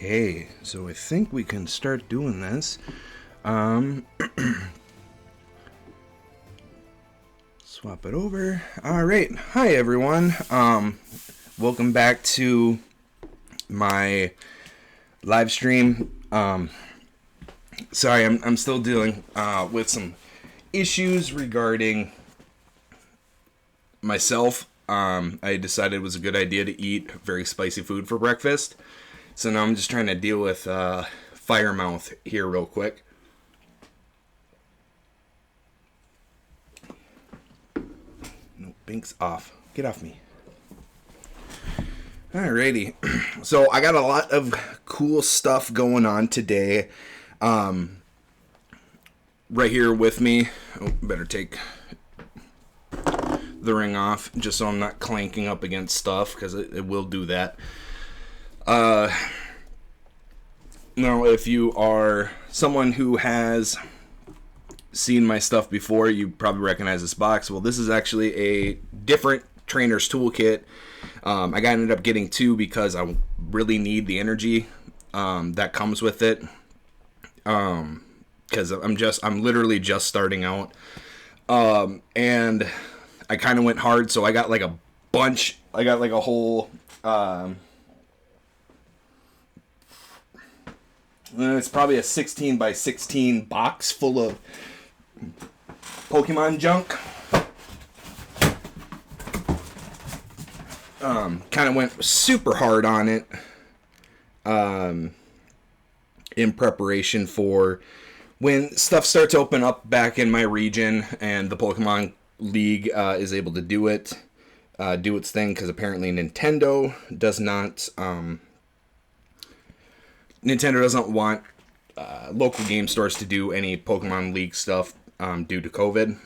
Okay, so I think we can start doing this. Swap it over. All right. Hi, everyone. Welcome back to my live stream. Sorry, I'm still dealing with some issues regarding myself. I decided it was a good idea to eat very spicy food for breakfast. So now I'm just trying to deal with fire mouth here real quick. No, Bink's off. Get off me. Alrighty. So I got a lot of cool stuff going on today. Right here with me. Oh, better take the ring off just so I'm not clanking up against stuff, because it will do that. Now, if you are someone who has seen my stuff before, you probably recognize this box. Well, this is actually a different trainer's toolkit. I ended up getting two because I really need the energy that comes with it. Because I'm literally just starting out. And I kind of went hard, so I got like a bunch. I got like a whole it's probably a 16 by 16 box full of Pokemon junk. Kind of went super hard on it in preparation for when stuff starts to open up back in my region and the Pokemon League is able to do its thing, because apparently Nintendo doesn't want local game stores to do any Pokemon League stuff due to COVID,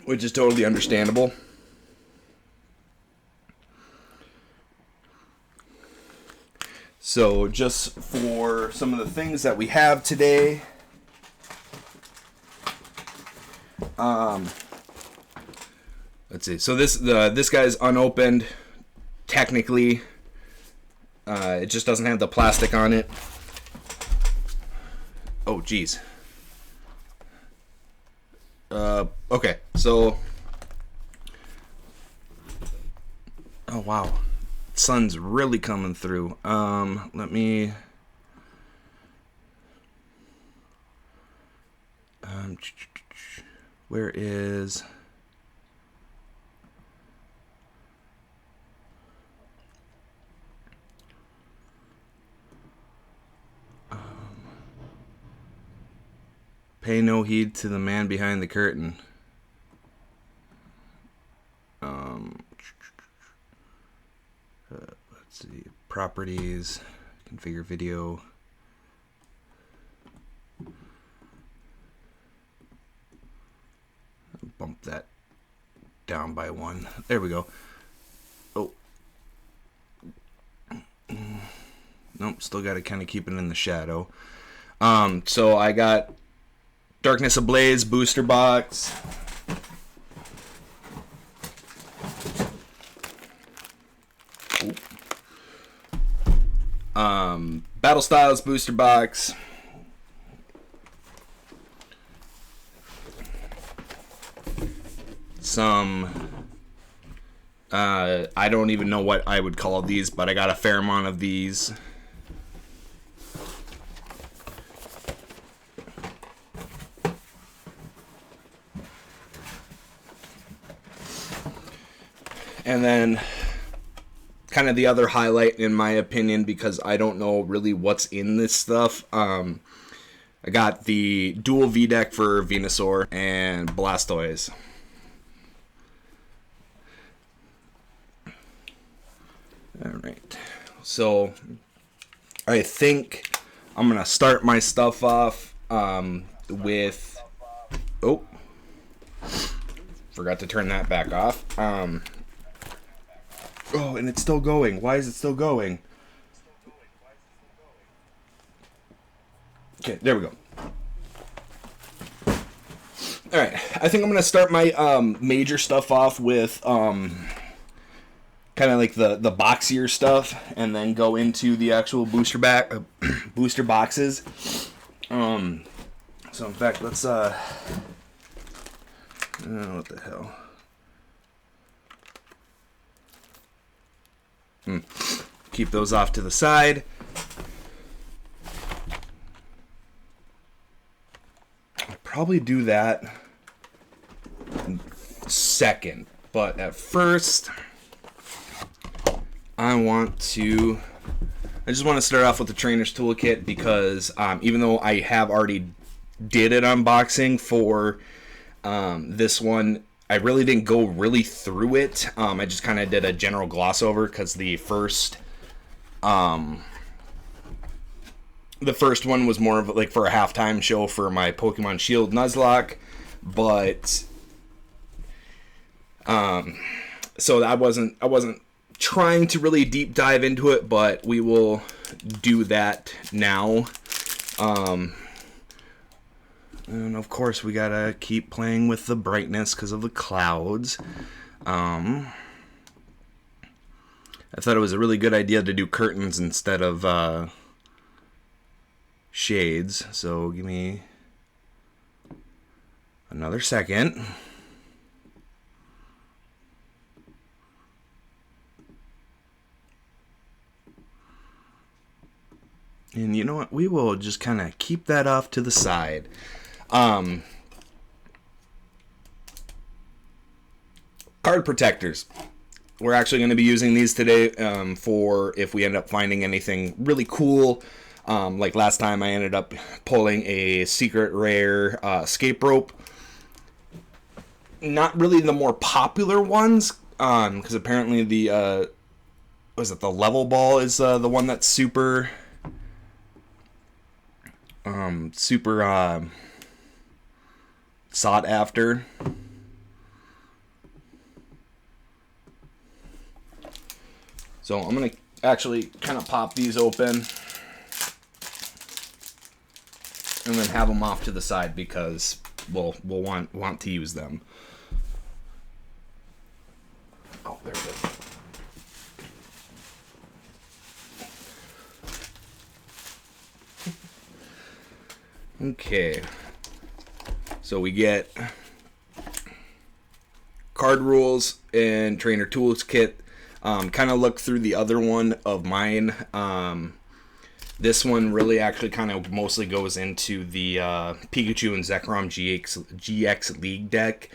which is totally understandable. So just for some of the things that we have today, let's see. So this guy's unopened technically. It just doesn't have the plastic on it. Oh, geez. Okay, so... Oh, wow. Sun's really coming through. Let me... where is... Pay no heed to the man behind the curtain. Let's see. Properties. Configure video. Bump that down by one. There we go. Oh. Nope. Still got to kind of keep it in the shadow. So I got Darkness Ablaze booster box. Battle Styles booster box. Some I don't even know what I would call these, but I got a fair amount of these. And then kind of the other highlight, in my opinion, because I don't know really what's in this stuff. I got the dual V-Deck for Venusaur and Blastoise. Alright. So, I think I'm going to start my stuff off with... Oh. Forgot to turn that back off. Oh, and it's still going. Why is it still going? Okay, there we go. Alright, I think I'm going to start my major stuff off with kind of like the boxier stuff, and then go into the actual booster boxes. So in fact, let's what the hell? Keep those off to the side. I'll probably do that second, but at first I just want to start off with the Trainer's Toolkit because even though I have already did an unboxing for this one, I really didn't go really through it. I just kind of did a general gloss over because the first one was more of like for a halftime show for my Pokemon Shield Nuzlocke, but so I wasn't trying to really deep dive into it, but we will do that now. And of course we gotta keep playing with the brightness because of the clouds. I thought it was a really good idea to do curtains instead of shades, so give me another second. And you know what? We will just kind of keep that off to the side. Card protectors. We're actually going to be using these today for if we end up finding anything really cool. Like last time I ended up pulling a secret rare escape rope. Not really the more popular ones, because apparently the level ball is the one that's super sought after. So I'm gonna actually kind of pop these open and then have them off to the side because we'll want to use them. Oh, there it is. Okay, so we get card rules and trainer tools kit. Kind of look through the other one of mine. This one really actually kind of mostly goes into the Pikachu and Zekrom GX League deck,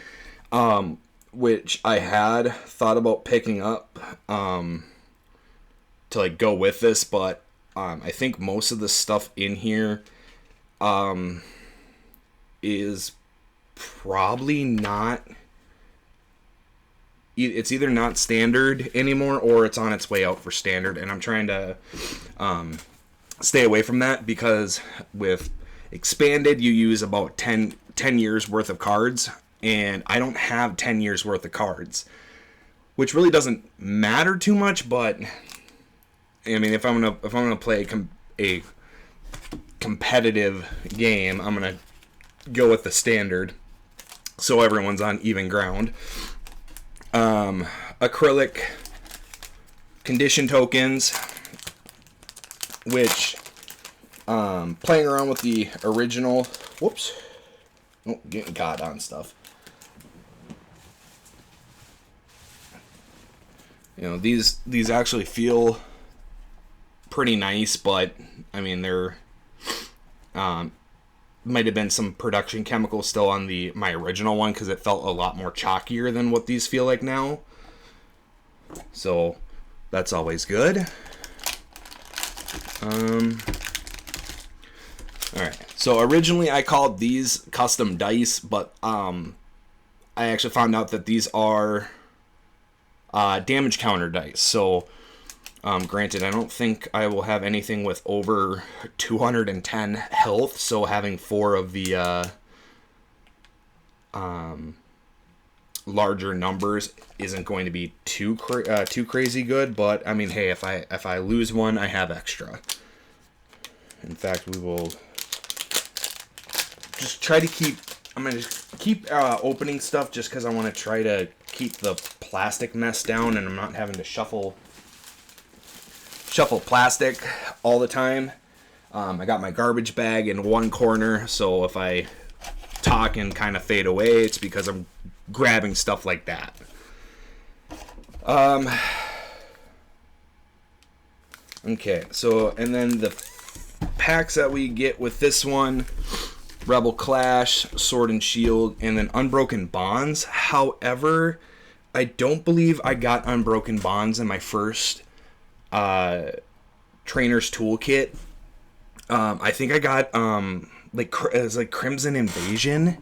which I had thought about picking up to like go with this, but I think most of the stuff in here is probably not. It's either not standard anymore or it's on its way out for standard, and I'm trying to stay away from that because with expanded you use about 10 years worth of cards, and I don't have 10 years worth of cards, which really doesn't matter too much. But I mean, if I'm gonna play a competitive game, I'm gonna go with the standard so everyone's on even ground. Acrylic condition tokens, which playing around with the original, getting caught on stuff. You know, these actually feel pretty nice, but I mean they're might have been some production chemicals still on my original one because it felt a lot more chalkier than what these feel like now. So that's always good. Alright, so originally I called these custom dice, but I actually found out that these are damage counter dice. So granted, I don't think I will have anything with over 210 health, so having 4 of the larger numbers isn't going to be too crazy good. But I mean, hey, if I lose one, I have extra. In fact, we will just try to keep. I'm gonna just keep opening stuff just because I want to try to keep the plastic mess down and I'm not having to shuffle plastic all the time. I got my garbage bag in one corner, so if I talk and kind of fade away, it's because I'm grabbing stuff like that. Okay, so, and then the packs that we get with this one, Rebel Clash, Sword and Shield, and then Unbroken Bonds. However, I don't believe I got Unbroken Bonds in my first Trainer's Toolkit. I think I got it was like Crimson Invasion.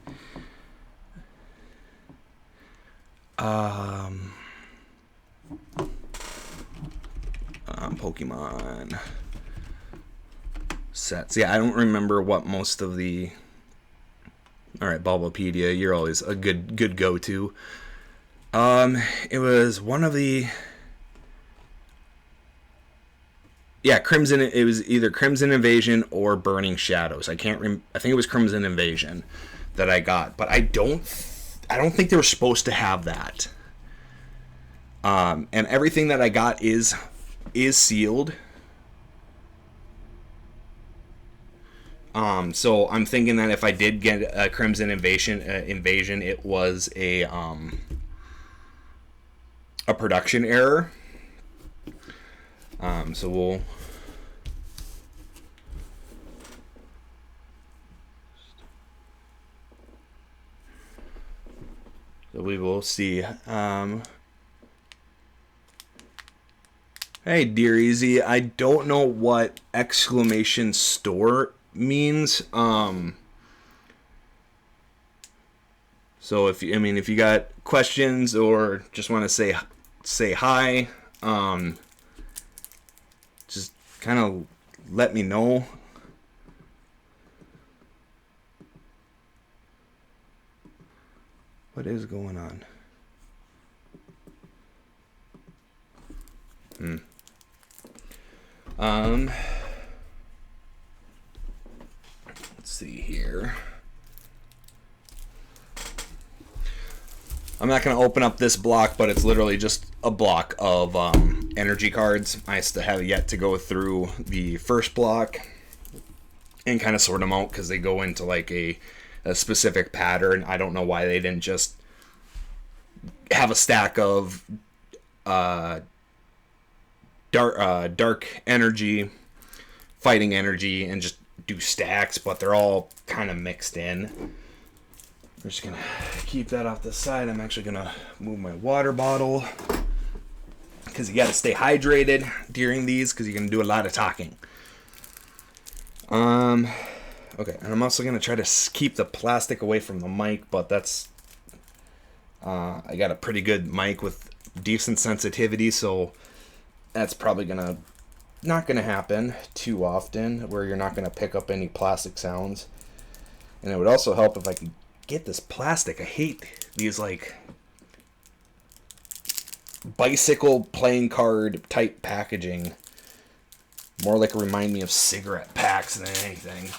Pokemon sets. Yeah, I don't remember what most of the... Alright, Bulbapedia, you're always a good go-to. It was one of the... Yeah, Crimson. It was either Crimson Invasion or Burning Shadows. I think it was Crimson Invasion that I got, but I don't think they were supposed to have that. And everything that I got is sealed. So I'm thinking that if I did get a Crimson Invasion, it was a production error. So we will see. Hey, Dear Easy, I don't know what exclamation store means. So if you got questions or just want to say hi, just kind of let me know. What is going on? Let's see here. I'm not going to open up this block, but it's literally just a block of energy cards. I still have yet to go through the first block and kind of sort them out because they go into like a specific pattern. I don't know why they didn't just have a stack of dark energy, fighting energy, and just do stacks, but they're all kind of mixed in. We're just gonna keep that off the side. I'm actually gonna move my water bottle because you gotta stay hydrated during these because you're gonna do a lot of talking. Okay, and I'm also gonna try to keep the plastic away from the mic, but that's I got a pretty good mic with decent sensitivity, so that's probably not gonna happen too often where you're not gonna pick up any plastic sounds. And it would also help if I could get this plastic. I hate these like bicycle playing card type packaging. More like remind me of cigarette packs than anything.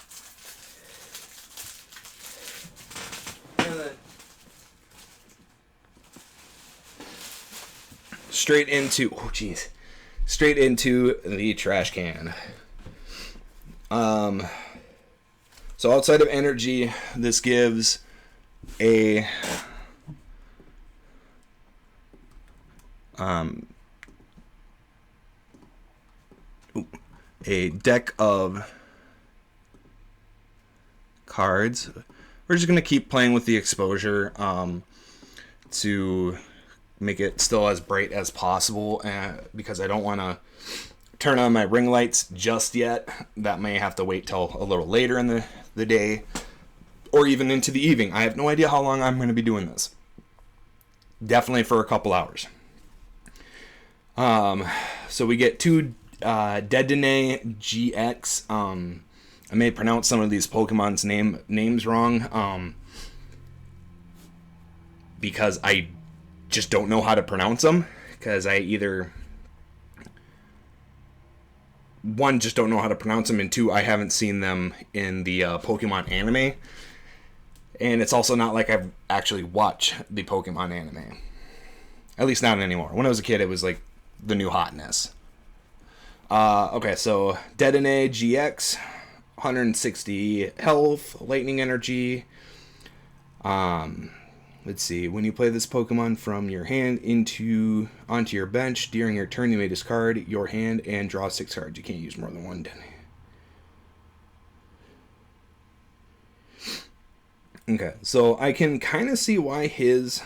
Straight into the trash can. So outside of energy, this gives a deck of cards. We're just gonna keep playing with the exposure to make it still as bright as possible, because I don't want to turn on my ring lights just yet. That may have to wait till a little later in the day or even into the evening. I have no idea how long I'm going to be doing this. Definitely for a couple hours. So we get two Dedenne GX. I may pronounce some of these Pokemon's names wrong, because I just don't know how to pronounce them, because I either one, just don't know how to pronounce them, and two, I haven't seen them in the Pokemon anime, and it's also not like I've actually watched the Pokemon anime. At least not anymore. When I was a kid, it was like the new hotness. Okay, so Dedenne GX, 160 health, lightning energy. Let's see. When you play this Pokemon from your hand onto your bench during your turn, you may discard your hand and draw 6 cards. You can't use more than one. Okay, so I can kind of see why his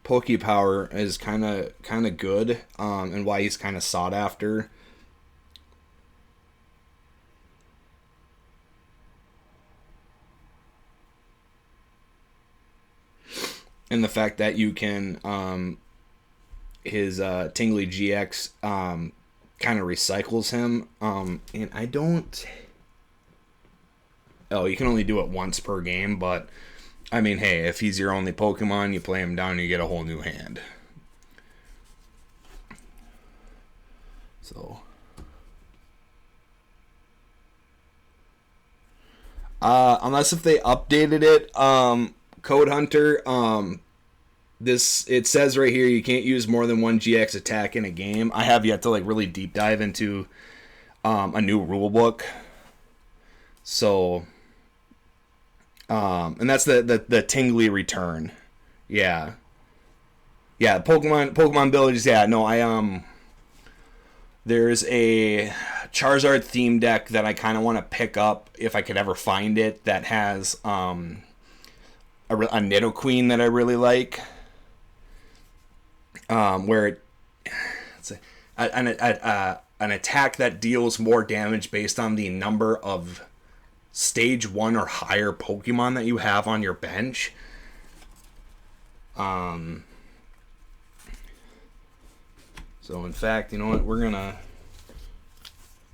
Pokepower is kind of good, and why he's kind of sought after. And the fact that you can, his Tingly GX kind of recycles him. And I don't... Oh, you can only do it once per game, but I mean, hey, if he's your only Pokemon, you play him down and you get a whole new hand. So... unless if they updated it, Code Hunter, it says right here you can't use more than one GX attack in a game. I have yet to like really deep dive into a new rule book. So and that's the Tingly return. Yeah. Yeah, Pokemon Villages, yeah, no, there's a Charizard theme deck that I kind of want to pick up if I could ever find it that has a Nidoqueen that I really like, where it's an attack that deals more damage based on the number of stage 1 or higher Pokemon that you have on your bench. So in fact, you know what, we're gonna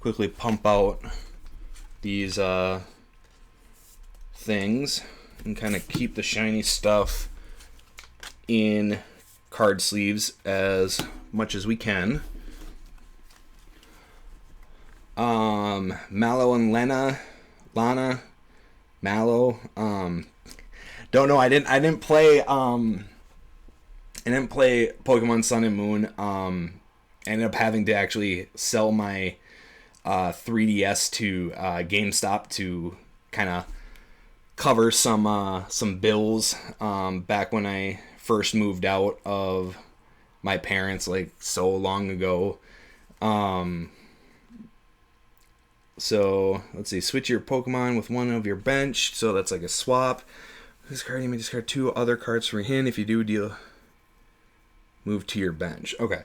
quickly pump out these things and kind of keep the shiny stuff in card sleeves as much as we can. Mallow and Lana, Mallow. Don't know. I didn't play Pokemon Sun and Moon. Ended up having to actually sell my 3DS to GameStop to kind of cover some bills back when I first moved out of my parents, like so long ago. So let's see, switch your Pokemon with one of your bench, so that's like a swap. This card, you may discard 2 other cards from your hand. If you do, move to your bench. Okay,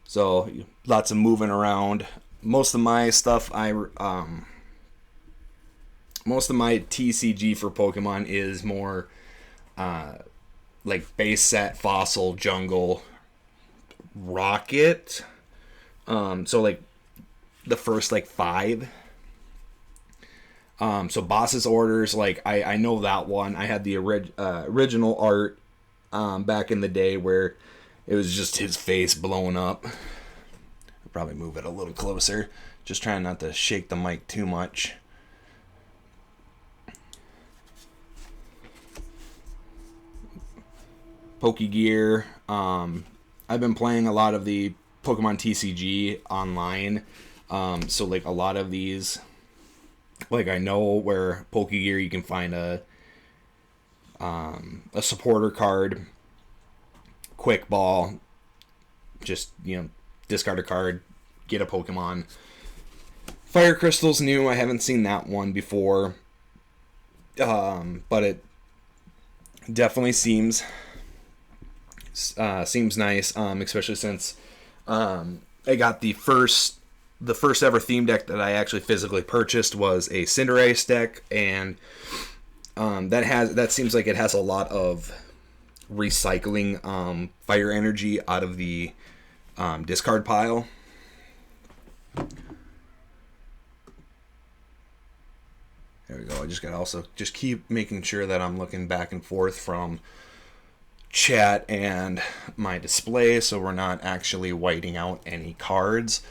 so lots of moving around. Most of my stuff, most of my TCG for Pokemon is more like base set, fossil, jungle, rocket. So like the first like 5. So Boss's Orders, like I know that one. I had the original art back in the day where it was just his face blown up. I'll probably move it a little closer. Just trying not to shake the mic too much. Pokegear. I've been playing a lot of the Pokemon TCG online. So like a lot of these, like I know where Pokegear you can find a supporter card, quick ball, just, discard a card, get a Pokemon. Fire Crystal's new. I haven't seen that one before. But it definitely seems nice, especially since I got the first ever theme deck that I actually physically purchased was a Cinderace deck, and that seems like it has a lot of recycling fire energy out of the discard pile. There we go. I just gotta also just keep making sure that I'm looking back and forth from chat and my display, so we're not actually whiting out any cards.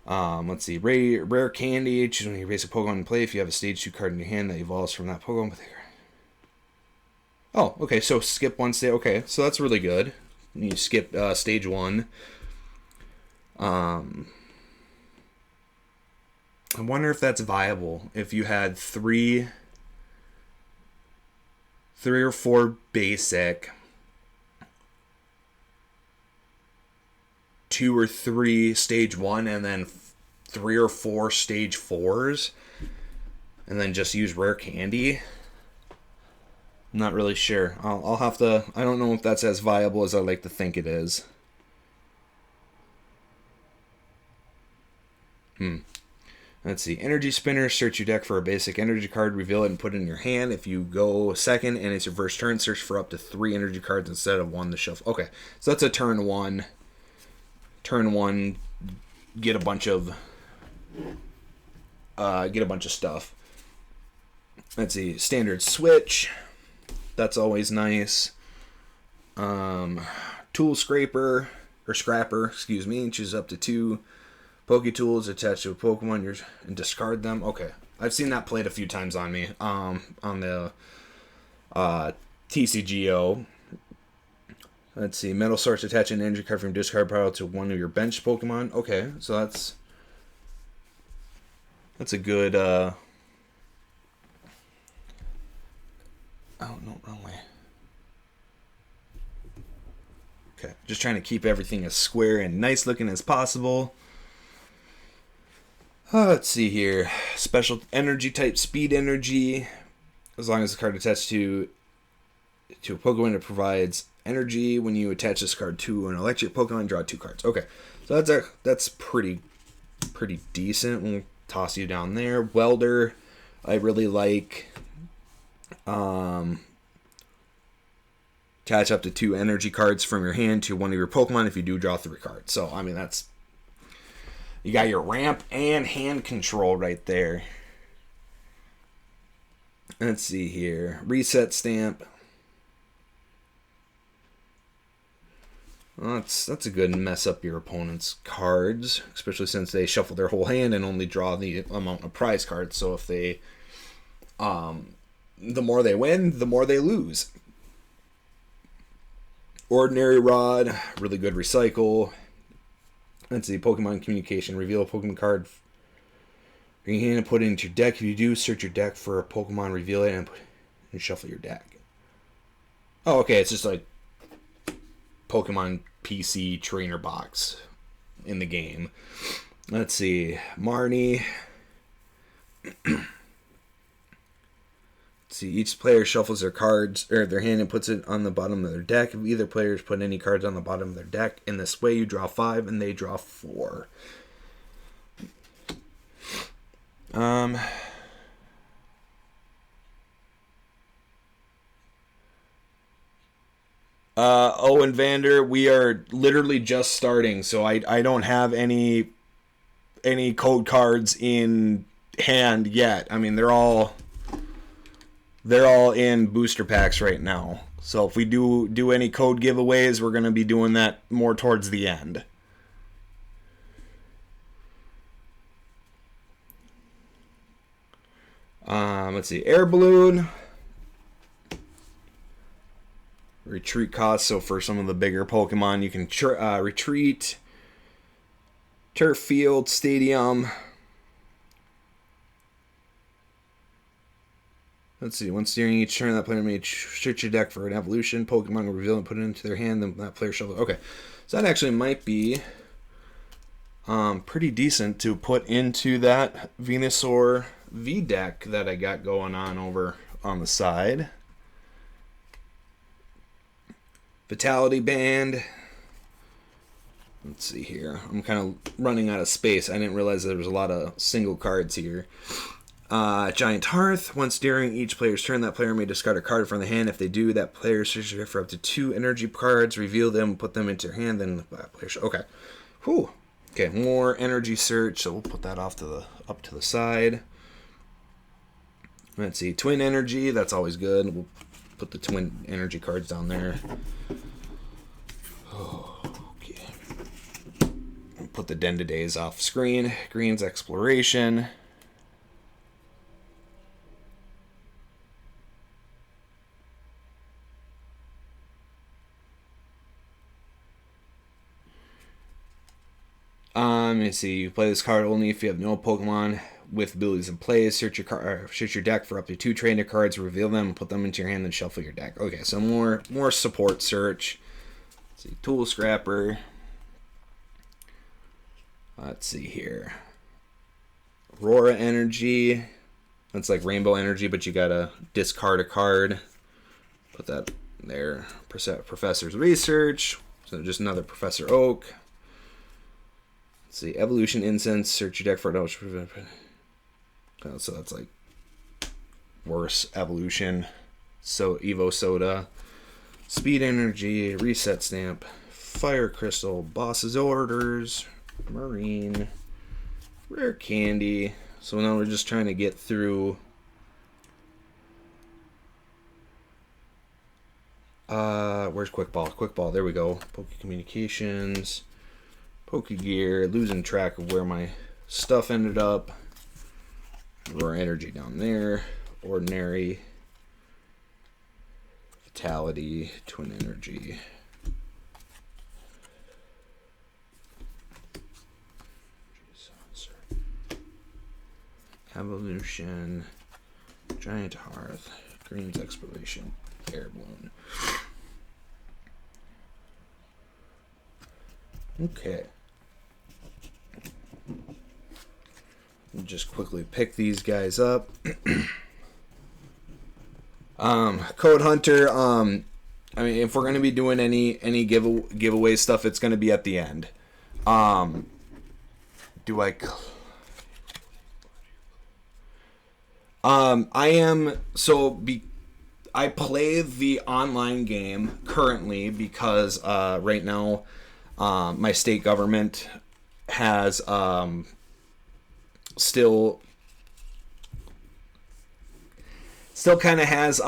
Let's see. Rare Candy. Choose one of your basic Pokemon in play if you have a stage 2 card in your hand that evolves from that Pokemon. Oh, okay. So skip one stage. Okay, so that's really good. You skip stage 1. I wonder if that's viable. If you had three or four basic, 2 or 3 stage 1, and then 3 or 4 stage 4s, and then just use rare candy. I'm not really sure. I'll have to. I don't know if that's as viable as I like to think it is. Let's see. Energy spinner. Search your deck for a basic energy card. Reveal it and put it in your hand. If you go second and it's your first turn, search for up to 3 energy cards instead of 1 to shuffle. Okay, so that's a turn 1. Turn 1, get a bunch of stuff. Let's see. Standard switch. That's always nice. Tool scraper or scrapper. Excuse me. Choose up to 2 Poke Tools attached to a Pokemon and discard them. Okay, I've seen that played a few times on me. On the TCGO. Let's see. Metal Source, attach an energy card from discard pile to one of your bench Pokemon. Okay, so that's a good. Oh no, wrong way. Okay, just trying to keep everything as square and nice looking as possible. Let's see here. Special energy type, speed energy. As long as the card attached to a Pokemon, it provides energy. When you attach this card to an electric Pokemon, draw 2 cards. Okay, so that's pretty decent. We'll toss you down there. Welder, I really like. Attach up to 2 energy cards from your hand to one of your Pokemon. If you do, draw 3 cards. So I mean that's. You got your ramp and hand control right there. Let's see here. Reset stamp. Well, that's a good mess up your opponent's cards, especially since they shuffle their whole hand and only draw the amount of prize cards. So if they, the more they win, the more they lose. Ordinary Rod, really good recycle. Let's see, Pokemon Communication. Reveal a Pokemon card. Bring your hand and put it into your deck. If you do, search your deck for a Pokemon, reveal it, and shuffle your deck. Oh, okay, it's just like Pokemon PC trainer box in the game. Let's see, Marnie. See, each player shuffles their cards or their hand and puts it on the bottom of their deck. If either players put any cards on the bottom of their deck, in this way you draw 5 and they draw 4. Owen Vander, we are literally just starting, so I don't have any code cards in hand yet. I mean, they're all in booster packs right now. So if we do any code giveaways, we're going to be doing that more towards the end. Let's see. Air Balloon. Retreat cost. So for some of the bigger Pokemon, you can retreat. Turf Field, Stadium. Let's see. Once during each turn, that player may search your deck for an evolution. Pokemon will reveal and put it into their hand. Then that player shuffle. Okay, so that actually might be pretty decent to put into that Venusaur V deck that I got going on over on the side. Vitality Band. Let's see here. I'm kind of running out of space. I didn't realize there was a lot of single cards here. Giant Hearth. Once during each player's turn, that player may discard a card from the hand. If they do, that player searches for up to 2 energy cards, reveal them, put them into their hand, then that player okay. Whew. Okay, more energy search, so we'll put that up to the side. Let's see, Twin Energy, that's always good. We'll put the Twin Energy cards down there. Okay. Put the Dendidays off screen. Green's Exploration. Let me see. You play this card only if you have no Pokemon with abilities in play. Search your deck for up to 2 trainer cards, reveal them, put them into your hand, then shuffle your deck. Okay, so more support search. Let's see, Tool Scrapper. Let's see here. Aurora Energy. That's like Rainbow Energy, but you gotta discard a card. Put that there. Professor's Research. So just another Professor Oak. Let's see. Evolution Incense. Search your deck for an so that's like worse evolution. So Evo Soda. Speed Energy. Reset Stamp. Fire Crystal. Boss's Orders. Marine. Rare Candy. So now we're just trying to get through. Where's Quick Ball? Quick Ball, there we go. Poke Communications. Poke Gear. Losing track of where my stuff ended up. Rare Energy down there. Ordinary. Vitality. Twin Energy. Evolution, Giant Hearth, Green's Exploration, Air Balloon. Okay. Just quickly pick these guys up. Code Hunter, I mean, if we're going to be doing any giveaway stuff, it's going to be at the end. Do I... I play the online game currently because right now my state government has still kind of has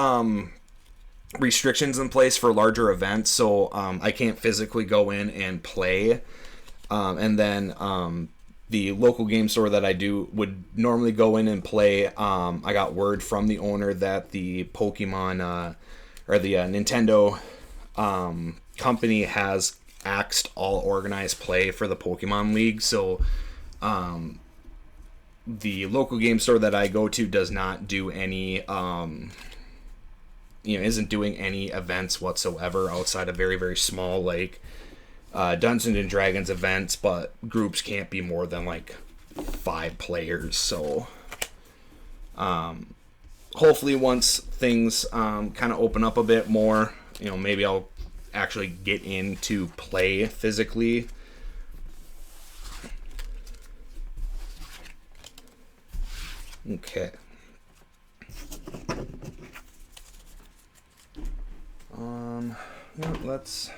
restrictions in place for larger events, so I can't physically go in and play, and then the local game store that I would normally go in and play. I got word from the owner that the Pokemon or the Nintendo company has axed all organized play for the Pokemon League. So the local game store that I go to does not do any, isn't doing any events whatsoever outside of very, very small, like, Dungeons and Dragons events, but groups can't be more than like 5 players. So hopefully once things kind of open up a bit more, maybe I'll actually get into play physically. Okay. Let's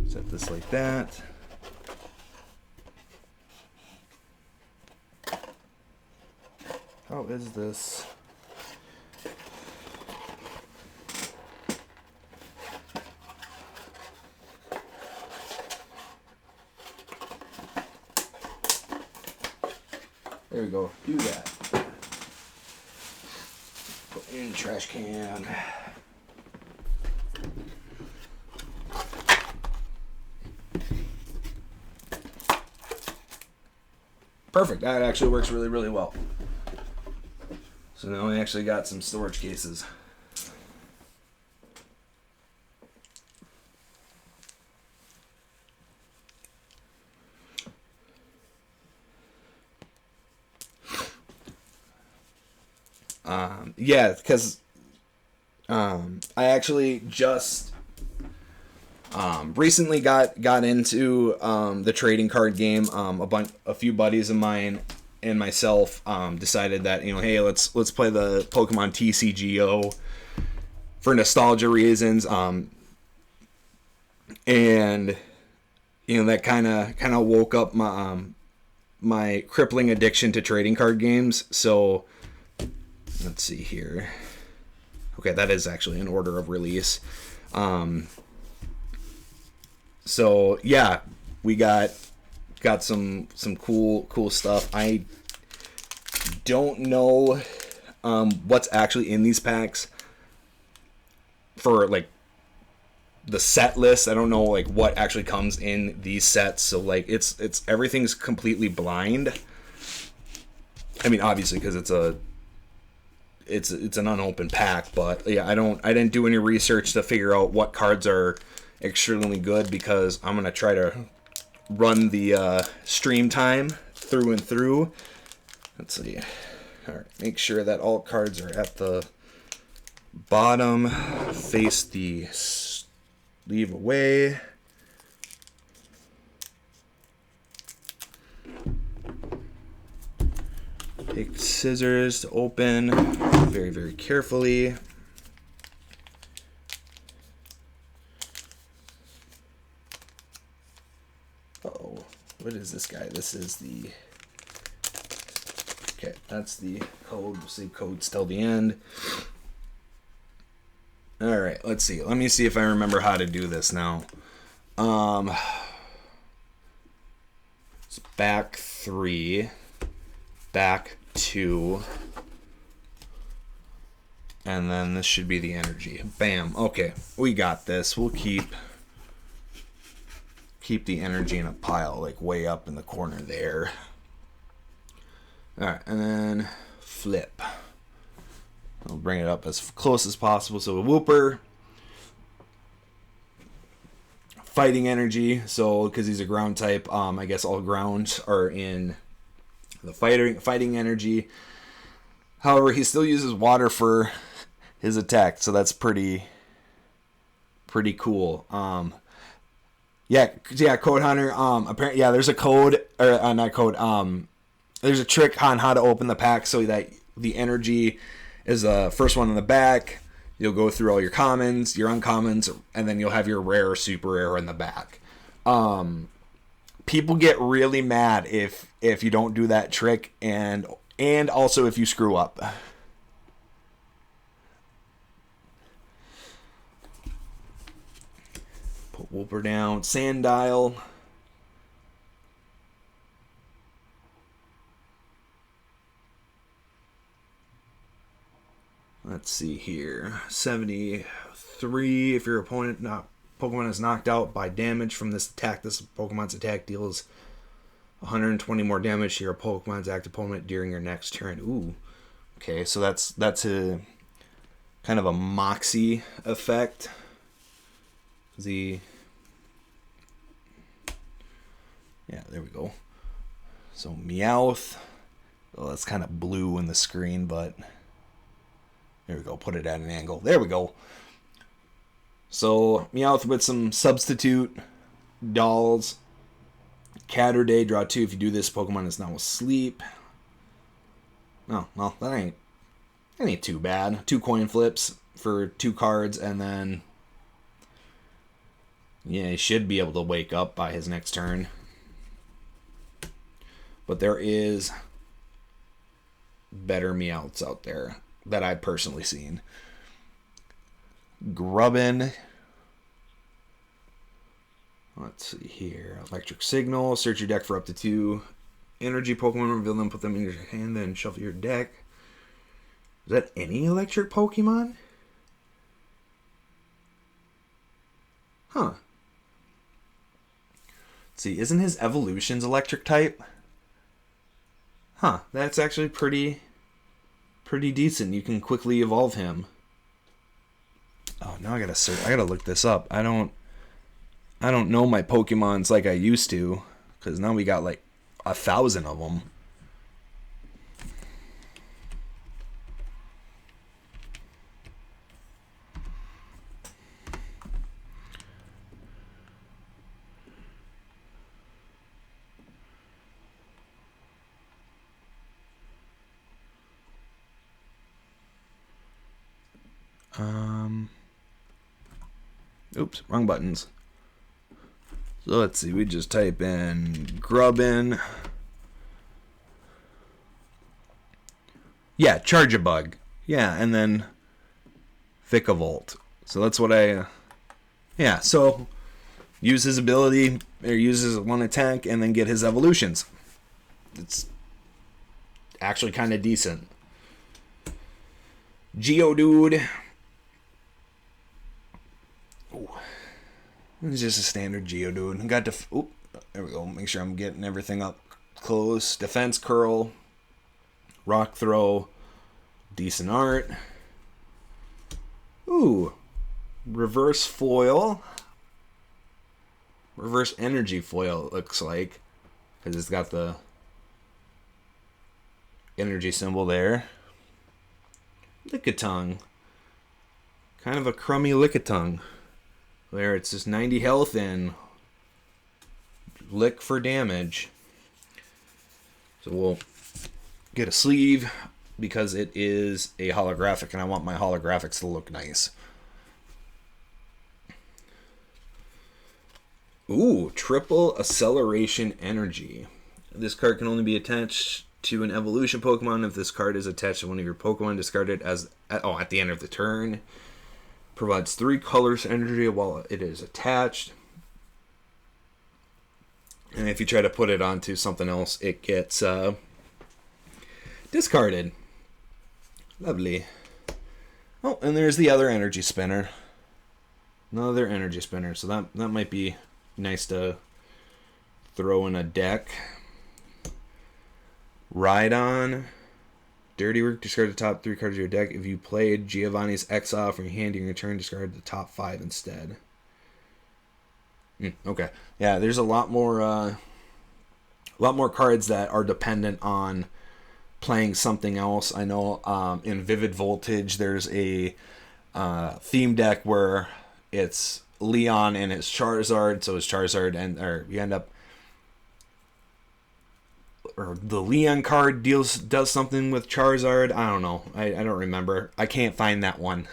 set this like that. How is this? There we go. Do that. Put in trash can. Perfect. That actually works really, really well. So now I actually got some storage cases. Yeah, because I actually just recently got into the trading card game. A few buddies of mine and myself decided that, hey, let's play the Pokemon TCGO for nostalgia reasons. And that kind of woke up my crippling addiction to trading card games. So let's see here. Okay, that is actually an order of release. So yeah, we got some cool stuff. I don't know what's actually in these packs for like the set list. I don't know like what actually comes in these sets. So like it's everything's completely blind. I mean, obviously because it's an unopened pack, but yeah, I didn't do any research to figure out what cards are extremely good, because I'm gonna try to run the stream time through and through. Let's see. All right, make sure that all cards are at the bottom, face the sleeve away. Take scissors to open very, very carefully. Uh-oh, what is this guy? This is the... Okay, that's the code. We'll see code till the end. Alright, let's see. Let me see if I remember how to do this now. It's back 3, back 2, and then this should be the energy. Bam. Okay, we got this. We'll keep the energy in a pile, like way up in the corner there. Alright, and then flip. I'll bring it up as close as possible. So a Wooper, fighting energy. So because he's a ground type, I guess all grounds are in the fighting energy. However, he still uses water for his attack, so that's pretty cool. Yeah, Code Hunter. Apparently, yeah, there's a code, or not code. There's a trick on how to open the pack so that the energy is the first one in the back. You'll go through all your commons, your uncommons, and then you'll have your rare or super rare in the back. People get really mad if you don't do that trick, and also if you screw up. Put Wooper down. Sandile. Let's see here. 73. If your opponent Pokemon is knocked out by damage from this attack, this Pokemon's attack deals 120 more damage to your Pokemon's active opponent during your next turn. Ooh. Okay, so that's a kind of a Moxie effect. Yeah, there we go. So Meowth. Well, that's kind of blue in the screen, but there we go. Put it at an angle. There we go. So Meowth with some substitute dolls. Catterday, draw 2. If you do this, Pokemon is now asleep. Oh, well, that ain't too bad. 2 coin flips for 2 cards, and then yeah, he should be able to wake up by his next turn. But there is better Meowths out there that I've personally seen. Grubbin. Let's see here. Electric Signal. Search your deck for up to 2 energy Pokemon. Reveal them, put them in your hand, then shuffle your deck. Is that any electric Pokemon? Huh. Let's see, isn't his evolutions electric type? Huh, that's actually pretty decent. You can quickly evolve him. Oh, now I gotta search. I gotta look this up. I don't know my Pokemons like I used to, because now we got like 1,000 of them. Oops, wrong buttons. So let's see, we just type in Grubbin. Yeah, Charge-a-Bug. Yeah, and then Vikavolt. So that's what yeah, so use his ability, or use his 1 attack, and then get his evolutions. It's actually kind of decent. Geodude. Ooh. It's just a standard Geodude. Got there we go. Make sure I'm getting everything up close. Defense Curl, Rock Throw, decent art. Ooh, reverse foil. Reverse energy foil, it looks like. Because it's got the energy symbol there. Lickitung. Kind of a crummy Lickitung. There, it's just 90 health and lick for damage. So we'll get a sleeve because it is a holographic and I want my holographics to look nice. Ooh, triple acceleration energy. This card can only be attached to an evolution Pokemon if this card is attached to one of your Pokemon discarded at the end of the turn. Provides 3 colors energy while it is attached. And if you try to put it onto something else, it gets discarded. Lovely. Oh, and there's the other energy spinner. Another energy spinner. So that might be nice to throw in a deck. Rhydon. Dirty Work, discard the top 3 cards of your deck. If you played Giovanni's Exile from your hand during your turn, discard the top 5 instead. Okay. Yeah, there's a lot more cards that are dependent on playing something else. I know in Vivid Voltage, there's a theme deck where it's Leon and it's Charizard, so it's Charizard, or you end up, or the Leon card does something with Charizard. I don't know. I don't remember. I can't find that one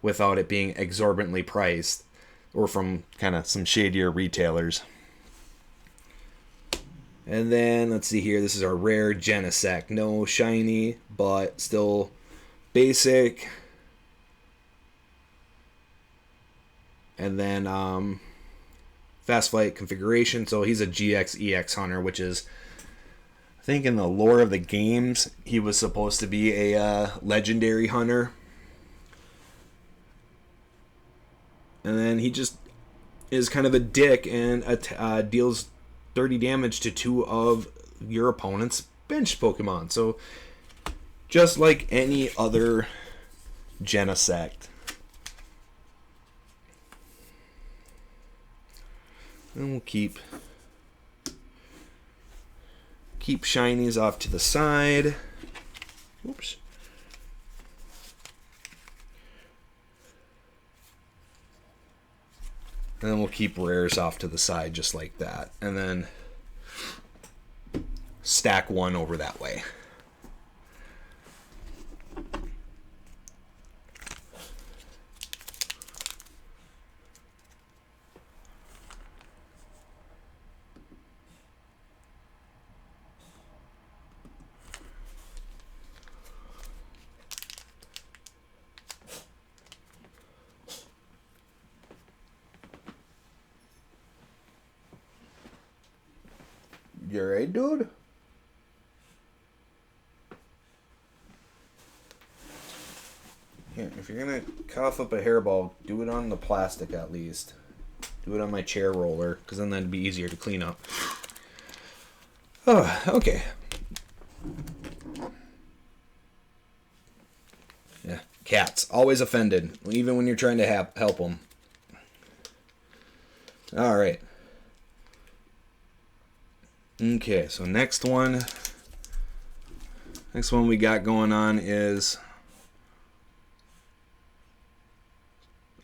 without it being exorbitantly priced or from kind of some shadier retailers. And then let's see here. This is our rare Genesect. No shiny, but still basic. And then fast flight configuration. So he's a GX EX hunter, which is, I think in the lore of the games, he was supposed to be a legendary hunter. And then he just is kind of a dick and deals 30 damage to 2 of your opponent's bench Pokemon. So just like any other Genesect. And we'll keep shinies off to the side. Oops. And then we'll keep rares off to the side just like that. And then stack one over that way. You alright, dude? Here, if you're gonna cough up a hairball, do it on the plastic at least. Do it on my chair roller, because then that'd be easier to clean up. Oh, okay. Yeah, cats. Always offended, even when you're trying to help them. Alright. Okay, so next one we got going on is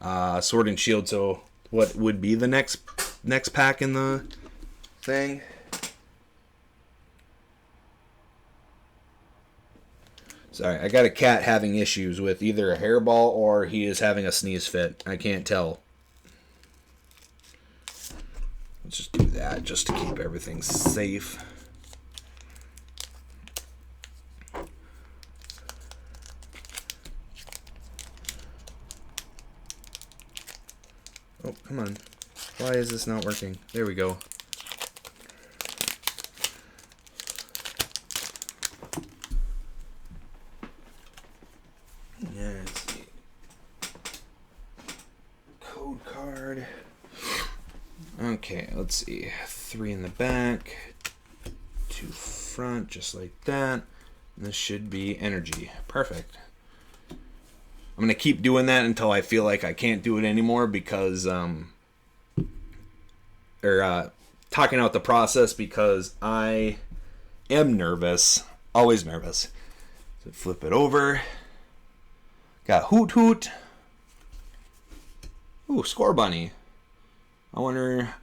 Sword and Shield. So what would be the next pack in the thing? Sorry, I got a cat having issues with either a hairball or he is having a sneeze fit. I can't tell. Let's just do that just to keep everything safe. Oh, come on. Why is this not working? There we go. Yeah, let's see. Code card. Okay, let's see. 3 in the back, 2 front, just like that. And this should be energy. Perfect. I'm going to keep doing that until I feel like I can't do it anymore because, talking out the process because I am nervous. Always nervous. So flip it over. Got Hoot Hoot. Ooh, Score Bunny. I wonder.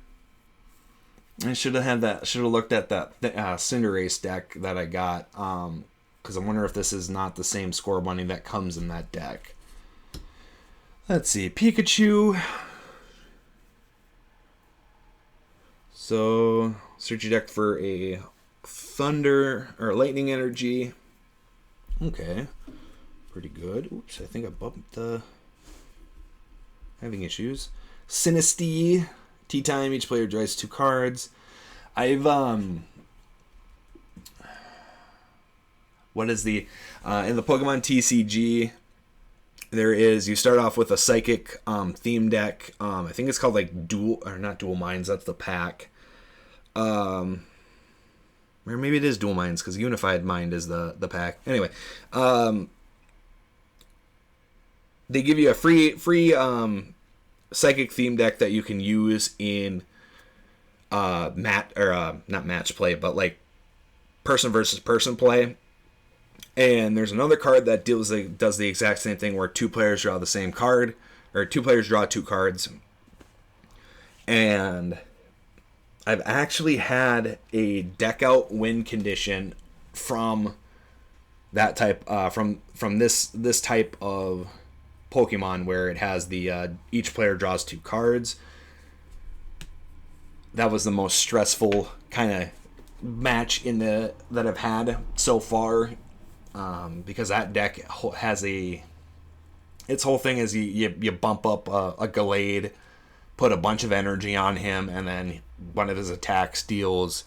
I should have had that. Should have looked at that Cinderace deck that I got. Because I wonder if this is not the same Score Bunny that comes in that deck. Let's see, Pikachu. So search your deck for a Thunder or Lightning Energy. Okay, pretty good. Oops, I think I bumped the. Having issues. Sinistea. Tea time. Each player draws 2 cards. I've What is the in the Pokemon TCG? There is, you start off with a Psychic theme deck. I think it's called like not Dual Minds. That's the pack. Or maybe it is Dual Minds because Unified Mind is the pack. Anyway, they give you a free Psychic theme deck that you can use in not match play, but like person versus person play. And there's another card that does the exact same thing where 2 players draw the same card, or 2 players draw 2 cards. And I've actually had a deck out win condition from that type, from this type of Pokemon where it has the each player draws 2 cards. That was the most stressful kind of match that I've had so far. Because that deck has its whole thing is you bump up a Gallade, put a bunch of energy on him, and then one of his attacks deals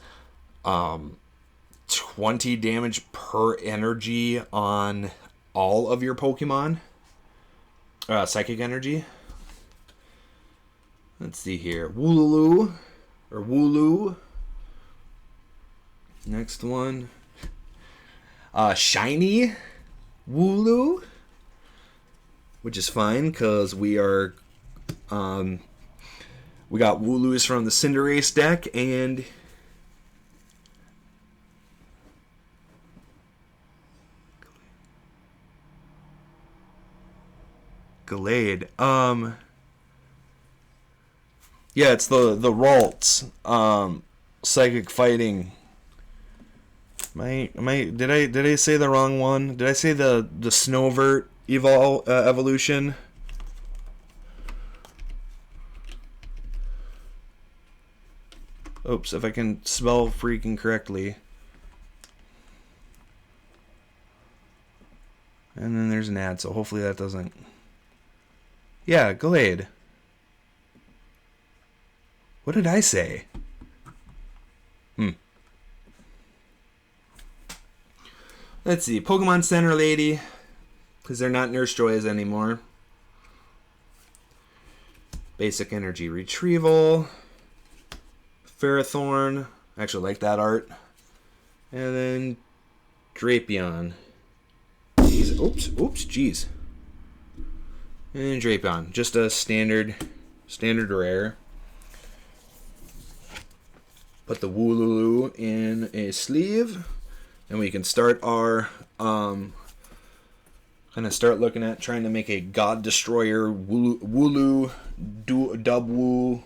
20 damage per energy on all of your Pokemon. Psychic energy. Let's see here. Wooloo. Next one. Shiny Wooloo, which is fine because we got Wooloos from the Cinderace deck and Gallade. Yeah, it's the Ralts. Psychic Fighting. Did I say the wrong one? Did I say the Snowvert evolution? Oops, if I can spell freaking correctly. And then there's an ad, so hopefully that doesn't. Yeah, Gallade. What did I say? Let's see, Pokemon Center Lady, because they're not Nurse Joys anymore. Basic Energy Retrieval. Ferrothorn. I actually like that art. And then Drapion. Jeez. And Drapion. Just a standard rare. Put the Wooloo in a sleeve. And we can start our, kind of start looking at trying to make a God Destroyer Wooloo, Dubwooloo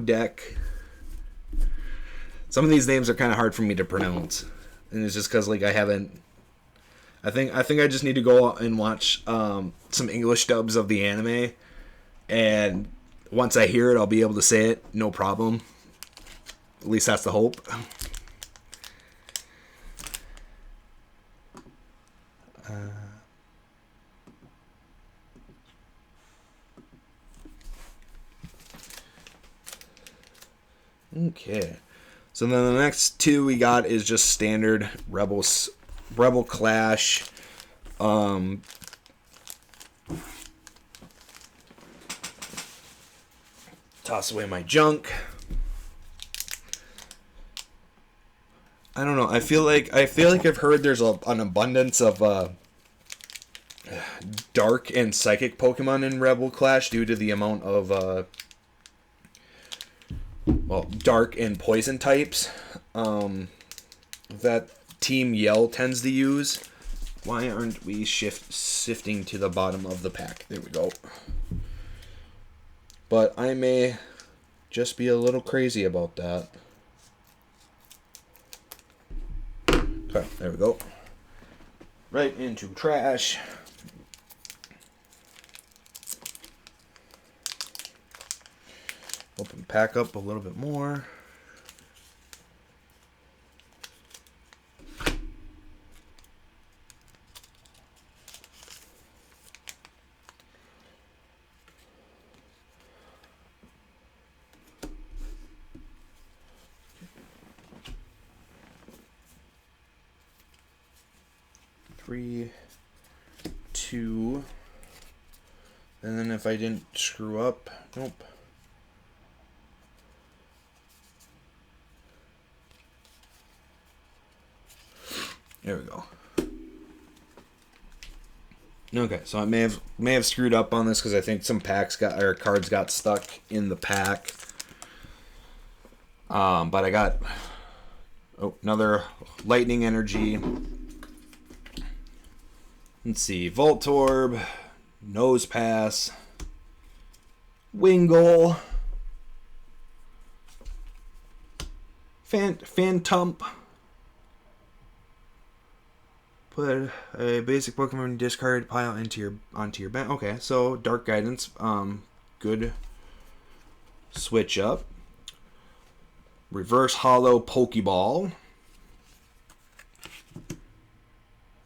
deck. Some of these names are kind of hard for me to pronounce. And it's just because, like, I think I just need to go and watch some English dubs of the anime. And once I hear it, I'll be able to say it, no problem. At least that's the hope. Okay. So then the next 2 we got is just standard Rebel Clash. Toss away my junk. I don't know. I feel like I've heard there's an abundance of dark and psychic Pokemon in Rebel Clash due to the amount of dark and poison types that Team Yell tends to use. Why aren't we sifting to the bottom of the pack? There we go. But I may just be a little crazy about that. Okay, there we go. Right into trash. Open pack up a little bit more. Three, two, and then if I didn't screw up, nope. There we go. Okay, so I may have screwed up on this because I think some cards got stuck in the pack. But I got another lightning energy. Let's see, Voltorb, Nose Pass, Wingull, Phantump. Put a basic Pokemon discard pile onto your bench. Okay, so Dark Guidance, good switch up. Reverse Hollow Pokeball.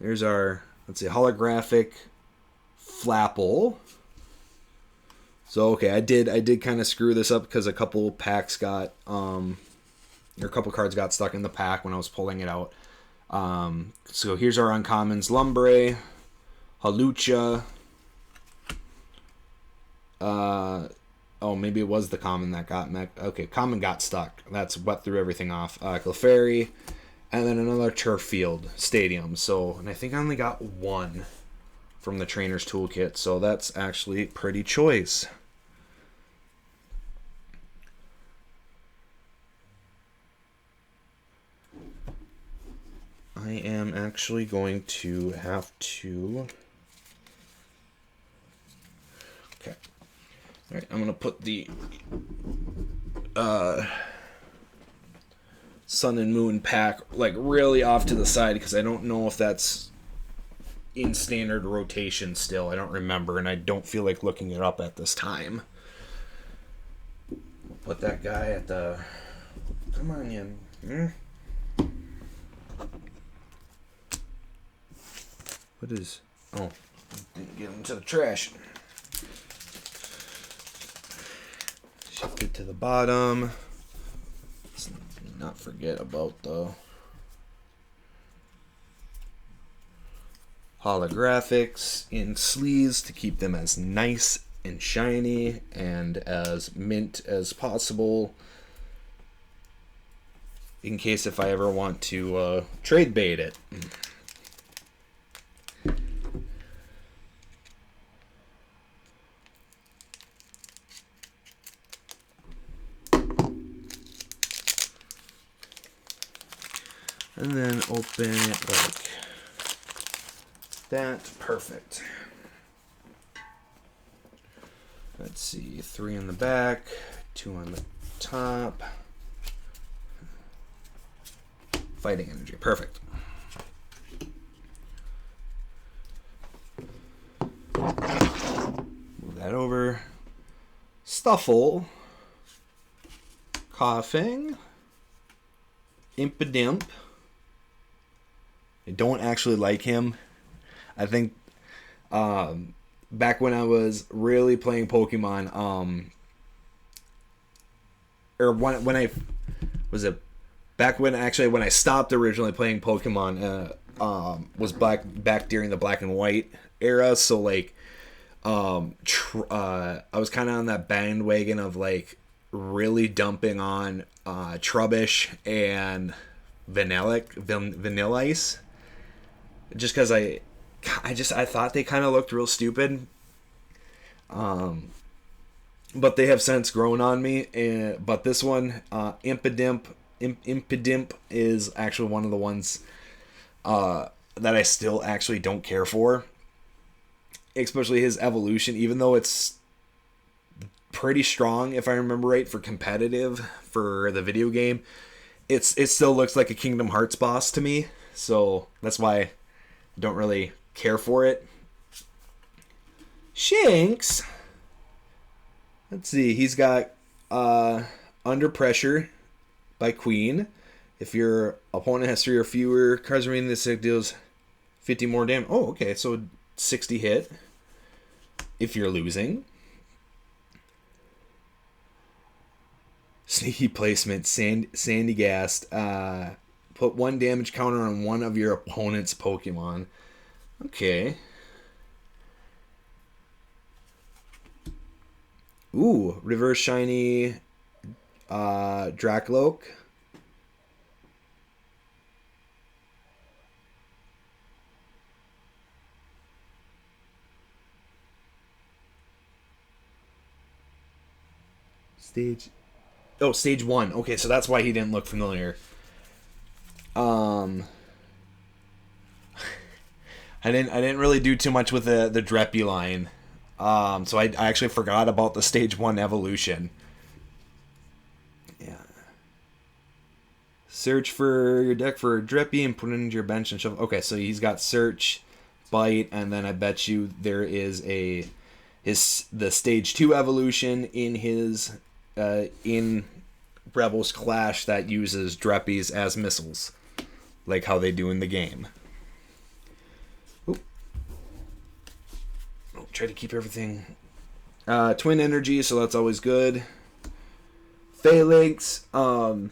There's our, let's see, holographic Flapple. So okay, I did kind of screw this up because a couple packs got or a couple cards got stuck in the pack when I was pulling it out. So here's our uncommons: Lumbre, Halucha. Maybe it was the common that got okay. Common got stuck. That's what threw everything off. Clefairy, and then another turf field stadium. So, and I think I only got one from the trainer's toolkit. So that's actually pretty choice. I am actually going to have to... Okay. Alright, I'm going to put the Sun and Moon pack like really off to the side because I don't know if that's in standard rotation still. I don't remember, and I don't feel like looking it up at this time. Put that guy at the... Come on, you... What is... Oh, didn't get into the trash. Shift it to the bottom. Let's not forget about the holographics in sleeves to keep them as nice and shiny and as mint as possible. In case if I ever want to trade bait it. And then open it like that. Perfect. Let's see. 3 in the back, 2 on the top. Fighting energy. Perfect. Move that over. Stuffle. Coughing. Impidimp. I don't actually like him. I think back when I was really playing Pokemon, or when I was it back when I stopped originally playing Pokemon, was back during the Black and White era. So like, I was kind of on that bandwagon of like really dumping on Trubbish and Vanilla Ice, just because I thought they kind of looked real stupid. But they have since grown on me. But this one, Impidimp is actually one of the ones that I still actually don't care for. Especially his evolution, even though it's pretty strong, if I remember right, for competitive for the video game. It still looks like a Kingdom Hearts boss to me. So that's why I don't really care for it. Shanks. Let's see. He's got Under Pressure by Queen. If your opponent has 3 or fewer cards remaining, this deck deals 50 more damage. Oh, okay. So 60 hit. If you're losing. Sneaky placement. Sandygast. Put 1 damage counter on one of your opponent's Pokemon. Okay. Ooh, reverse shiny Dracloak. Stage 1. Okay, so that's why he didn't look familiar. I didn't really do too much with the Dreppy line. So I actually forgot about the Stage 1 evolution. Yeah. Search for your deck for Dreppy and put it into your bench and shuffle. Okay, so he's got Search, Bite, and then I bet you there is the Stage 2 evolution in his in Rebels Clash that uses Dreppies as missiles, like how they do in the game. Try to keep everything twin energy, so that's always good. Phalanx. I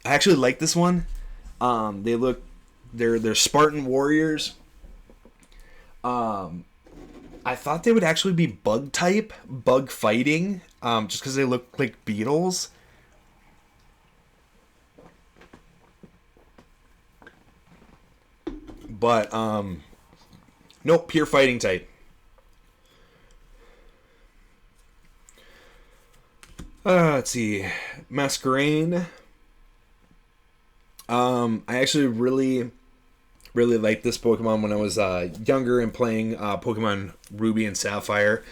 actually like this one. They're Spartan warriors. I thought they would actually be bug type, bug fighting, just because they look like beetles. But nope, pure fighting type. Let's see. Masquerain. I actually really liked this Pokemon when I was younger and playing Pokemon Ruby and Sapphire.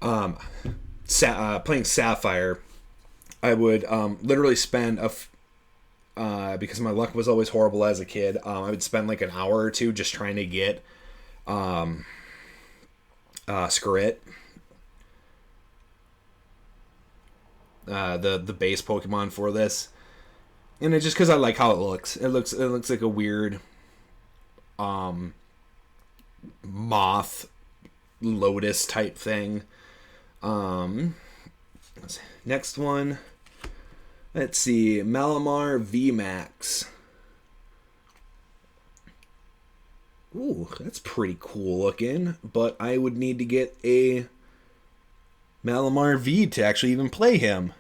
Playing Sapphire, I would literally spend because my luck was always horrible as a kid. I would spend like an hour or two just trying to get Scarret. The base Pokemon for this, and it's just because I like how it looks. It looks like a weird moth lotus type thing. Next one, let's see, Malamar VMAX. Ooh, that's pretty cool looking, but I would need to get a Malamar V to actually even play him.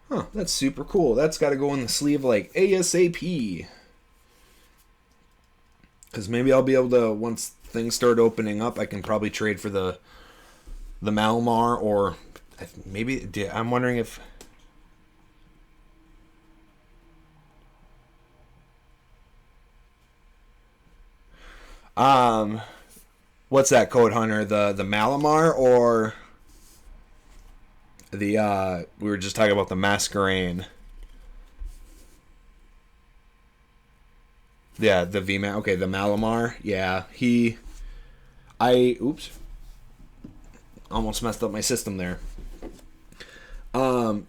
Huh, that's super cool. That's got to go in the sleeve like ASAP. Because maybe I'll be able to, once things start opening up, I can probably trade for the Malamar, or maybe, I'm wondering if... What's that, Code Hunter? The Malamar or the we were just talking about the Masquerain. Yeah, the VMAX. Okay, the Malamar. Yeah, oops. Almost messed up my system there. Yeah,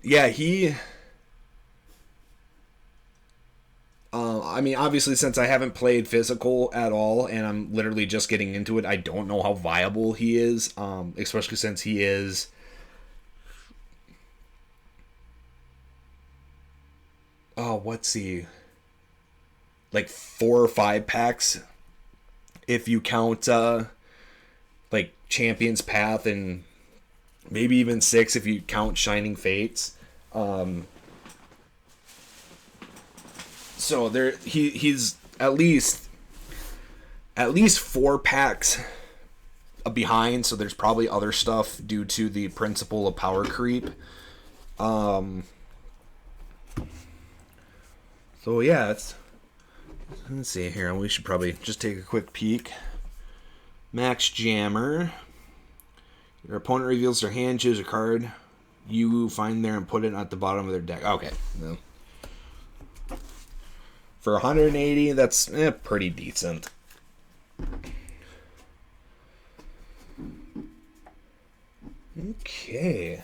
I mean, obviously, since I haven't played physical at all, and I'm literally just getting into it, I don't know how viable he is, especially since he is... Oh, what's he? Like 4 or 5 packs, if you count like Champion's Path and maybe even 6 if you count Shining Fates. So there he's at least 4 packs behind, so there's probably other stuff due to the principle of power creep. So yeah, let's see here. We should probably just take a quick peek. Max Jammer. Your opponent reveals their hand, choose a card you find there and put it at the bottom of their deck. Okay. No. For 180, that's pretty decent. Okay.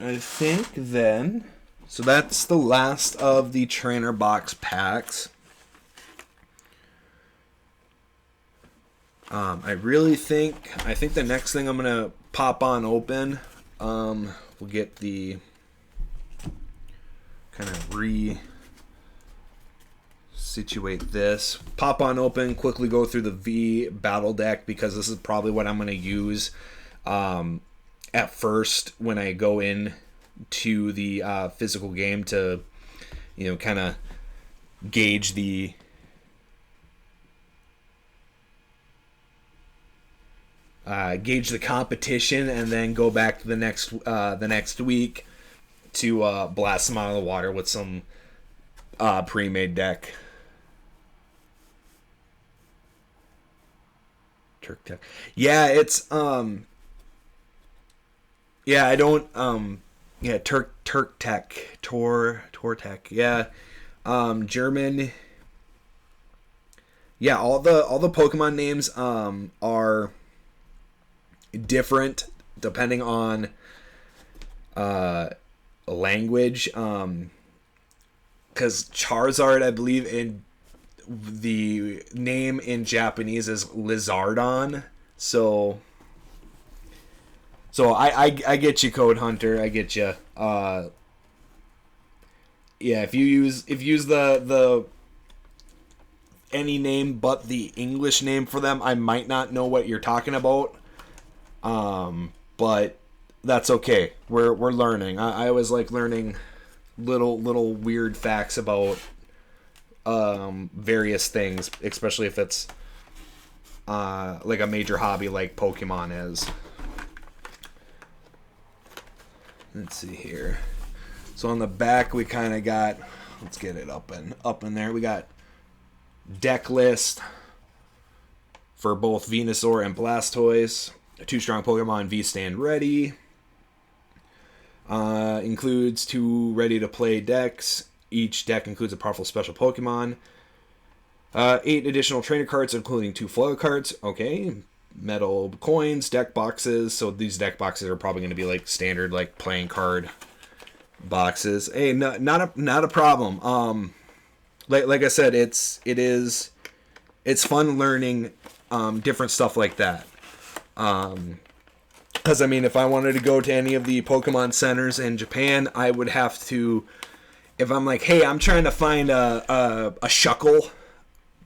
I think then, so that's the last of the trainer box packs. I think the next thing I'm gonna pop on open, we'll get the kind of situate this. Pop on open, quickly go through the V battle deck because this is probably what I'm gonna use at first when I go in to the physical game to, kind of gauge the competition, and then go back to the next week to blast them out of the water with some pre-made deck. Turk Tech. Yeah, it's I don't Turk Tech. Tor Tech. Yeah. German. Yeah, all the Pokemon names are different depending on language. Because Charizard, I believe, in the name in Japanese is Lizardon. So I get you, Code Hunter. I get you. Yeah, if you use the any name but the English name for them, I might not know what you're talking about. But that's okay. We're learning. I always like learning little weird facts about various things, especially if it's like a major hobby like Pokemon is. Let's see here. So on the back we kind of got, let's get it up in there. We got deck list for both Venusaur and Blastoise. 2 strong Pokemon V stand ready. Includes 2 ready to play decks. Each deck includes a powerful special Pokemon. 8 additional trainer cards, including 2 foil cards. Okay. Metal coins, deck boxes. So these deck boxes are probably going to be like standard, like playing card boxes. Hey, not a problem. Like I said, it's fun learning different stuff like that. Because if I wanted to go to any of the Pokemon centers in Japan, I would have to. If I'm like, hey, I'm trying to find a Shuckle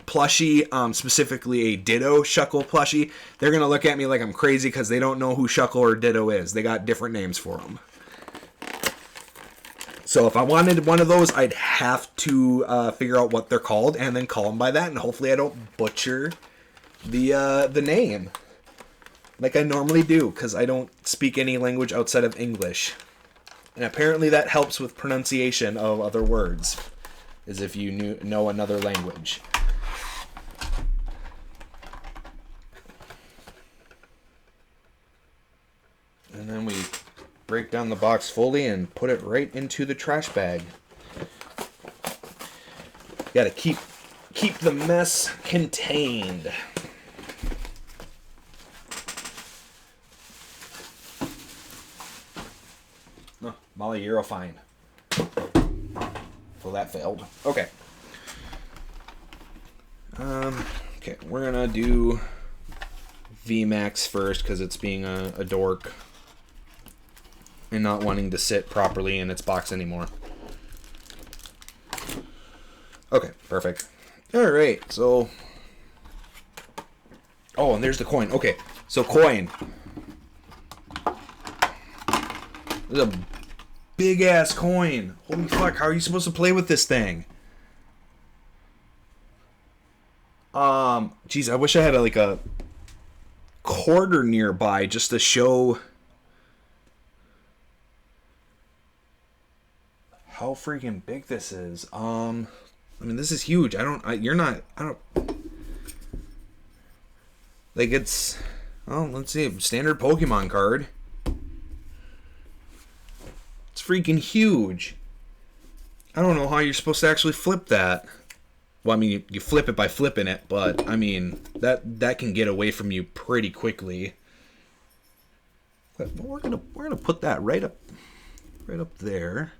plushie, specifically a Ditto Shuckle plushie, they're gonna look at me like I'm crazy because they don't know who Shuckle or Ditto is. They got different names for them. So if I wanted one of those, I'd have to figure out what they're called and then call them by that, and hopefully I don't butcher the name like I normally do, because I don't speak any language outside of English. And apparently that helps with pronunciation of other words, as if you know another language. And then we break down the box fully and put it right into the trash bag. Gotta keep the mess contained. Oh, Molly, you're fine. So that failed. Okay. Okay, we're gonna do VMAX first because it's being a dork and not wanting to sit properly in its box anymore. Okay, perfect. Alright, so... Oh, and there's the coin. Okay, so coin. There's a big-ass coin. Holy fuck, how are you supposed to play with this thing? Geez, I wish I had a quarter nearby just to show how freaking big this is. I mean, this is huge. Like, it's... Oh, let's see. Standard Pokemon card. It's freaking huge. I don't know how you're supposed to actually flip that. Well, I mean, you flip it by flipping it, but, I mean, that can get away from you pretty quickly. But we're gonna put that right up there.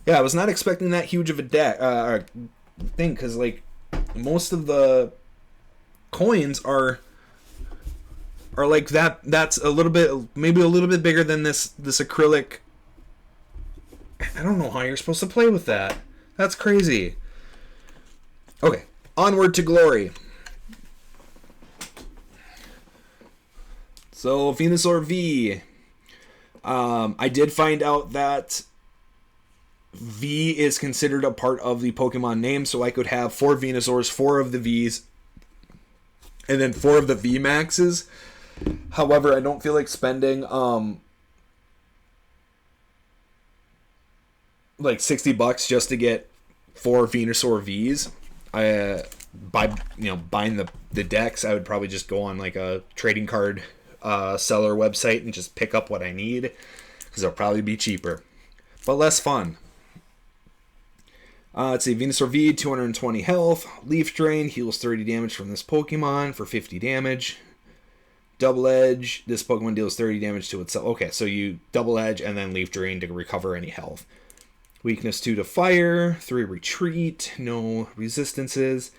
Yeah, I was not expecting that huge of a deck thing, because, like, most of the coins are like that. That's a little bit, maybe a little bit bigger than this acrylic. I don't know how you're supposed to play with that. That's crazy. Okay, onward to glory. So Venusaur V. I did find out that V is considered a part of the Pokemon name, so I could have 4 Venusaurs, 4 of the Vs, and then 4 of the V Maxes. However, I don't feel like spending like $60 just to get 4 Venusaur Vs. Buying the decks, I would probably just go on like a trading card seller website and just pick up what I need, because it'll probably be cheaper, but less fun. Let's see, Venusaur V, 220 health. Leaf Drain, heals 30 damage from this Pokemon for 50 damage. Double Edge, this Pokemon deals 30 damage to itself. Okay, so you Double Edge and then Leaf Drain to recover any health. Weakness 2 to Fire, 3 Retreat, no resistances.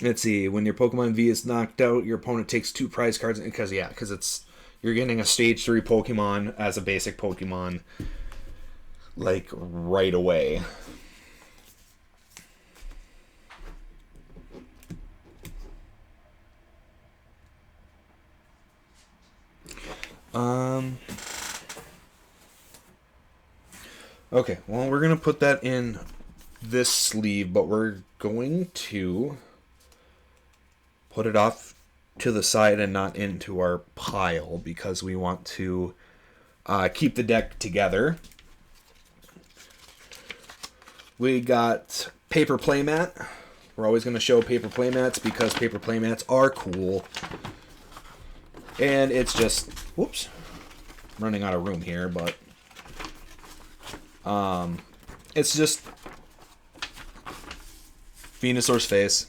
Let's see, when your Pokemon V is knocked out, your opponent takes 2 prize cards, because you're getting a Stage 3 Pokemon as a basic Pokemon, like, right away. Okay, well, we're going to put that in this sleeve, but we're going to put it off to the side and not into our pile, because we want to keep the deck together. We got paper playmat. We're always going to show paper playmats because paper playmats are cool. And it's just, whoops, I'm running out of room here, but it's just Venusaur's face.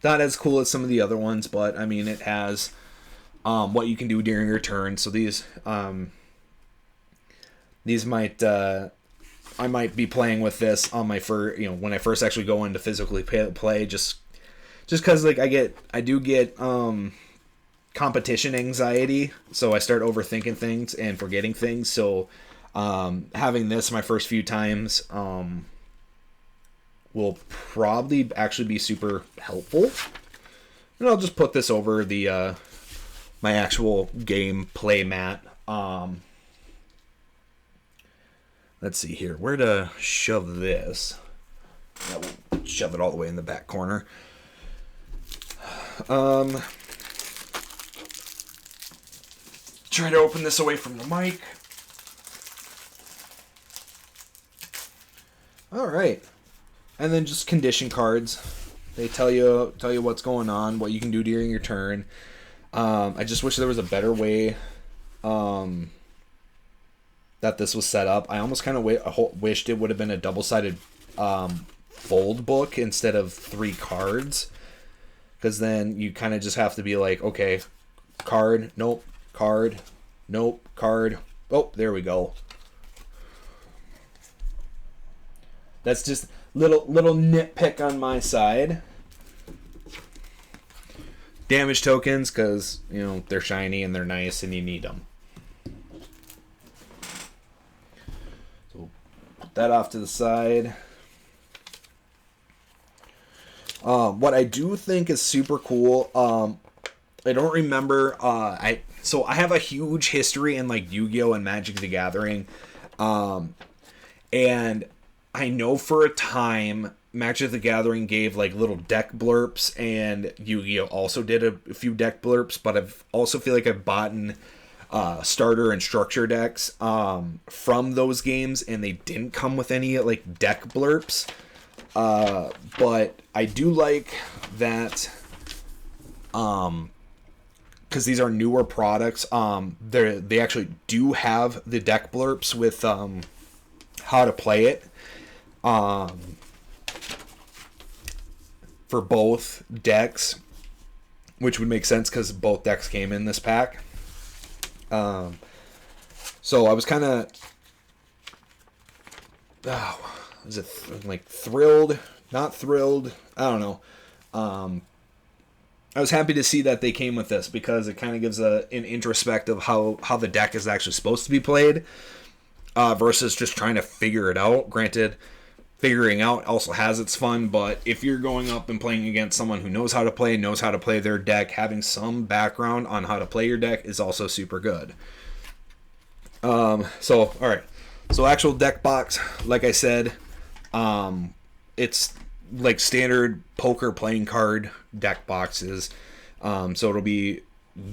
Not as cool as some of the other ones, but I mean, it has what you can do during your turn. So these might I might be playing with this on my when I first actually go into physically play, just because like I do get competition anxiety, so I start overthinking things and forgetting things. So having this my first few times will probably actually be super helpful. And I'll just put this over the my actual game play mat. Let's see here, where to shove this. Yeah, we'll shove it all the way in the back corner. Try to open this away from the mic. All right, and then just condition cards. They tell you what's going on, what you can do during your turn. I just wish there was a better way that this was set up. I almost kind of wished it would have been a double-sided fold book instead of 3 cards, because then you kind of just have to be like, okay, card, nope, card, nope, card. Oh, there we go. That's just little nitpick on my side. Damage tokens, because they're shiny and they're nice and you need them. So put that off to the side. What I do think is super cool, I don't remember, I have a huge history in like Yu-Gi-Oh! And Magic the Gathering, and I know for a time Magic the Gathering gave like little deck blurps, and Yu-Gi-Oh! Also did a few deck blurps, but I've also feel like I've bought starter and structure decks from those games, and they didn't come with any like deck blurps. But I do like that, because these are newer products. They actually do have the deck blurps with how to play it, for both decks, which would make sense because both decks came in this pack. So I was kind of, is it like thrilled, not thrilled, I don't know. I was happy to see that they came with this, because it kind of gives an introspect of how the deck is actually supposed to be played, versus just trying to figure it out. Granted, figuring out also has its fun, but if you're going up and playing against someone who knows how to play their deck, having some background on how to play your deck is also super good. So alright. So actual deck box, like I said, it's like standard poker playing card deck boxes. So it'll be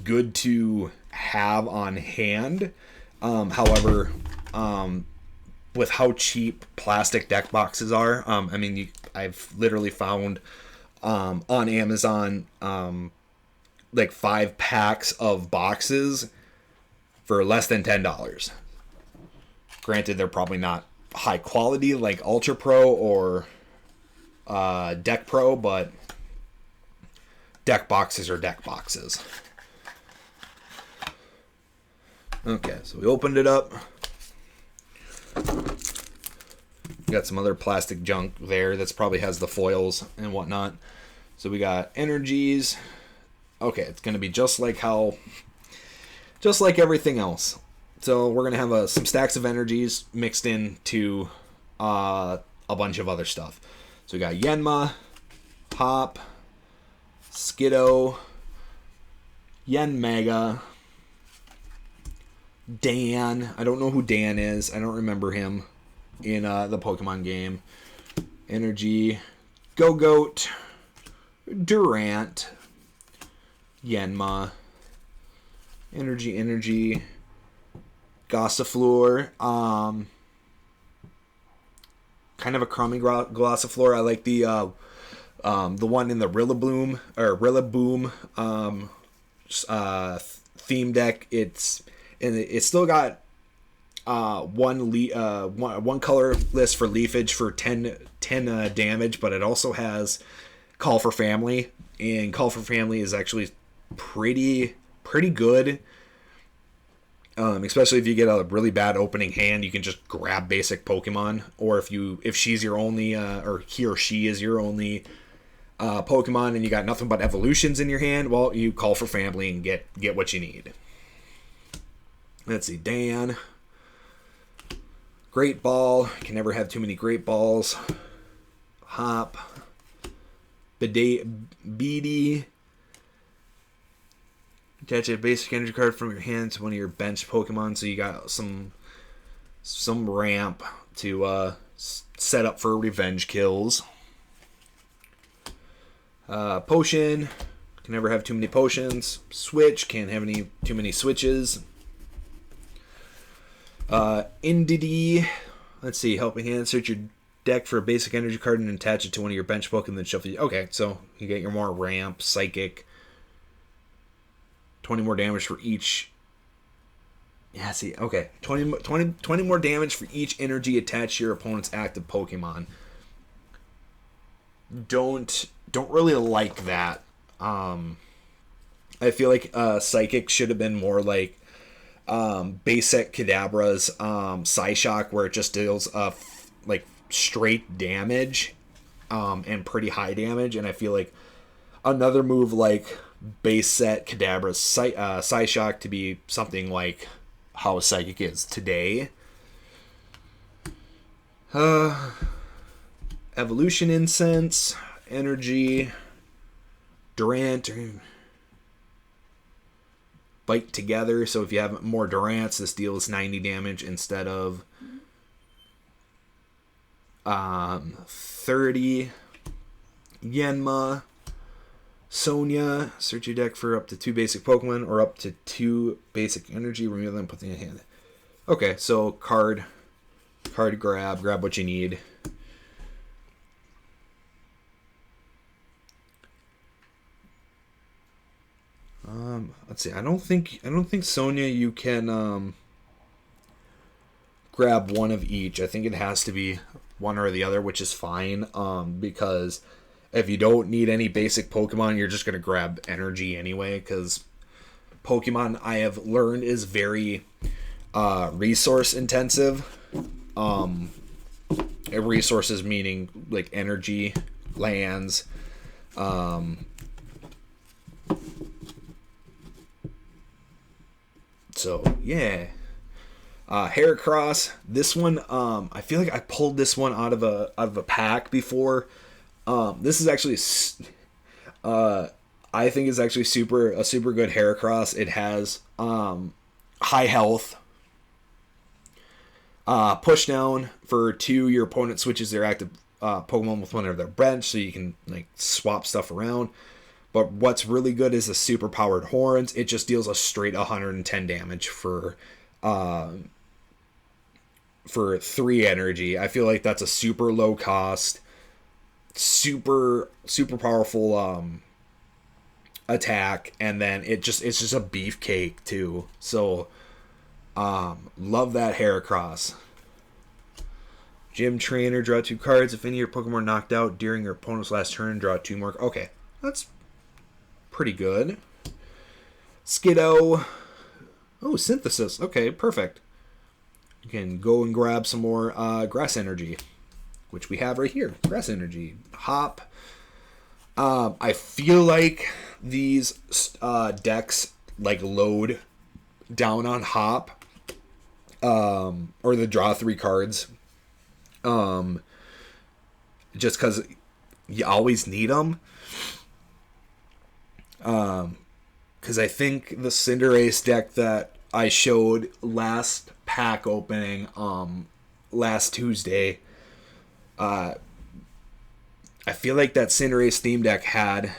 good to have on hand. However, with how cheap plastic deck boxes are, I've literally found on Amazon like 5 packs of boxes for less than $10. Granted, they're probably not high quality like Ultra Pro or Deck Pro, but deck boxes are deck boxes. Okay, so we opened it up. Got some other plastic junk there that's probably has the foils and whatnot. So we got energies. Okay, it's going to be just like everything else. So we're going to have some stacks of energies mixed into a bunch of other stuff. So we got Yenma, Hop, Skiddo, Yenmega, Dan. I don't know who Dan is. I don't remember him in the Pokemon game. Energy, Go-Goat, Durant, Yenma, Energy, Gossifleur, kind of a crummy Gossifleur. I like the one in the Rillaboom theme deck. It's still got one color list for leafage for 10 damage, but it also has Call for Family, and Call for Family is actually pretty good. Especially if you get a really bad opening hand, you can just grab basic Pokemon, or if she's your only or he or she is your only Pokemon, and you got nothing but evolutions in your hand, well, you Call for Family and get what you need. Let's see, Dan. Great Ball. Can never have too many Great Balls. Hop. Beady. Attach a basic energy card from your hand to one of your bench Pokemon, so you got some ramp to set up for revenge kills. Potion. Can never have too many potions. Switch. Can't have too many switches. Indity. Let's see. Helping hand. Search your deck for a basic energy card and attach it to one of your bench Pokemon, then shuffle. Okay, so you get your more ramp, psychic. 20 more damage for each. Yeah, see, okay. 20 more damage for each energy attached to your opponent's active Pokemon. Don't really like that. I feel like Psychic should have been more like basic Kadabra's Psyshock, where it just deals like straight damage and pretty high damage. And I feel like another move like base set Kadabra's Psyshock to be something like how Psychic is today. Evolution Incense, Energy, Durant, Bite Together. So if you have more Durants, this deals 90 damage instead of 30. Yenma, Sonya, search your deck for up to 2 basic Pokemon or up to 2 basic energy. Remove them, put them in your hand. Okay, so card grab what you need. Let's see. I don't think Sonya you can grab one of each. I think it has to be one or the other, which is fine. Because if you don't need any basic Pokemon, you're just gonna grab energy anyway. Because Pokemon, I have learned, is very resource intensive. Resources meaning like energy, lands. So yeah, Heracross. This one, I feel like I pulled this one out of a pack before. This is actually, I think it's actually a super good Heracross. It has high health. Push down for 2. Your opponent switches their active Pokemon with one of their bench, so you can like swap stuff around. But what's really good is the super powered horns. It just deals a straight 110 damage for 3 energy. I feel like that's a super low cost, super powerful attack, and then it's just a beefcake too. So love that Heracross. Gym Trainer, draw 2 cards. If any of your Pokemon are knocked out during your opponent's last turn, draw 2 more. Okay, that's pretty good. Skiddo. Oh, Synthesis. Okay, perfect. You can go and grab some more Grass Energy, which we have right here. Grass Energy. Hop. I feel like these decks like load down on Hop, or the draw 3 cards, just because you always need them. Because I think the Cinderace deck that I showed last pack opening last Tuesday, I feel like that Cinderace theme deck had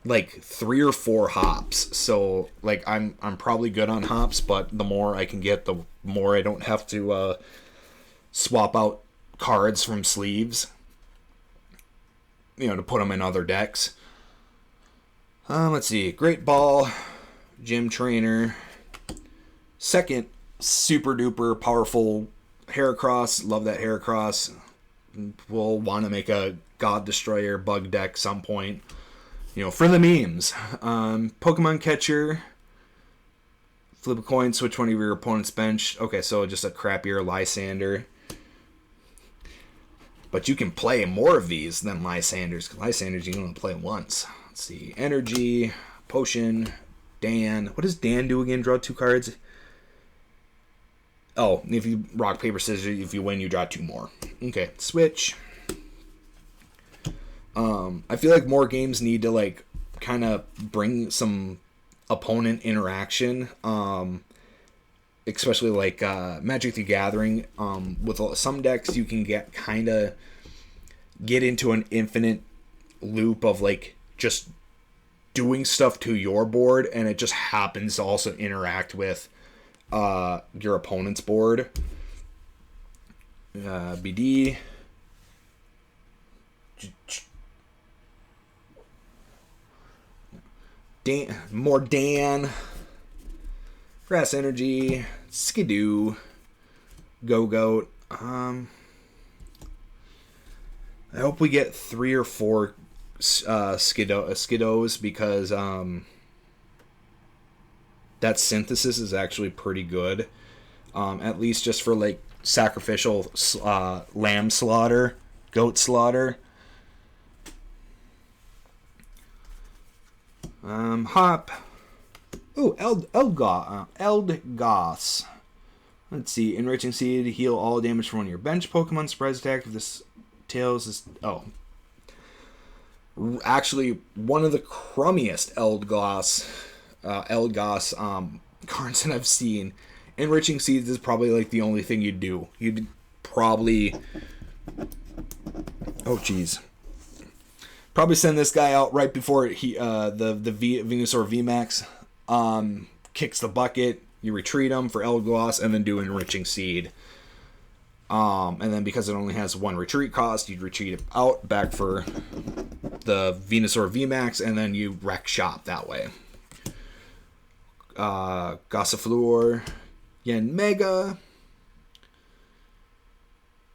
like 3 or 4 hops. So like I'm probably good on hops, but the more I can get, the more I don't have to swap out cards from sleeves, to put them in other decks. Let's see. Great Ball, Gym Trainer. Second super duper powerful Heracross. Love that Heracross. We'll want to make a God Destroyer bug deck some point, for the memes. Pokemon Catcher. Flip a coin, switch one of your opponent's bench. Okay, so just a crappier Lysander. But you can play more of these than Lysanders, because Lysanders you can only play once. Let's see. Energy, Potion, Dan. What does Dan do again? Draw 2 cards. Oh, if you rock, paper, scissors, if you win, you draw 2 more. Okay, switch. I feel like more games need to like kind of bring some opponent interaction. Especially like Magic the Gathering. With some decks, you can get into an infinite loop of like just doing stuff to your board, and it just happens to also interact with your opponent's board. BD. More Dan. Grass Energy. Skidoo. Go-Goat. I hope we get 3 or 4 Skiddos, because that Synthesis is actually pretty good. At least just for like sacrificial lamb slaughter, goat slaughter. Hop. Ooh, Eldgoss. Let's see. Enriching Seed, heal all damage from one of your bench Pokemon. Surprise attack if this tails is... Oh. Actually, one of the crummiest Eldegoss cards that I've seen. Enriching Seeds is probably like the only thing you'd do. You'd probably... Oh, jeez. Probably send this guy out right before he the Venusaur VMAX kicks the bucket. You retreat him for Eldegoss and then do Enriching Seed. And then because it only has one retreat cost, you'd retreat it out back for the Venusaur VMAX, and then you wreck shop that way. Gossifleur, Yanmega.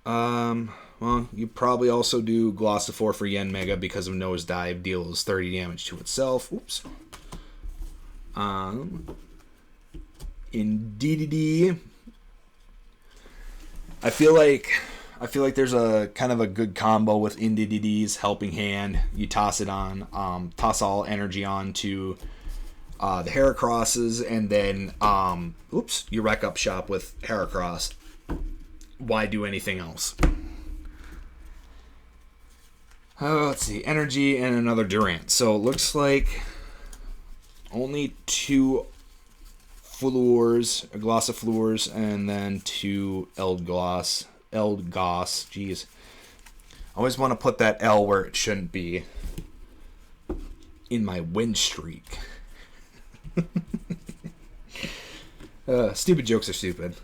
Well, you probably also do Glossifor for Yanmega because of Nosedive deals 30 damage to itself. Oops. In DDD, I feel like there's a kind of a good combo with Indidid's Helping Hand. You toss it on, toss all energy on to the Heracrosses, and then you wreck up shop with Heracross. Why do anything else? Let's see, energy and another Durant. So it looks like only 2 Glossifleurs, and then 2 Eldegoss. Jeez. I always want to put that L where it shouldn't be. In my win streak. Stupid jokes are stupid.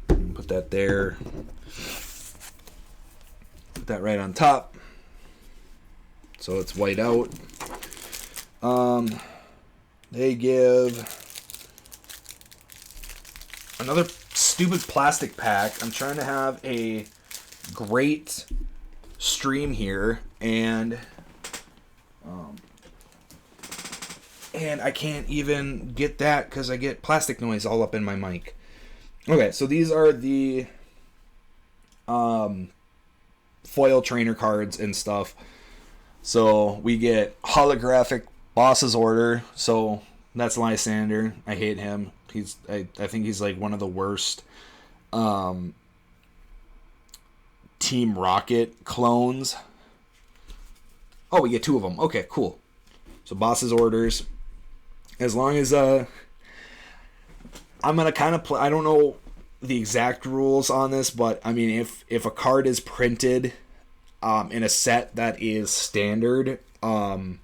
Put that there. Put that right on top. So it's white out. They give another stupid plastic pack. I'm trying to have a great stream here, and I can't even get that because I get plastic noise all up in my mic. Okay, so these are the foil trainer cards and stuff. So we get holographic Boss's Order. So that's Lysander. I hate him. I think he's like one of the worst Team Rocket clones. Oh, we get 2 of them. Okay, cool. So Boss's Orders. As long as I'm gonna kind of play. I don't know the exact rules on this, but I mean, if a card is printed in a set that is standard, so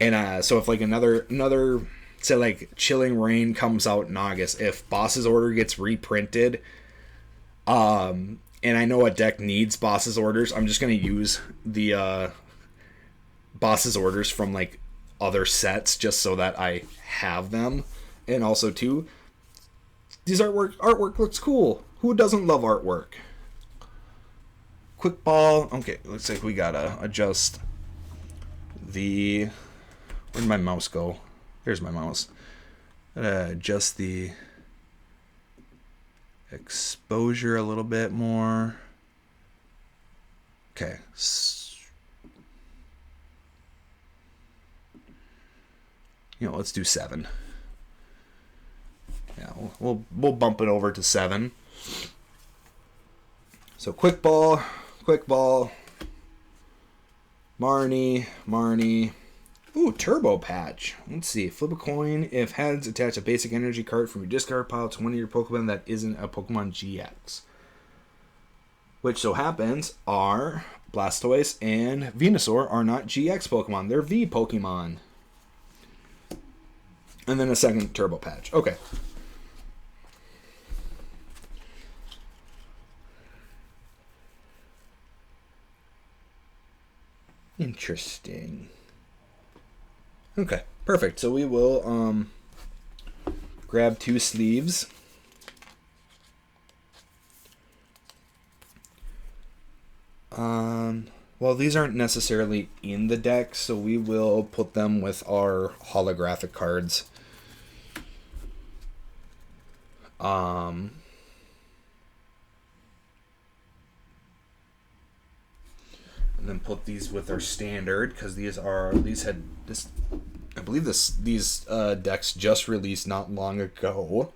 if like another say like Chilling Rain comes out in August, if Boss's Order gets reprinted, and I know a deck needs Boss's Orders, I'm just gonna use the Boss's Orders from like other sets just so that I have them. And also too, these artwork looks cool. Who doesn't love artwork? Quick Ball. Okay, looks like we gotta adjust the... Where'd my mouse go? Here's my mouse. Adjust the exposure a little bit more. Okay. Let's do 7. Yeah, we'll bump it over to 7. So Quick Ball, Marnie. Ooh, Turbo Patch. Let's see. Flip a coin. If heads, attach a basic energy card from your discard pile to one of your Pokemon that isn't a Pokemon GX. Which so happens are Blastoise and Venusaur are not GX Pokemon. They're V Pokemon. And then a second Turbo Patch. Okay. Interesting. Okay, perfect. So we will grab 2 sleeves. Well, these aren't necessarily in the deck, so we will put them with our holographic cards. And then put these with our standard, because these had this. I believe these decks just released not long ago.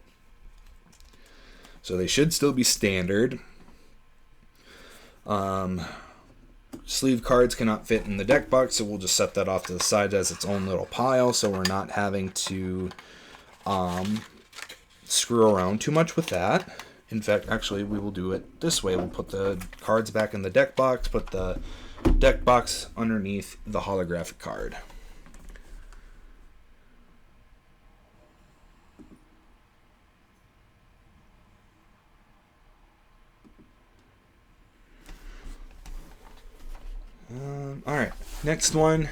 So they should still be standard. Sleeve cards cannot fit in the deck box, so we'll just set that off to the side as its own little pile, so we're not having to screw around too much with that. In fact, actually, we will do it this way. We'll put the cards back in the deck box, put the deck box underneath the holographic card. Alright, next one.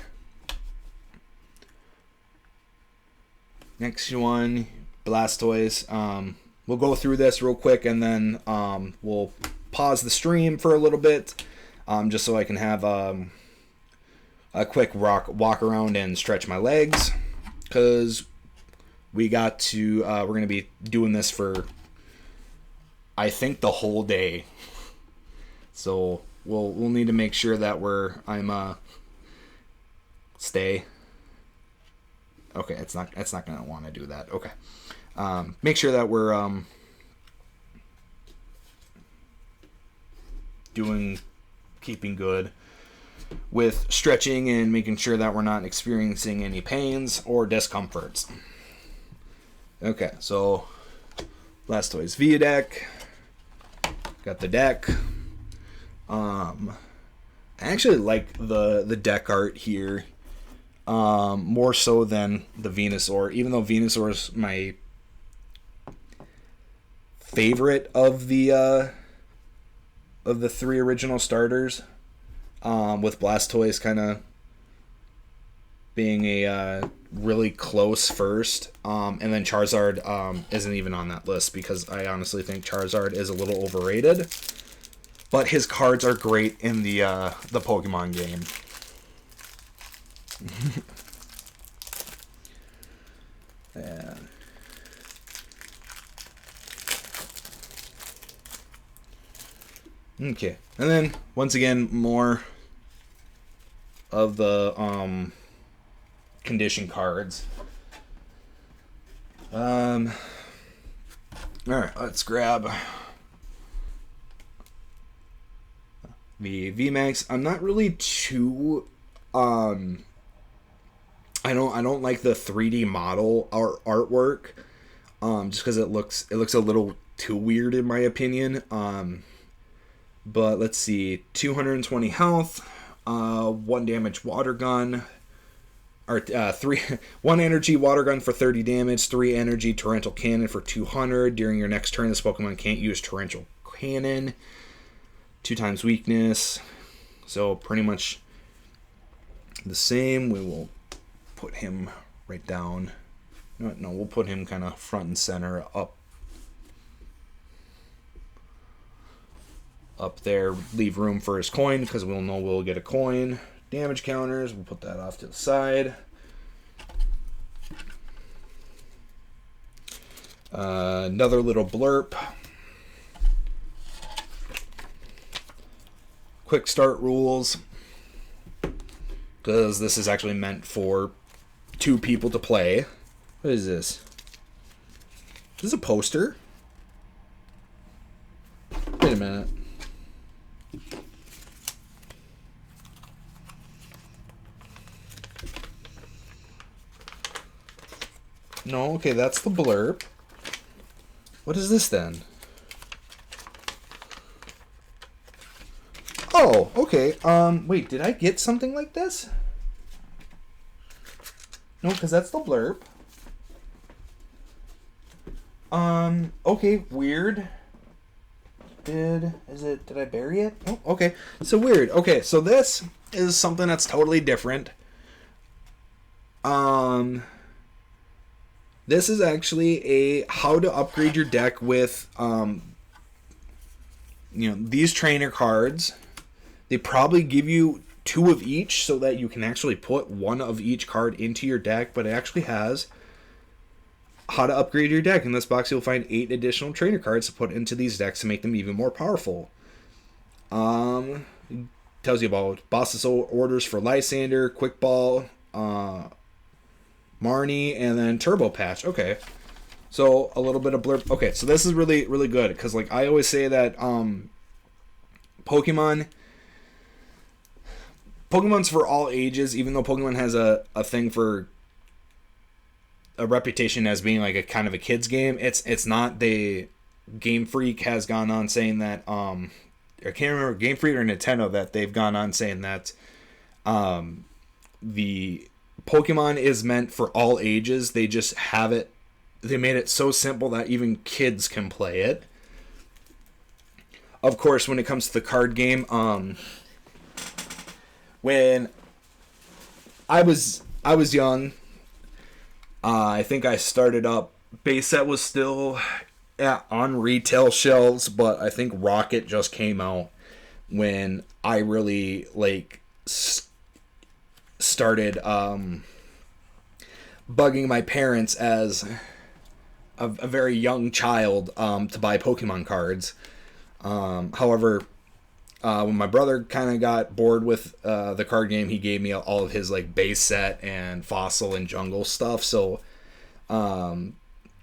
Blastoise. We'll go through this real quick and then we'll pause the stream for a little bit just so I can have a quick walk around and stretch my legs, because we're going to be doing this for, I think, the whole day. So we'll need to make sure that stay. Okay, it's not going to want to do that. Okay. Make sure that we're keeping good with stretching and making sure that we're not experiencing any pains or discomforts. Okay, so Blastoise V deck. Got the deck. I actually like the deck art here more so than the Venusaur, even though Venusaur is my favorite of the three original starters, with Blastoise kind of being a really close first, and then Charizard isn't even on that list because I honestly think Charizard is a little overrated. But his cards are great in the Pokemon game. Yeah. Okay, and then once again more of the condition cards. All right, let's grab the VMAX. I'm not really too I don't like the 3D model artwork, just because it looks a little too weird in my opinion. But let's see, 220 health, 1 damage water gun, or 1 energy water gun for 30 damage, 3 energy torrential cannon for 200. During your next turn, this Pokemon can't use torrential cannon. 2 times weakness, so pretty much the same. We will put him right down. No, we'll put him kind of front and center up there. Leave room for his coin because we'll know we'll get a coin. Damage counters, we'll put that off to the side. Another little blurb. Quick start rules, because this is actually meant for 2 people to play. What is this? Is this a poster? Wait a minute. No, okay, that's the blurb. What is this then? Oh, okay. Wait, did I get something like this? No, because that's the blurb. Okay, weird. Did I bury it? Oh, okay. So weird. Okay, so this is something that's totally different. This is actually a how to upgrade your deck with these trainer cards. They probably give you 2 of each so that you can actually put 1 of each card into your deck, but it actually has how to upgrade your deck. In this box, you'll find 8 additional trainer cards to put into these decks to make them even more powerful. It tells you about Boss's orders for Lysander, Quick Ball, Marnie, and then Turbo Patch. Okay. So a little bit of blurb. Okay, so this is really, really good because like I always say that Pokemon's for all ages, even though Pokemon has a thing for a reputation as being like a kind of a kid's game. It's not. Game Freak has gone on saying that I can't remember, Game Freak or Nintendo, that they've gone on saying that the Pokemon is meant for all ages. They just have it. They made it so simple that even kids can play it. Of course, when it comes to the card game, when I was young, I think I started up. Base set was still on retail shelves, but I think Rocket just came out when I really like started bugging my parents as a very young child to buy Pokemon cards. However, when my brother kind of got bored with the card game, he gave me all of his like base set and fossil and jungle stuff. So kind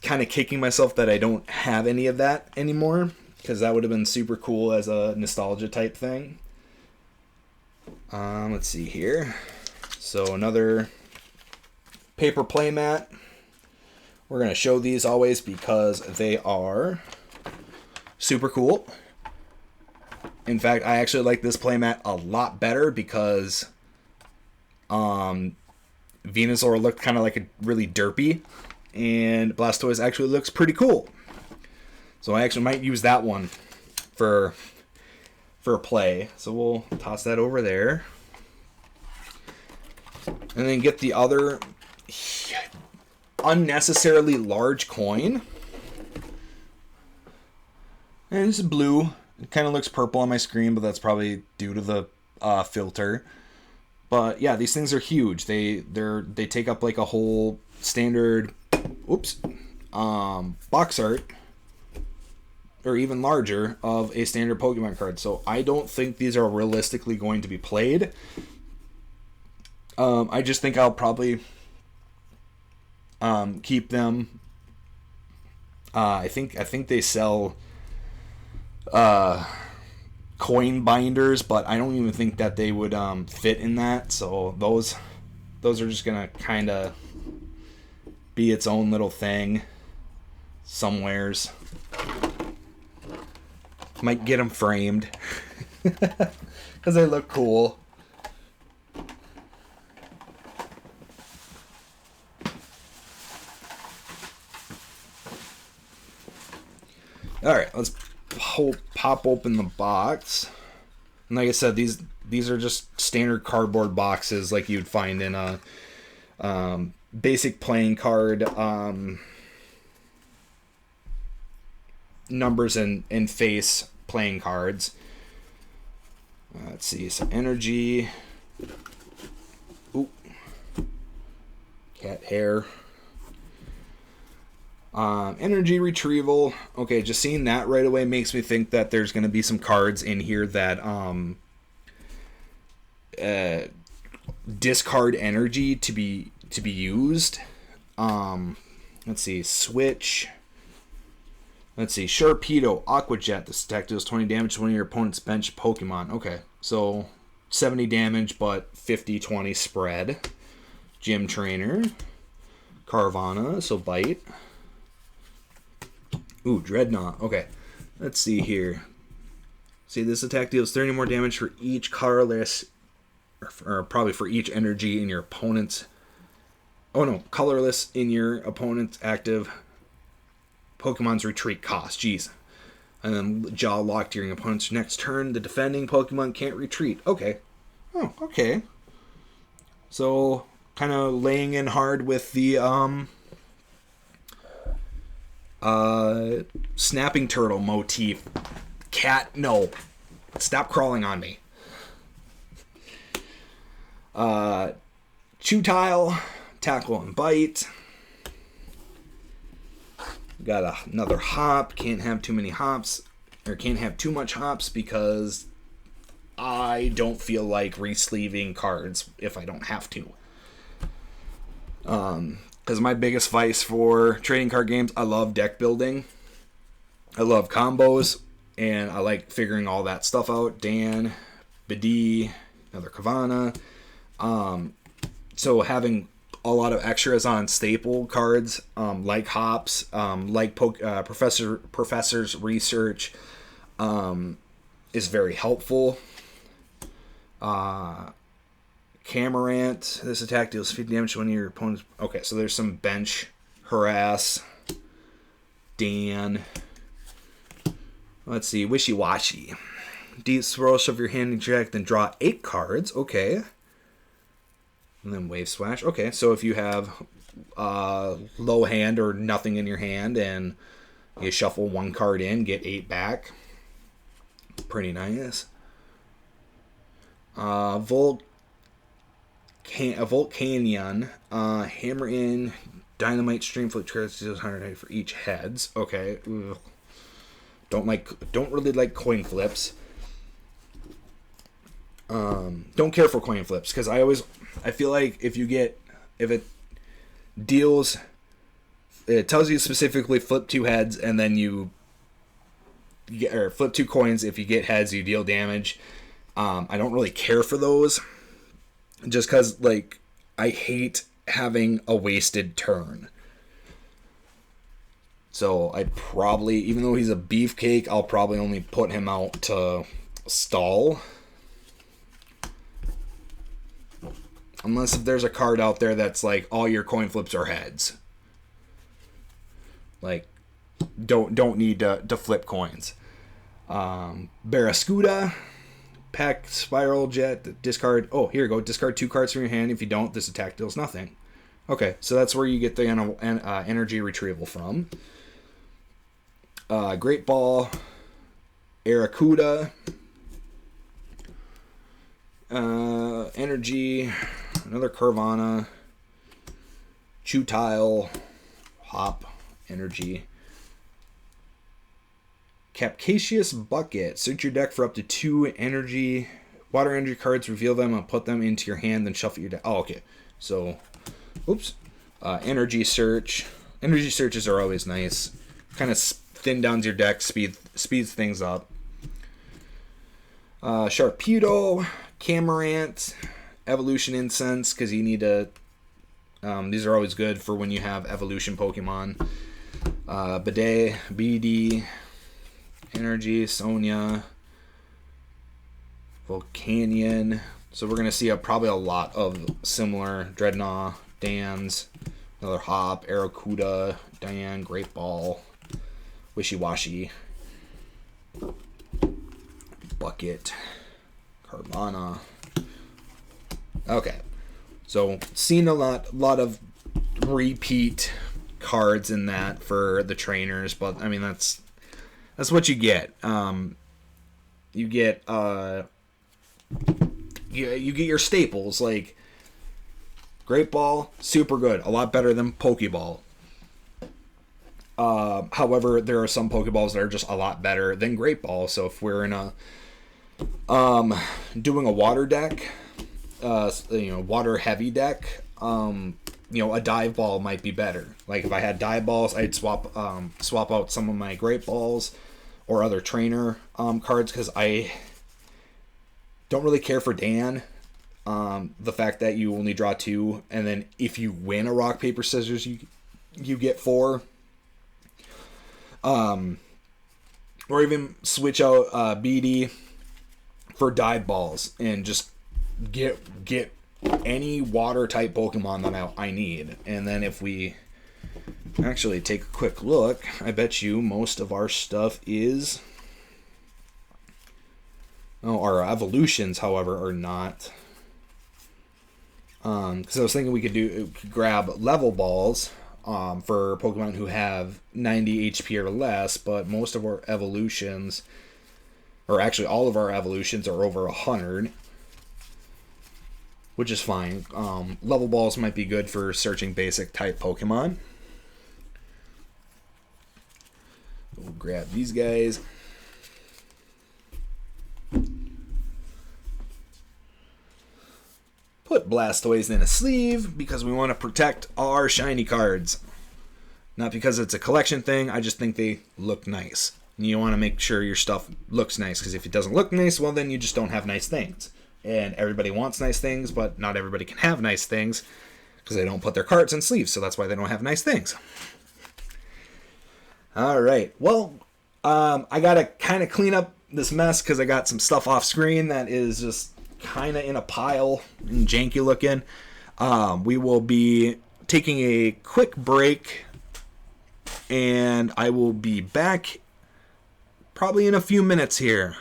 of kicking myself that I don't have any of that anymore, because that would have been super cool as a nostalgia type thing. Let's see here. So another paper playmat. We're going to show these always because they are super cool. In fact, I actually like this playmat a lot better because Venusaur looked kind of like a really derpy, and Blastoise actually looks pretty cool. So I actually might use that one for play. So we'll toss that over there. And then get the other unnecessarily large coin. And it's blue. It kind of looks purple on my screen, but that's probably due to the filter. But yeah, these things are huge. They take up like a whole standard box art, or even larger, of a standard Pokemon card. So I don't think these are realistically going to be played. I just think I'll probably keep them. I think they sell coin binders, but I don't even think that they would fit in that. So those are just gonna kind of be its own little thing somewheres. Might get them framed because they look cool. All right, let's pop open the box. And like I said, these are just standard cardboard boxes like you'd find in a basic playing card, numbers and face playing cards. Let's see, some energy. Ooh, cat hair. Energy retrieval. Okay, just seeing that right away makes me think that there's going to be some cards in here that discard energy to be used. Let's see, switch. Let's see, Sharpedo, Aqua Jet. This attack deals 20 damage to one of your opponent's bench Pokemon. Okay, so 70 damage, but 50-20 spread. Gym Trainer, Carvana, so bite. Ooh, Dreadnought. Okay, let's see here. See, this attack deals 30 more damage for each colorless, or probably for each energy in your opponent's. Oh no, colorless in your opponent's active Pokemon's retreat cost. Jeez. And then jaw locked during opponent's next turn. The defending Pokemon can't retreat. Okay. Oh, okay. So, kind of laying in hard with the snapping turtle motif. Cat, no. Stop crawling on me. Chewtile, tackle and bite. Got another hop. Can't have too many hops, or can't have too much hops because I don't feel like re-sleeving cards if I don't have to. Because my biggest vice for trading card games, I love deck building. I love combos, and I like figuring all that stuff out. Dan, Bidi, another Kavana. So having a lot of extras on staple cards, like Hops, like Professor's Research, is very helpful. Camarant, this attack deals 50 damage to one of your opponents. Okay, so there's some bench. Harass. Dan. Let's see, Wishy-Washy. Deep swirl, shove your hand in your deck, then draw 8 cards. Okay. And then Wave Splash. Okay, so if you have low hand or nothing in your hand and you shuffle 1 card in, get 8 back. Pretty nice. Volcanion. Hammer in Dynamite Stream Flip cards, 100 for each heads. Okay. Ugh. Don't really like coin flips. Don't care for coin flips because I feel like if it tells you specifically flip 2 heads and then you get, or flip 2 coins. If you get heads, you deal damage. I don't really care for those just because like I hate having a wasted turn. So I'd probably, even though he's a beefcake, I'll probably only put him out to stall. Unless if there's a card out there that's like all your coin flips are heads. Like, don't need to flip coins. Barracuda, Pack Spiral Jet, discard. Oh, here you go. Discard 2 cards from your hand. If you don't, this attack deals nothing. Okay, so that's where you get the energy retrieval from. Great Ball, Aracuda, Energy, another Carvana, Chewtile, Hop, Energy, Capcacious Bucket. Search your deck for up to 2 water energy cards, reveal them, and put them into your hand, then shuffle your deck. Oh, okay. So, oops. Energy Search. Energy Searches are always nice. Kind of thin downs your deck, speeds things up. Sharpedo, Camarant, Evolution Incense, because you need to... these are always good for when you have evolution Pokemon. Bidet, BD, Energy, Sonia, Volcanion. So we're going to see probably a lot of similar Dreadnought, Dans, another Hop, Aracuda, Diane, Great Ball, Wishy-Washy, Bucket, Carvana. Okay, so seen a lot of repeat cards in that for the trainers, but I mean that's what you get. You get you get your staples like Great Ball, super good, a lot better than Pokeball. However, there are some Pokeballs that are just a lot better than Great Ball. So if we're in a doing a water deck, water heavy deck, a dive ball might be better. Like if I had dive balls, I'd swap out some of my Great Balls or other trainer cards because I don't really care for Dan. The fact that you only draw 2, and then if you win a rock paper scissors, you get 4. Or even switch out BD for dive balls and just get any water type Pokemon that I need. And then if we actually take a quick look, I bet you most of our stuff is... Oh, our evolutions, however, are not. Because I was thinking we could grab level balls for Pokemon who have 90 HP or less, but most of our evolutions, or actually all of our evolutions, are over 100, which is fine. Level balls might be good for searching basic type Pokemon. We'll grab these guys. Put put Blastoise in a sleeve because we want to protect our shiny cards. Not because it's a collection thing, I just think they look nice. And you want to make sure your stuff looks nice, because if it doesn't look nice, well, then you just don't have nice things. And everybody wants nice things, but not everybody can have nice things because they don't put their cards in sleeves, so that's why they don't have nice things. Alright, well, I gotta kind of clean up this mess because I got some stuff off screen that is just kind of in a pile and janky looking. We will be taking a quick break, and I will be back probably in a few minutes here.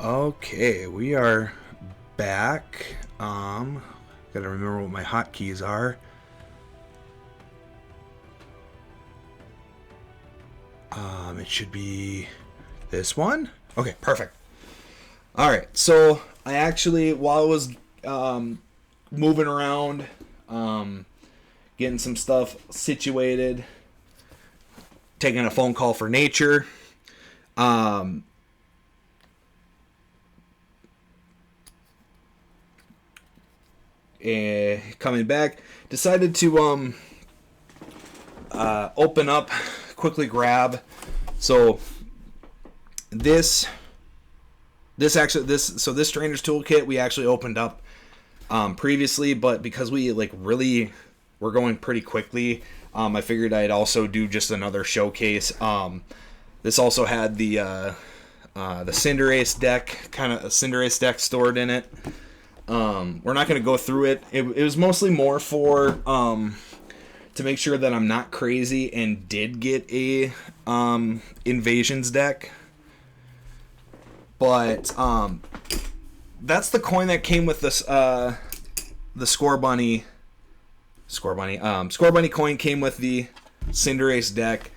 Okay, we are back. Gotta remember what my hotkeys are. It should be this one. Okay, perfect. All right, so I actually, while I was moving around, getting some stuff situated, taking a phone call for nature, coming back, decided to open up, quickly grab. So this trainer's toolkit we actually opened up previously, but because we really were going pretty quickly, I figured I'd also do just another showcase. This also had the Cinderace deck, kind of a Cinderace deck stored in it. We're not going to go through it. It was mostly more for to make sure that I'm not crazy and did get a Invasions deck. But that's the coin that came with this the Score Bunny coin came with the Cinderace deck.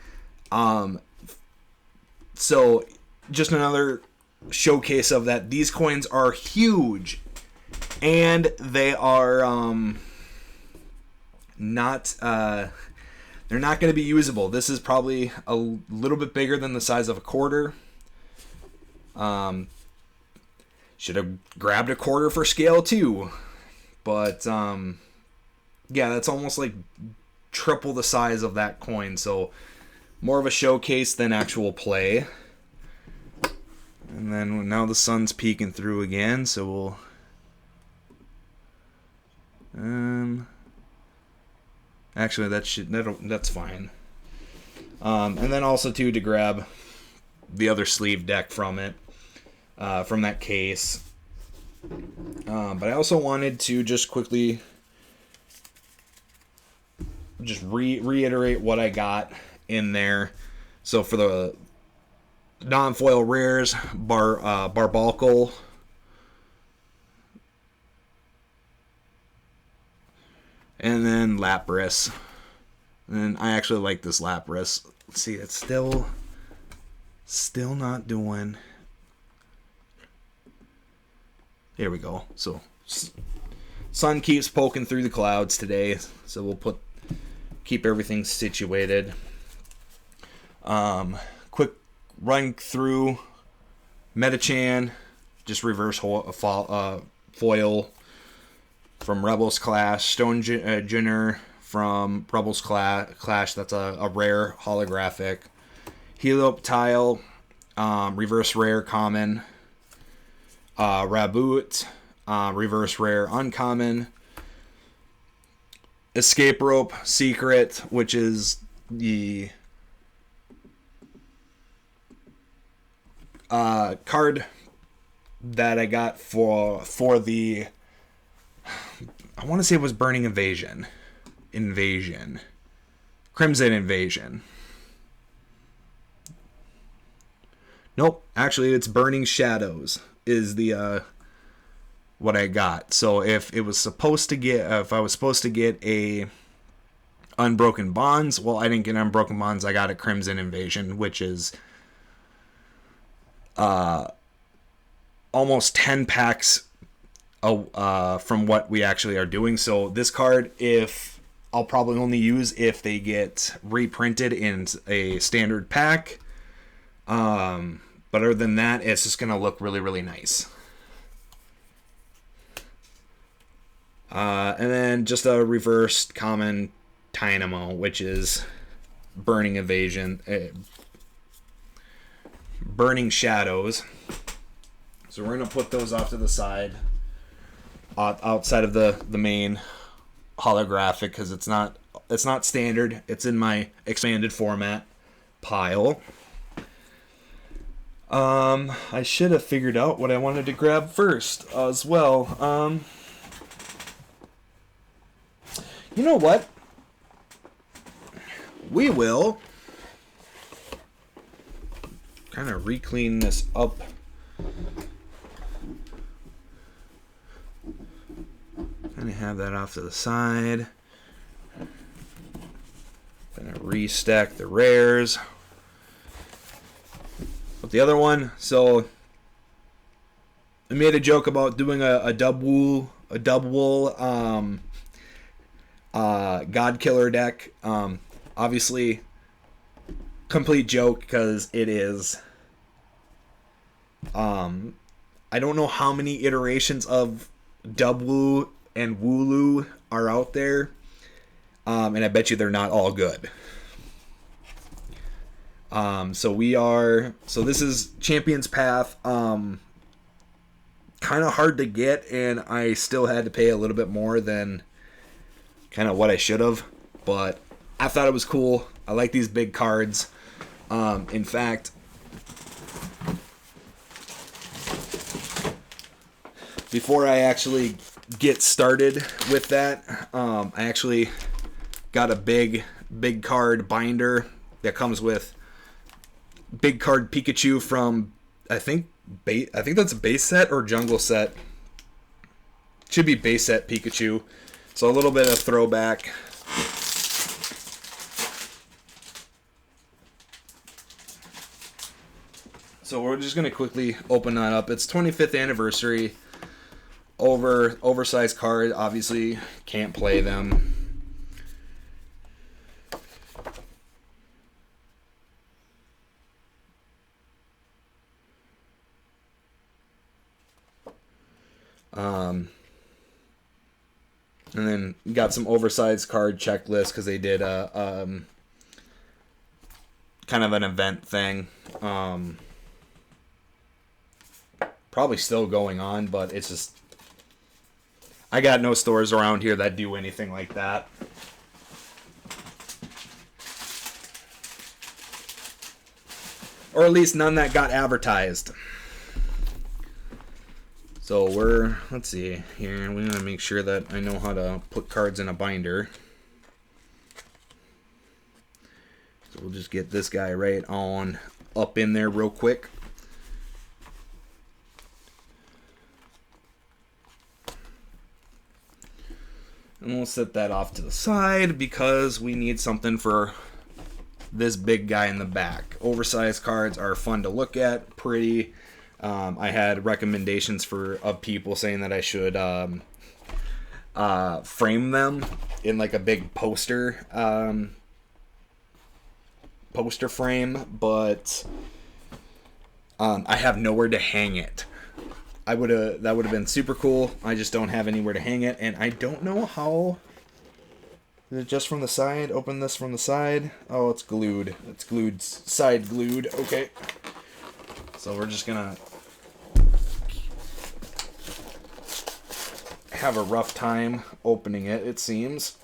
So just another showcase of that. These coins are huge, and they are not they're not going to be usable. This is probably a little bit bigger than the size of a quarter. Should have grabbed a quarter for scale too, but yeah, that's almost like triple the size of that coin, so more of a showcase than actual play. And then now the sun's peeking through again, so we'll actually that's fine. And then also too, to grab the other sleeve deck from it, from that case. But I also wanted to just quickly just reiterate what I got in there. So for the non-foil rares, Barbalco, and then Lapras. And I actually like this Lapras. Let's see, it's still not doing. There we go. So sun keeps poking through the clouds today, so we'll keep everything situated. Quick run through Metachan, just reverse foil from Rebels Clash, Stone Jenner from Rebels Clash, that's a rare holographic, Helioptile, reverse rare common, Raboot, reverse rare uncommon, Escape Rope Secret, which is the card that I got for the, I want to say it was Burning Invasion, Crimson Invasion. Nope, actually it's Burning Shadows is the what I got. So if I was supposed to get a Unbroken Bonds, well, I didn't get Unbroken Bonds. I got a Crimson Invasion, which is almost 10 packs from what we actually are doing. So this card, if I'll probably only use if they get reprinted in a standard pack. But other than that, it's just going to look really, really nice. And then just a reversed common Dynamo, which is Burning Invasion, Burning Shadows. So we're going to put those off to the side, outside of the main holographic, because it's not standard. It's in my expanded format pile. I should have figured out what I wanted to grab first as well. You know what? We will kind of re-clean this up Gonna have that off to the side. Gonna restack the rares. But the other one, so I made a joke about doing a dub wool God Killer deck. Obviously, complete joke because it is. I don't know how many iterations of Dubwoo and Wooloo are out there, and I bet you they're not all good. So this is Champion's Path. Kind of hard to get, and I still had to pay a little bit more than kind of what I should have, but I thought it was cool. I like these big cards. In fact, before I actually get started with that, I actually got a big card binder that comes with big card Pikachu from I think that's a base set or jungle set. Should be base set Pikachu. So a little bit of throwback. So we're just gonna quickly open that up. It's 25th anniversary. Oversized card. Obviously can't play them. And then got some oversized card checklist because they did a kind of an event thing. Probably still going on, but it's just I got no stores around here that do anything like that. Or at least none that got advertised. So let's see here, we want to make sure that I know how to put cards in a binder. So we'll just get this guy right on up in there real quick. And we'll set that off to the side because we need something for this big guy in the back. Oversized cards are fun to look at, pretty. I had recommendations of people saying that I should frame them in like a big poster frame, but I have nowhere to hang it. That would have been super cool. I just don't have anywhere to hang it, and I don't know how. Is it just from the side? Open this from the side. Oh, it's glued. It's glued, side glued. Okay. So we're just gonna have a rough time opening it, it seems.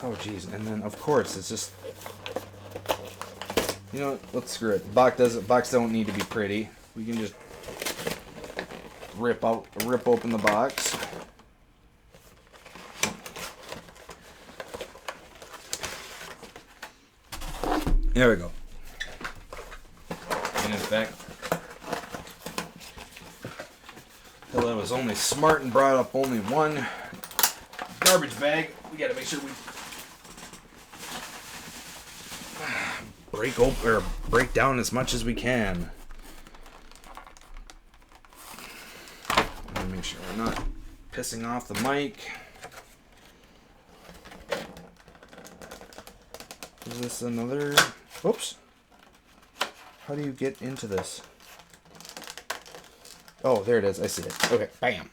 Oh geez, and then of course it's just, you know, let's screw it. Box don't need to be pretty. We can just rip open the box. There we go. And in fact, well, I was only smart and brought up only one garbage bag. We gotta make sure we break down as much as we can. Make sure we're not pissing off the mic. Is this another? Oops. How do you get into this? Oh, there it is. I see it. Okay, bam.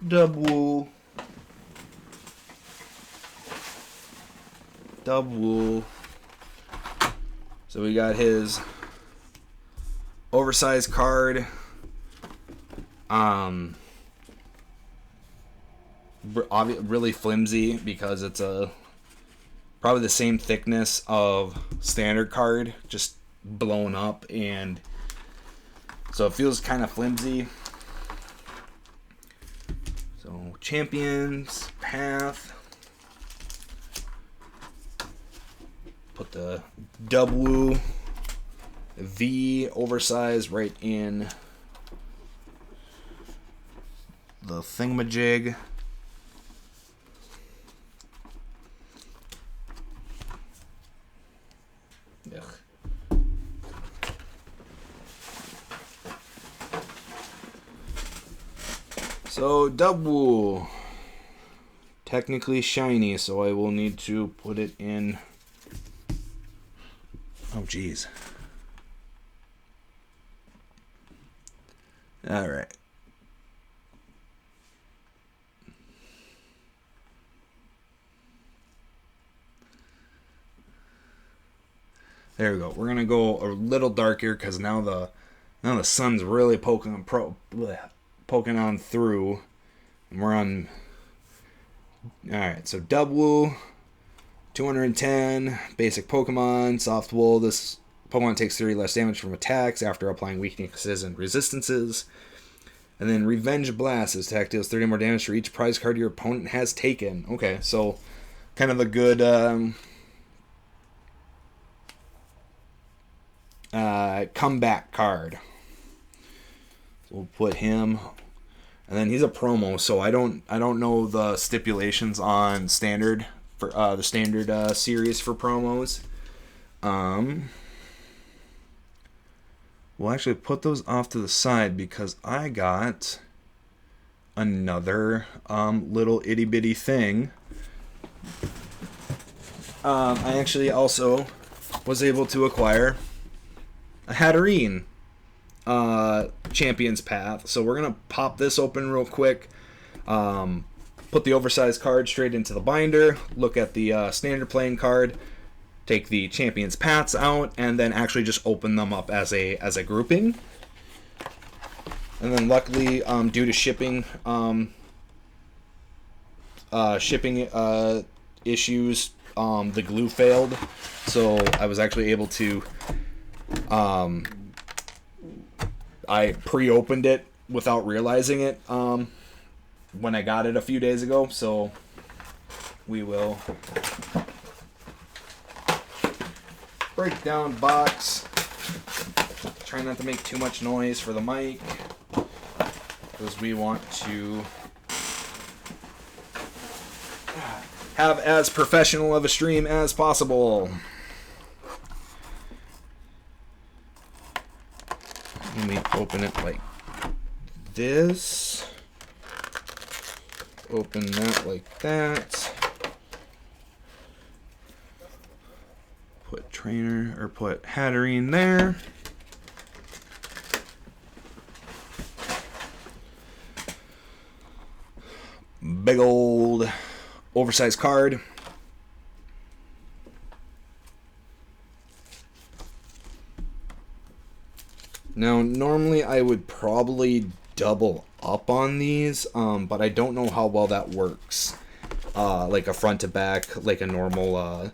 Dubwoo. So we got his oversized card. Really flimsy because it's probably the same thickness of standard card, just blown up, and so it feels kind of flimsy. So Champions Path. Put the W V oversized right in the thingamajig. Ugh. So W, technically shiny, so I will need to put it in. Oh geez. All right. There we go. We're gonna go a little darker because now the sun's really poking on through, and we're on. All right. So W, 210 basic Pokemon, soft wool. This Pokemon takes 30 less damage from attacks after applying weaknesses and resistances. And then Revenge Blast. This attack deals 30 more damage for each prize card your opponent has taken. Okay, so kind of a good comeback card. So we'll put him, and then he's a promo. So I don't know the stipulations on standard for the standard series for promos. We'll actually put those off to the side because I got another little itty bitty thing. I actually also was able to acquire a Hatterene Champion's Path. So we're going to pop this open real quick. Put the oversized card straight into the binder. Look at the standard playing card. Take the Champion's Paths out, and then actually just open them up as a grouping. And then luckily, due to shipping issues, the glue failed. So I was actually able to I pre-opened it without realizing it when I got it a few days ago. So we will break down box. Try not to make too much noise for the mic because we want to have as professional of a stream as possible. Let me open it like this. Open that like that. Put trainer, or put Hatterene there. Big old oversized card. Now, normally I would probably double up on these, but I don't know how well that works. Like a front to back, like a normal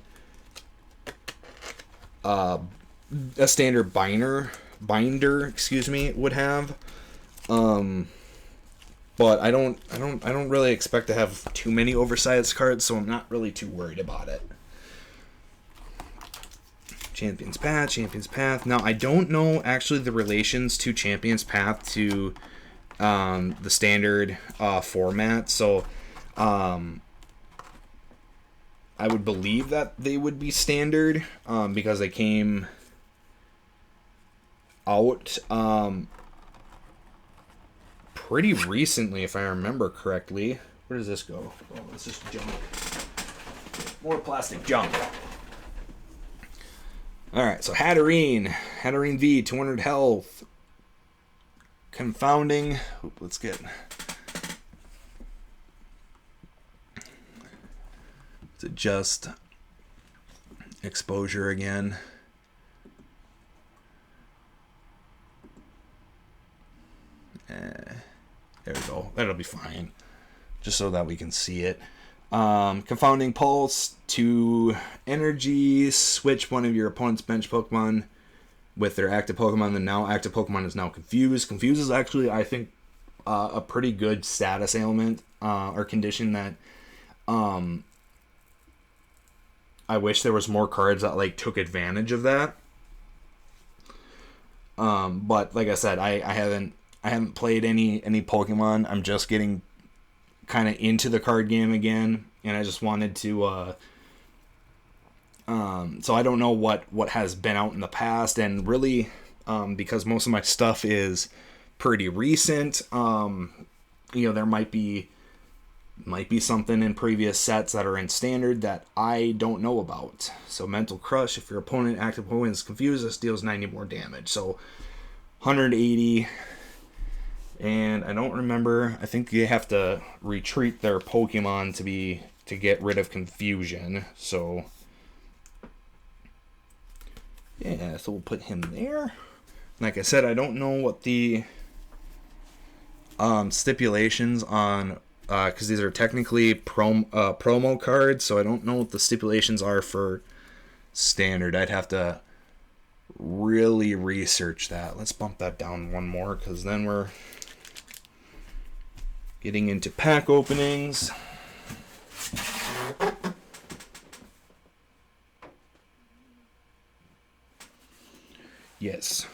a standard binder, would have. But I don't really expect to have too many oversized cards, so I'm not really too worried about it. Champion's Path. Now, I don't know actually the relations to Champion's Path to the standard format, so I would believe that they would be standard because they came out pretty recently, if I remember correctly. Where does this go? Oh, it's just junk. More plastic junk. Alright, so Hatterene V, 200 health. Confounding. Let's get... Let's adjust exposure again. There we go. That'll be fine. Just so that we can see it. Confounding Pulse to energy. Switch one of your opponent's bench Pokemon with their active Pokemon. The now active Pokemon is now confused. Confused is actually, I think, a pretty good status ailment or condition that I wish there was more cards that like took advantage of that. But like I said, I haven't played any Pokemon. I'm just getting kind of into the card game again, and I just wanted to so I don't know what has been out in the past, and really because most of my stuff is pretty recent, there might be something in previous sets that are in standard that I don't know about. So Mental Crush, if your active opponent is confused, this deals 90 more damage. So 180. And I don't remember, I think you have to retreat their Pokemon to get rid of confusion. So yeah, so we'll put him there. Like I said, I don't know what the stipulations on, because these are technically promo cards, so I don't know what the stipulations are for standard. I'd have to really research that. Let's bump that down one more, because then we're getting into pack openings. Yes.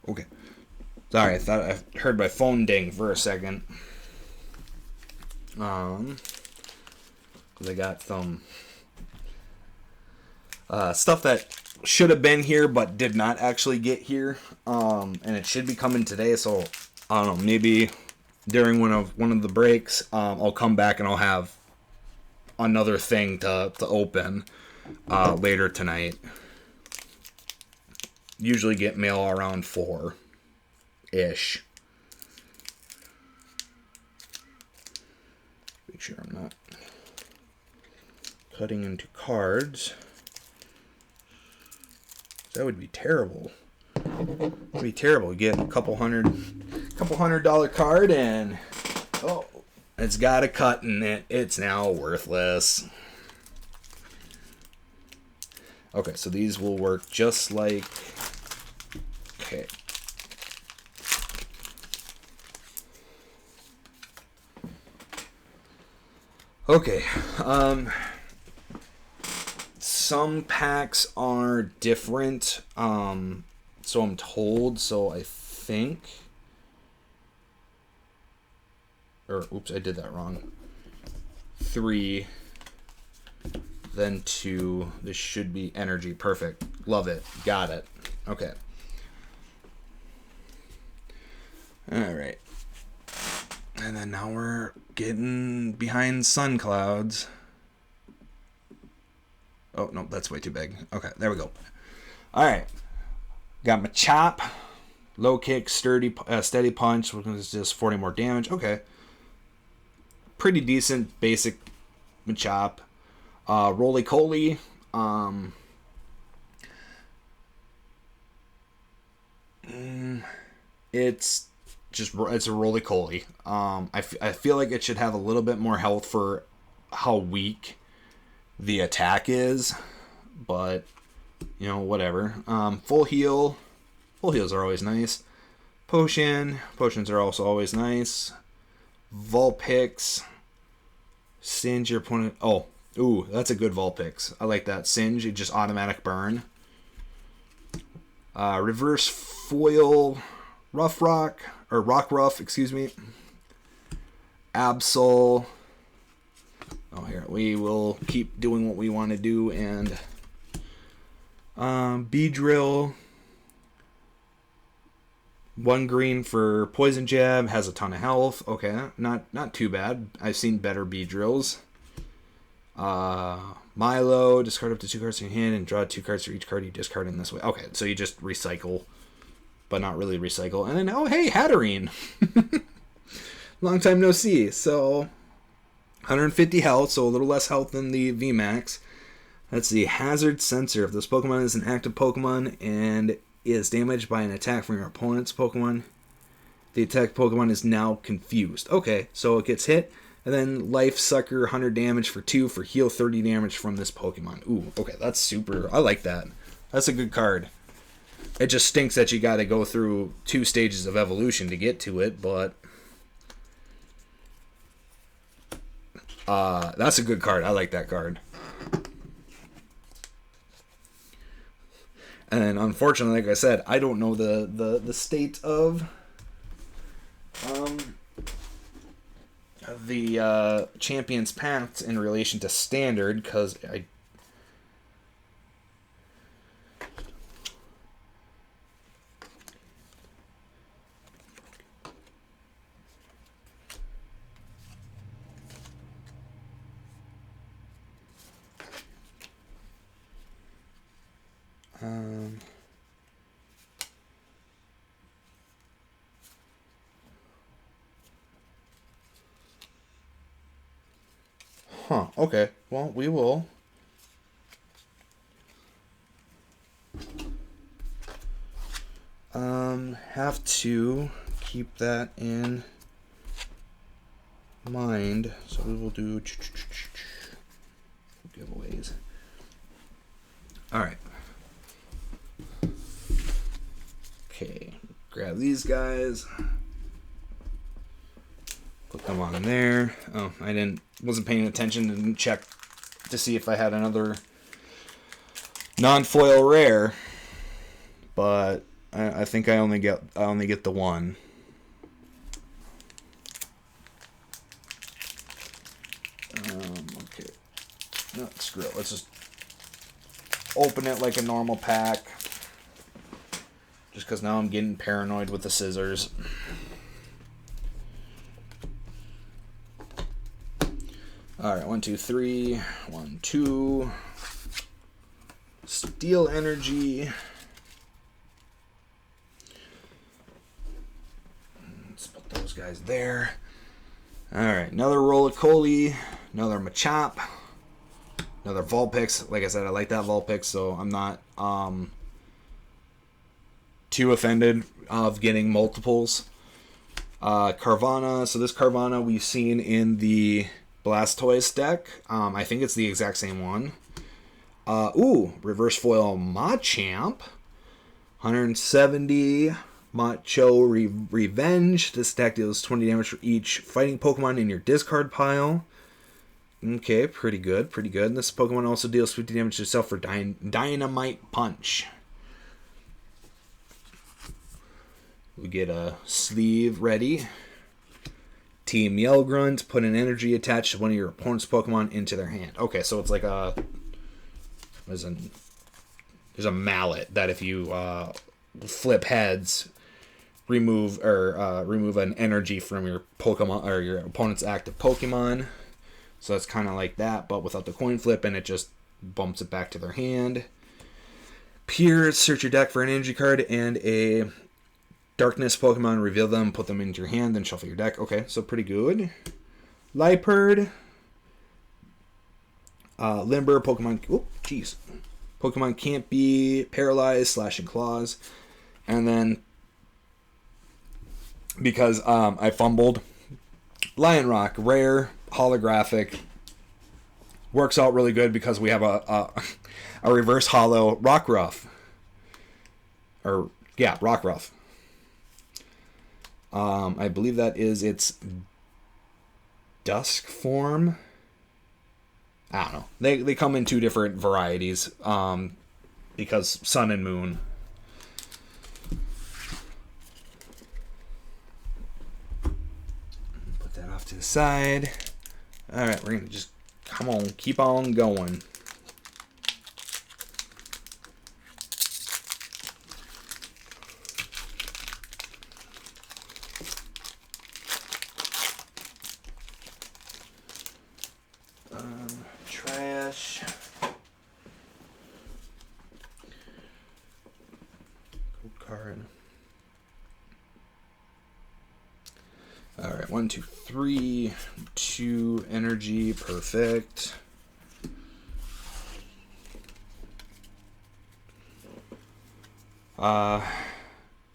Okay. Sorry, I thought I heard my phone ding for a second. Because I got some stuff that should have been here but did not actually get here. And it should be coming today, so I don't know, maybe during one of the breaks, I'll come back and I'll have another thing to open later tonight. Usually get mail around 4-ish. Make sure I'm not cutting into cards. That would be terrible. It would be terrible. You get a couple $100 card and it's got a cut in it. It's now worthless. Okay, so these will work just like... Okay. Okay, some packs are different, so I'm told, so I think... oops, I did that wrong. 3... Then 2. This should be energy. Perfect. Love it. Got it. Okay. Alright. And then now we're getting behind sun clouds. Oh, no, that's way too big. Okay, there we go. Alright. Got my chop. Low kick, steady punch, which is just 40 more damage. Okay. Pretty decent basic Machop. Roly-Coly, it's a Roly-Coly. I feel like it should have a little bit more health for how weak the attack is, but whatever. Full heals are always nice. Potions are also always nice. Vulpix, singe your opponent. Ooh, that's a good Vulpix. I like that. Singe, just automatic burn. Reverse foil, Rock, excuse me. Absol. Here, we will keep doing what we want to do, and Beedrill. 1 green for Poison Jab, has a ton of health. Okay, not too bad. I've seen better Beedrills. Milo, discard up to 2 cards in your hand and draw 2 cards for each card you discard in this way. Okay, so you just recycle, but not really recycle. And then, hey, Hatterene. Long time no see. So, 150 health, so a little less health than the VMAX. That's the Hazard Sensor. If this Pokemon is an active Pokemon and is damaged by an attack from your opponent's Pokemon, The attack Pokemon is now confused. Okay, so it gets hit, and then Life Sucker 100 damage for 2 for heal 30 damage from this Pokemon. Ooh, okay, that's super. I like that. That's a good card. It just stinks that you got to go through 2 stages of evolution to get to it, but that's a good card. I like that card. And unfortunately, like I said, I don't know the state of the Champions Paths in relation to Standard, because I okay. Well, we will have to keep that in mind. So we will do giveaways. All right. Okay. Grab these guys. Put them on there. Oh, I wasn't paying attention, didn't check to see if I had another non-foil rare, but I think I only get the one. Okay. No, screw it. Let's just open it like a normal pack. Just because now I'm getting paranoid with the scissors. Alright, 1, 2, 3. 1, 2. Steel Energy. Let's put those guys there. Alright, another Roly-Coly. Another Machop. Another Vulpix. Like I said, I like that Vulpix, so I'm not too offended of getting multiples. Carvana. So this Carvana we've seen in the Blastoise deck. I think it's the exact same one. Reverse foil Machamp. 170 Macho Revenge. This deck deals 20 damage for each fighting Pokemon in your discard pile. Okay, pretty good, pretty good. This Pokemon also deals 50 damage to itself for Dynamite Punch. We get a sleeve ready. Team Yell Grunt, put an energy attached to one of your opponent's Pokemon into their hand. Okay, so it's like there's a mallet that if you flip heads, remove an energy from your Pokemon or your opponent's active Pokemon. So it's kind of like that, but without the coin flip, and it just bumps it back to their hand. Pierce, search your deck for an energy card and a Darkness Pokemon, reveal them, put them into your hand, then shuffle your deck. Okay, so pretty good. Liepard. Limber, Pokemon... Oh, jeez. Pokemon can't be paralyzed, slashing claws. And then, because I fumbled, Lion Rock, rare, holographic. Works out really good because we have a reverse holo Rockruff. Rockruff. I believe that is its dusk form. I don't know. They come in 2 different varieties because sun and moon. Put that off to the side. All right, we're going to just come on, keep on going. Trash. Gold card. All right, 1, 2, 3. 2 energy, perfect.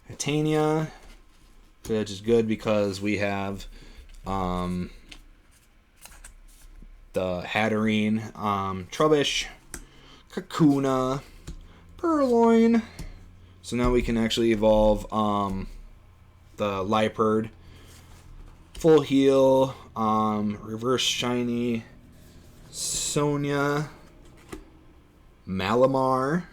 Titania, which is good because we have the Hatterene, Trubbish, Kakuna, Purloin. So now we can actually evolve the Liepard, Full Heal, Reverse Shiny, Sonia, Malamar,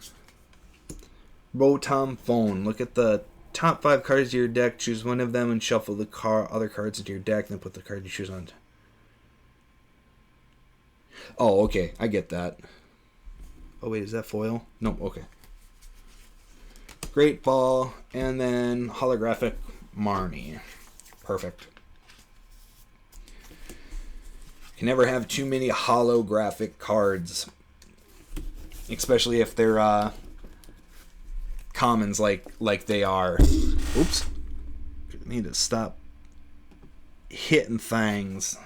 Rotom Phone. Look at the top 5 cards of your deck. Choose one of them and shuffle the other cards into your deck. Then put the card you choose on. Oh, okay. I get that. Oh, wait. Is that foil? No. Okay. Great Ball. And then Holographic Marnie. Perfect. Can never have too many holographic cards. Especially if they're commons like they are. Oops. Need to stop hitting things.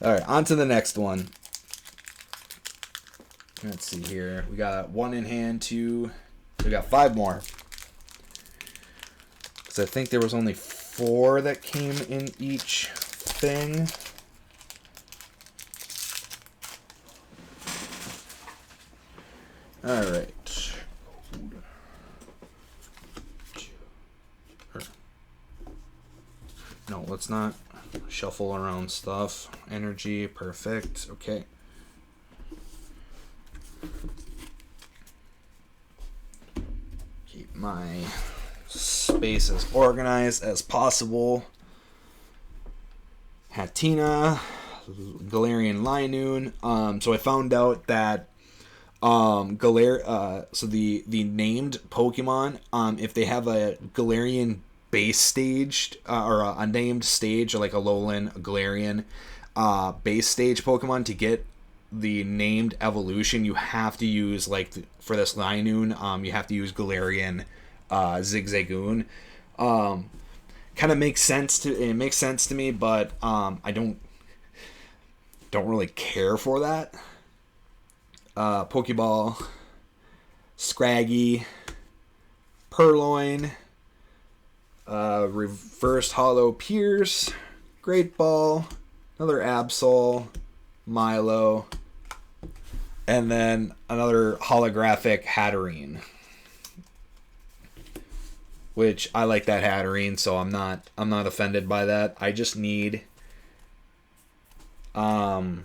Alright, on to the next one. Let's see here. We got 1 in hand, 2. We got 5 more. Because I think there was only 4 that came in each thing. Alright. No, let's not shuffle around stuff. Energy, perfect. Okay. Keep my space as organized as possible. Hatina, Galarian Linoon. So I found out that so the named Pokemon, if they have a Galarian base stage or a named stage, or like a Alolan, a Galarian base stage Pokemon, to get the named evolution, you have to use, like, for this Linoon, you have to use Galarian Zigzagoon. Kind of makes sense to me, but I don't really care for that. Pokeball, Scraggy, Purloin, Reversed Hollow Pierce, Great Ball, another Absol, Milo, and then another holographic Hatterene. Which I like that Hatterene, so I'm not offended by that. I just need the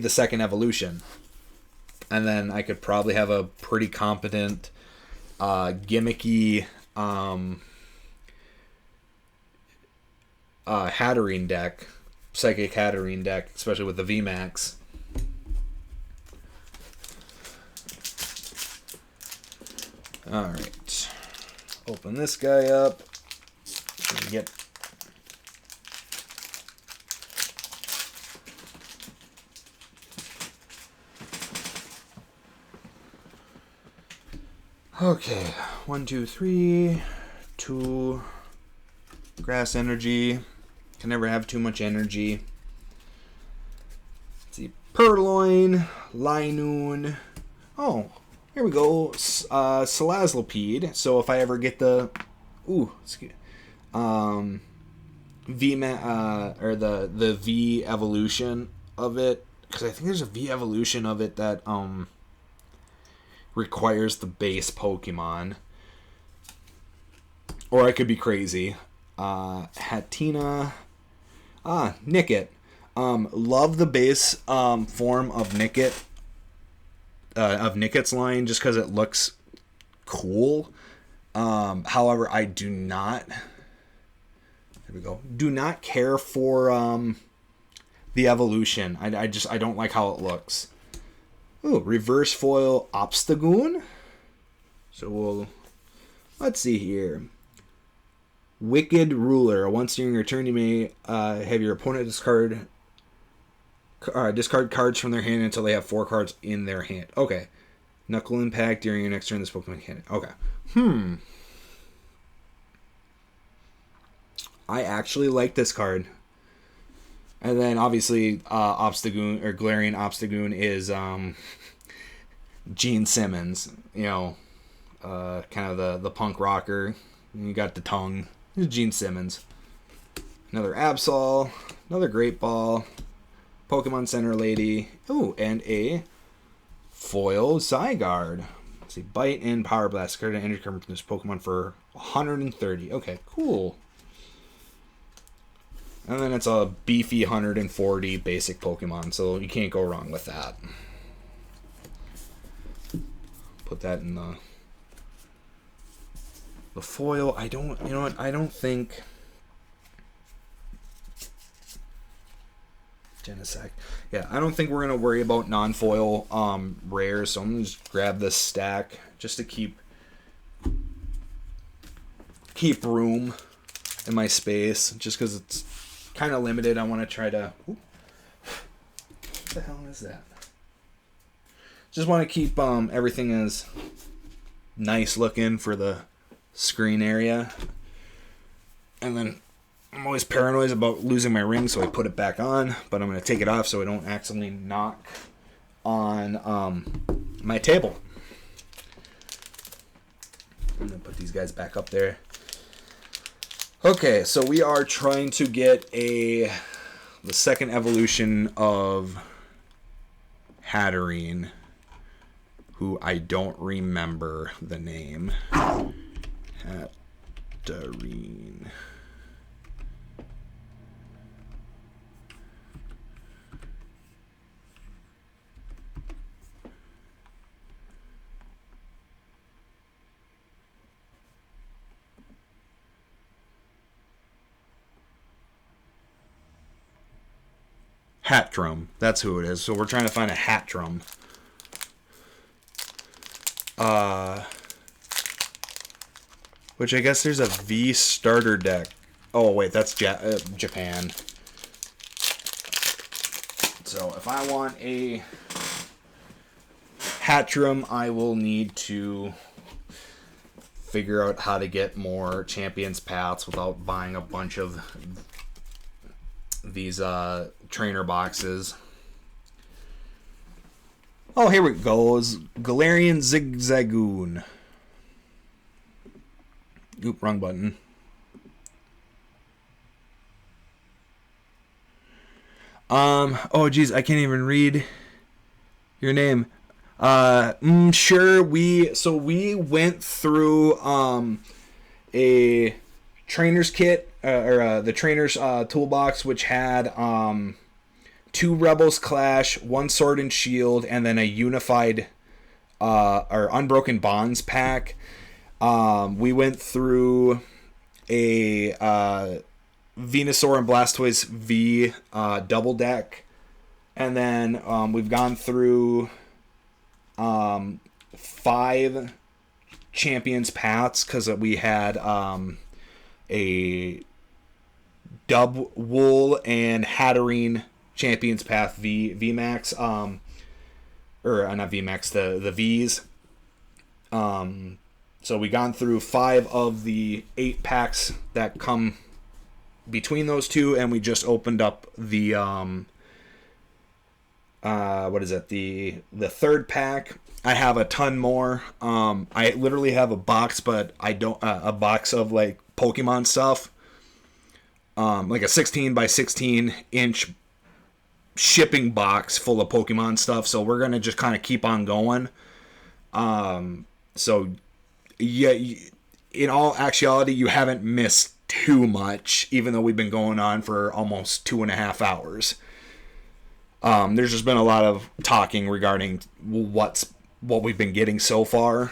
second evolution. And then I could probably have a pretty competent gimmicky Hatterene deck, Psychic Hatterene deck, especially with the VMAX. Alright. Open this guy up. Get okay. 1, 2, 3. 2 grass energy. Can never have too much energy. Let's see. Purloin, Linoon. Oh, here we go. Salazzlipede. So if I ever get the or the V evolution of it, because I think there's a V evolution of it that requires the base Pokemon. Or I could be crazy. Hatina. Nickit. Love the base form of Nickit. Of Nickit's line, just because it looks cool. However, I do not. There we go. Do not care for the evolution. I don't like how it looks. Ooh, reverse foil Obstagoon. So let's see here. Wicked Ruler. Once during your turn, you may have your opponent discard cards from their hand until they have 4 cards in their hand. Okay. Knuckle Impact during your next turn. This Pokemon can. Okay. I actually like this card. And then obviously Obstagoon or Galarian Obstagoon is Gene Simmons, kind of the punk rocker. You got the tongue. Gene Simmons. Another Absol. Another Great Ball. Pokemon Center Lady. Oh, and a foil Zygarde. Let's see. Bite and Power Blast. Card and energy coming from this Pokemon for 130. Okay, cool. And then it's a beefy 140 basic Pokemon, so you can't go wrong with that. Put that in the foil. I don't think Genesect. Yeah, I don't think we're gonna worry about non-foil rares, so I'm gonna just grab this stack just to keep room in my space, just because it's kind of limited. I want to try to. What the hell is that? Just want to keep everything as nice looking for the screen area. And then I'm always paranoid about losing my ring, so I put it back on. But I'm going to take it off so I don't accidentally knock on my table. I'm going to put these guys back up there. Okay, so we are trying to get the second evolution of Hatterene, who I don't remember the name. Hatterene. Hatdrum. That's who it is. So we're trying to find a Hatdrum. Which I guess there's a V starter deck. Oh, wait, that's Japan. So if I want a Hatdrum, I will need to figure out how to get more Champions Paths without buying a bunch of these trainer boxes. Oh, here it goes. Galarian Zigzagoon. Oop, wrong button. Oh geez, I can't even read your name. Sure, we went through a trainer's kit or the trainer's toolbox, which had 2 Rebels Clash, 1 Sword and Shield, and then a unified or Unbroken Bonds pack. We went through a Venusaur and Blastoise V double deck, and then we've gone through 5 Champions Paths because we had a Dub Wool and Hatterene Champions Path VMAX, or not VMAX, the V's. So we gone through 5 of the 8 packs that come between those two, and we just opened up the what is it? The third pack. I have a ton more. I literally have a box, but I don't a box of like Pokemon stuff. Like a 16 by 16 inch shipping box full of Pokemon stuff. So we're gonna just kind of keep on going. So yeah, in all actuality, you haven't missed too much, even though we've been going on for almost 2.5 hours. There's just been a lot of talking regarding what we've been getting so far.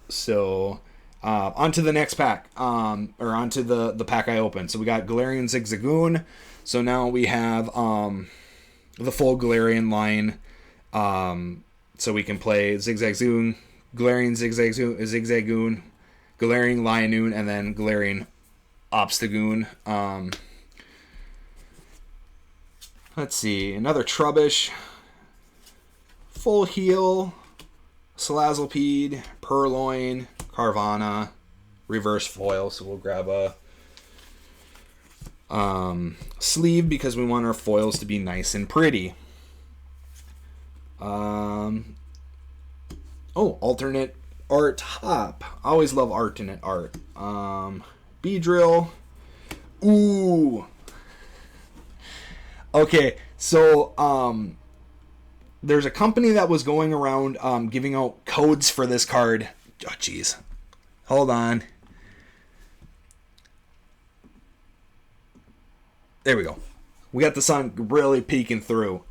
So onto the next pack, or onto the pack I opened. So we got Galarian Zigzagoon. So now we have the full Galarian line. So we can play Zigzagoon, Galarian Zigzagoon, Galarian Lionoon, and then Galarian Obstagoon. Let's see, another Trubbish, Full Heal, Salazzlepede, Purloin, Carvana, Reverse Foil. So we'll grab a sleeve because we want our foils to be nice and pretty. Oh, alternate art hop. I always love alternate art. B-drill. Ooh. Okay, so there's a company that was going around giving out codes for this card. Oh, jeez. Hold on. There we go. We got the sun really peeking through.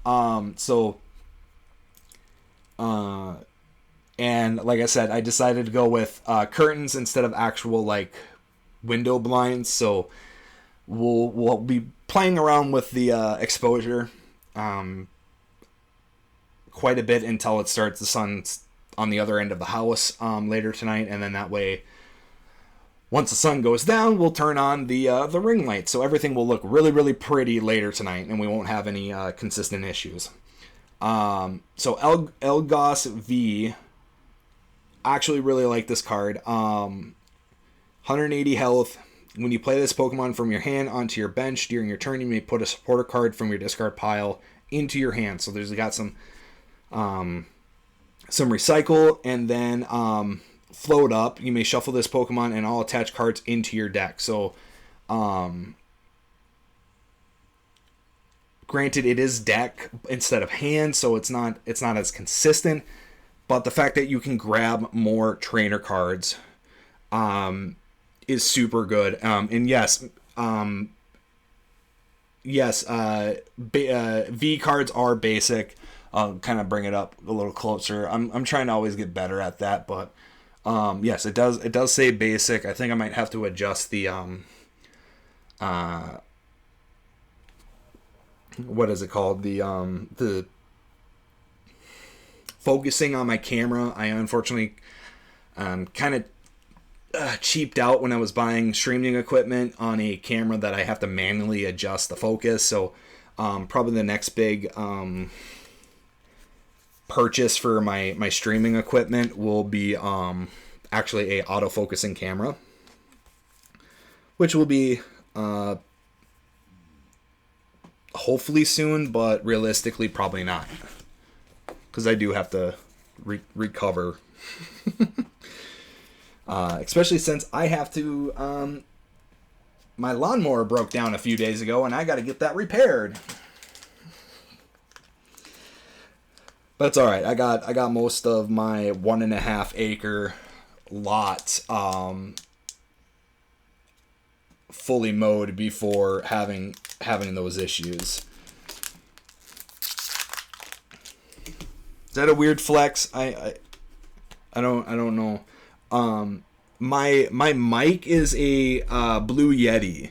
And like I said, I decided to go with curtains instead of actual like window blinds. So we'll be playing around with the exposure quite a bit until it starts. The sun's on the other end of the house later tonight, and then that way, once the sun goes down, we'll turn on the ring light, so everything will look really, really pretty later tonight, and we won't have any consistent issues. So Elgos V, I actually really like this card. 180 health. When you play this Pokemon from your hand onto your bench during your turn, you may put a supporter card from your discard pile into your hand. So there's got some recycle, and then float up. You may shuffle this Pokemon and all attached cards into your deck. So, granted, it is deck instead of hand, so it's not as consistent. But the fact that you can grab more trainer cards is super good. And yes, V cards are basic. I'll kind of bring it up a little closer. I'm trying to always get better at that, but yes, it does say basic. I think I might have to adjust the what is it called? The focusing on my camera. I unfortunately kind of cheaped out when I was buying streaming equipment on a camera that I have to manually adjust the focus. So probably the next big purchase for my streaming equipment will be actually a autofocusing camera, which will be hopefully soon, but realistically probably not, because I do have to recover especially since I have to my lawnmower broke down a few days ago and I got to get that repaired. But it's all right. I got most of my 1.5 acre lot fully mowed before having those issues. Is that a weird flex? I don't know. My mic is a Blue Yeti.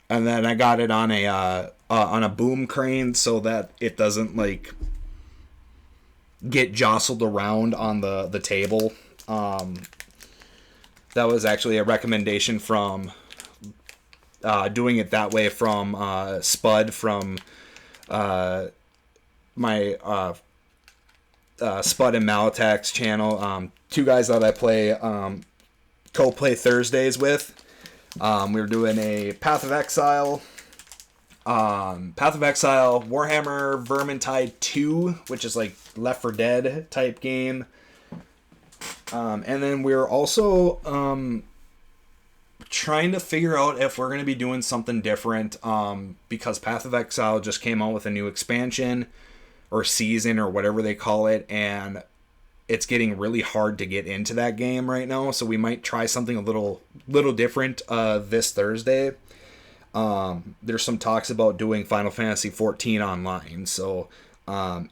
And then I got it on a boom crane so that it doesn't like get jostled around on the table. That was actually a recommendation from doing it that way from Spud from my Spud and Malatak's channel. Two guys that I play co-play Thursdays with. We were doing a Path of Exile, Warhammer Vermintide 2, which is like Left 4 Dead type game. And then we're also trying to figure out if we're going to be doing something different, because Path of Exile just came out with a new expansion or season or whatever they call it, and it's getting really hard to get into that game right now, so we might try something a little different this Thursday. There's some talks about doing Final Fantasy 14 online, so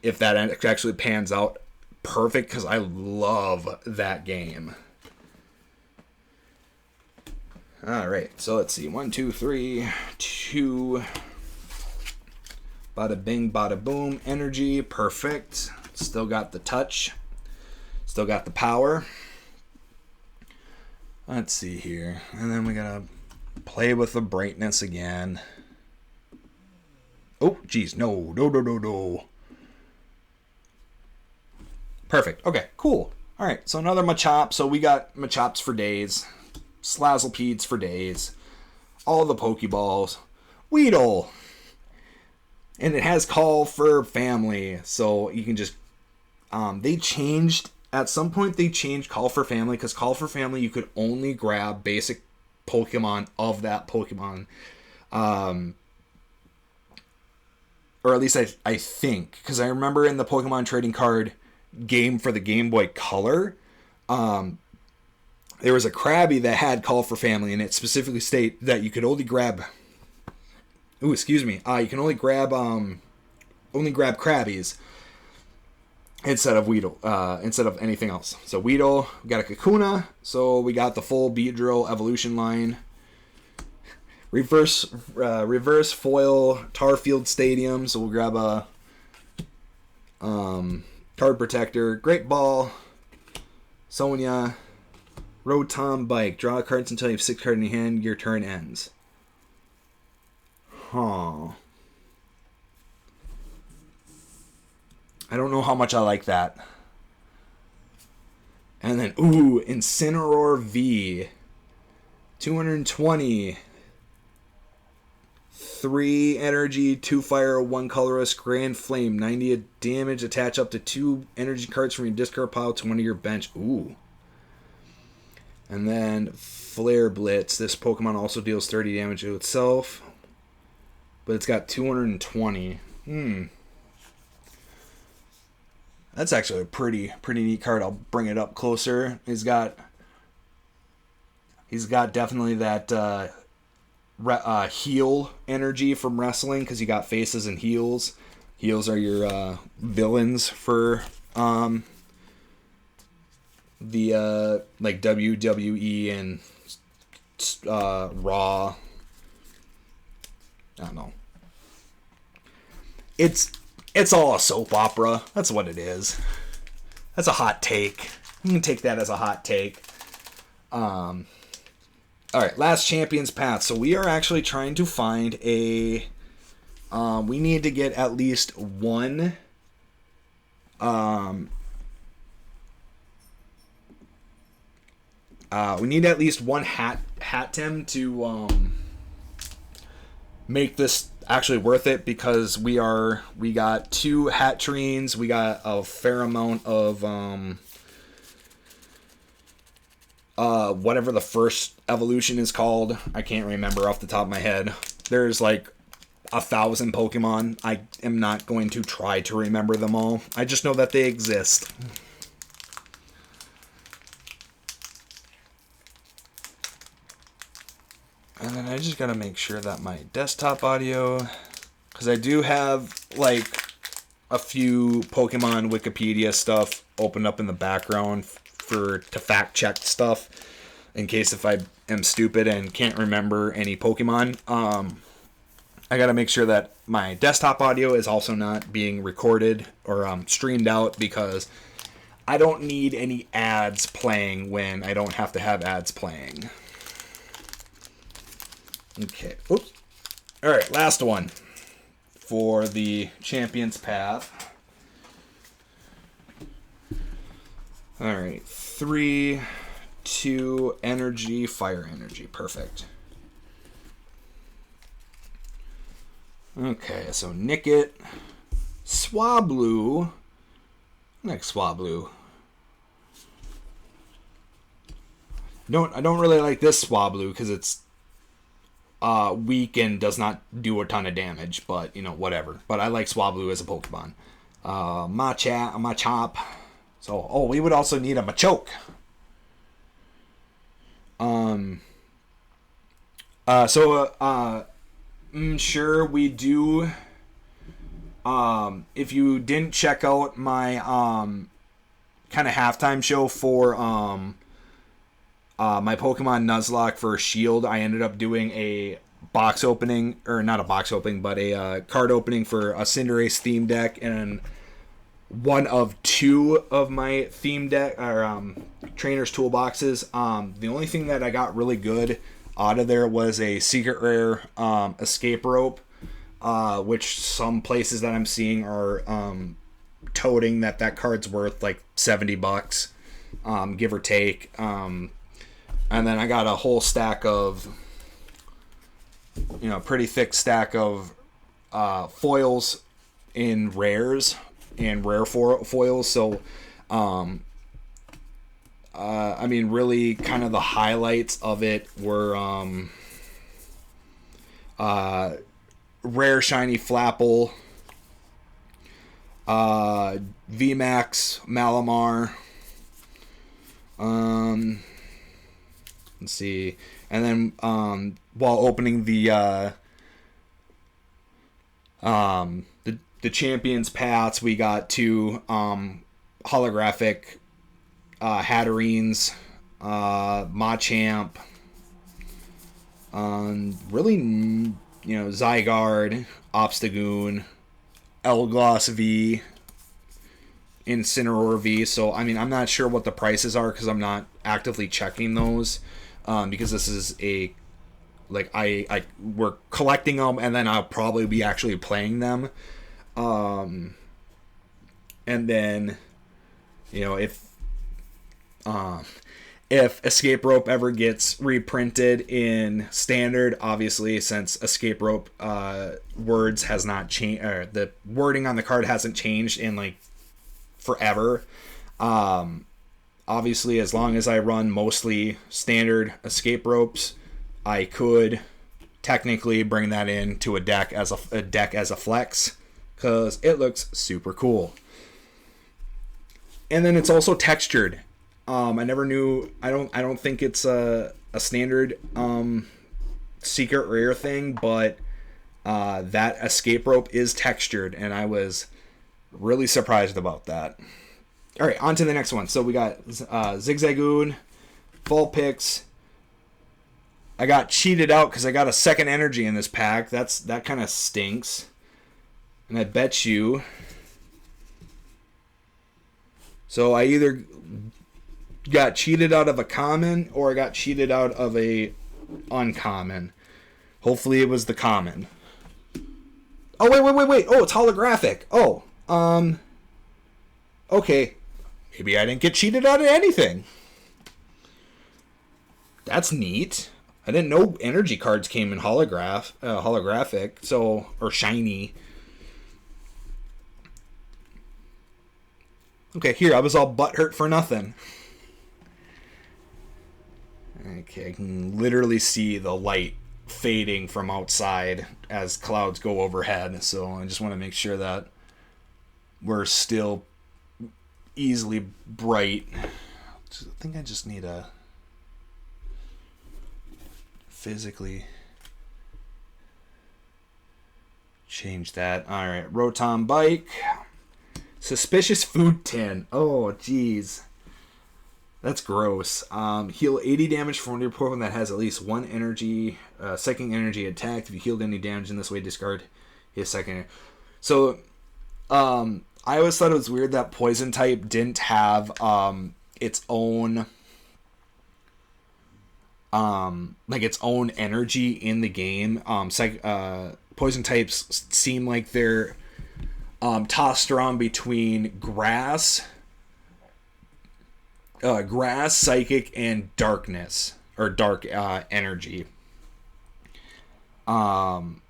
if that actually pans out, perfect, because I love that game. Alright, so let's see. 1, 2, 3, 2. Bada bing, bada boom. Energy, perfect. Still got the touch. Still got the power. Let's see here. And then we gotta play with the brightness again. Oh, geez. No. Perfect. Okay, cool. Alright, so another Machop. So we got Machops for days. Slazzlepedes for days. All the Pokeballs. Weedle. And it has call for family, so you can just they changed at some point. They changed call for family, because call for family you could only grab basic Pokemon of that Pokemon, or at least I think, because I remember in the Pokemon trading card game for the Game Boy Color, there was a Krabby that had call for family, and it specifically state that you could only grab. Ooh, excuse me. You can only grab Krabbies instead of Weedle, instead of anything else. So Weedle, we got a Kakuna, so we got the full Beedrill evolution line. Reverse foil Tarfield Stadium, so we'll grab a Card Protector, Great Ball, Sonia, Rotom Bike. Draw cards until you have 6 cards in your hand. Your turn ends. Huh. I don't know how much I like that. And then, ooh, Incineroar V. 220. 3 energy, 2 fire, 1 colorless, Grand Flame. 90 damage. Attach up to 2 energy cards from your discard pile to one of your bench. Ooh. And then Flare Blitz. This Pokemon also deals 30 damage to itself, but it's got 220. That's actually a pretty neat card. I'll bring it up closer. He's got definitely that heal energy from wrestling, because you got faces and heels. Heels are your villains for the like WWE and Raw. I don't know. It's all a soap opera. That's what it is. That's a hot take. You can take that as a hot take. All right, last Champion's Path. So we are actually trying to find a. We need to get at least one. We need at least one Hatem to make this actually worth it, because we got 2 Hatterines, we got a fair amount of whatever the first evolution is called. I can't remember off the top of my head. There's like 1,000 Pokemon. I am not going to try to remember them all. I just know that they exist. And then I just gotta make sure that my desktop audio, because I do have like a few Pokemon Wikipedia stuff opened up in the background to fact check stuff, in case if I am stupid and can't remember any Pokemon. I gotta make sure that my desktop audio is also not being recorded or streamed out, because I don't need any ads playing when I don't have to have ads playing. Okay. Oops. All right, last one for the Champion's Path. All right, 3, 2, energy, fire energy. Perfect. Okay, so Nickit, Swablu. Next Swablu. I don't really like this Swablu, because it's weak and does not do a ton of damage, but whatever. But I like Swablu as a Pokemon. Machop. So we would also need a Machoke. Sure we do. If you didn't check out my kind of halftime show for my Pokemon Nuzlocke for Shield, I ended up doing a box opening, or not a box opening, but a card opening for a Cinderace theme deck, and one of 2 of my theme deck or trainers toolboxes. The only thing that I got really good out of there was a secret rare escape rope, which some places that I'm seeing are toting that card's worth like $70, give or take. And then I got a whole stack of, pretty thick stack of foils in rares and rare foils. So, I mean, really kind of the highlights of it were rare shiny Flapple, VMAX Malamar, let's see, and then while opening the Champions Paths, we got 2 holographic Hatterines, Machamp, really, Zygarde, Obstagoon, Elgloss V, Incineroar V. So, I mean, I'm not sure what the prices are because I'm not actively checking those, because this is we're collecting them and then I'll probably be actually playing them. And then, if Escape Rope ever gets reprinted in Standard, obviously, since Escape Rope words has not changed, or the wording on the card hasn't changed in forever. Obviously, as long as I run mostly Standard Escape Ropes, I could technically bring that into a deck as a flex, because it looks super cool. And then it's also textured. I never knew. I don't think it's a standard secret rare thing, but that Escape Rope is textured, and I was really surprised about that. All right, on to the next one. So we got Zigzagoon, Vulpix. I got cheated out because I got a second energy in this pack. That kind of stinks. And I bet you. So I either got cheated out of a common or I got cheated out of a uncommon. Hopefully it was the common. Oh, wait. Oh, it's holographic. Oh, okay. Maybe I didn't get cheated out of anything. That's neat. I didn't know energy cards came in holographic, or shiny. Okay, here, I was all butthurt for nothing. Okay, I can literally see the light fading from outside as clouds go overhead, so I just want to make sure that we're still easily bright. I think I just need to physically change that. Alright, Rotom Bike. Suspicious Food Tin. Oh, jeez. That's gross. Heal 80 damage for one of your Pokemon that has at least one energy, second energy attack. If you healed any damage in this way, discard his second. So, I always thought it was weird that Poison type didn't have its own its own energy in the game. Poison types seem like they're tossed around between grass, psychic, and darkness, or dark energy. And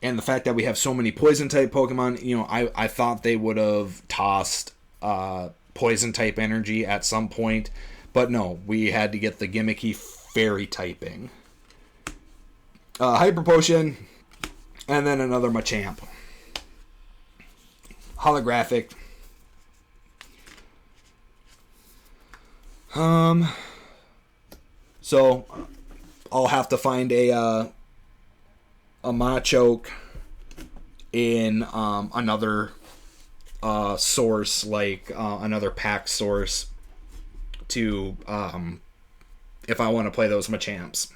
the fact that we have so many poison type Pokemon, I thought they would have tossed poison type energy at some point, but no, we had to get the gimmicky fairy typing. Hyper Potion, and then another Machamp. Holographic. So I'll have to find a Machoke in another source, like another pack source, to if I want to play those Machamps.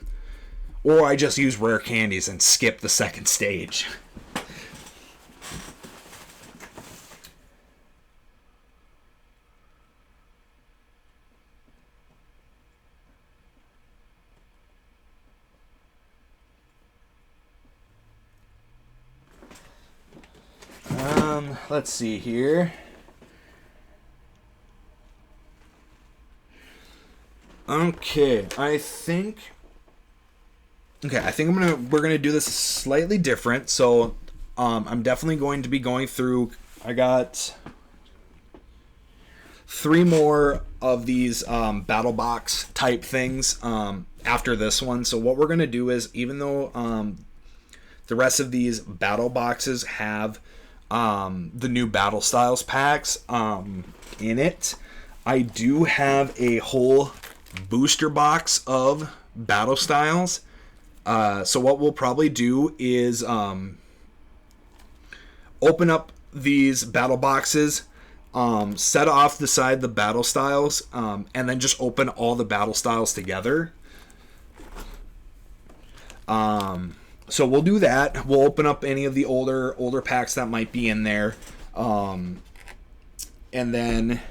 Or I just use rare candies and skip the second stage. Let's see here. Okay, I think we're gonna do this slightly different. So I'm definitely going to be going through. I got 3 more of these battle box type things after this one. So what we're going to do is, even though the rest of these battle boxes have the new battle styles packs in it, I do have a whole booster box of battle styles. So what we'll probably do is open up these battle boxes, set off the side the battle styles, and then just open all the battle styles together. So we'll do that. We'll open up any of the older packs that might be in there, and then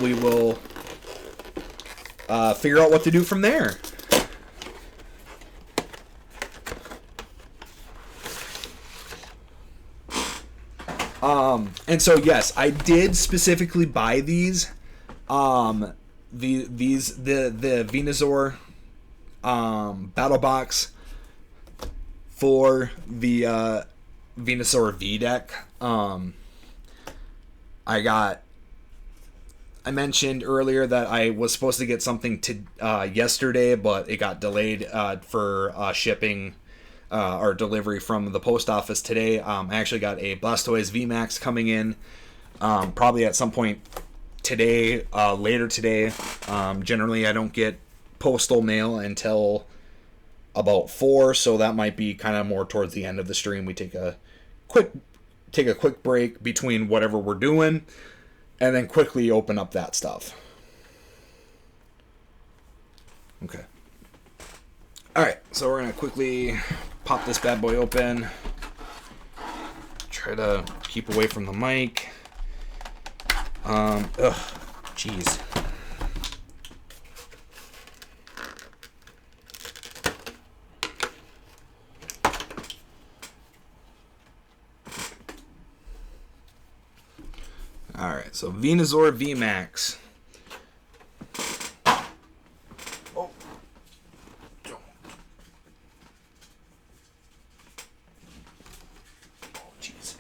we will figure out what to do from there. And so yes, I did specifically buy these. The Venusaur battle box for the Venusaur V deck. I mentioned earlier that I was supposed to get something to yesterday, but it got delayed for shipping or delivery from the post office today. I actually got a Blastoise VMAX coming in probably at some point today, later today. Generally, I don't get postal mail until about 4, so that might be kind of more towards the end of the stream. We take a quick break between whatever we're doing, and then quickly open up that stuff. Okay. Alright, so we're going to quickly pop this bad boy open. Try to keep away from the mic. Jeez. Alright, so Venusaur VMAX. Oh. Jeez.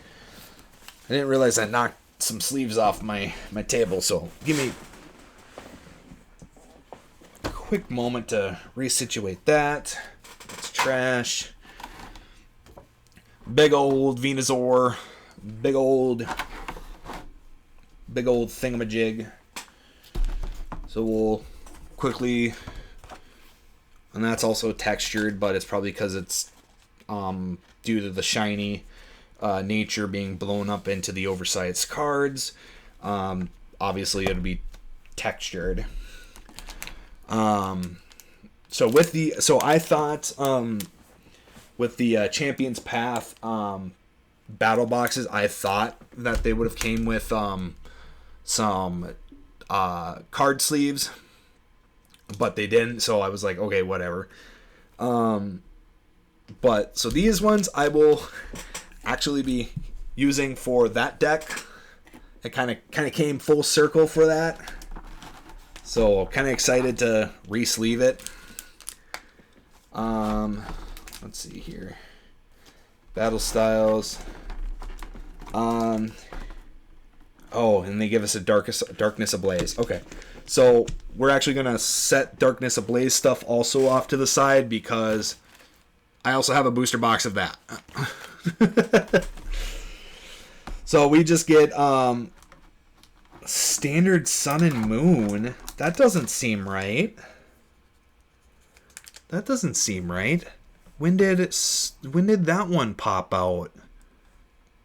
I didn't realize I knocked some sleeves off my table, so give me a quick moment to resituate that. It's trash. Big old Venusaur. Big old thingamajig. So we'll quickly, and that's also textured, but it's probably because it's due to the shiny nature being blown up into the oversized cards. Obviously it'll be textured. So I thought with the Champions Path battle boxes, I thought that they would have came with some card sleeves, but they didn't, so I was like, okay, whatever. But so these ones I will actually be using for that deck. It kind of came full circle for that, so kind of excited to re-sleeve it. Let's see here, battle styles. Oh, and they give us a Darkness Ablaze. Okay, so we're actually going to set Darkness Ablaze stuff also off to the side because I also have a booster box of that. So we just get standard Sun and Moon. That doesn't seem right. That doesn't seem right. When did that one pop out?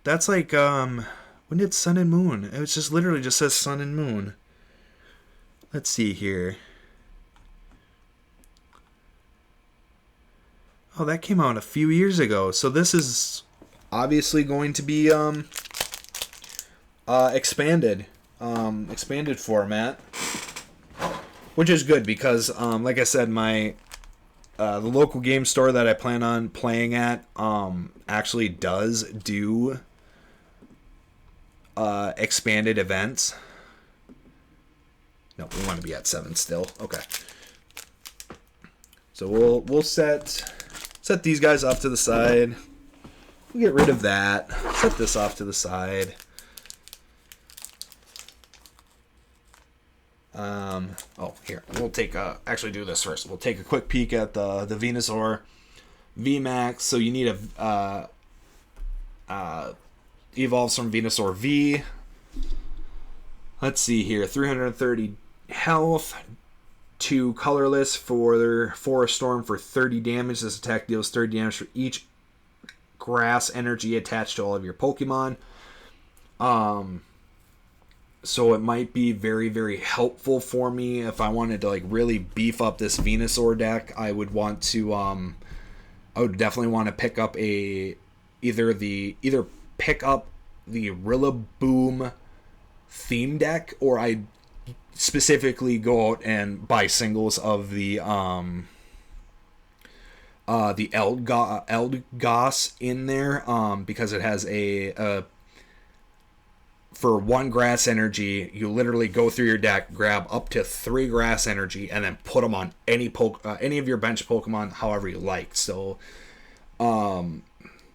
That's like when did Sun and Moon? It was just literally just says Sun and Moon. Let's see here. Oh, that came out a few years ago. So this is obviously going to be expanded format, which is good because like I said, my the local game store that I plan on playing at actually does do expanded events. No, we want to be at 7 still. Okay. So we'll set set these guys off to the side. We'll get rid of that. Set this off to the side. Oh, here. We'll take actually do this first. We'll take a quick peek at the Venusaur VMAX. So you need evolves from Venusaur V. Let's see here. 330 health. 2 colorless for Forest Storm for 30 damage. This attack deals 30 damage for each grass energy attached to all of your Pokemon. So it might be very, very helpful for me if I wanted to like really beef up this Venusaur deck. I would want to I would definitely want to pick up either pick up the Rillaboom theme deck, or I specifically go out and buy singles of the Eldegoss in there, because it has a for 1 grass energy, you literally go through your deck, grab up to 3 grass energy, and then put them on any of your bench Pokemon however you like. So that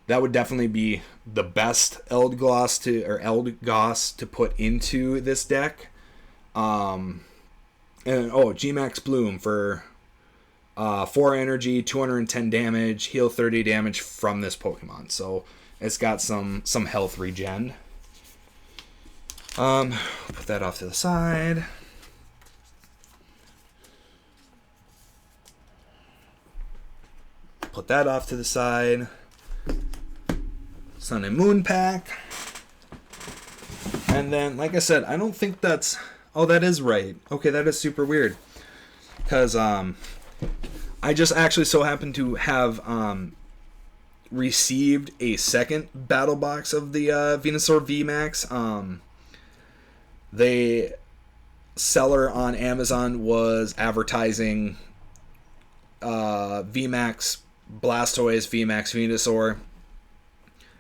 would definitely be the best Eldegoss to put into this deck. And Gmax Bloom for 4 energy, 210 damage, heal 30 damage from this Pokemon. So it's got some health regen. Put that off to the side. Put that off to the side. Sun and Moon pack. And then, like I said, I don't think that's... Oh, that is right. Okay, that is super weird. Because I just actually so happen to have received a second battle box of the Venusaur VMAX. The seller on Amazon was advertising VMAX Blastoise, VMAX Venusaur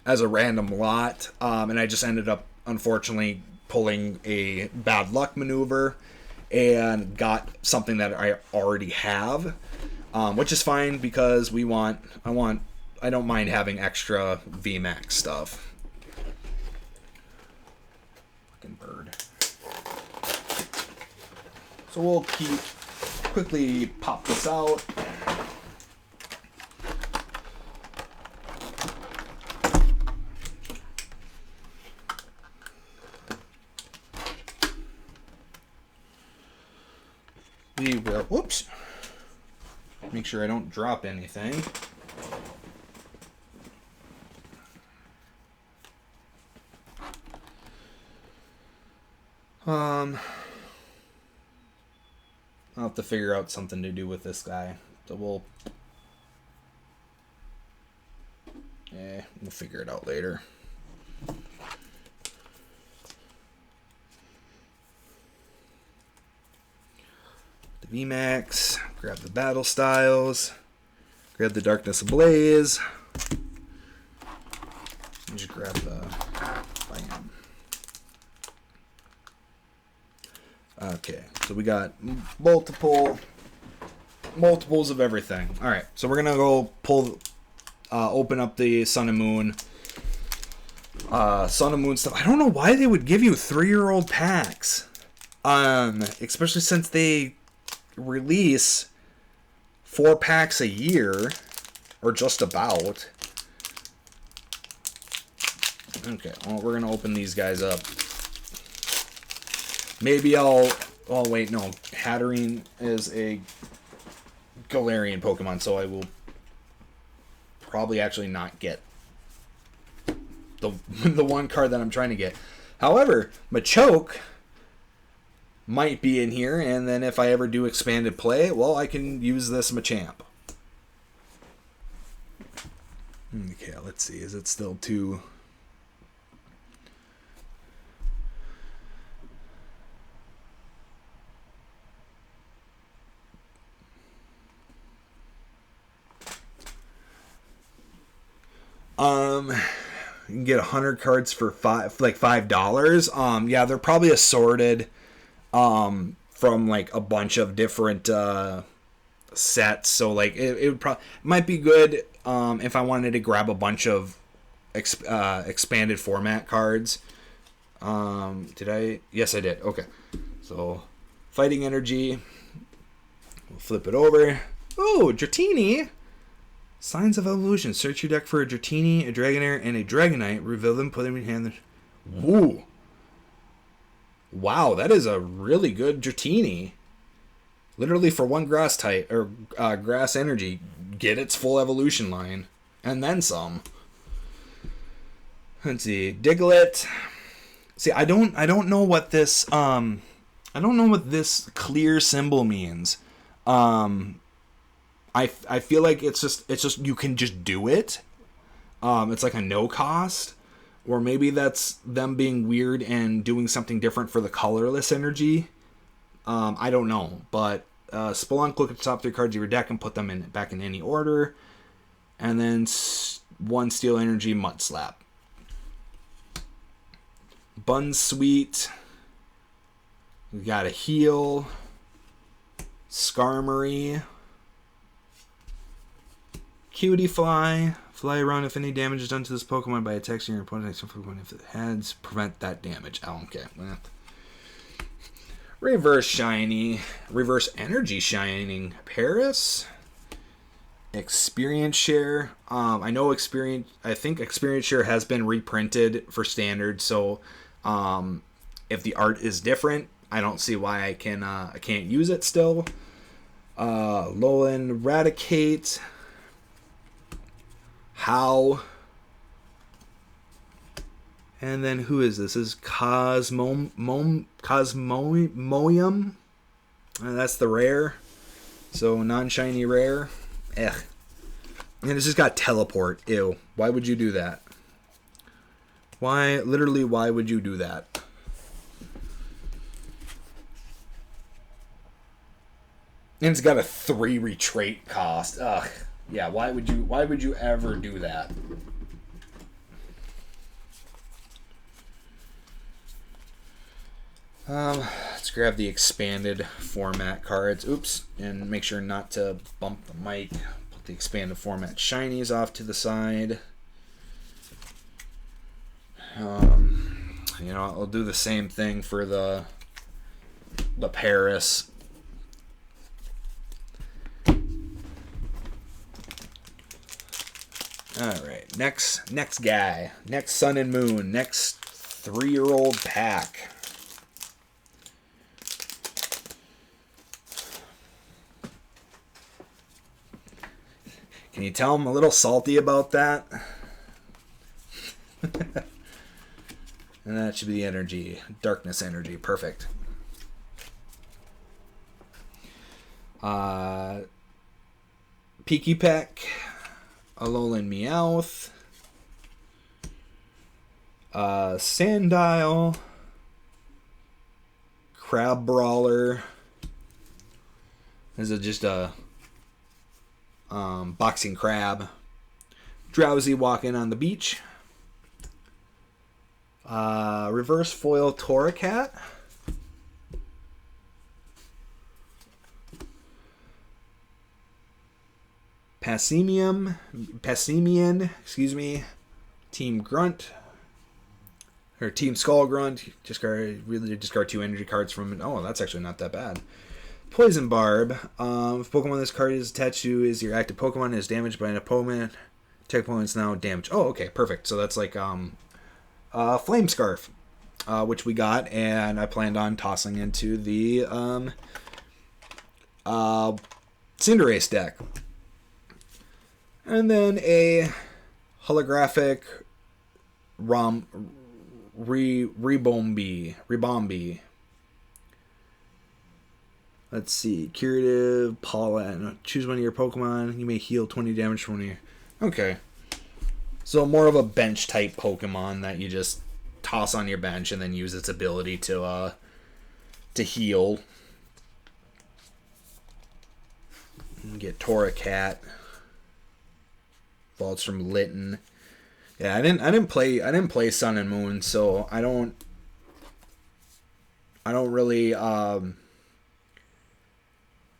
as a random lot, and I just ended up, unfortunately, pulling a bad luck maneuver and got something that I already have, which is fine because I don't mind having extra VMAX stuff. Fucking bird. So we'll quickly pop this out. We will, whoops, make sure I don't drop anything. I'll have to figure out something to do with this guy. So we'll figure it out later. The VMAX, grab the Battle Styles, grab the Darkness Ablaze, and just grab the bam. Okay, so we got multiples of everything. All right, so we're gonna go open up the Sun and Moon. Sun and Moon stuff. I don't know why they would give you 3-year-old packs, especially since they release 4 packs a year, or just about. Okay, well, we're gonna open these guys up. Maybe oh wait, no. Hatterene is a Galarian Pokemon, so I will probably actually not get the one card that I'm trying to get. However, Machoke might be in here, and then if I ever do expanded play, well, I can use this Machamp. Okay, let's see. Is it still too... You can get 100 cards for $5. Yeah, they're probably assorted from like a bunch of different sets. So like it might be good if I wanted to grab a bunch of expanded format cards. Did I? Yes, I did. Okay. So, fighting energy. We'll flip it over. Oh, Dratini. Signs of evolution. Search your deck for a Dratini, a Dragonair, and a Dragonite. Reveal them, put them in your hand. Woo. Wow, that is a really good Dratini. Literally for one grass type, or grass energy, get its full evolution line. And then some. Let's see. Diglett. See, I don't know what this clear symbol means. I feel like it's just you can just do it. It's like a no cost, or maybe that's them being weird and doing something different for the colorless energy. I don't know, but Spelunk, look at the top 3 cards of your deck and put them back in any order, and then 1 steel energy Mud Slap. Bunsweet. We got a heal. Skarmory. Cutie Fly. Fly around if any damage is done to this Pokemon by attacking your opponent. If it has, prevent that damage. Oh, okay. Reverse Shiny. Reverse Energy Shining. Paris. Experience Share. I know I think Experience Share has been reprinted for Standard, so if the art is different, I don't see why I can't use it still. Alolan Raticate. How. And then who is this? This is Cosmoium. That's the rare. So non-shiny rare. And it's just got teleport. Ew. Why would you do that? Why would you do that? And it's got a 3 retreat cost. Ugh. Yeah, why would you ever do that? Let's grab the expanded format cards. Oops, and make sure not to bump the mic. Put the expanded format shinies off to the side. I'll do the same thing for the Paris. Alright, next guy. Next Sun and Moon. Next 3-year-old pack. Can you tell I'm a little salty about that? And that should be the energy. Darkness energy. Perfect. Peaky Peck. Alolan Meowth. Sandile. Crab Brawler. This is just a boxing crab. Drowsy walking on the beach. Reverse foil Torracat. Passimian, Team Grunt, or Team Skull Grunt. Discard 2 energy cards from it. Oh, that's actually not that bad. Poison Barb. If Pokemon this card is attached to is your active Pokemon is damaged by an opponent, attack opponent is now damaged. Oh, okay, perfect. So that's like Flame Scarf, which we got, and I planned on tossing into the Cinderace deck. And then a holographic Rebombi. Let's see. Curative Pollen. Choose one of your Pokemon. You may heal 20 damage from one of your... Okay. So more of a bench type Pokemon that you just toss on your bench and then use its ability to heal. Get Torracat. Vaults from Litten. Yeah, I didn't play Sun and Moon, so I don't really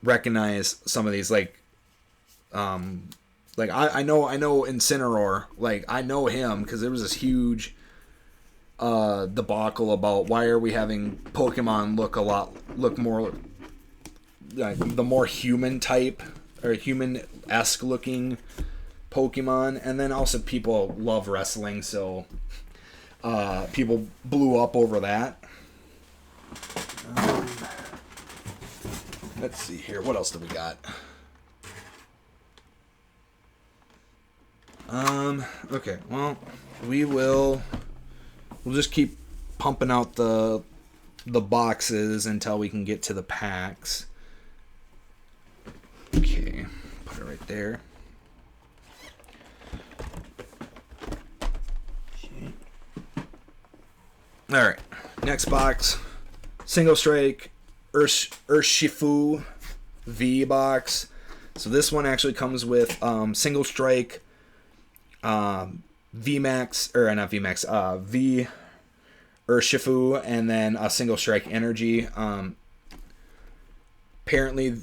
recognize some of these, like Like, I know Incineroar. Like, I know him because there was this huge debacle about why are we having Pokemon look more like the more human type or human-esque looking Pokemon, and then also people love wrestling, so people blew up over that. Let's see here. What else do we got? Okay, well, we'll just keep pumping out the boxes until we can get to the packs. Okay, put it right there. Okay. All right, next box, Single Strike Urshifu V box. So this one actually comes with Single Strike, VMAX, or not VMAX, V Urshifu, and then a Single Strike Energy. Apparently,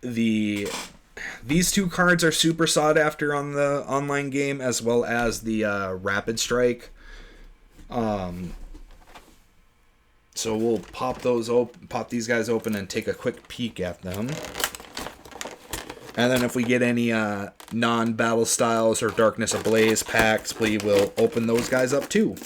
these two cards are super sought after on the online game, as well as the Rapid Strike. So we'll pop these guys open and take a quick peek at them. And then if we get any non-Battle Styles or Darkness Ablaze packs, we will open those guys up too.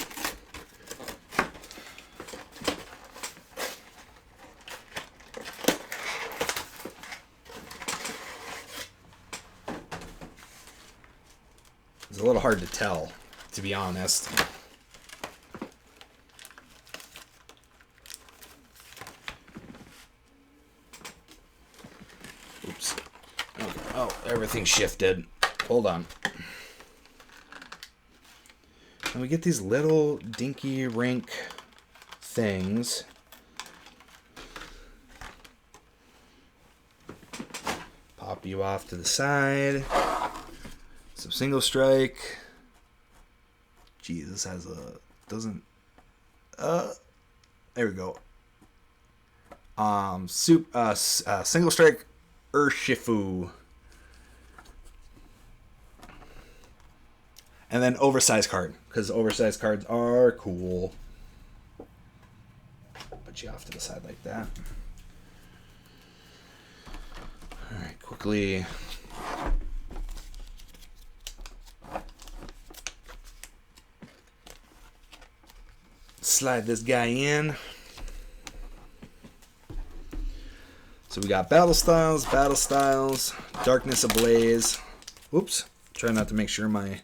It's a little hard to tell, to be honest. Oops. Okay. Oh, everything shifted. Hold on. And we get these little dinky rink things. Pop you off to the side. Some Single Strike. Gee, this has a... doesn't... there we go. Single Strike Urshifu. And then oversized card, because oversized cards are cool. Put you off to the side like that. Alright, quickly... slide this guy in. So we got Battle Styles, Darkness Ablaze. Whoops. Try not to make sure my...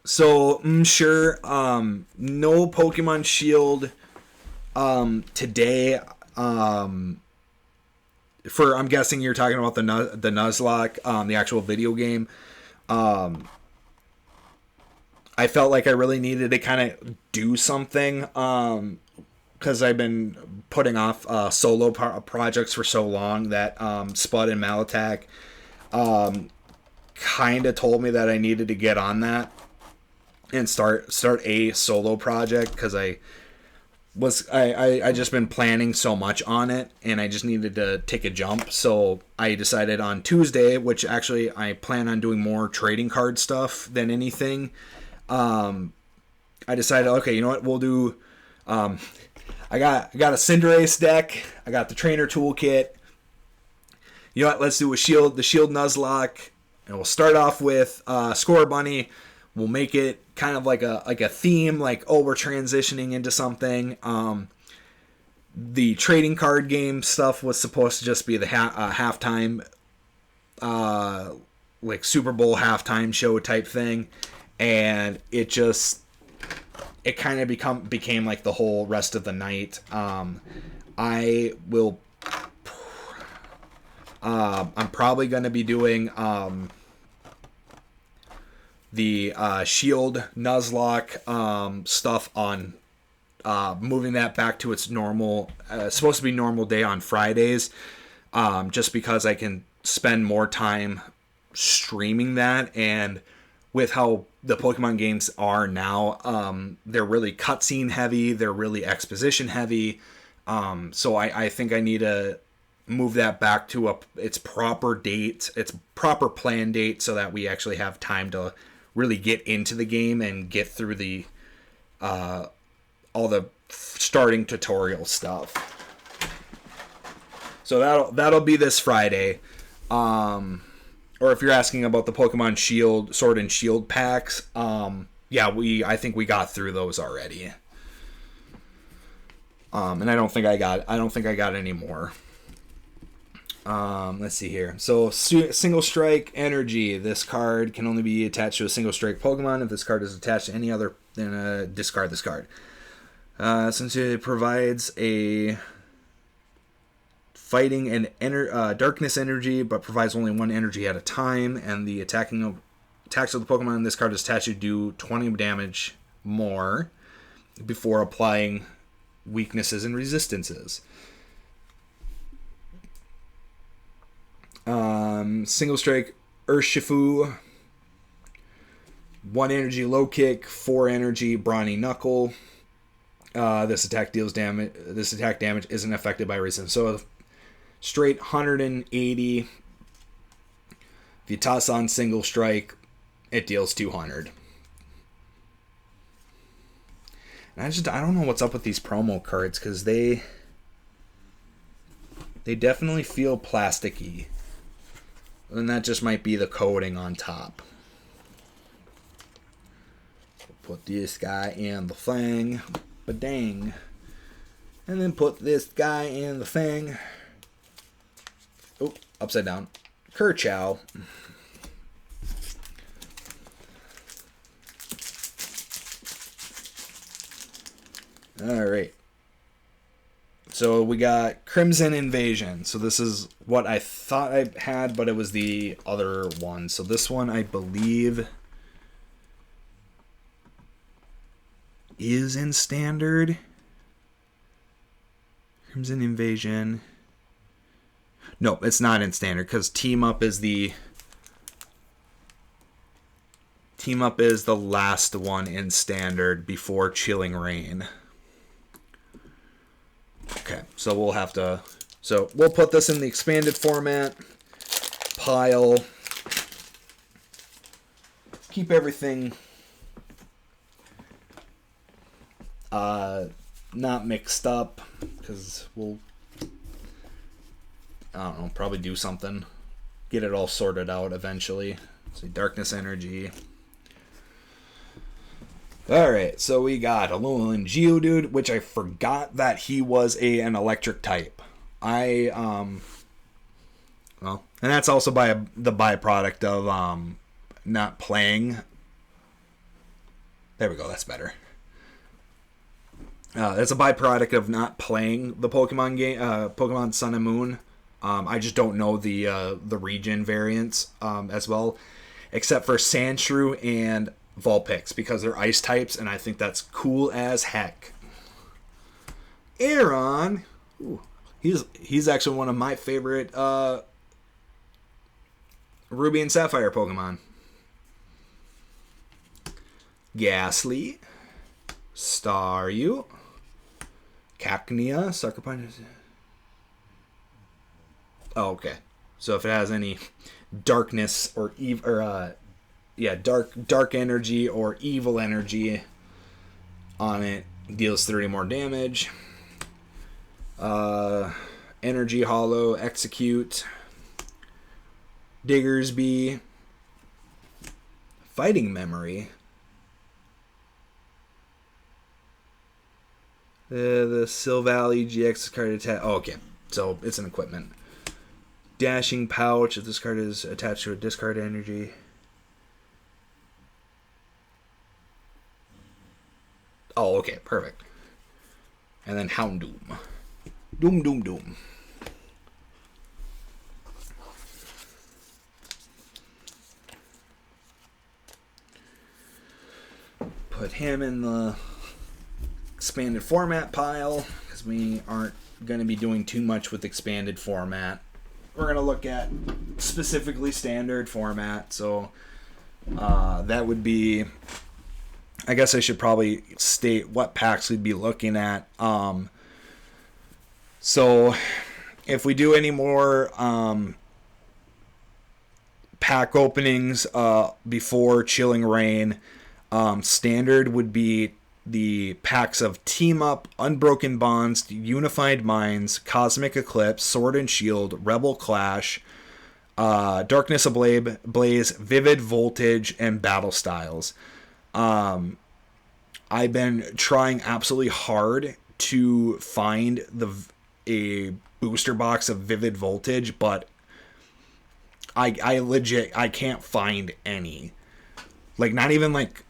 So, sure, no Pokemon Shield, today, I'm guessing you're talking about the Nuzlocke, the actual video game. I felt like I really needed to kind of do something, because I've been putting off solo projects for so long that Spud and Malatak kind of told me that I needed to get on that and start a solo project, because I just been planning so much on it, and I just needed to take a jump. So I decided on Tuesday, which actually I plan on doing more trading card stuff than anything. I decided, okay, you know what, we'll do. I got a Cinderace deck. I got the Trainer Toolkit. You know what? Let's do the Shield Nuzlocke, and we'll start off with Score Bunny. We'll make it kind of like a theme, like, oh, we're transitioning into something. The trading card game stuff was supposed to just be the halftime, like Super Bowl halftime show type thing, and it kind of became like the whole rest of the night. I'm probably going to be doing the Shield Nuzlocke stuff on moving that back to its normal, supposed to be normal day on Fridays, just because I can spend more time streaming that. And with how the Pokemon games are now, they're really cutscene heavy, they're really exposition heavy. So I think I need to move that back to its proper date, its proper plan date, so that we actually have time to really get into the game and get through the all the starting tutorial stuff. So that'll be this Friday. Or if you're asking about the Pokemon Shield, Sword and Shield packs, yeah, I think we got through those already. And I don't think I got any more. Let's see here. So Single Strike Energy. This card can only be attached to a Single Strike Pokemon. If this card is attached to any other, then discard this card. Since it provides a fighting and darkness energy, but provides only one energy at a time, and the attacks of the Pokemon in this card is attached to do 20 damage more before applying weaknesses and resistances. Single Strike Urshifu. 1 energy Low Kick, 4 energy Brawny Knuckle. This attack damage isn't affected by resistance. So straight 180. If you toss on Single Strike, it deals 200. And I don't know what's up with these promo cards, because they definitely feel plasticky. And that just might be the coating on top. Put this guy in the thing. Ba-dang. And then put this guy in the thing. Oh, upside down. Kerchow. Alright. So we got Crimson Invasion. So this is what I thought I had, but it was the other one. So this one, I believe, is in standard. Crimson Invasion. No, it's not in standard, because Team Up is the last one in standard before Chilling Reign. Okay, so we'll put this in the expanded format pile. Keep everything not mixed up, because we'll, I don't know, probably do something. Get it all sorted out eventually. So Darkness Energy. Alright, so we got Alolan Geodude, which I forgot that he was an electric type. And that's also the byproduct of not playing. There we go, that's better. It's a byproduct of not playing the Pokemon game, Pokemon Sun and Moon. I just don't know the region variants as well, except for Sandshrew and Vulpix, because they're ice types, and I think that's cool as heck. Aeron, ooh, he's actually one of my favorite Ruby and Sapphire Pokemon. Ghastly, Staryu, Cacnea, Sucker Punch. Oh, okay. So if it has any darkness or dark energy or evil energy on it, deals 30 more damage. Energy Hollow, Execute, Diggersby, Fighting Memory. The Silvally GX card attack. Oh, okay, so it's an equipment. Dashing Pouch, if this card is attached to a discard energy. Oh, okay, perfect. And then Houndoom. Doom. Put him in the expanded format pile, because we aren't going to be doing too much with expanded format. We're going to look at specifically standard format, so that would be, I guess I should probably state what packs we'd be looking at. So if we do any more pack openings before Chilling Reign, standard would be the packs of Team Up, Unbroken Bonds, Unified Minds, Cosmic Eclipse, Sword and Shield, Rebel Clash, Darkness Ablaze, Vivid Voltage, and Battle Styles. I've been trying absolutely hard to find a booster box of Vivid Voltage, but I can't find any. Like not even like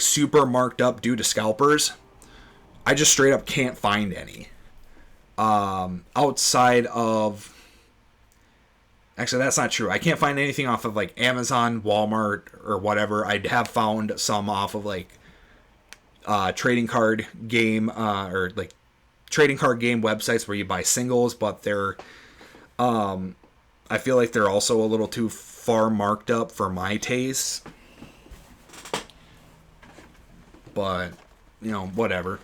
super marked up due to scalpers. I just straight up can't find any. Outside of... Actually, that's not true. I can't find anything off of like Amazon, Walmart, or whatever. I have found some off of like trading card game or like trading card game websites where you buy singles, but they're I feel like they're also a little too far marked up for my taste. But, you know, whatever.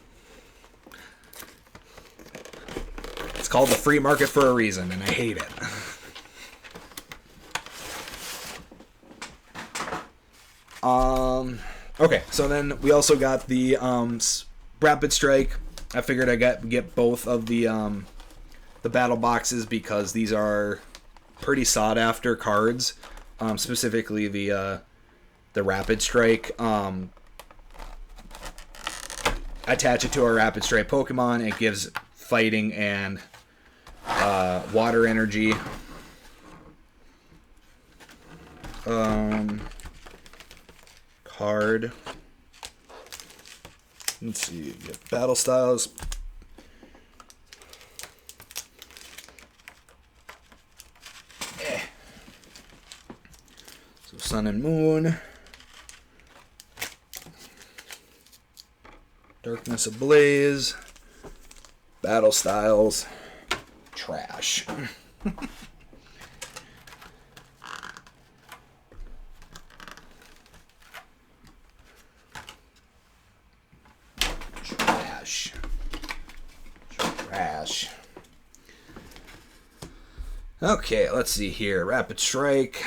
It's called the free market for a reason, and I hate it. Okay, so then we also got the Rapid Strike. I figured I'd get both of the battle boxes because these are pretty sought after cards. Specifically the Rapid Strike. Attach it to a Rapid Strike Pokemon. It gives fighting and water energy. Card. Let's see. You get Battle Styles. So Sun and Moon. Darkness Ablaze. Battle Styles. Trash. Trash. Okay, let's see here. Rapid Strike.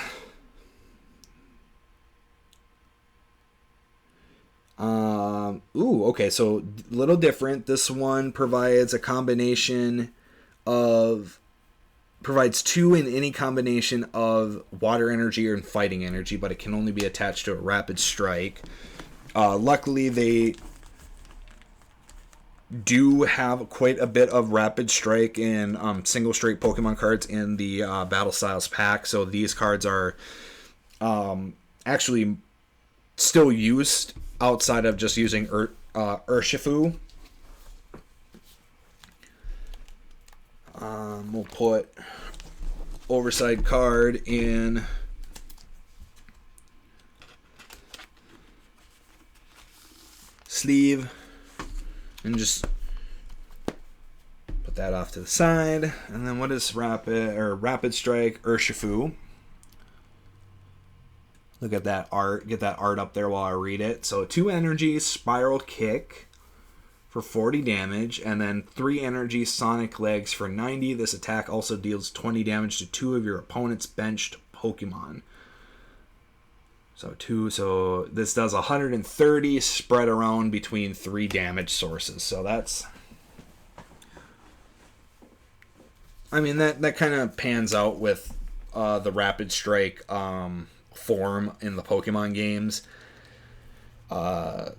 Okay, so a little different. This one provides a combination of... provides 2 in any combination of water energy or fighting energy, but it can only be attached to a Rapid Strike. Luckily, they do have quite a bit of Rapid Strike and single straight Pokemon cards in the Battle Styles pack, so these cards are actually still used outside of just using Urshifu. We'll put Overside card in sleeve and just put that off to the side. And then what is Rapid Strike Urshifu? Look at that art. Get that art up there while I read it. So 2 energy Spiral Kick for 40 damage, and then 3 energy Sonic Legs for 90. This attack also deals 20 damage to 2 of your opponent's benched Pokemon. So this does 130 spread around between 3 damage sources. So that's... I mean, that kind of pans out with the Rapid Strike form in the Pokemon games. Because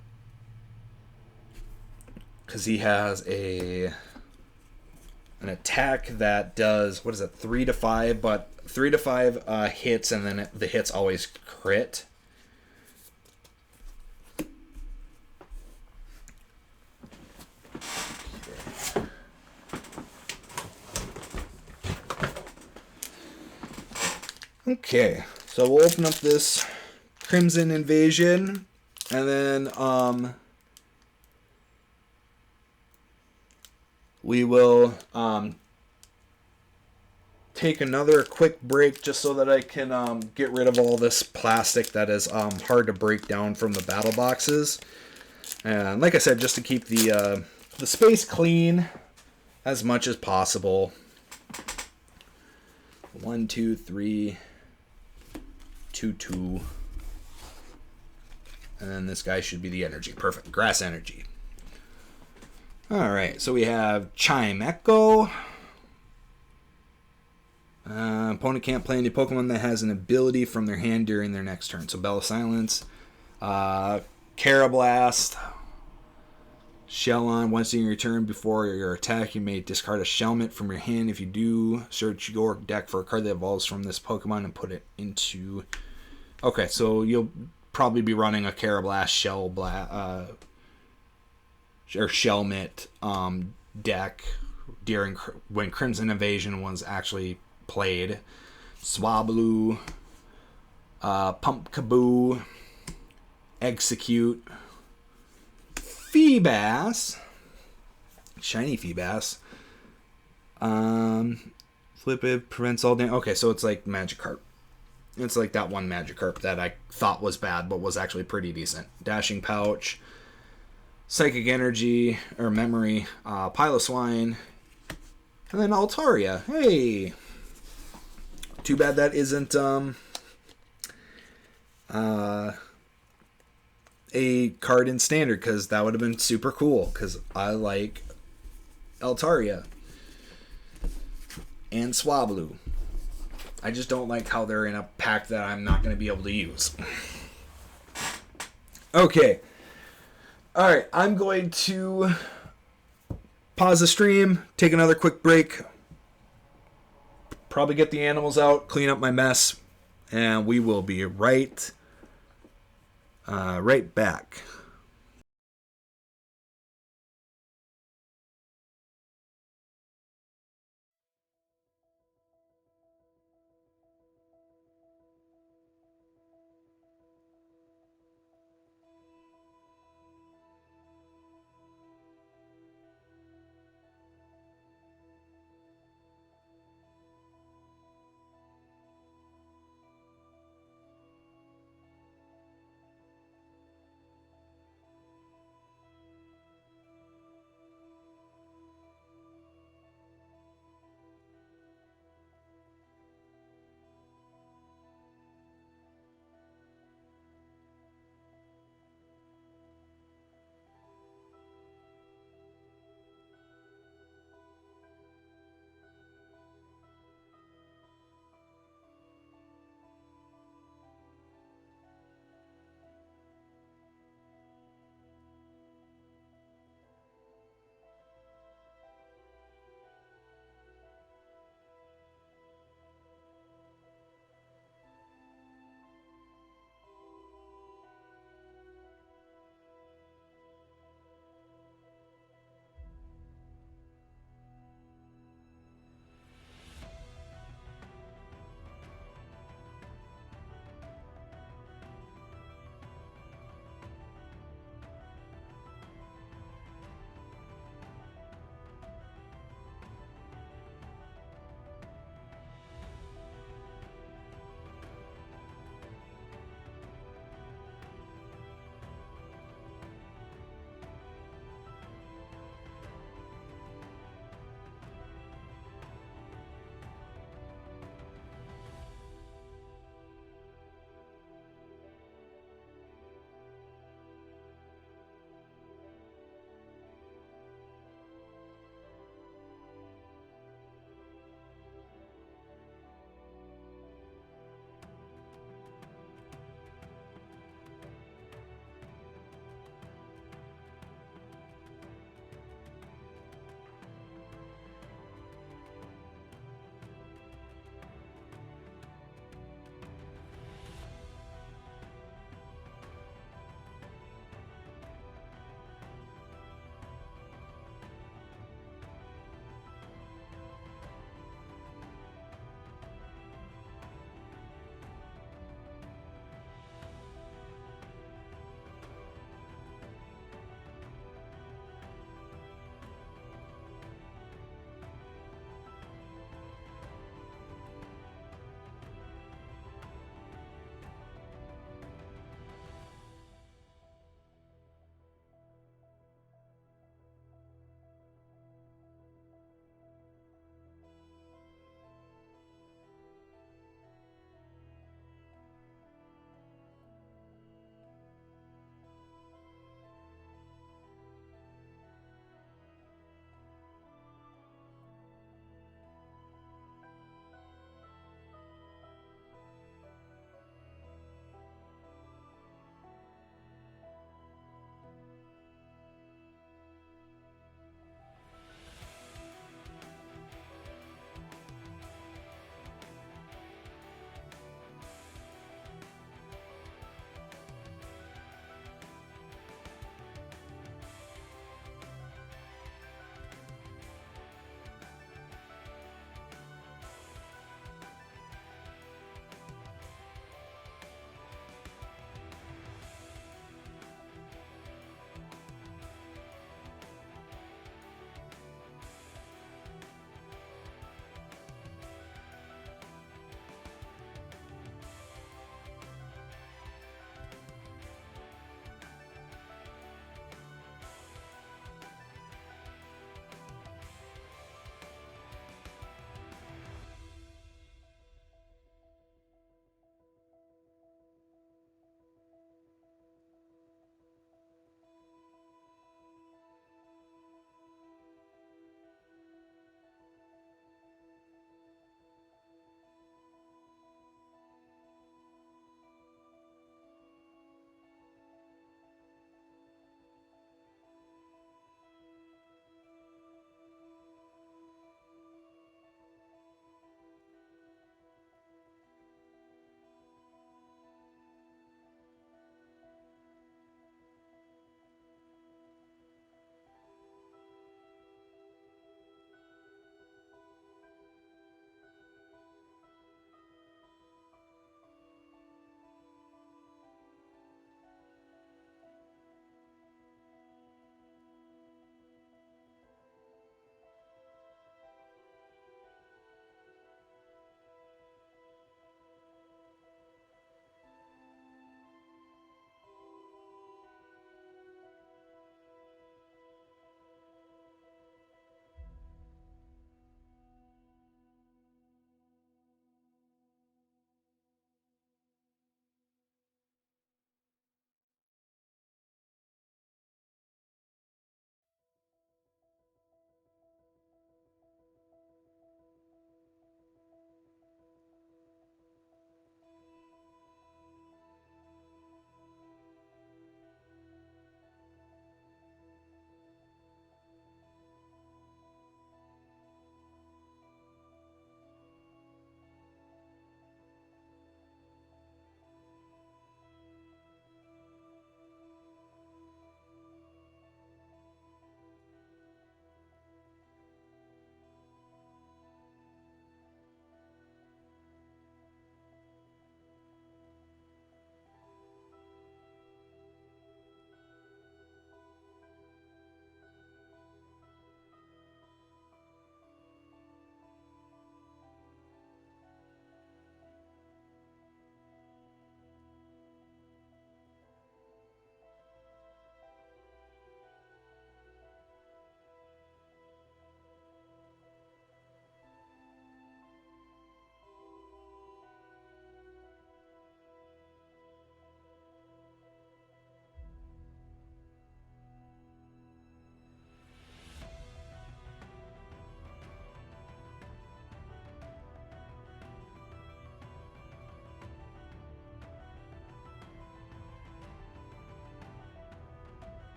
he has an attack that does, 3 to 5, but 3 to 5 hits, and then the hits always crit. Okay, so we'll open up this Crimson Invasion, and then we will take another quick break just so that I can get rid of all this plastic that is hard to break down from the battle boxes. And like I said, just to keep the the space clean as much as possible. 1, 2, 3, 2, 2. And then this guy should be the energy. Perfect. Grass energy. Alright, so we have Chime Echo. Opponent can't play any Pokemon that has an ability from their hand during their next turn. So Bell of Silence. Carablast. Shell on. Once in your turn before your attack, you may discard a Shelmet from your hand. If you do, search your deck for a card that evolves from this Pokemon and put it into... Okay, so you'll probably be running a Carablast or Shelmet deck during when Crimson Invasion was actually played. Swablu, Pumpkaboo, Execute, Feebas, Shiny Feebas, Flip it, prevents all damage. Okay, so it's like Magikarp. It's like that one Magikarp that I thought was bad, but was actually pretty decent. Dashing Pouch, Psychic Energy, or Memory, Piloswine, and then Altaria. Hey! Too bad that isn't a card in Standard, because that would have been super cool, because I like Altaria and Swablu. I just don't like how they're in a pack that I'm not going to be able to use. Okay. Alright, I'm going to pause the stream, take another quick break, probably get the animals out, clean up my mess, and we will be right back.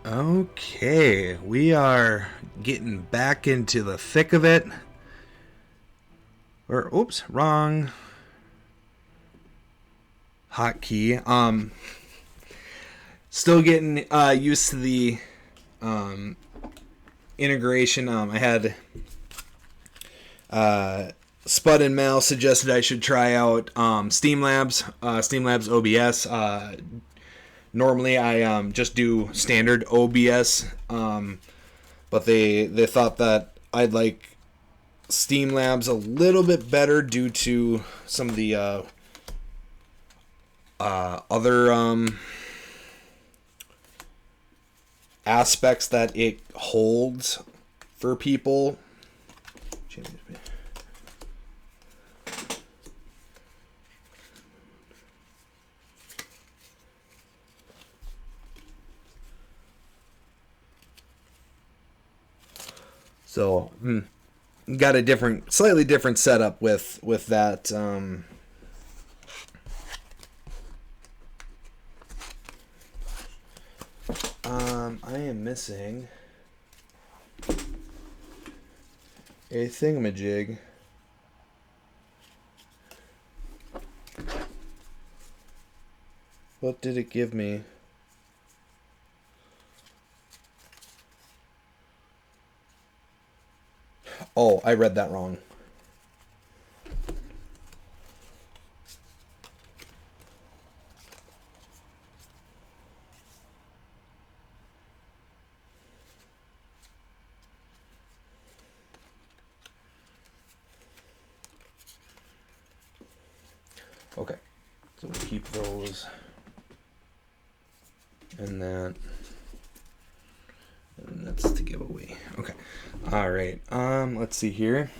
Okay, we are getting back into the thick of it. Or, oops, wrong hotkey. Still getting used to the integration. I had Spud and Mal suggested I should try out Streamlabs OBS. Normally I just do standard OBS, but they thought that I'd like Streamlabs a little bit better due to some of the other aspects that it holds for people. So, got a slightly different setup with that. I am missing a thingamajig. What did it give me? Oh, I read that wrong. Okay, so we'll keep those and that. And that's the giveaway. Okay. All right. Let's see here.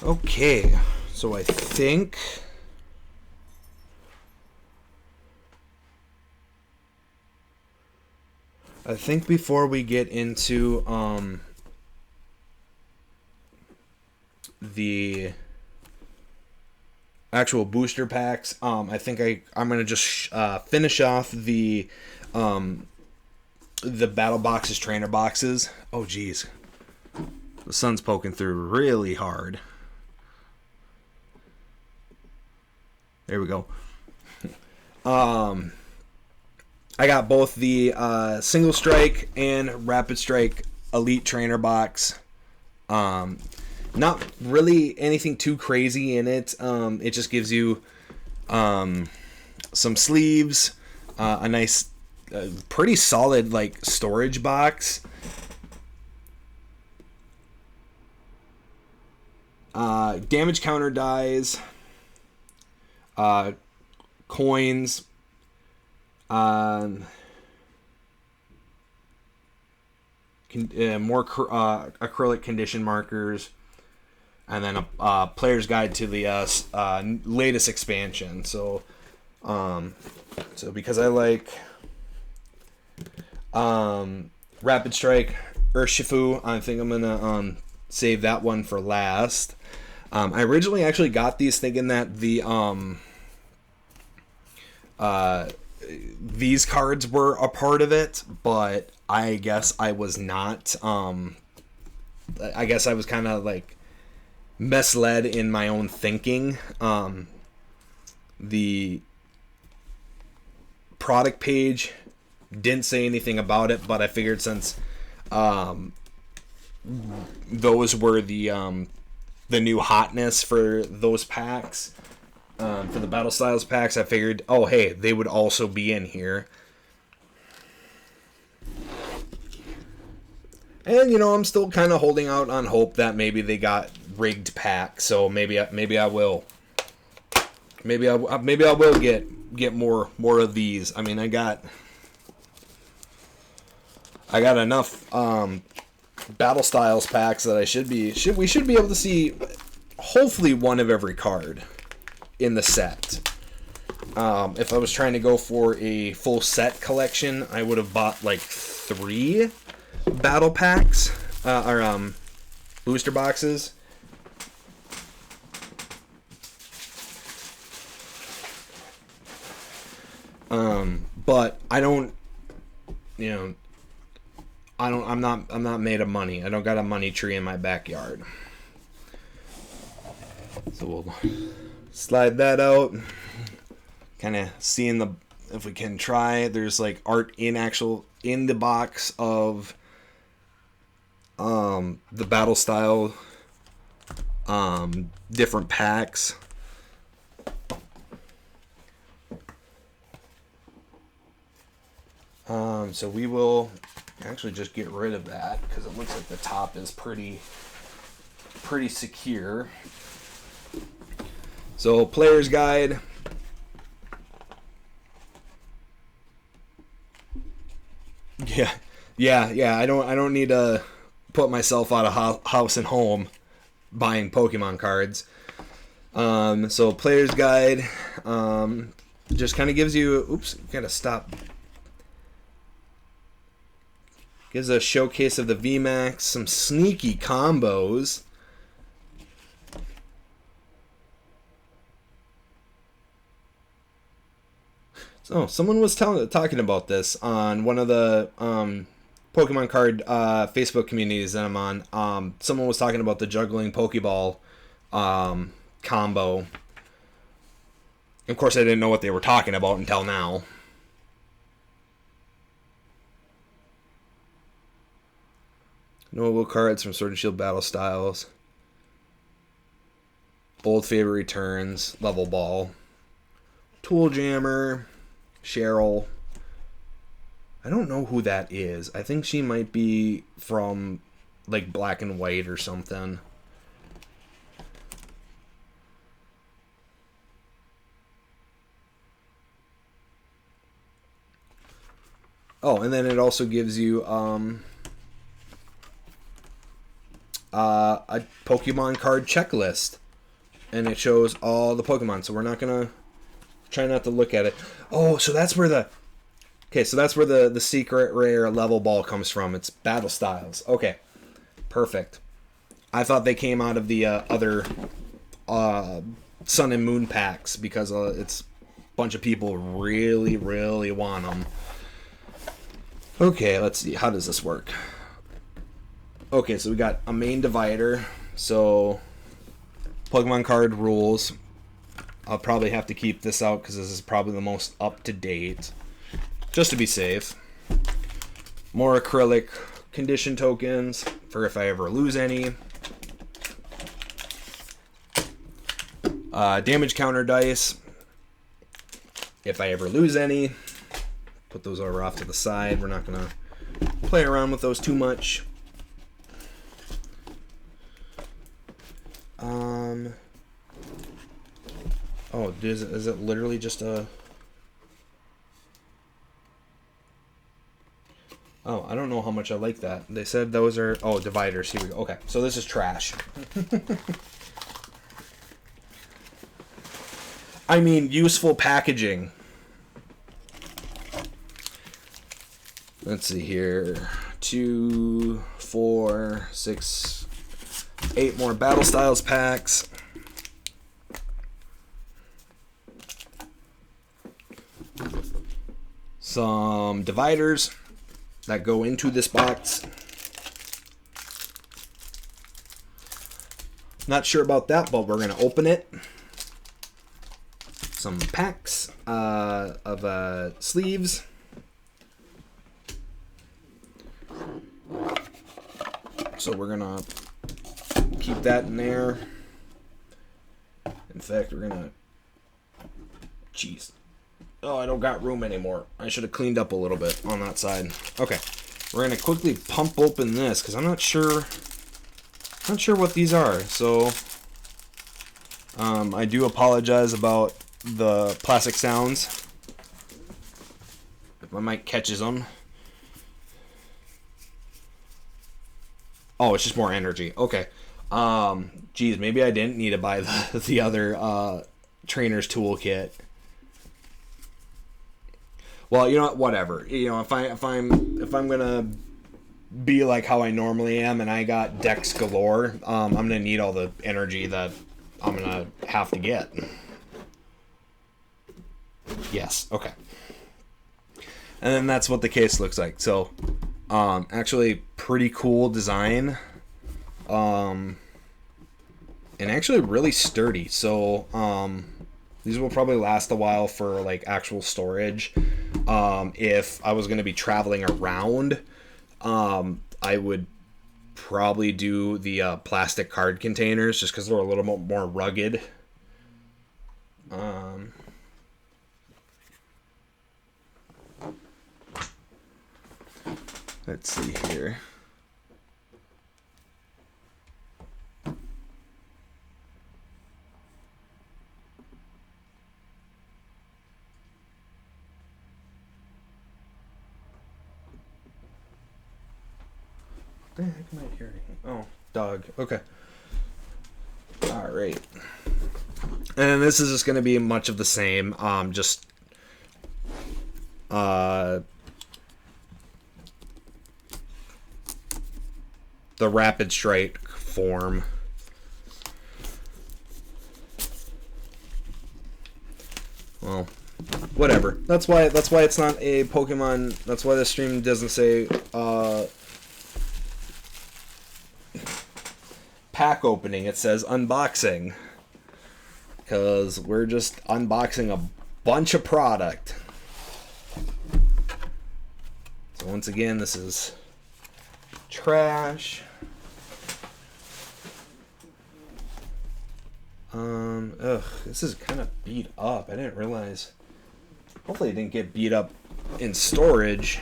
Okay. So I think before we get into the actual booster packs, I think I'm gonna just finish off the battle boxes, trainer boxes. Oh geez, the sun's poking through really hard. There we go. I got both the single strike and rapid strike elite trainer box. Not really anything too crazy in it. It just gives you some sleeves, a nice, pretty solid like storage box. Damage counter dies, coins, more acrylic condition markers, and then a player's guide to the latest expansion. So because I like Rapid Strike Urshifu, I think I'm gonna save that one for last. I originally actually got these thinking that these cards were a part of it, but I guess I was not. I guess I was kind of like misled in my own thinking. The product page didn't say anything about it, but I figured since those were the new hotness for those packs, for the Battle Styles packs, I figured, oh hey, they would also be in here. And I'm still kind of holding out on hope that maybe they got rigged packs, so maybe I will. Maybe I will get more of these. I mean, I got enough Battle Styles packs that we should be able to see hopefully one of every card in the set. If I was trying to go for a full set collection, I would have bought like 3 battle packs or booster boxes. But I don't, I'm not made of money. I don't got a money tree in my backyard. So we'll slide that out. Kind of seeing if we can try. There's like art in the box of the battle style different packs. So we will actually just get rid of that because it looks like the top is pretty secure. So player's guide. Yeah. I don't need to put myself out of house and home buying Pokemon cards. So player's guide just kind of gives you. Oops, gotta stop. Gives a showcase of the VMAX, some sneaky combos. So someone was talking about this on one of the Pokemon card Facebook communities that I'm on. Someone was talking about the juggling Pokeball combo. Of course, I didn't know what they were talking about until now. Notable cards from Sword and Shield Battle Styles. Old Favorite Returns. Level Ball. Tool Jammer. Cheryl. I don't know who that is. I think she might be from like Black and White or something. Oh, and then it also gives you a Pokemon card checklist, and it shows all the Pokemon. So we're not gonna try not to look at it. Oh, so that's where the secret rare level ball comes from. It's battle styles. Okay, perfect. I thought they came out of the other Sun and Moon packs because it's a bunch of people really want them. Okay, let's see. How does this work? Okay, so we got a main divider. So, Pokemon card rules. I'll probably have to keep this out because this is probably the most up-to-date. Just to be safe. More acrylic condition tokens for if I ever lose any. Damage counter dice. If I ever lose any. Put those over off to the side. We're not going to play around with those too much. Oh, is it literally just a... Oh, I don't know how much I like that. They said those are... Oh, dividers. Here we go. Okay, so this is trash. I mean, useful packaging. Let's see here. 2, 4, 6, 8 more Battle Styles packs. Some dividers that go into this box. Not sure about that, but we're going to open it. Some packs of sleeves. So we're going to keep that in there. In fact, we're going to... Jeez. Oh, I don't got room anymore. I should have cleaned up a little bit on that side. Okay. We're going to quickly pump open this because I'm not sure what these are. So I do apologize about the plastic sounds. If my mic catches them. Oh, it's just more energy. Okay. Geez, maybe I didn't need to buy the other trainer's toolkit. Well, you know what? Whatever. You know, if I'm gonna be like how I normally am, and I got decks galore, I'm gonna need all the energy that I'm gonna have to get. Yes. Okay. And then that's what the case looks like. So, actually pretty cool design. And actually really sturdy. So, these will probably last a while for like actual storage. If I was going to be traveling around, I would probably do the plastic card containers just because they're a little bit more rugged. Let's see here. What the heck am I hearing? Oh, dog. Okay. All right. And this is just going to be much of the same. Just the rapid strike form. Well, whatever. That's why it's not a Pokemon. That's why the stream doesn't say pack opening. It says unboxing. Because we're just unboxing a bunch of product. So once again, this is trash. This is kind of beat up. I didn't realize. Hopefully it didn't get beat up in storage.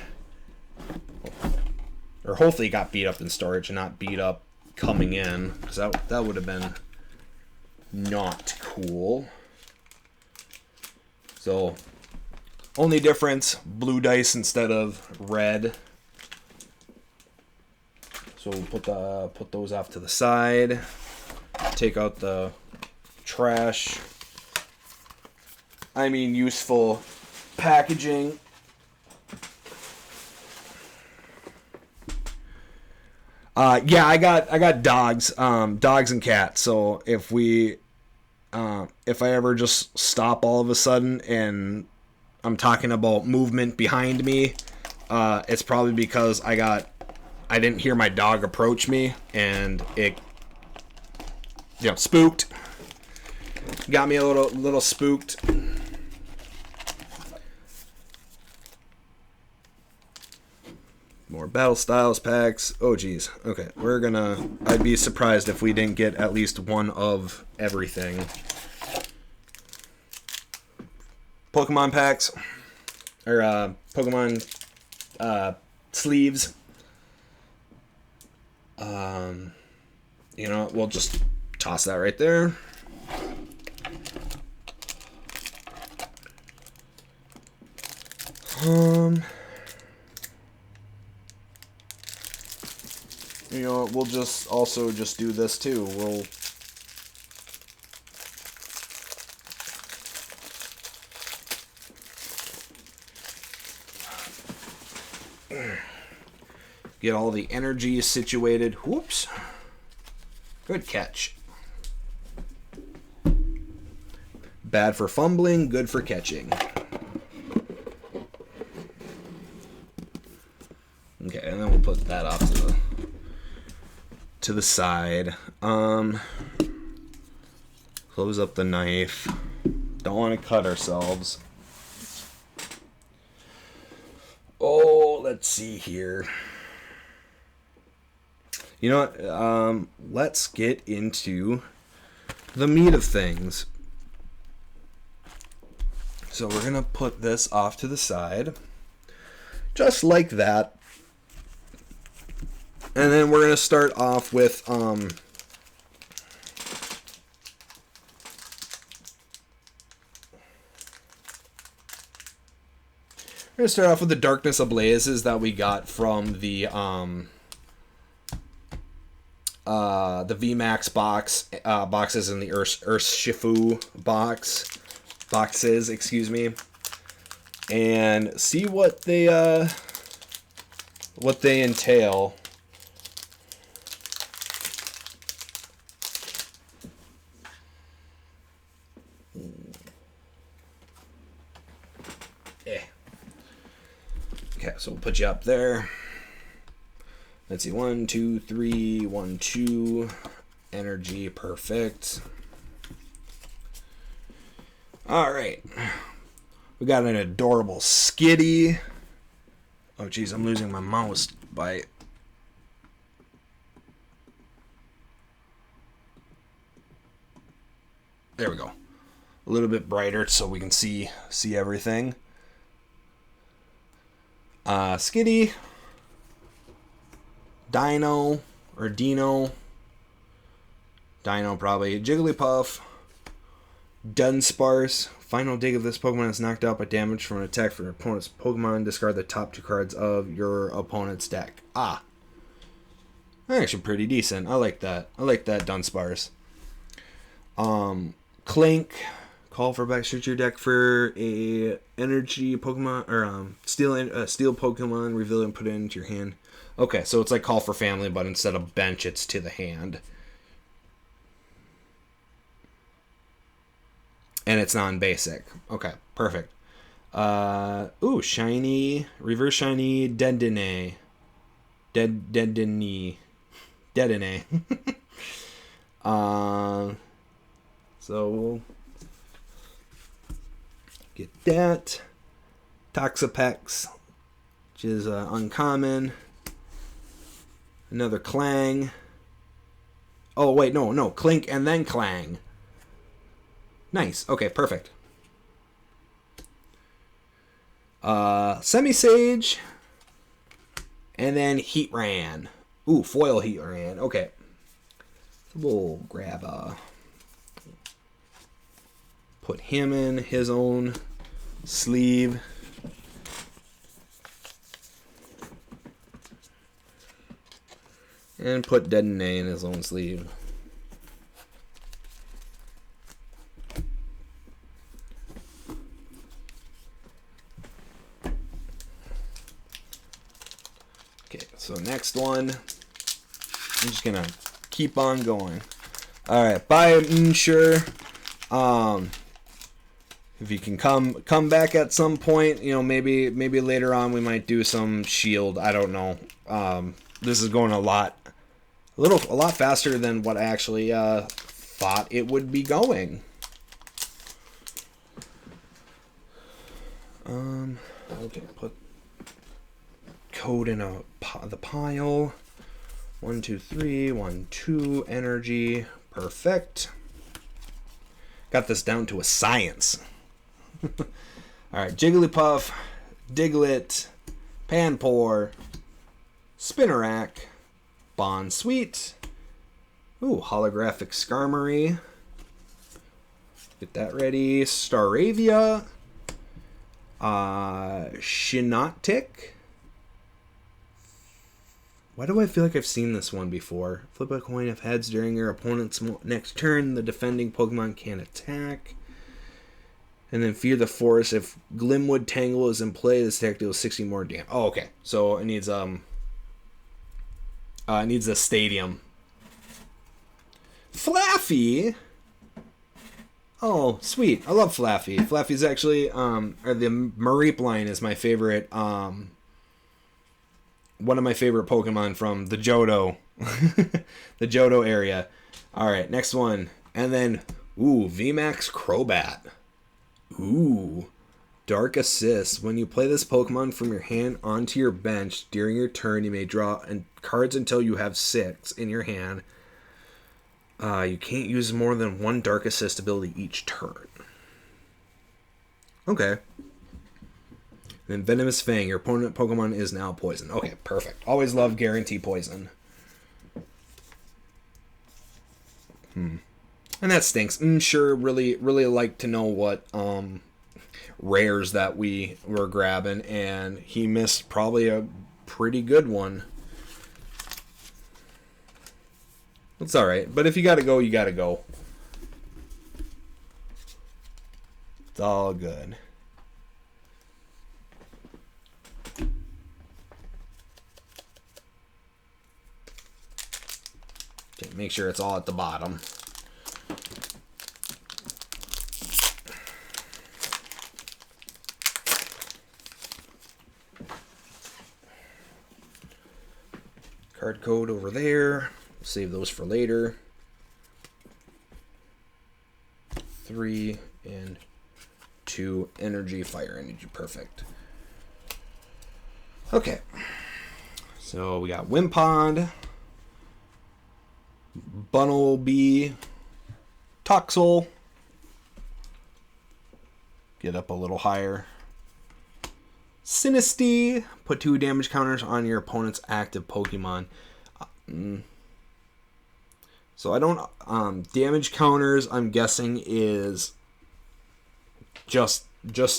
Or hopefully it got beat up in storage and not beat up coming in. Because that would have been not cool. So, only difference, blue dice instead of red. So we'll put those off to the side. Take out the trash. I mean useful packaging. Yeah, I got dogs, dogs and cats. So if I ever just stop all of a sudden and I'm talking about movement behind me, it's probably because I didn't hear my dog approach me and it, spooked. Got me a little spooked. More Battle Styles packs. Oh, geez. Okay, I'd be surprised if we didn't get at least one of everything. Pokemon packs. Or, Pokemon, sleeves. We'll just toss that right there. We'll just also just do this too. We'll get all the energy situated. Whoops. Good catch. Bad for fumbling, good for catching. Okay, and then we'll put that off to the side. Close up the knife. Don't want to cut ourselves. Oh, let's see here. You know what? Let's get into the meat of things. So we're going to put this off to the side. Just like that. And then we're going to start off with we're going to start off with the Darkness Ablazes that we got from the VMAX boxes and the Earth Shifu boxes, excuse me, and see what they entail. So we'll put you up there. Let's see, 1, 2, 3, 1, 2. Energy, perfect. Alright. We got an adorable Skitty. Oh, geez, I'm losing my mouse by... There we go. A little bit brighter so we can see everything. Skitty. Dino. Or Dino. Dino, probably. Jigglypuff. Dunsparce. Final dig of this Pokemon is knocked out by damage from an attack from your opponent's Pokemon. Discard the top 2 cards of your opponent's deck. Ah. Actually pretty decent. I like that. I like that Dunsparce. Clink. Call for back search your deck for a energy Pokemon or steel Pokemon, reveal it and put it into your hand. Okay, so it's like Call for Family, but instead of bench, it's to the hand. And it's non-basic. Okay, perfect. Ooh, shiny, reverse shiny, Dedenne. Dedenne. So we'll get that. Toxapex, which is uncommon. Another Clang. Oh, wait, no. Clink and then Clang. Nice. Okay, perfect. Semi-Sage. And then Heatran. Ooh, foil Heatran. Okay. So we'll grab put him in his own sleeve. And put Dedenne in his own sleeve. Okay, so next one. I'm just gonna keep on going. Alright, bye, sure. If you can come back at some point, you know, maybe later on we might do some shield. I don't know. This is going a lot faster than what I actually thought it would be going. Okay, put code in the pile. 1, 2, 3, 1, 2, energy, perfect. Got this down to a science. Alright, Jigglypuff, Diglett, Panpour, Spinarak, Bonsweet. Ooh, holographic Skarmory. Get that ready. Staravia. Shiinotic. Why do I feel like I've seen this one before? Flip a coin of heads during your opponent's next turn. The defending Pokemon can attack. And then Fear the Forest. If Glimwood Tangle is in play, this attack deals 60 more damage. Oh, okay. So it needs a stadium. Flaffy. Oh, sweet. I love Flaffy. Flaffy's actually or the Mareep line is my favorite one of my favorite Pokemon from the Johto. The Johto area. Alright, next one. And then VMAX Crobat. Ooh. Dark Assist. When you play this Pokemon from your hand onto your bench during your turn, you may draw cards until you have 6 in your hand. You can't use more than 1 Dark Assist ability each turn. Okay. Then Venomous Fang. Your opponent Pokemon is now poisoned. Okay, perfect. Always love guarantee poison. And that stinks. Sure, really like to know what rares that we were grabbing, and he missed probably a pretty good one. It's alright, but if you gotta go, you gotta go. It's all good. Okay, make sure it's all at the bottom. card code over there. Save those for later. 3 and 2 energy, fire energy, perfect. Okay. So we got Wimpod, Bunnelby, Toxel. Get up a little higher. Sinistea. Put 2 damage counters on your opponent's active Pokemon. So I don't... damage counters, I'm guessing, is just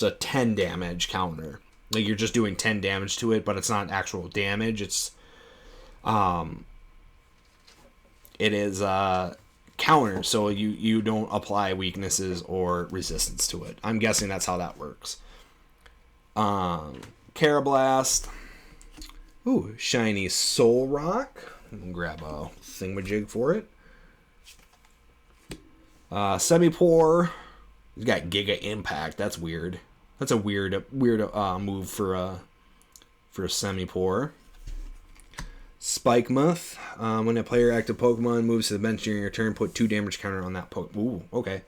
a 10 damage counter. Like, you're just doing 10 damage to it, but it's not actual damage. It's... it is counter, so you don't apply weaknesses or resistance to it. I'm guessing that's how that works. Carablast. Ooh, shiny Soul Rock. Grab a thingamajig for it. Semi-Pour. He's got Giga Impact. That's weird. That's a weird move for a Semi-Pour. Spikemuth. When a player active Pokemon moves to the bench during your turn, put 2 damage counter on that Pokemon. Ooh, okay.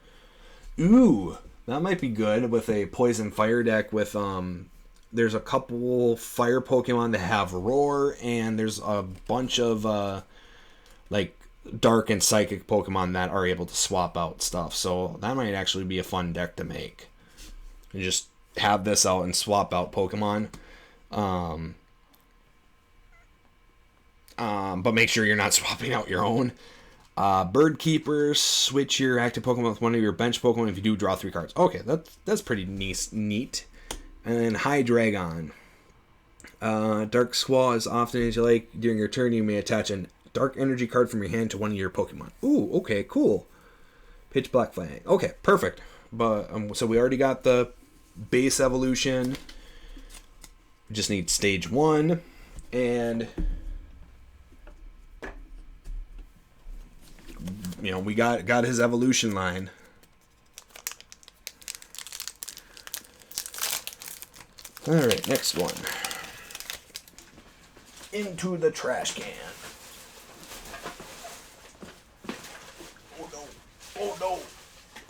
Ooh, that might be good with a Poison Fire deck with there's a couple fire Pokemon that have Roar, and there's a bunch of like Dark and Psychic Pokemon that are able to swap out stuff. So that might actually be a fun deck to make. You just have this out and swap out Pokemon. But make sure you're not swapping out your own. Bird Keepers. Switch your active Pokemon with one of your bench Pokemon if you do draw 3 cards. Okay, that's pretty neat. And then Hydreigon. Dark Squall, as often as you like during your turn, you may attach a dark energy card from your hand to one of your Pokemon. Ooh, okay, cool. Pitch Black Fang. Okay, perfect. But so we already got the base evolution. We just need stage 1. And you know, we got his evolution line. Alright, next one. Into the trash can. Oh no. Oh no.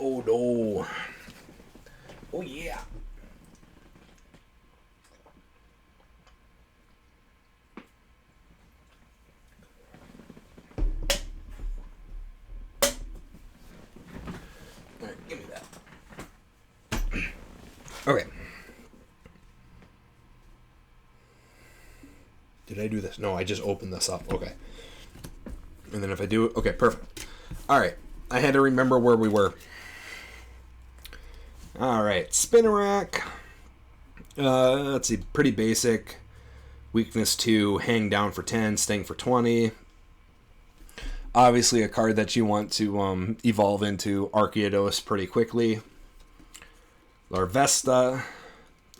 Oh no. Oh yeah. Alright, give me that. Okay. Did I do this? No, I just opened this up. Okay. And then if I do it... Okay, perfect. Alright. I had to remember where we were. Alright. Spinarak. Let's see. Pretty basic. Weakness 2. Hang down for 10. Sting for 20. Obviously a card that you want to evolve into Arceus pretty quickly. Larvesta.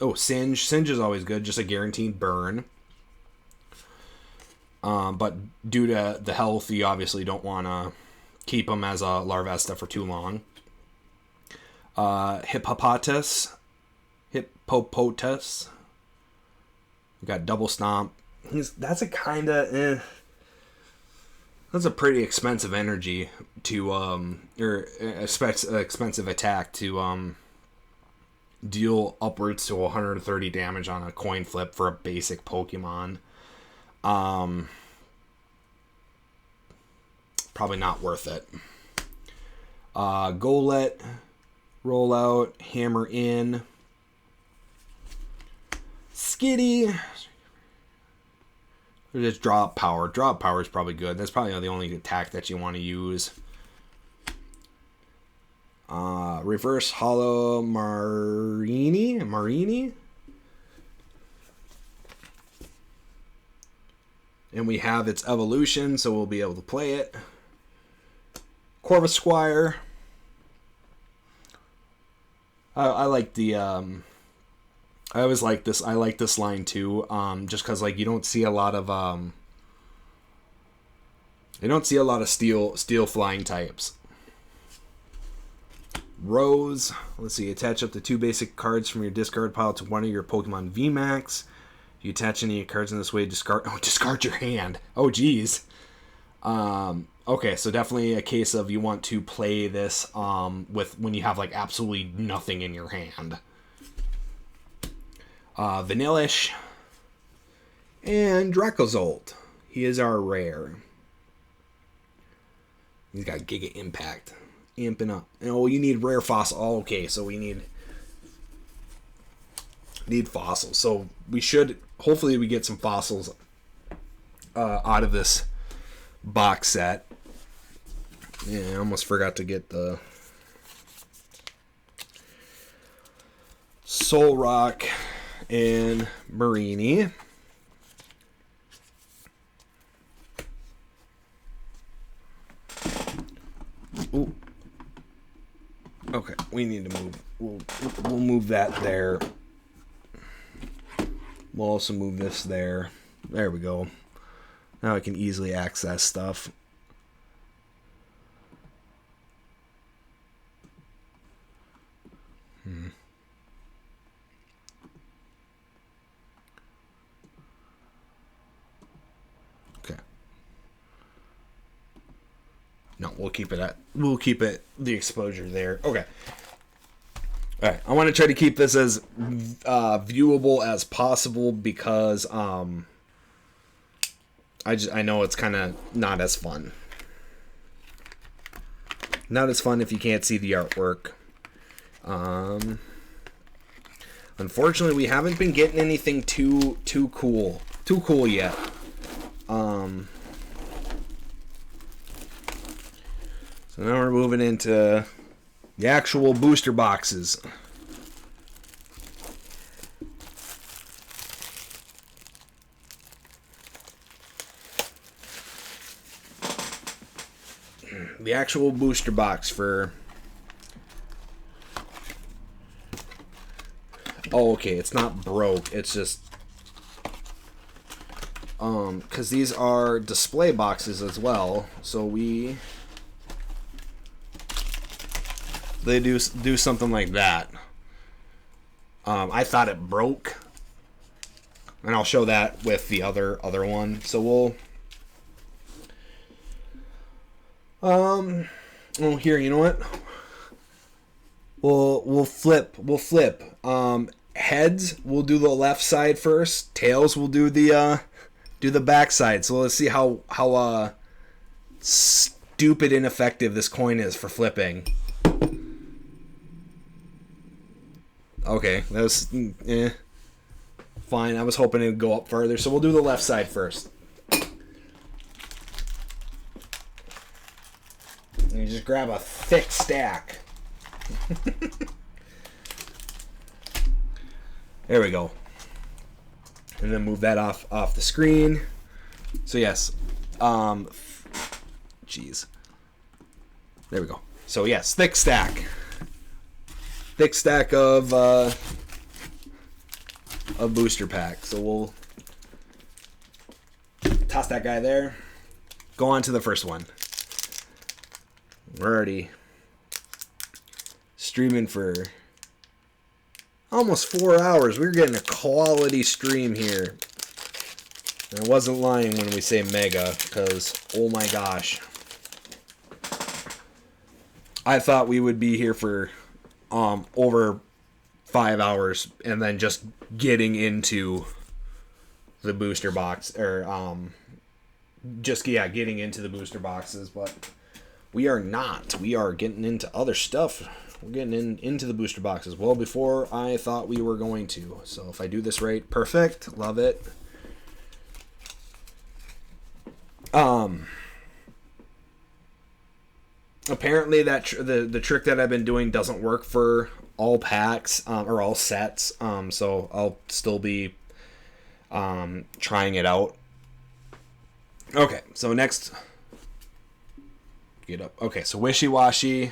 Oh, Singe. Singe is always good. Just a guaranteed burn. But due to the health, you obviously don't want to keep him as a Larvesta for too long. Hippopotas. We got Double Stomp. That's a kind of... That's a pretty expensive energy to... or expensive attack to deal upwards to 130 damage on a coin flip for a basic Pokemon. Probably not worth it. Golett, roll out, hammer in. Skitty. Just drop power. Drop power is probably good. That's probably the only attack that you want to use. Reverse Hollow Marini. And we have its evolution, so we'll be able to play it. Corvisquire. I like the... I always like this. I like this line too, just because like you don't see a lot of steel flying types. Rose. Let's see. Attach up to 2 basic cards from your discard pile to one of your Pokemon VMAX. You attach any cards in this way, discard your hand. Oh, geez. Okay, so definitely a case of you want to play this with when you have like absolutely nothing in your hand. Vanillish and Dracozolt. He is our rare. He's got Giga Impact. Amping up. Oh, you need rare fossil. Oh, okay, so we need fossils. So we should, hopefully we get some fossils out of this box set. Yeah, I almost forgot to get the Solrock and Marini. Ooh. Okay, we need to move. We'll move that there. We'll also move this there. There we go. Now I can easily access stuff. Okay. No, we'll keep it the exposure there. Okay. All right. I want to try to keep this as viewable as possible because I know it's kind of not as fun. Not as fun if you can't see the artwork. Unfortunately, we haven't been getting anything too cool yet. So now we're moving into the actual booster boxes. The actual booster box for... Oh, okay, it's not broke. It's just... because these are display boxes as well. So they do something like that. I thought it broke. And I'll show that with the other one. So we'll... oh, here, you know what? We'll flip. Heads, we'll do the left side first. Tails, we'll do the back side. So let's see how stupid ineffective this coin is for flipping. Okay, that was fine. I was hoping it would go up further. So we'll do the left side first. And you just grab a thick stack. There we go. And then move that off the screen. So yes. Jeez. There we go. So yes, thick stack. Thick stack of booster pack. So we'll toss that guy there. Go on to the first one. We're already streaming for almost 4 hours. We're getting a quality stream here. And I wasn't lying when we say mega, because oh my gosh. I thought we would be here for over 5 hours and then just getting into the booster box, or getting into the booster boxes, but we are not. We are getting into other stuff. We're getting into the booster boxes well before I thought we were going to. So if I do this right, perfect. Love it. Apparently that the trick that I've been doing doesn't work for all packs or all sets. So I'll still be trying it out. Okay, so next, get up. Okay, so Wishy-Washy.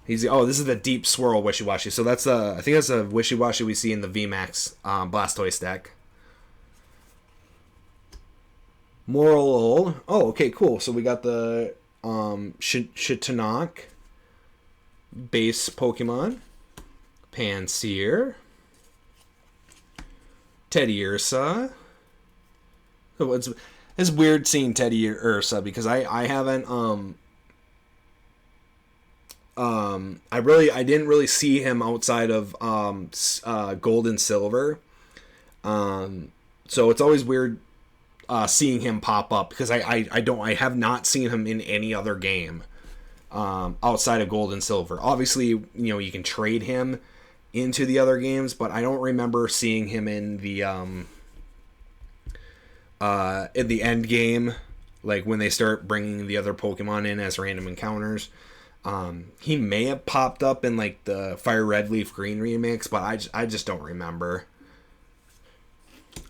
This is the Deep Swirl Wishy-Washy. So that's I think that's a Wishy-Washy we see in the VMAX Blastoise deck. Moral. Oh, okay, cool. So we got the Shitanok base Pokemon. Pansear. Teddy Ursa. So it's weird seeing Teddy Ursa because I haven't I didn't really see him outside of Gold and Silver. So it's always weird seeing him pop up because I have not seen him in any other game outside of Gold and Silver. Obviously, you can trade him into the other games, but I don't remember seeing him in the end game, like when they start bringing the other Pokemon in as random encounters. He may have popped up in like the Fire Red Leaf Green remix, but I just don't remember.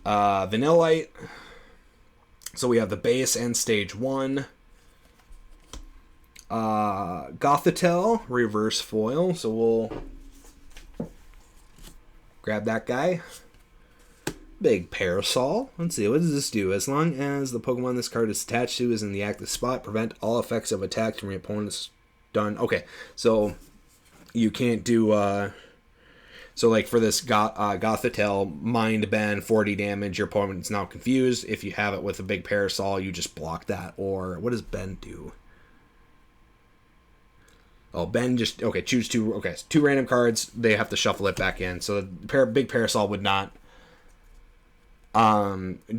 Vanillite. So we have the base and stage 1. Gothitelle, reverse foil. So we'll grab that guy. Big Parasol. Let's see, what does this do? As long as the Pokemon this card is attached to is in the active spot, prevent all effects of attacks from your opponent's done. Okay, so you can't do so like for this Gothitelle, Mind Bend, 40 damage, your opponent's now confused. If you have it with a big Parasol, you just block that. Or what does Bend do? Oh, Bend just choose two random cards, they have to shuffle it back in. So the big Parasol would not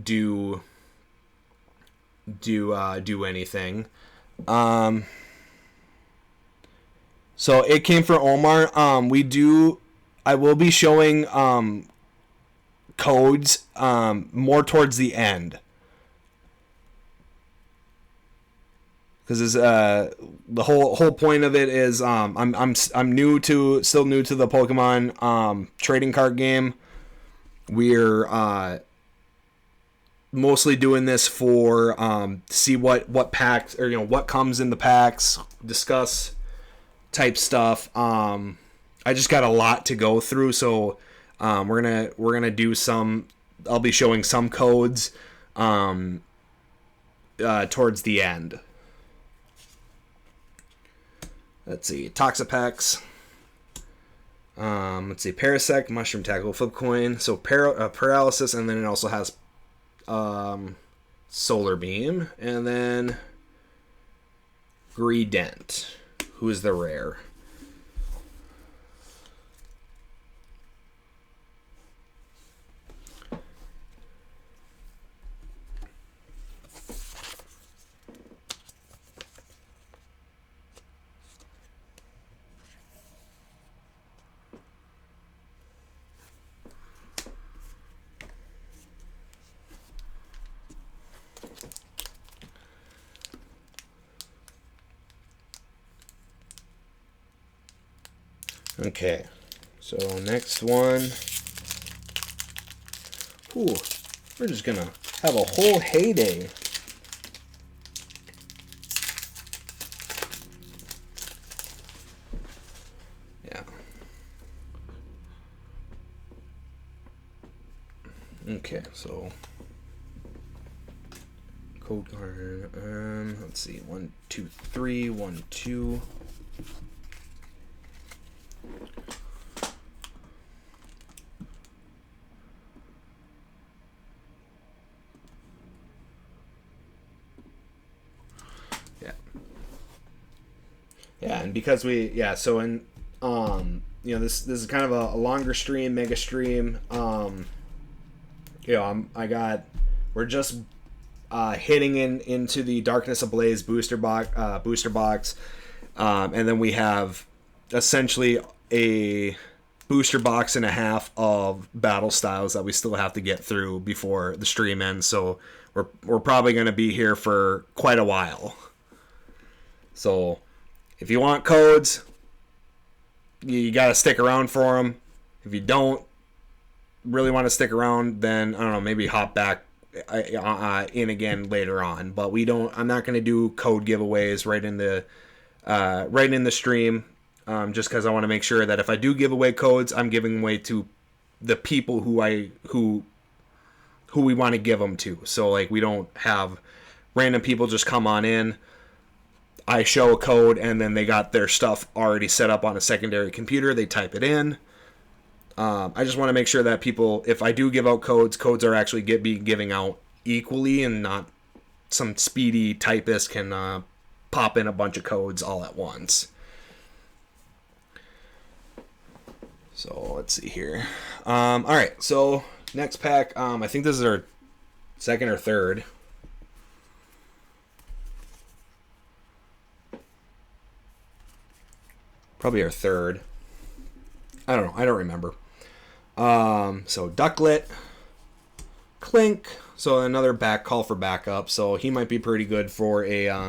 do anything. So it came from Omar. I will be showing codes more towards the end, because the whole point of it is I'm still new to the Pokemon trading card game. We're mostly doing this for see what packs, or what comes in the packs, discuss type stuff. I just got a lot to go through, so we're gonna do some. I'll be showing some codes towards the end. Let's see, Toxapex. Let's see, Parasect, Mushroom Tackle, Flip Coin. So Paralysis, and then it also has Solar Beam, and then Greedent, who is the rare. Okay, so next one. Ooh, we're just gonna have a whole heyday. Yeah. Okay, so code card. Let's see, 1, 2, 3, 1, 2. Yeah, and because so in this is kind of a longer stream, mega stream. We're just hitting into the Darkness Ablaze booster box, and then we have essentially a booster box and a half of battle styles that we still have to get through before the stream ends. So we're probably going to be here for quite a while. So if you want codes, you got to stick around for them. If you don't really want to stick around, then I don't know, maybe hop back in again later on. But I'm not going to do code giveaways right in the stream, just because I want to make sure that if I do give away codes, I'm giving away to the people who we want to give them to. So like we don't have random people just come on in. I show a code, and then they got their stuff already set up on a secondary computer. They type it in. I just want to make sure that people, if I do give out codes, codes are actually be giving out equally and not some speedy typist can pop in a bunch of codes all at once. So let's see here. All right, so next pack. I think this is our second or third. Probably our third. I don't know. I don't remember. So Ducklet, Clink. So another back call for backup. So he might be pretty good for a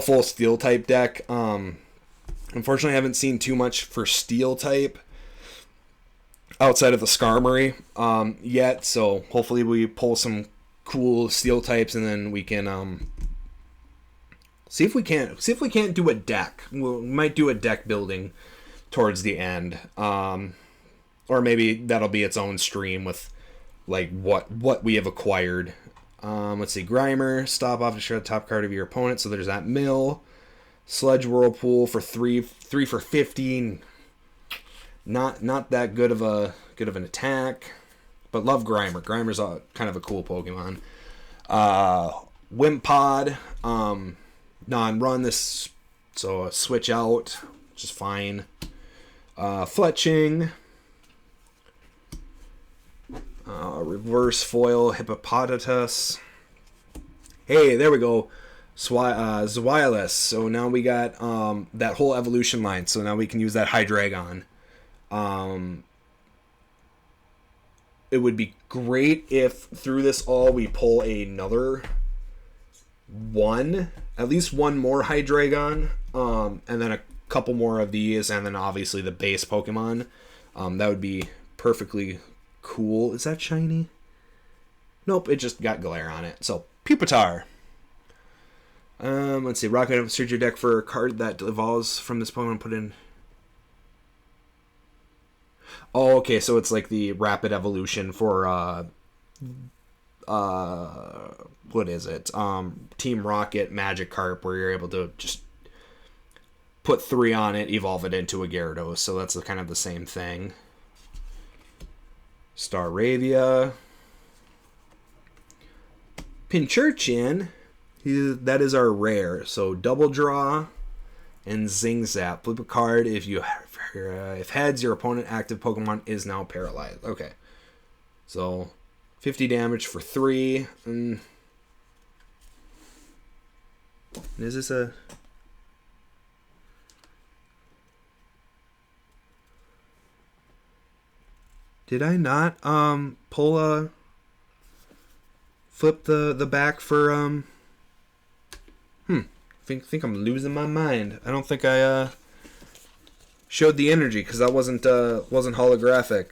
full steel type deck. Unfortunately, I haven't seen too much for steel type outside of the Skarmory yet. So hopefully we pull some cool steel types, and then we can see if we can't do a deck. We might do a deck building towards the end, or maybe that'll be its own stream with like what we have acquired. Let's see, Grimer, stop off to show the top card of your opponent. So there's that mill. Sludge Whirlpool for 3 for 15. Not that good of an attack, but love Grimer. Grimer's kind of a cool Pokemon. Wimpod, non-run this, so switch out, which is fine. Fletching, reverse foil Hippopotamus. Hey, there we go. Zweilous. So now we got that whole evolution line. So now we can use that Hydreigon. It would be great if through this all we pull another at least one more Hydreigon, and then a couple more of these, and then obviously the base Pokemon. That would be perfectly cool. Is that shiny? Nope, it just got glare on it. So Pupitar. Let's see. Rocket search your deck for a card that evolves from this Pokemon. Put in. Oh, okay. So it's like the rapid evolution for what is it? Team Rocket Magikarp, where you're able to just put 3 on it, evolve it into a Gyarados. So that's kind of the same thing. Staravia. Pincurchin. That is our rare. So double draw and Zing Zap. Flip a card if heads, your opponent active Pokemon is now paralyzed. Okay. So 50 damage for 3. Is this a... Did I not pull a... Flip the back for think I'm losing my mind. I don't think I showed the energy because that wasn't holographic.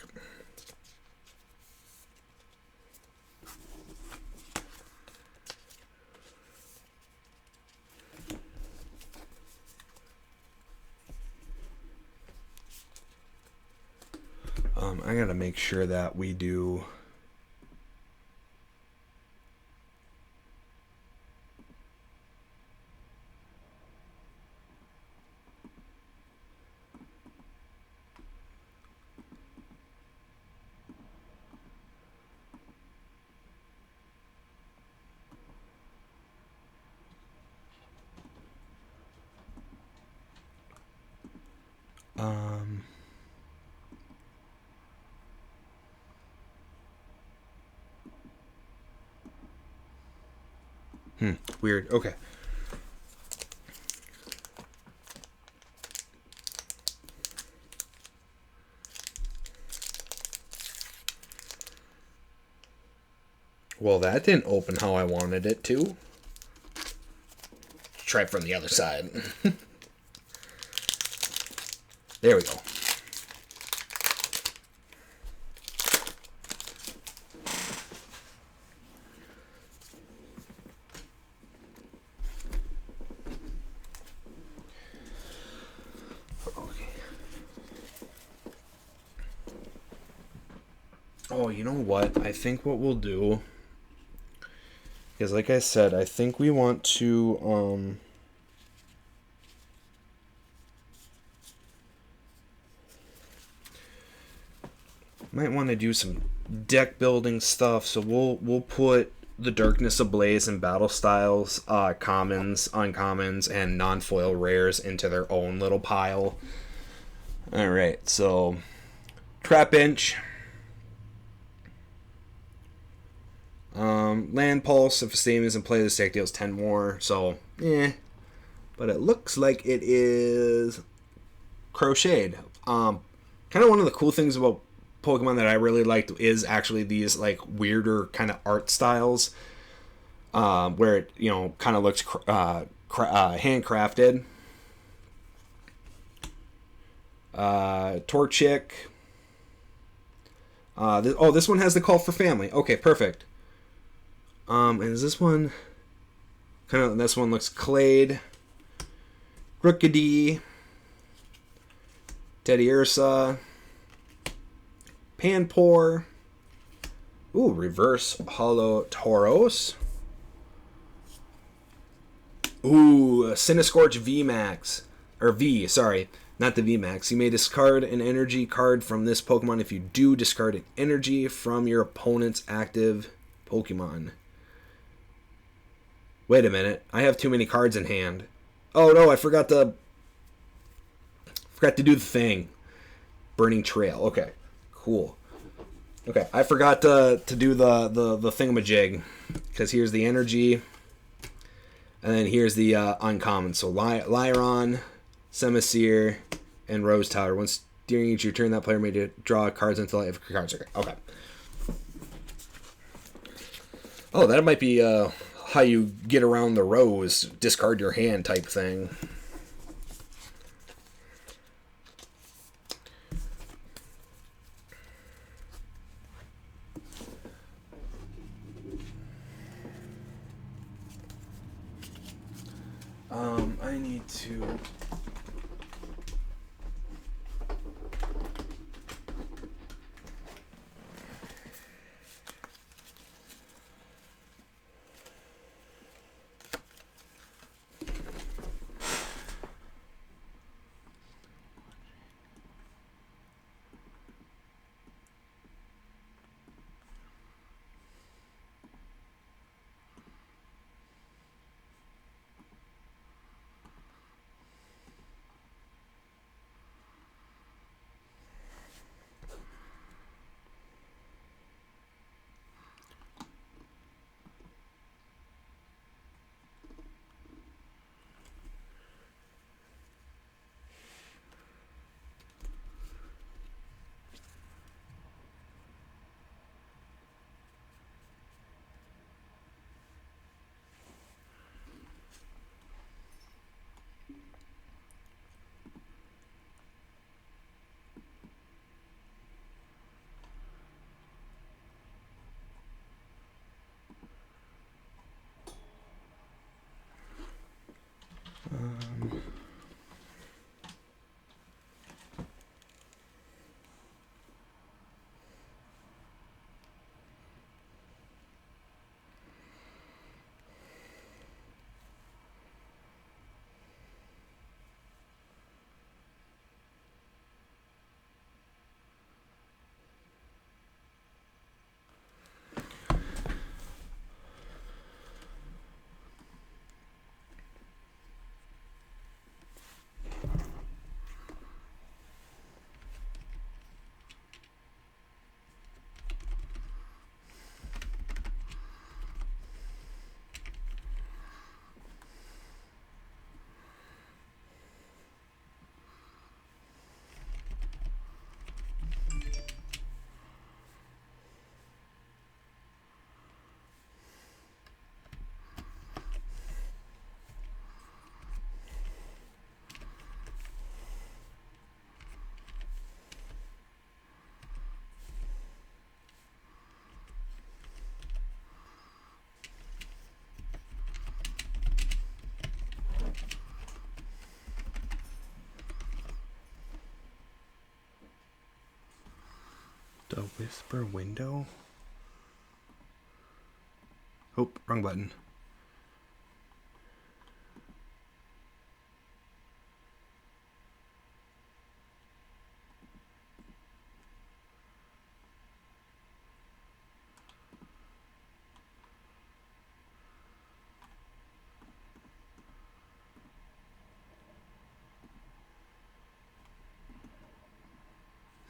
I gotta make sure that we do. Weird. Okay. Well, that didn't open how I wanted it to. Try it from the other side. There we go. Oh, you know what? I think what we'll do is, like I said, I think we want to Might want to do some deck building stuff, so we'll put the Darkness Ablaze and Battle Styles commons, uncommons, and non-foil rares into their own little pile. Alright, so Trap Inch. Land Pulse, if a stadium isn't played, this deck deals 10 more, so but it looks like it is crocheted. Kind of one of the cool things about Pokemon that I really liked is actually these like weirder kind of art styles, where it kind of looks handcrafted. Torchic. This one has the call for family. Okay, perfect. And is this one this one looks Clade, Rookidee, Teddy Ursa, Panpour. Ooh, reverse hollow Tauros. Ooh, Cinescorch VMAX. Or V, sorry. Not the VMAX. You may discard an energy card from this Pokemon. If you do, discard an energy from your opponent's active Pokemon. Wait a minute. I have too many cards in hand. Oh no, I forgot to do the thing. Burning Trail. Okay. Cool. Okay, I forgot to do the thingamajig, because here's the energy, and then here's the uncommon. So Lyron, Semiseer, and Rose Tower. Once during each your turn, that player may draw cards until if cards are okay. Oh, that might be how you get around the rose, discard your hand type thing. I need to... The Whisper Window? Oh, wrong button.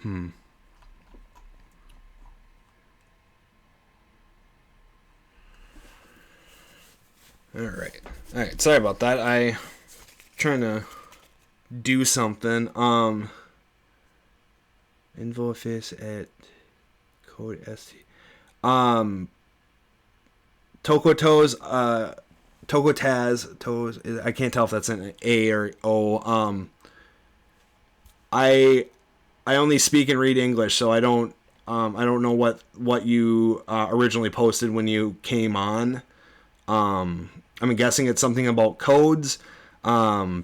All right. Sorry about that. I trying to do something. Invoice at code ST. Tokoto's Tokotaz Toes. I can't tell if that's an A or O. I only speak and read English, so I don't know what you originally posted when you came on. I'm guessing it's something about codes. I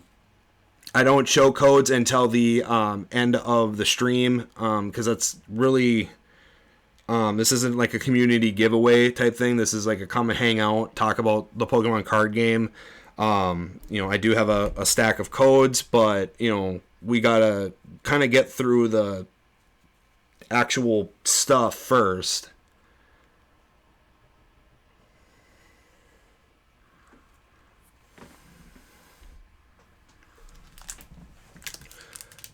don't show codes until the end of the stream because that's really this isn't like a community giveaway type thing. This is like a come and hang out, talk about the Pokemon card game. I do have a stack of codes, but we gotta kind of get through the actual stuff first.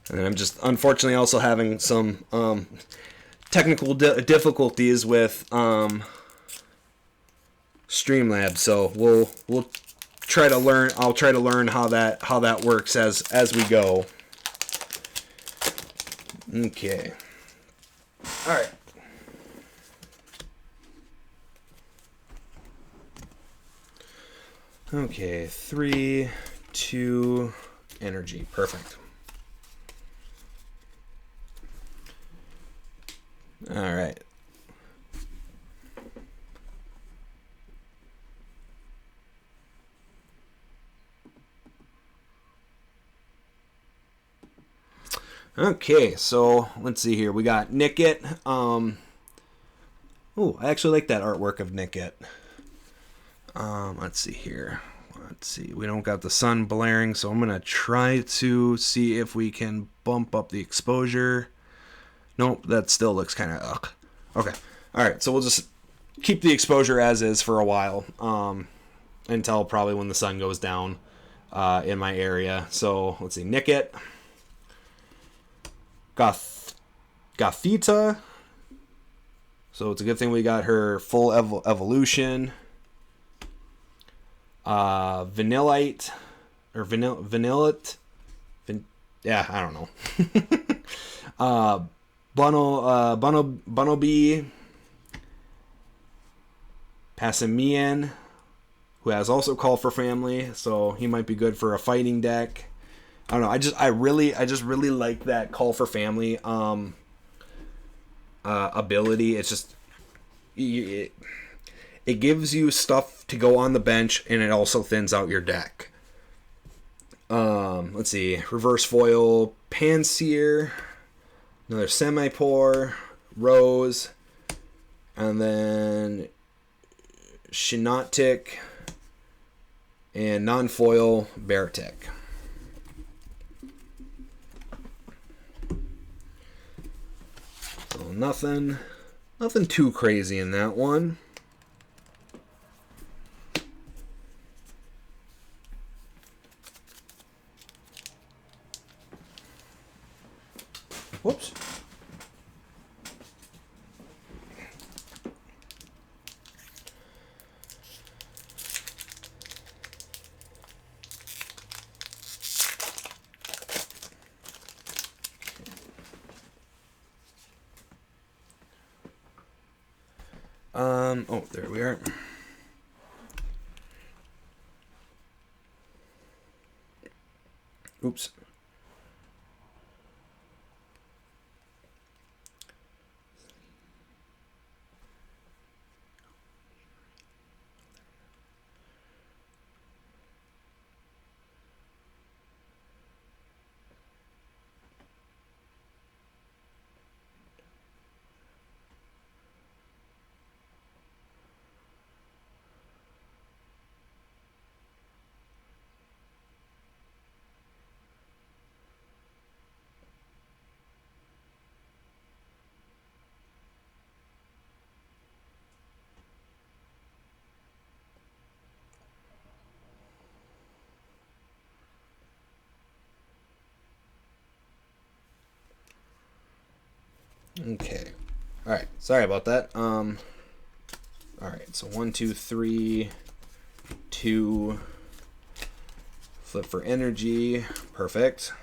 And I'm just unfortunately also having some technical difficulties with Streamlabs, so we'll try to learn. I'll try to learn how that works as we go. Okay. All right. Okay, 3, 2, energy. Perfect. All right. Okay, so let's see here. We got Nickit. Oh, I actually like that artwork of Nickit. Let's see here. Let's see. We don't got the sun blaring, so I'm gonna try to see if we can bump up the exposure. Nope, that still looks kind of ugh. Okay. All right, so we'll just keep the exposure as is for a while, until probably when the sun goes down in my area. So let's see, Nickit, Gothita. So it's a good thing we got her full evolution. Vanillite or Vanillite. Yeah, I don't know. Bunnelby, Passimian, who has also Call for Family, so he might be good for a fighting deck. I don't know. I just really like that Call for Family ability. It's just it gives you stuff to go on the bench, and it also thins out your deck. Let's see. Reverse foil, Panseer. Another Semi-Pour, Rose, and then Shinotic, and non-foil Beartic. So nothing too crazy in that one. Whoops. Oh, there we are. Oops. Okay. Alright, sorry about that. Alright, so 1, 2, 3, 2. Flip for energy. Perfect.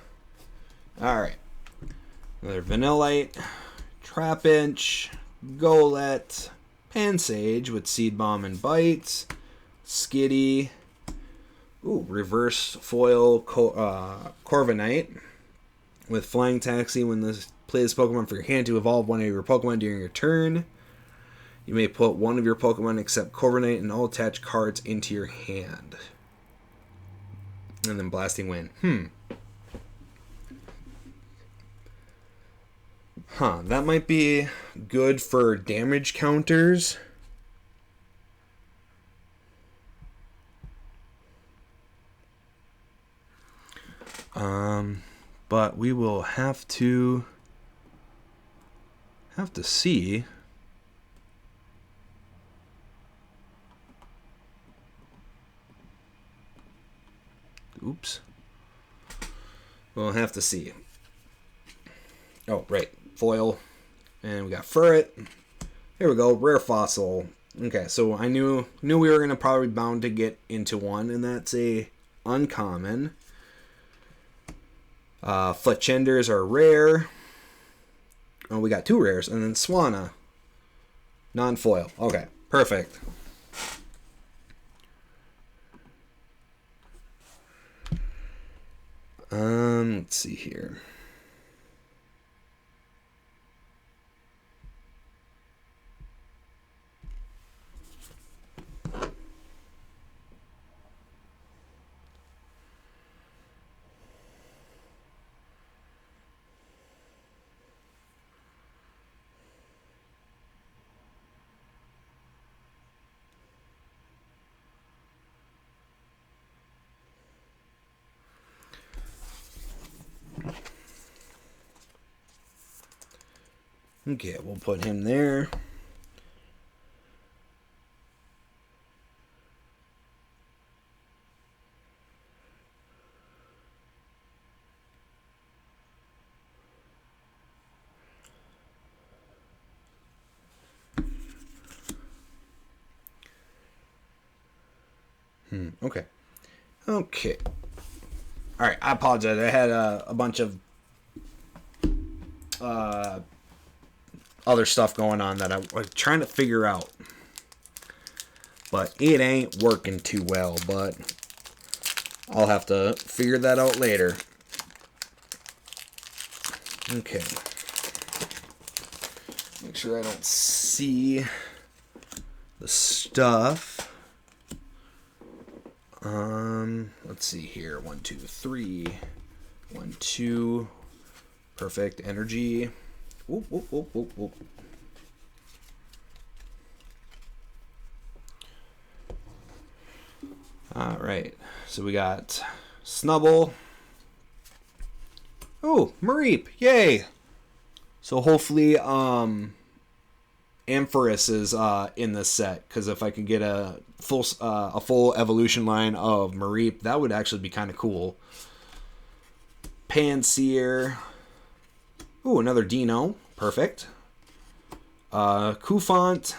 Alright. Another Vanillite, Trapinch, Golett, Pansage with Seed Bomb and Bite, Skitty, reverse foil Corviknight with Flying Taxi. When this play this Pokemon for your hand to evolve one of your Pokemon during your turn, you may put one of your Pokemon except Corviknight and all attached cards into your hand. And then Blasting Wind. That might be good for damage counters. But we will have to see. Oops. We'll have to see. Oh, right. Foil. And we got Furret. Here we go. Rare Fossil. Okay, so I knew we were going to probably bound to get into one, and that's a uncommon. Fletchenders are rare. Oh, we got 2 rares. And then Swanna. Non-foil. Okay, perfect. Let's see here. Okay, we'll put him there. Okay. Okay. All right, I apologize. I had a bunch of other stuff going on that I was trying to figure out. But it ain't working too well, but I'll have to figure that out later. Okay. Make sure I don't see the stuff. Let's see here. 1, 2, 3. 1, 2. Perfect. Energy. Whoop, whoop, whoop, whoop, whoop. All right. So we got Snubble. Oh, Mareep. Yay. So hopefully, Ampharis is in this set, because if I could get a full evolution line of Mareep, that would actually be kind of cool. Panseer. Ooh, another Dino. Perfect. Kufant.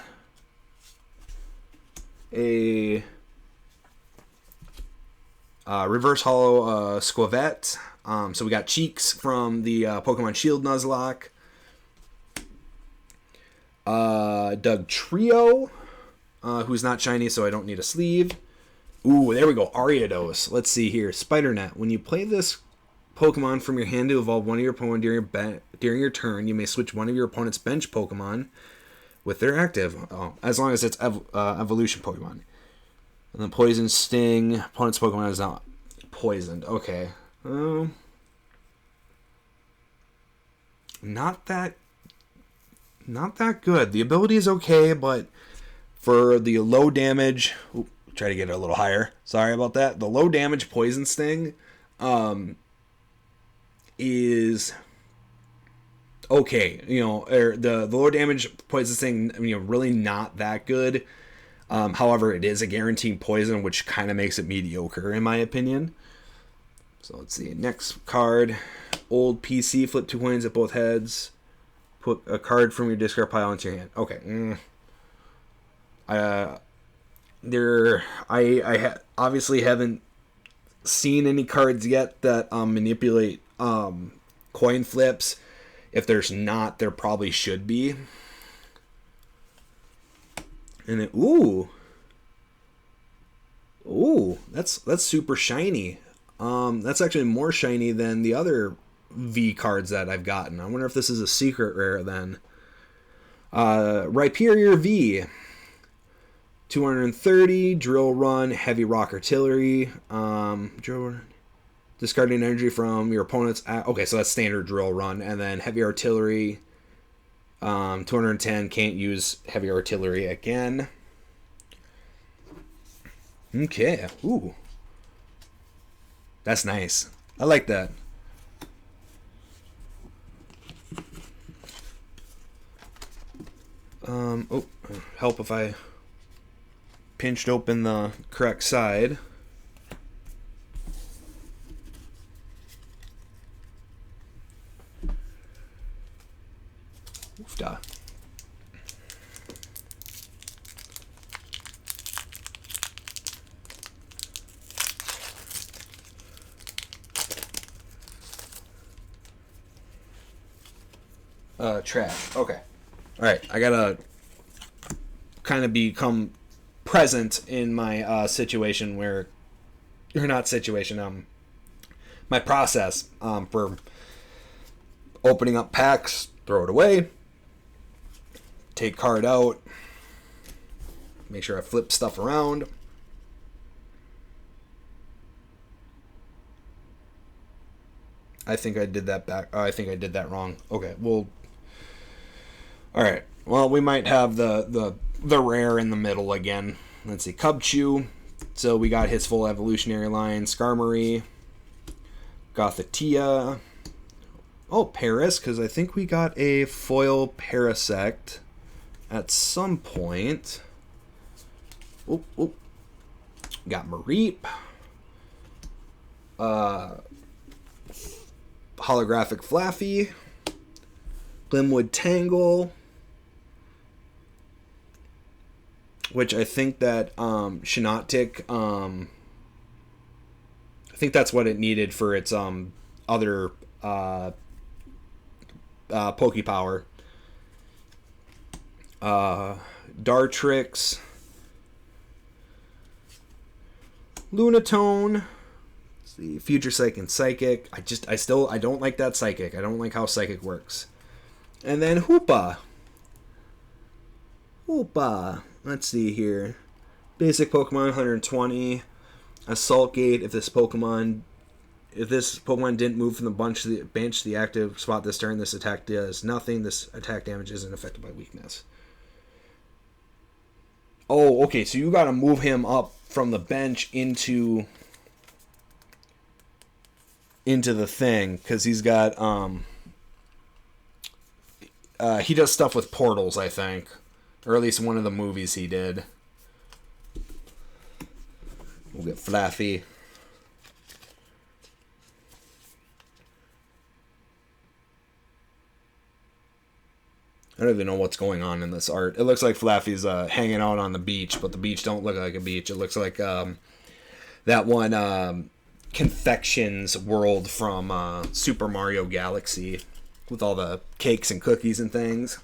A reverse hollow Squavette. So we got Cheeks from the Pokemon Shield Nuzlocke. Doug Trio, who's not shiny, so I don't need a sleeve. Ooh, there we go. Ariados. Let's see here. Spider-Net. When you play this Pokemon from your hand to evolve one of your Pokemon during your turn, you may switch one of your opponent's bench Pokemon with their active, as long as it's evolution Pokemon. And then Poison Sting. Opponent's Pokemon is not poisoned. Okay. Not that good. The ability is okay, but for the low damage, try to get it a little higher. Sorry about that. The low damage Poison Sting is okay. The low damage Poison Sting, really not that good. However, it is a guaranteed poison, which kind of makes it mediocre in my opinion. So let's see. Next card, Old PC, flip 2 coins at both heads. Put a card from your discard pile into your hand. Okay. I obviously haven't seen any cards yet that manipulate coin flips. If there's not, there probably should be. And it, ooh, that's super shiny. That's actually more shiny than the other V cards that I've gotten. I wonder if this is a secret rare then. Rhyperior V. 230, drill run, heavy rock artillery. Discarding energy from your opponent's... Okay, so that's standard drill run. And then heavy artillery. 210, can't use heavy artillery again. Okay, ooh. That's nice. I like that. Help if I pinched open the correct side. Oofda. Trash. Okay. Alright, I gotta kind of become present in my situation where... Or not situation, my process for opening up packs, throw it away, take card out, make sure I flip stuff around. I think I did that I think I did that wrong. Okay, well... Alright, well, we might have the rare in the middle again. Let's see, Cubchoo. So we got his full evolutionary line. Skarmory. Gothitella. Oh, Paris, because I think we got a foil Parasect at some point. Oh. Got Mareep. Holographic Flaffy. Glimwood Tangle. Which I think that Shiinotic, I think that's what it needed for its other Pokepower. Dartrix, Lunatone, let's see, Future Psychic and Psychic. I don't like that Psychic. I don't like how Psychic works. And then Hoopa. Let's see here. Basic Pokemon 120. Assault Gate. If this Pokemon didn't move from the bench to the active spot this turn, this attack does nothing. This attack damage isn't affected by weakness. Oh, okay. So you got to move him up from the bench into the thing, because he's got he does stuff with portals, I think. Or at least one of the movies he did. We'll get Flaffy. I don't even know what's going on in this art. It looks like Flaffy's hanging out on the beach, but the beach don't look like a beach. It looks like that one Confections world from Super Mario Galaxy with all the cakes and cookies and things.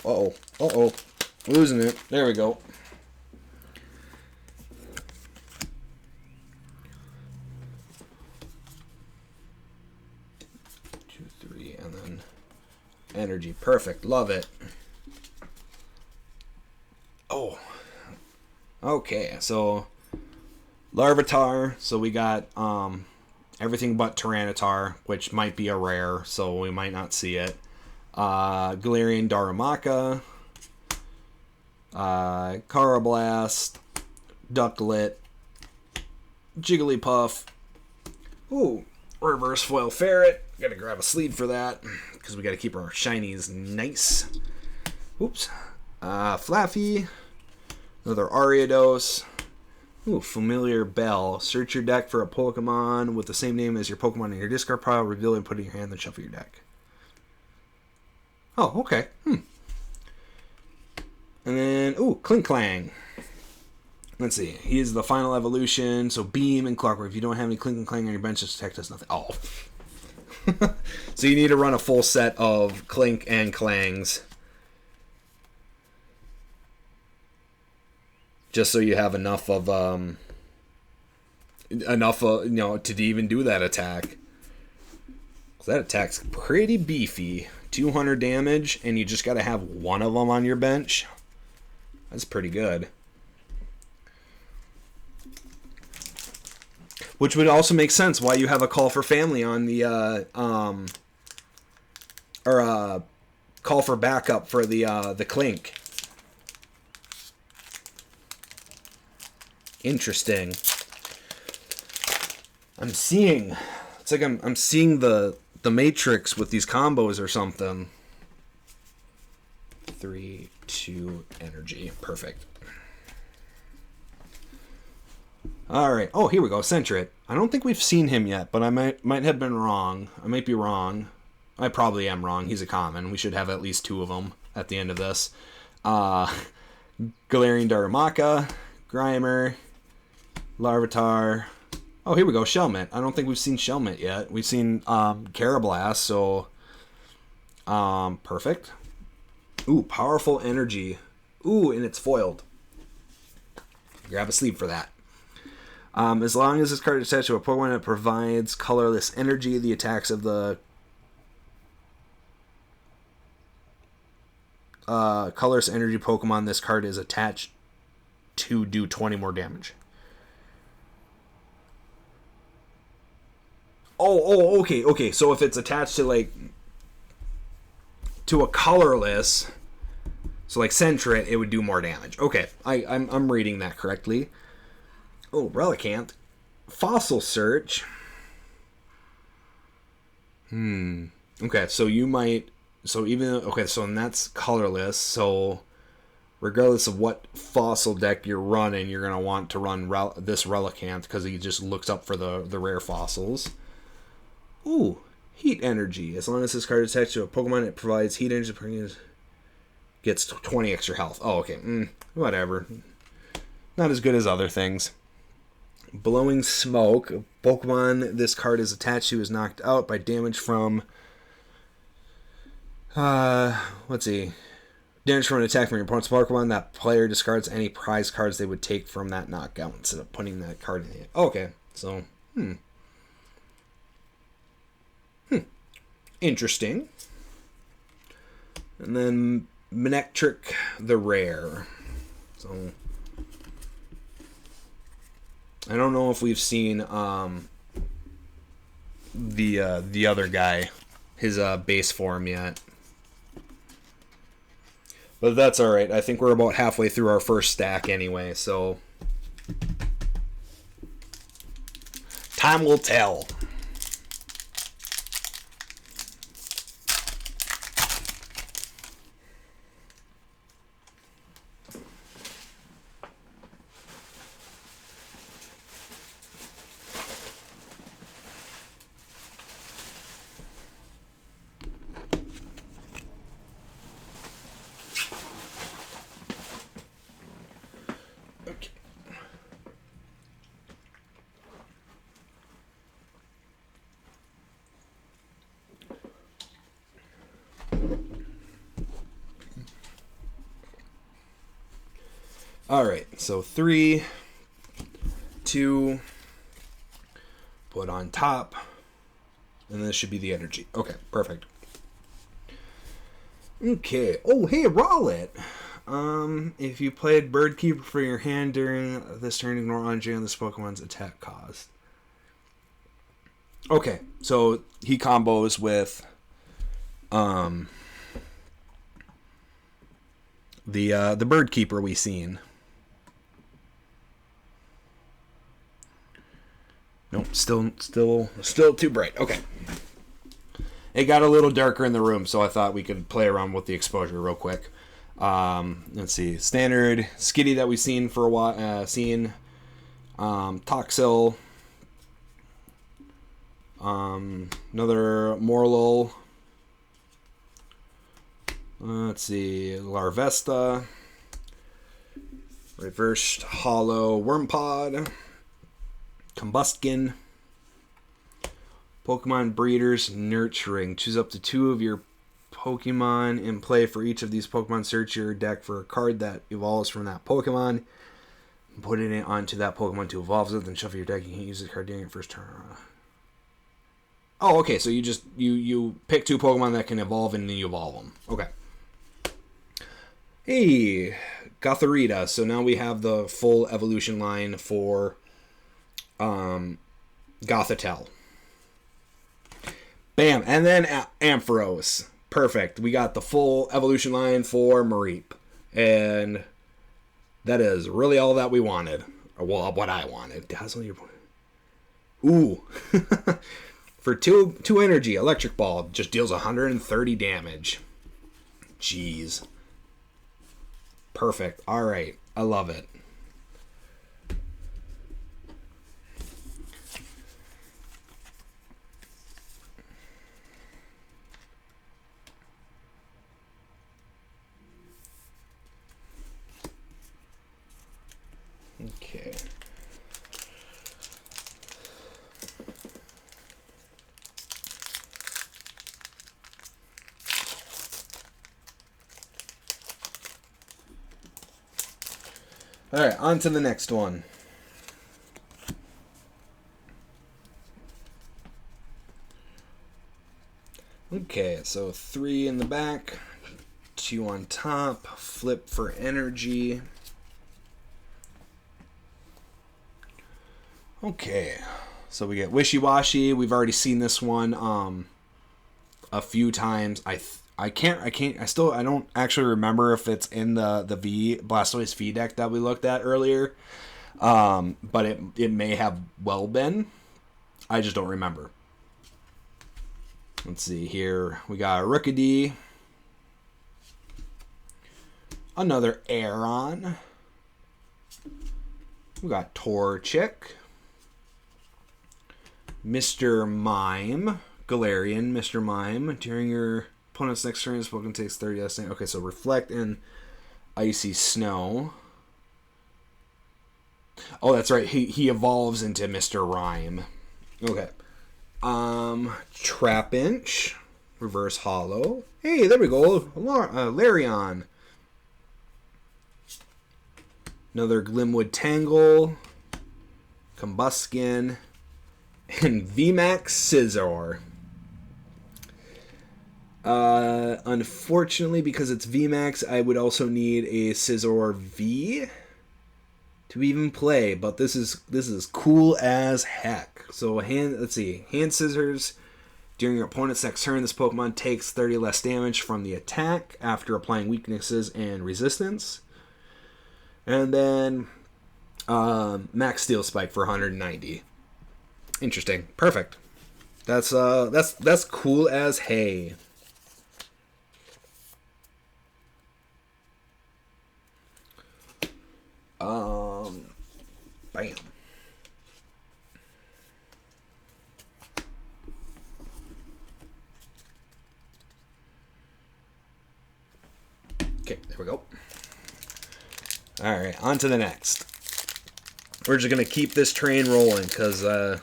Oh, uh-oh. Losing it. There we go. Two, three, and then energy. Perfect. Love it. Oh. Okay, so Larvitar. So we got everything but Tyranitar, which might be a rare, so we might not see it. Galarian Darumaka, Carablast, Ducklet, Jigglypuff. Ooh, Reverse Foil Ferret. Gotta grab a sleeve for that. because we got to keep our shinies nice. Oops. Flaffy. Another Ariados. Ooh, Familiar Bell. Search your deck for a Pokemon with the same name as your Pokemon in your discard pile. Reveal and put it in your hand, then shuffle your deck. Oh, okay. And then, ooh, Clink Clang. Let's see. He is the final evolution. So Beam and Clockwork. If you don't have any Clink and Clang on your bench, this attack does nothing. Oh. So you need to run a full set of Clink and Clangs. Just so you have enough of to even do that attack. That attack's pretty beefy. 200 damage, and you just got to have one of them on your bench. That's pretty good. Which would also make sense why you have a Call for Family on the Call for Backup for the Clink. Interesting. It's like I'm seeing the Matrix with these combos or something. 3, 2, energy. Perfect. Alright. Oh, here we go. Sentret. I don't think we've seen him yet, but I might have been wrong. I might be wrong. I probably am wrong. He's a common. We should have at least 2 of them at the end of this. Galarian Darumaka, Grimer, Larvitar. Oh, here we go. Shelmet. I don't think we've seen Shelmet yet. We've seen Carablast, so perfect. Ooh, Powerful Energy. Ooh, and it's foiled. Grab a sleeve for that. As long as this card is attached to a Pokemon that provides colorless energy, the attacks of the colorless energy Pokemon this card is attached to do 20 more damage. Okay. So if it's attached to to a colorless, so like Sentret, it would do more damage. Okay, I'm reading that correctly. Oh, Relicanth. Fossil Search. Okay, so you might... So and that's colorless, so regardless of what fossil deck you're running, you're going to want to run this Relicanth because he just looks up for the rare fossils. Ooh, Heat Energy. As long as this card is attached to a Pokemon, it provides heat energy, gets 20 extra health. Oh, okay. Whatever. Not as good as other things. Blowing Smoke. A Pokemon this card is attached to is knocked out by damage from... let's see. Damage from an attack from your opponent's Pokemon. That player discards any prize cards they would take from that knockout instead of putting that card in the... Okay, so... Interesting. And then Manectric the Rare. So I don't know if we've seen the other guy, his base form yet. But that's alright. I think we're about halfway through our first stack anyway, so time will tell. Alright, so 3, 2, put on top, and this should be the energy. Okay, perfect. Okay, oh hey, Rowlet! If you played Birdkeeper for your hand during this turn, ignore energy on this Pokemon's attack cost. Okay, so he combos with the Birdkeeper we seen. Nope, still too bright. Okay. it got a little darker in the room, so I thought we could play around with the exposure real quick. Let's see. Standard Skitty that we've seen for a while. Toxel. Another Morlul. Let's see. Larvesta. Reversed Hollow Wormpod. Combuskin. Pokemon Breeders Nurturing. Choose up to 2 of your Pokemon in play for each of these Pokemon. Search your deck for a card that evolves from that Pokemon. Put it onto that Pokemon to evolve it, then shuffle your deck. You can't use this card during your first turn. Oh, okay. So you just you pick 2 Pokemon that can evolve and then you evolve them. Okay. Hey, Gothorita. So now we have the full evolution line for Gothitelle. Bam, and then Ampharos. Perfect. We got the full evolution line for Mareep. And that is really all that we wanted. Or, well, what I wanted. Dazzle your... Ooh. For 2 energy, Electric Ball just deals 130 damage. Jeez. Perfect. Alright. I love it. Okay. All right, on to the next one. Okay, so 3 in the back, 2 on top, flip for energy. Okay, so we get Wishy-Washy. We've already seen this one a few times. I don't actually remember if it's in the Blastoise V deck that we looked at earlier. But it may have well been. I just don't remember. Let's see here. We got a Rookidee. Another Aeron. We got Torchic. Mr. Mime. Galarian, Mr. Mime. During your opponent's next turn, this Pokemon takes 30 less damage. Okay, so Reflect and Icy Snow. Oh, that's right. He evolves into Mr. Rhyme. Okay. Trapinch. Reverse Hollow. Hey, there we go. Larion. Another Glimwood Tangle. Combuskin. And VMAX Scizor. Unfortunately, because it's VMAX, I would also need a Scizor V to even play. But this is cool as heck. So let's see. Hand Scissors. During your opponent's next turn, this Pokemon takes 30 less damage from the attack after applying weaknesses and resistance. And then Max Steel Spike for 190. Interesting. Perfect. That's cool as hay. Bam. Okay, there we go. All right, on to the next. We're just going to keep this train rolling because I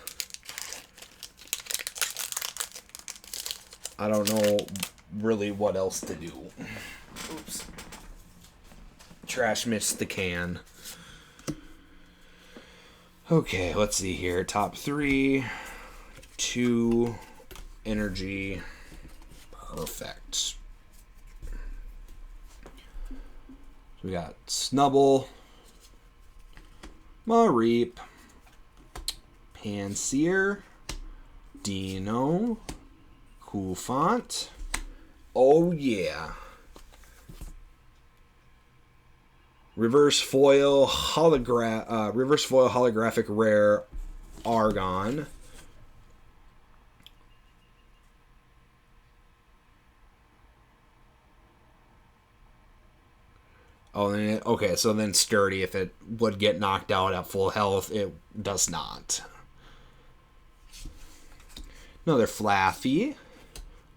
don't know really what else to do. Oops. Trash missed the can. Okay, let's see here. Top 3. 2. Energy. Perfect. So we got Snubble. Mareep. Pansear. Dino. Cool font. Oh yeah. Reverse foil holographic rare Argon. Oh, okay, so then Sturdy, if it would get knocked out at full health, it does not. Another Flaffy.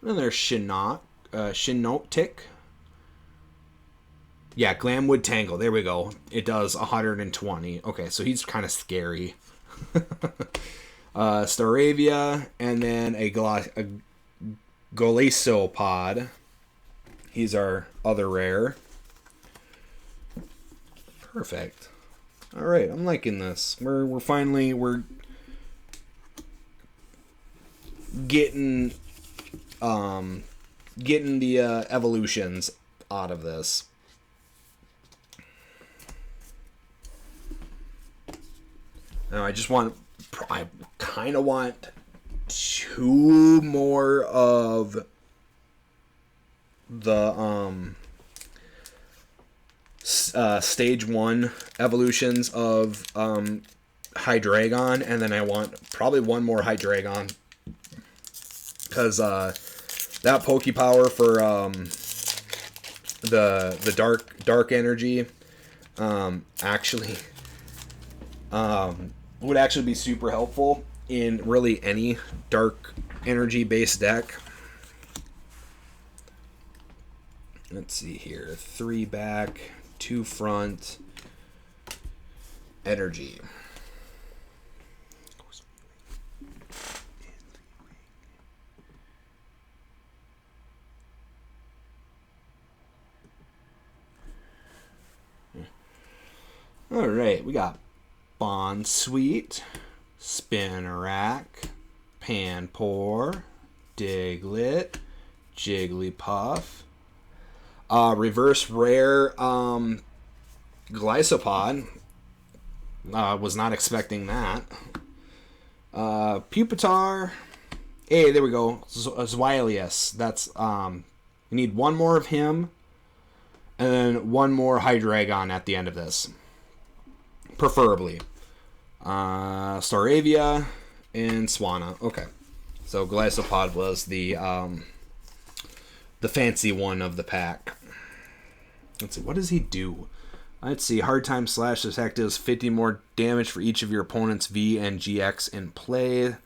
Another Shinotic. Yeah, Glamwood Tangle. There we go. It does 120. Okay, so he's kind of scary. Staravia, and then a Golisopod. He's our other rare. Perfect. All right, I'm liking this. We're finally getting the evolutions out of this. Now I kind of want 2 more of the stage 1 evolutions of Hydreigon, and then I want probably 1 more Hydreigon, because that Pokepower for the dark energy actually would actually be super helpful in really any dark energy based deck. Let's see here. 3 back, 2 front, energy. All right, we got Bond Sweet, Spinarak, Panpour, Diglett, Jigglypuff, reverse rare Glisopod. Was not expecting that. Pupitar. Hey, there we go. Zweilius. That's we need 1 more of him, and then 1 more Hydreigon at the end of this, preferably. Staravia and Swanna. Okay, so Glisopod was the fancy one of the pack. Let's see, what does he do? Let's see, Hard Time Slash. This attack does 50 more damage for each of your opponent's V and GX in play.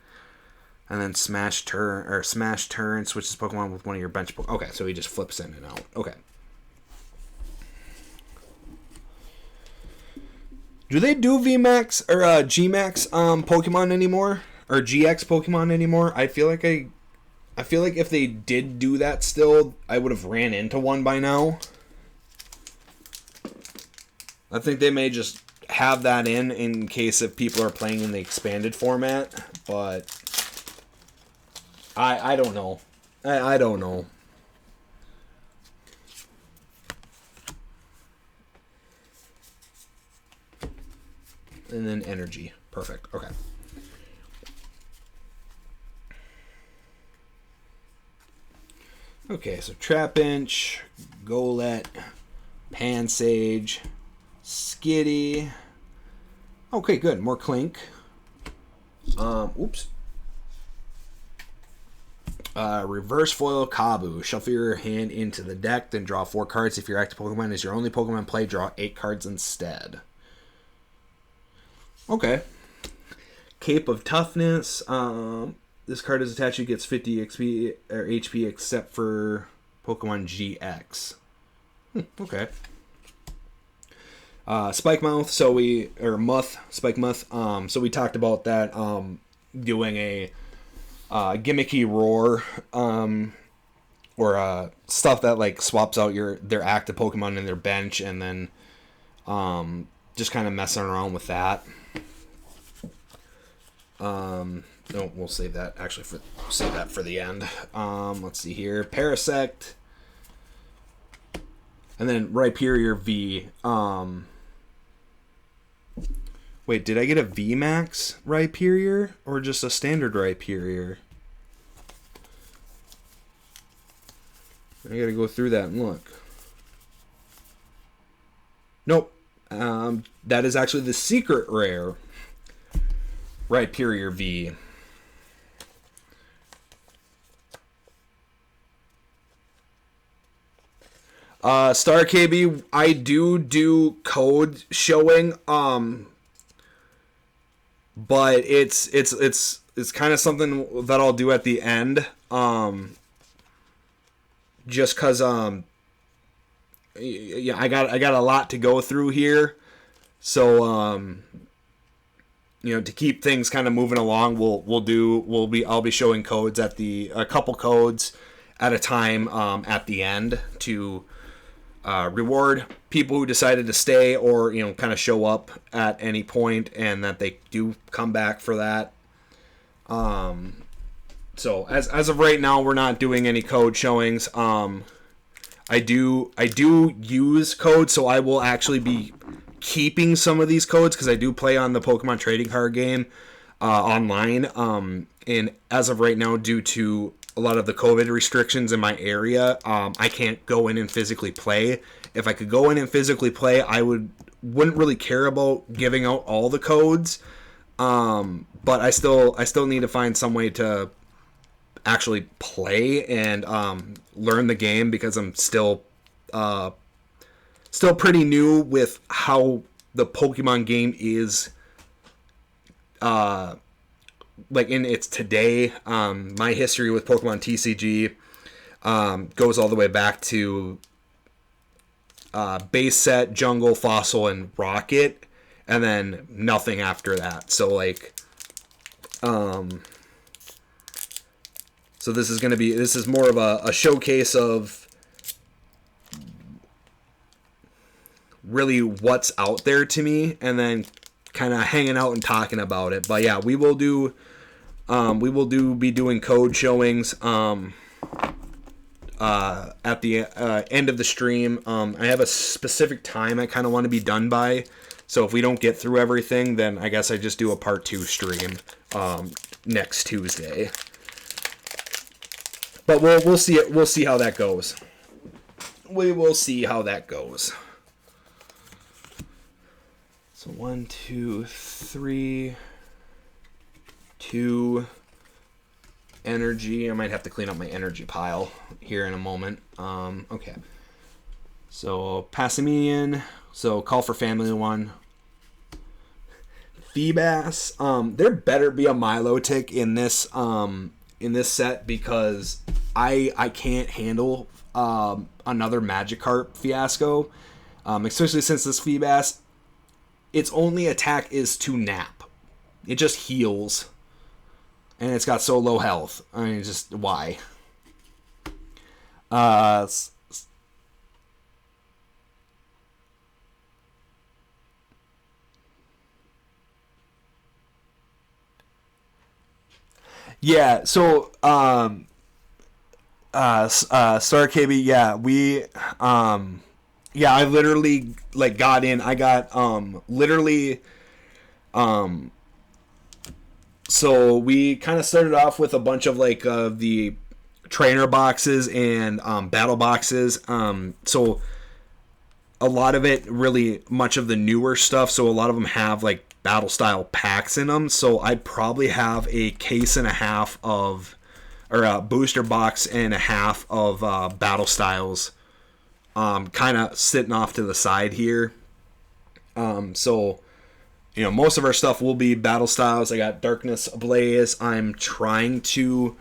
And then Smash Turn, switches Pokemon with one of your bench Pokemon. Okay, so he just flips in and out. Okay. Do they do VMAX or GMAX Pokemon anymore? Or GX Pokemon anymore? I feel like if they did do that still, I would have ran into one by now. I think they may just have that in case if people are playing in the expanded format, but I don't know. I don't know. And then energy. Perfect. Okay. Okay, so Trapinch, Golett, Pansage, Skitty. Okay, good. More Clink. Oops. Reverse Foil Kabu. Shuffle your hand into the deck, then draw 4 cards. If your active Pokemon is your only Pokemon play, draw 8 cards instead. Okay. Cape of Toughness. This card is attached. It gets 50 XP or HP except for Pokemon GX. Okay. Spike Mouth. Spike Muth. So we talked about that. Doing a gimmicky roar. Or stuff that like swaps out their active Pokemon in their bench, and then just kind of messing around with that. No, we'll save that for the end. Let's see here. Parasect. And then Rhyperior V. Wait, did I get a VMAX Rhyperior or just a standard Rhyperior? I gotta go through that and look. Nope. That is actually the secret rare Rhyperior V. Star KB, I do code showing, but it's kind of something that I'll do at the end, just cause yeah, I got a lot to go through here, so you know, to keep things kind of moving along, I'll be showing codes at a couple codes at a time at the end to reward people who decided to stay or, you know, kind of show up at any point, and that they do come back for that. So as of right now, we're not doing any code showings. I do use codes, so I will actually be keeping some of these codes because I do play on the Pokemon trading card game online. And as of right now, due to a lot of the COVID restrictions in my area, I can't go in and physically play. If I could go in and physically play, I wouldn't really care about giving out all the codes. But I still need to find some way to actually play and learn the game, because I'm still pretty new with how the Pokemon game is like in its today. My history with Pokemon TCG goes all the way back to base set, jungle, fossil, and rocket, and then nothing after that. So like so this is more of a showcase of really what's out there to me, and then kind of hanging out and talking about it. But yeah, we will be doing code showings at the end of the stream. I have a specific time I kind of want to be done by, so if we don't get through everything, then I guess I just do a part 2 stream next Tuesday. But we'll see it. We'll see how that goes. We will see how that goes. So 1, 2, 3, 2 energy. I might have to clean up my energy pile here in a moment. Okay. So Passimian. So Call for Family 1. Feebas. There better be a Milotic in this set, because I can't handle another Magikarp fiasco, especially since this Feebas, its only attack is to nap. It just heals, and it's got so low health. I mean, just why? Yeah, so Star KB, yeah, I literally like got in. I got literally so we kind of started off with a bunch of like the trainer boxes and battle boxes. So a lot of it, really much of the newer stuff, so a lot of them have like battle style packs in them. So I probably have a case and a half of, or a booster box and a half of battle styles kind of sitting off to the side here. So, you know, most of our stuff will be battle styles. I got Darkness Ablaze. I'm trying to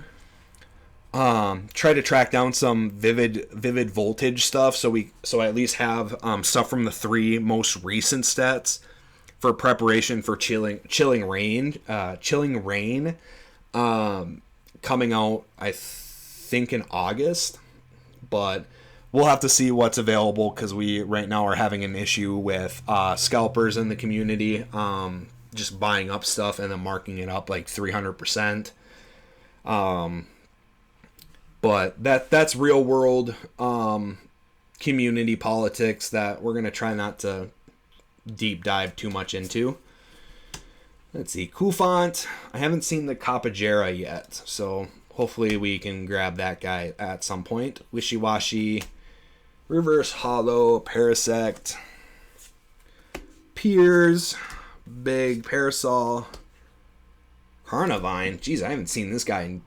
track down some vivid voltage stuff, so I at least have stuff from the 3 most recent sets for preparation for chilling rain coming out, I think, in August. But we'll have to see what's available, because we right now are having an issue with scalpers in the community just buying up stuff and then marking it up like 300%. But that's real world community politics that we're going to try not to deep dive too much into. Let's see. Kufant. I haven't seen the Capajera yet, so hopefully we can grab that guy at some point. Wishy-Washy. Reverse Hollow. Parasect. Piers. Big Parasol. Carnivine. Jeez, I haven't seen this guy in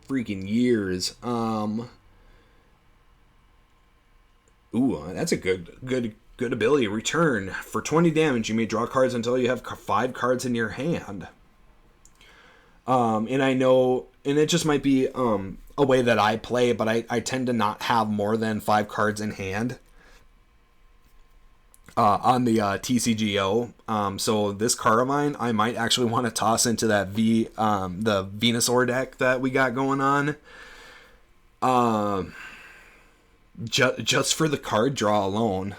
freaking years. Ooh, that's a good ability. Return. For 20 damage, you may draw cards until you have 5 cards in your hand. And I know, and it just might be a way that I play, but I tend to not have more than 5 cards in hand on the TCGO. So this card of mine, I might actually want to toss into that the Venusaur deck that we got going on. Just for the card draw alone.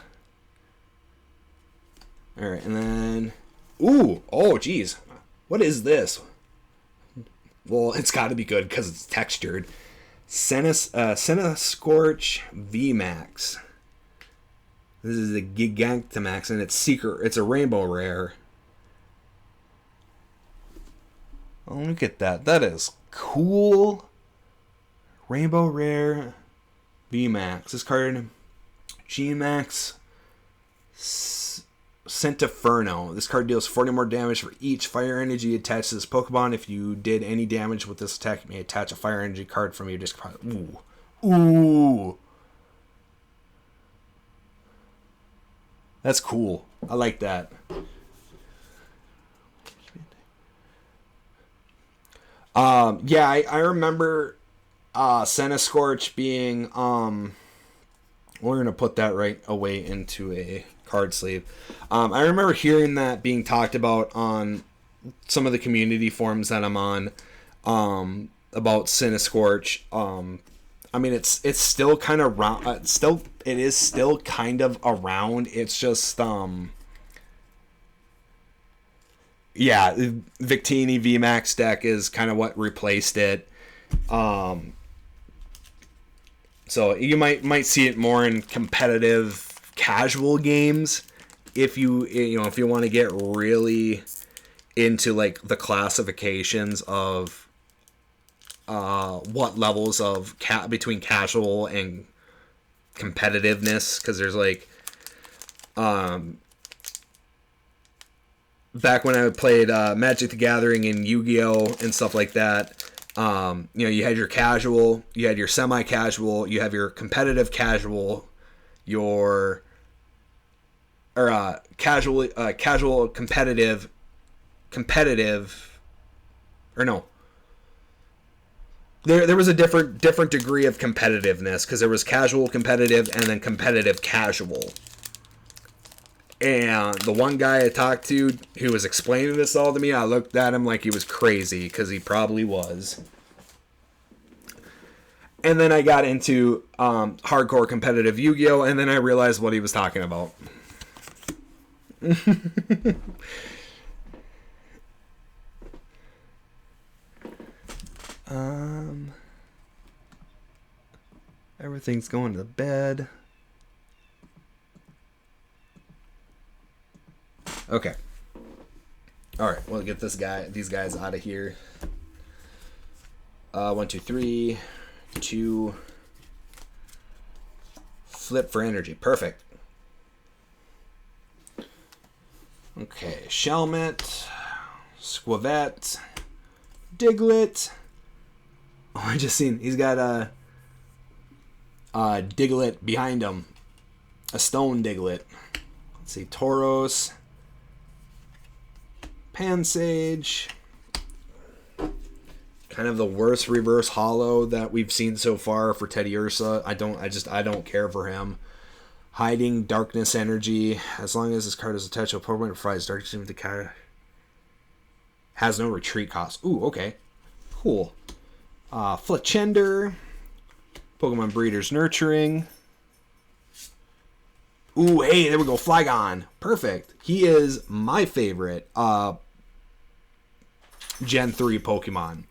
All right, and then, oh geez, what is this? Well, it's got to be good because it's textured. Senna Scorch VMAX. This is a Gigantamax, and it's secret. It's a rainbow rare. Oh, look at that. That is cool. Rainbow rare VMAX. This card, Gmax Centiferno. This card deals 40 more damage for each fire energy attached to this Pokemon. If you did any damage with this attack, you may attach a fire energy card from your discard. Ooh. That's cool. I like that. Yeah, I remember Senna Scorch being we're gonna put that right away into a card sleeve. I remember hearing that being talked about on some of the community forums that I'm on about Senna Scorch. I mean, it's still kind of it is still kind of around. It's just yeah, Victini VMAX deck is kind of what replaced it. So you might see it more in competitive casual games if you want to get really into like the classifications of what levels of between casual and competitiveness, because there's like back when I played Magic the Gathering and Yu-Gi-Oh and stuff like that, you had your casual, you had your semi-casual, you have your competitive casual, your casual competitive, or no. There was a different degree of competitiveness, because there was casual competitive and then competitive casual. And the one guy I talked to who was explaining this all to me, I looked at him like he was crazy, because he probably was. And then I got into hardcore competitive Yu-Gi-Oh! And then I realized what he was talking about. Everything's going to bed. Okay. All right, we'll get these guys out of here. 1, 2, 3, 2. Flip for energy. Perfect. Okay, Shelmet, Squavette, Diglett. Oh, I just seen he's got a Diglett behind him, a stone Diglett. Let's see, Tauros, Pansage. Kind of the worst reverse holo that we've seen so far for Teddy Ursa. I don't care for him. Hiding Darkness Energy. As long as this card is attached to a Pokemon, it provides Darkness with the card. Has no retreat cost. Ooh, okay. Cool. Fletchender. Pokemon Breeders Nurturing. Ooh, hey, there we go. Flygon. Perfect. He is my favorite Gen 3 Pokemon.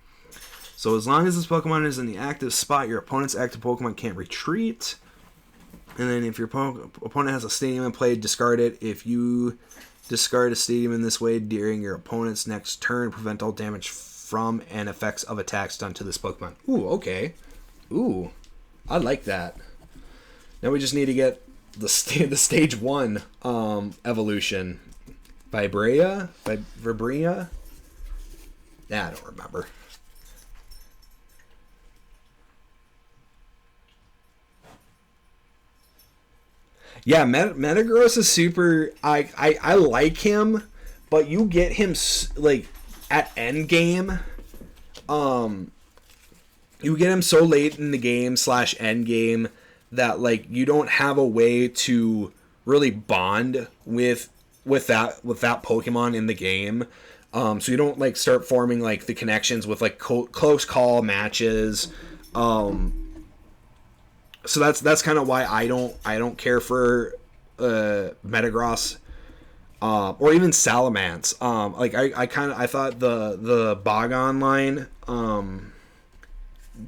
So as long as this Pokemon is in the active spot, your opponent's active Pokemon can't retreat. And then if your opponent has a stadium in play, discard it. If you discard a stadium in this way during your opponent's next turn, prevent all damage from and effects of attacks done to this Pokemon. Ooh, okay. Ooh, I like that. Now we just need to get the stage 1 evolution. Vibria? Vibria? Nah, I don't remember. Yeah, Metagross is super. I like him, but you get him like at end game. You get him so late in the game / end game that like you don't have a way to really bond with that Pokemon in the game. So you don't like start forming like the connections with like close call matches. So that's kind of why I don't care for Metagross or even Salamence. Like I thought the Bagon line,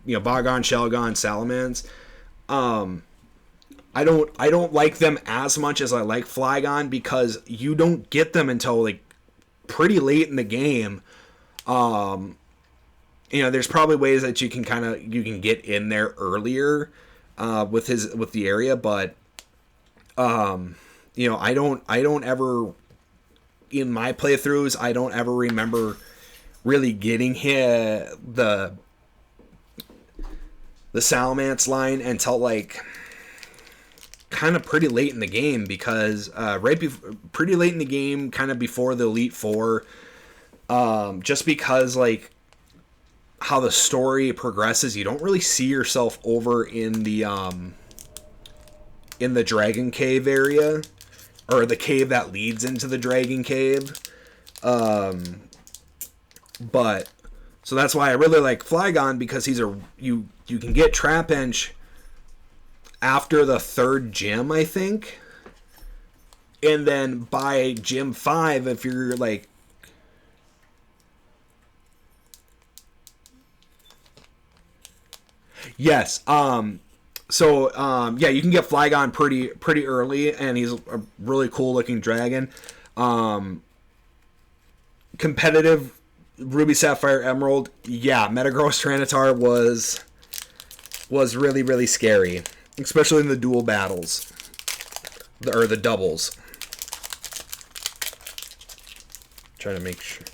Bagon, Shelgon, Salamence. I don't like them as much as I like Flygon because you don't get them until like pretty late in the game. There's probably ways that you can get in there earlier with the area, but I don't ever in my playthroughs I don't ever remember really getting the Salamence line until like kind of pretty late in the game because pretty late in the game, kind of before the Elite Four, just because like how the story progresses, you don't really see yourself over in the Dragon Cave area, or the cave that leads into the Dragon Cave. But so that's why I really like Flygon, because you can get Trapinch after the 3rd gym, I think. And then by gym 5, if you're like yes, you can get Flygon pretty early, and he's a really cool looking dragon. Competitive Ruby, Sapphire, Emerald, Metagross Tyranitar was really, really scary, especially in the dual battles, or the doubles. Trying to make sure.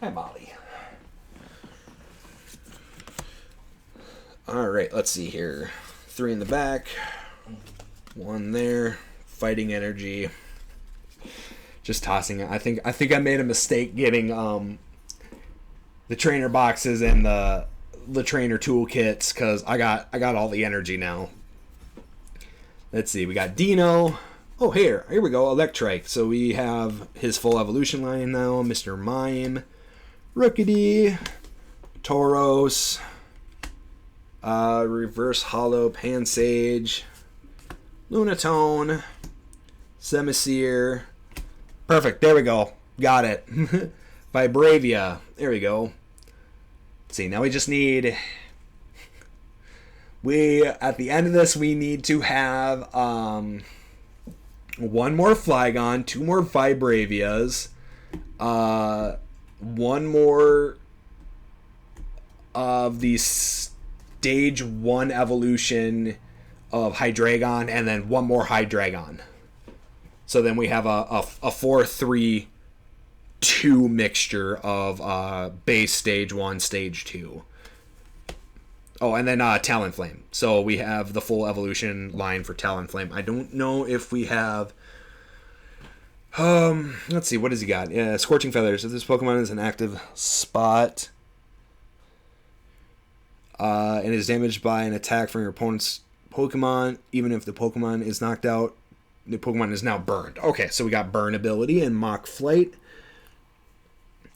Hi, Molly. All right, let's see here. 3 in the back, 1 there. Fighting energy. Just tossing it. I think I made a mistake getting the trainer boxes and the trainer toolkits, because I got all the energy now. Let's see. We got Dino. Oh, here we go. Electrike. So we have his full evolution line now. Mr. Mime, Rookidee, Tauros, Reverse Hollow Pansage, Lunatone, Semiseer. Perfect. There we go. Got it. Vibravia. There we go. Let's see. Now we just need... at the end of this, we need to have 1 more Flygon, 2 more Vibravias, 1 more of the Stage 1 evolution of Hydreigon, and then 1 more Hydreigon. So then we have a 4-3-2 mixture of base Stage 1, Stage 2. Oh, and then Talonflame. So we have the full evolution line for Talonflame. I don't know if we have... let's see, what does he got? Yeah, Scorching Feathers. If this Pokemon is an active spot and is damaged by an attack from your opponent's Pokemon, even if the Pokemon is knocked out, the Pokemon is now burned. Okay, so we got Burn ability and Mock Flight.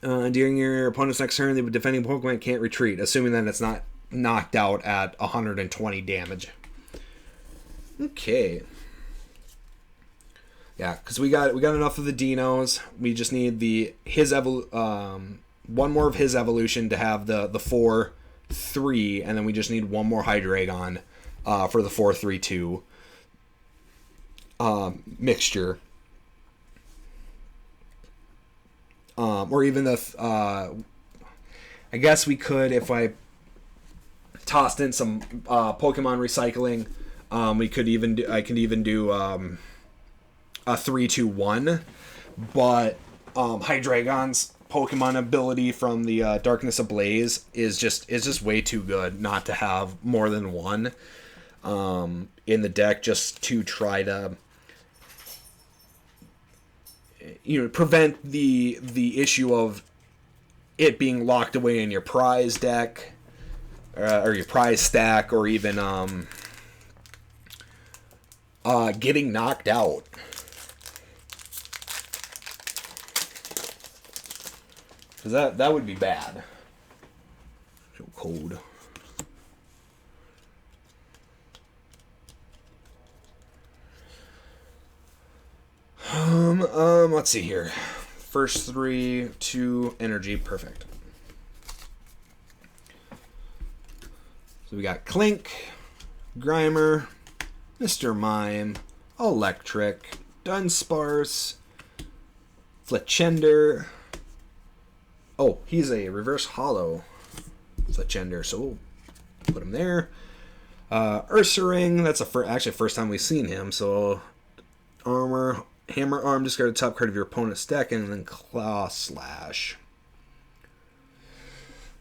During your opponent's next turn, the defending Pokemon can't retreat, assuming that it's not knocked out at 120 damage. Okay. Yeah, because we got enough of the Dinos. We just need one more of his evolution to have the 4-3, and then we just need 1 more Hydreigon for the 4-3-2 mixture. Or even I guess we could, if I tossed in some Pokemon recycling, I could even do a 3-2-1, but Hydreigon's Pokemon ability from the Darkness Ablaze is just way too good not to have more than 1. in the deck just to try to, prevent the issue of it being locked away in your prize deck, or your prize stack, or even getting knocked out. Because that would be bad. So cold. Let's see here. First 3, 2, energy, perfect. So we got Clink, Grimer, Mr. Mime, Electric, Dunsparce, Fletchender. Oh, he's a reverse hollow Fletchender, so we'll put him there. Ursaring, that's actually first time we've seen him, so Hammer Arm, discard the top card of your opponent's deck, and then Claw Slash.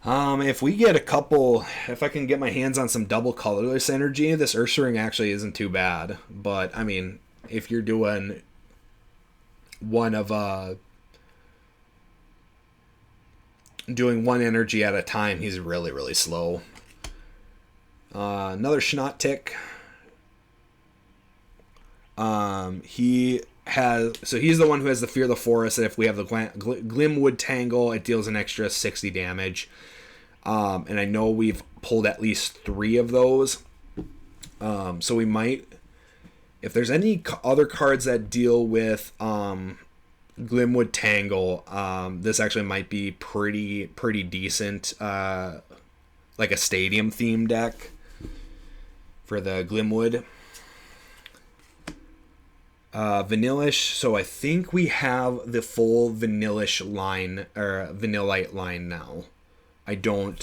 If we get if I can get my hands on some double colorless energy, this Ursaring actually isn't too bad. But, I mean, if you're doing doing one energy at a time, he's really, really slow. Another Schnottick. He's the one who has the Fear of the Forest, and if we have the Glimwood Tangle, it deals an extra 60 damage. And I know we've pulled at least 3 of those. So we might, if there's any other cards that deal with Glimwood Tangle, this actually might be pretty decent, like a stadium theme deck for the Glimwood. Vanillish, so I think we have the full Vanillish line, or Vanillite line now. I don't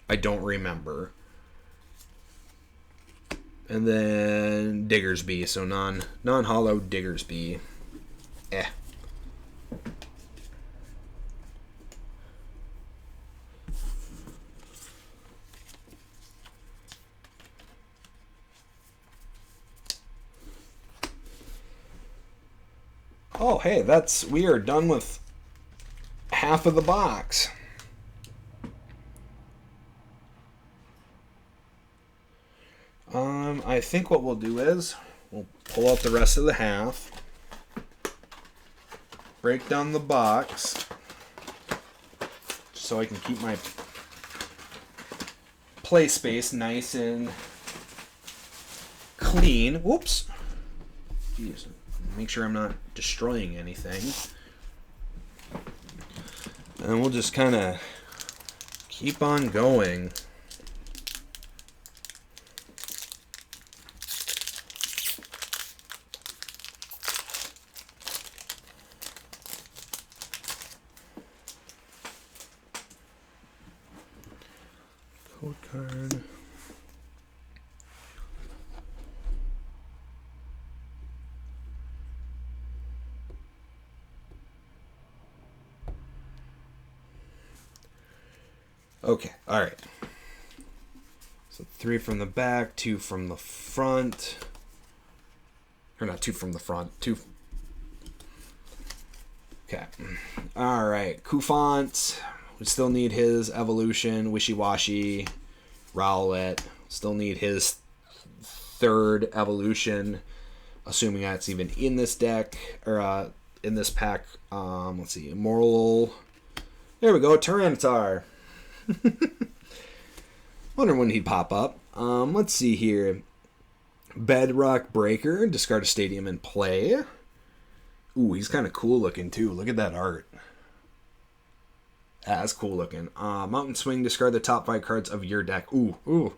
remember. And then Diggersby, so non-hollow Diggersby. Oh, hey, we are done with half of the box. I think what we'll do is we'll pull out the rest of the half, break down the box so I can keep my play space nice and clean. Whoops. Jeez. Make sure I'm not destroying anything. And we'll just kind of keep on going. Code card. Okay, alright. So 3 from the back, 2 from the front. Or not 2 from the front, 2. Okay. Alright, Kufant. We still need his evolution. Wishy-Washy. Rowlet. Still need his 3rd evolution. Assuming that's even in this deck. Or in this pack. Let's see. Moral. There we go. Tyranitar. Wonder when he'd pop up. Let's see here. Bedrock Breaker. Discard a stadium and play. Ooh, he's kind of cool looking too. Look at that art. That's cool looking. Mountain Swing. Discard the top 5 cards of your deck. Ooh.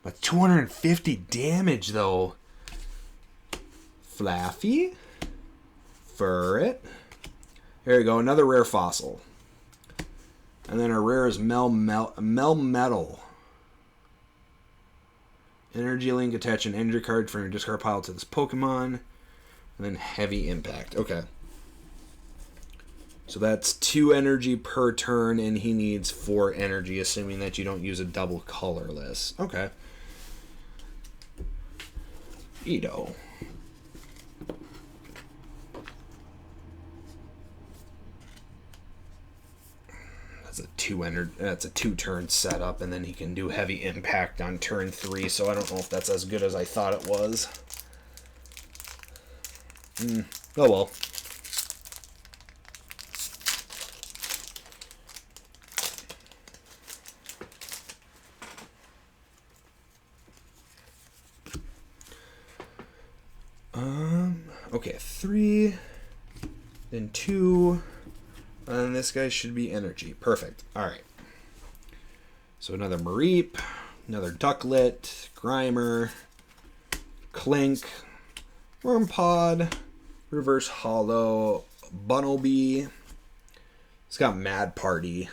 But 250 damage though. Flaffy. Furret. There you go. Another rare fossil. And then our rare is Melmetal. Energy Link, attach an energy card from your discard pile to this Pokemon. And then Heavy Impact. Okay. So that's 2 energy per turn, and he needs 4 energy, assuming that you don't use a double colorless. Okay. Burrito. That's a 2-turn setup, and then he can do heavy impact on turn 3, so I don't know if that's as good as I thought it was. Oh well. Okay, 3, then 2, and this guy should be energy. Perfect. Alright. So another Mareep, another Ducklet, Grimer, Clink, Wormpod, Reverse Hollow, Bunnelby. It's got Mad Party.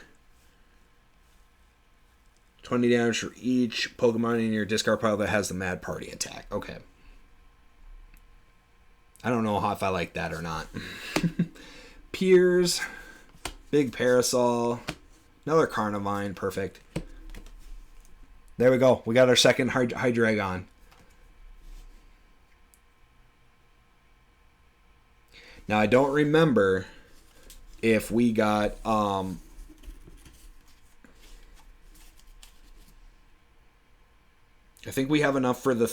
20 damage for each Pokemon in your discard pile that has the Mad Party attack. Okay. I don't know if I like that or not. Piers, Big Parasol, another Carnivine, perfect. There we go. We got our second Hydreigon. Now I don't remember if we got I think we have enough for the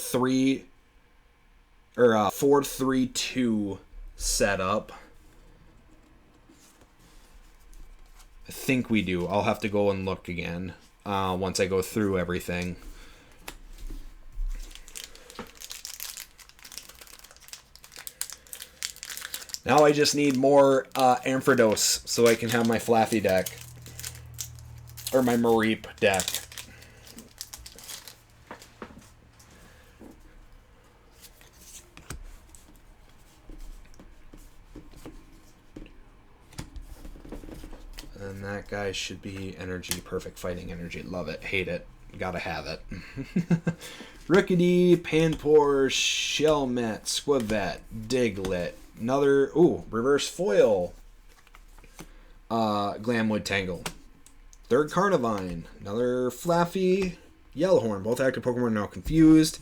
4-3-2 setup. I think we do. I'll have to go and look again once I go through everything. Now I just need more Ampharos so I can have my Flaffy deck. Or my Mareep deck. And that guy should be energy. Perfect fighting energy. Love it. Hate it. Gotta have it. Rookidee, Panpour, Shelmet, Squavette, Diglett. Another, reverse foil. Glamwood Tangle. Third Carnivine. Another Flaffy, Yellowhorn. Both active Pokemon are now confused.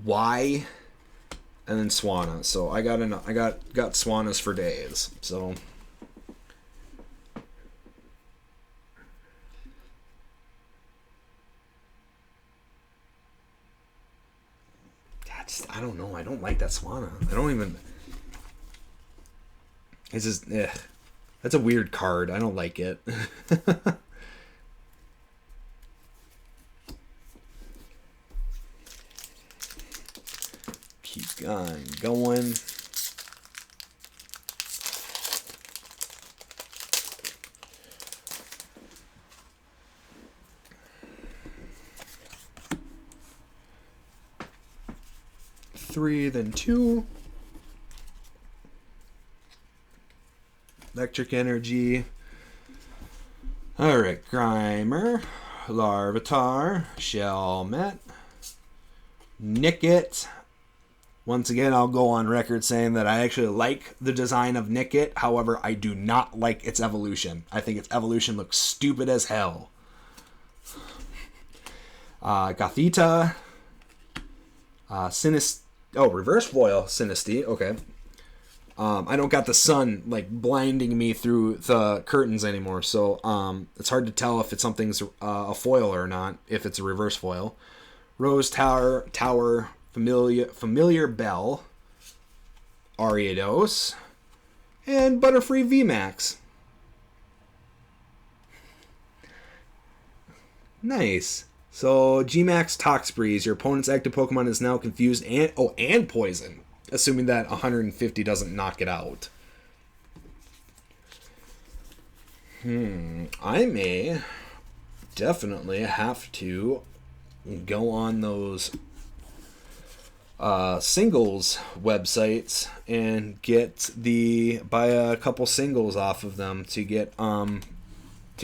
Why? And then Swanna. So I got Swannas for days. So I don't know. I don't like that Swanna. I don't even. It's just, that's a weird card. I don't like it. Keep on going. Three, then 2. Electric Energy. Alright, Grimer, Larvitar, Shelmet, Nickit. Once again, I'll go on record saying that I actually like the design of Nickit. However, I do not like its evolution. I think its evolution looks stupid as hell. Gothita. Reverse foil Sinistea. Okay. I don't got the sun like blinding me through the curtains anymore, so it's hard to tell if something's a foil or not. If it's a reverse foil. Rose Tower, Familiar Bell, Ariados, and Butterfree VMAX. Nice. So, Gmax Toxbreeze, your opponent's active Pokemon is now confused and poison, assuming that 150 doesn't knock it out. I may definitely have to go on those singles websites and buy a couple singles off of them to get to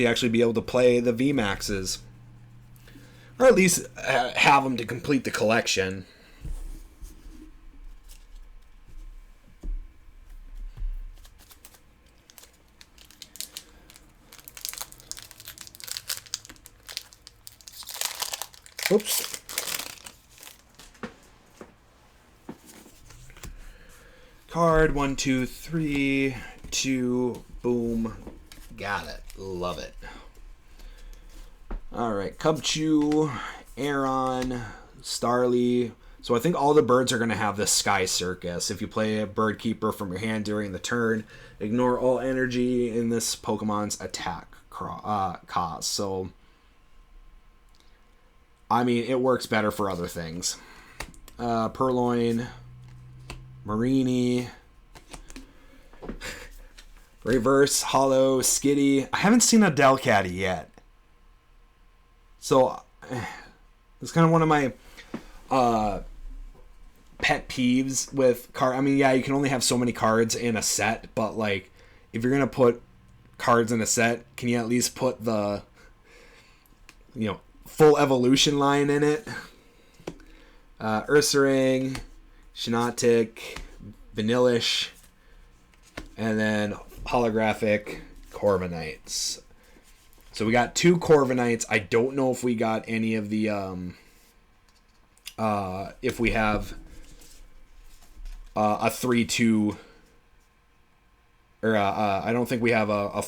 actually be able to play the VMAXs. Or at least have them to complete the collection. Oops. card. 1, 2, 3, 2. Boom. Got it. Love it. Alright, Cubchoo, Aeron, Starly. So I think all the birds are going to have this Sky Circus. If you play a Bird Keeper from your hand during the turn, ignore all energy in this Pokemon's attack cost. So, I mean, it works better for other things. Purloin, Marini, Reverse, Hollow, Skitty. I haven't seen a Delcatty yet. So, it's kind of one of my pet peeves with card. I mean, yeah, you can only have so many cards in a set, but like, if you're gonna put cards in a set, can you at least put the, full evolution line in it? Ursaring, Shiinotic, Vanillish, and then holographic Corviknights. So we got 2 Corviknights. I don't know if we got any of the if we have a 3-2 or I don't think we have a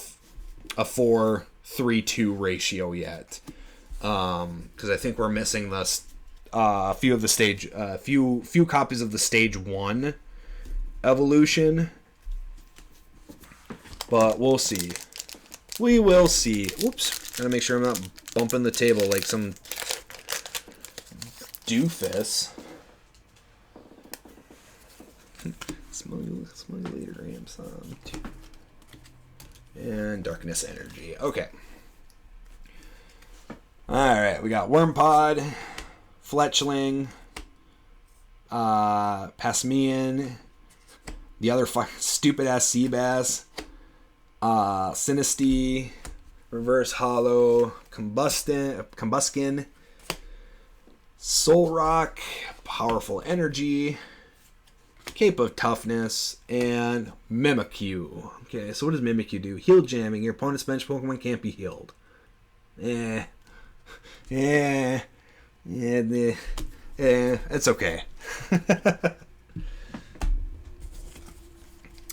4-3-2 ratio yet, because I think we're missing the few of the stage few copies of the stage 1 evolution, but we'll see. We will see. Whoops, gotta make sure I'm not bumping the table like some doofus. Smugly later ramps on. And Darkness Energy. Okay. Alright, we got Wormpod, Fletchling, Passmian, the other stupid ass Seabass, Sinistea, Reverse Hollow, Combuskin, Solrock, Powerful Energy, Cape of Toughness, and Mimikyu. Okay, so what does Mimikyu do? Heal jamming. Your opponent's bench Pokemon can't be healed. It's okay.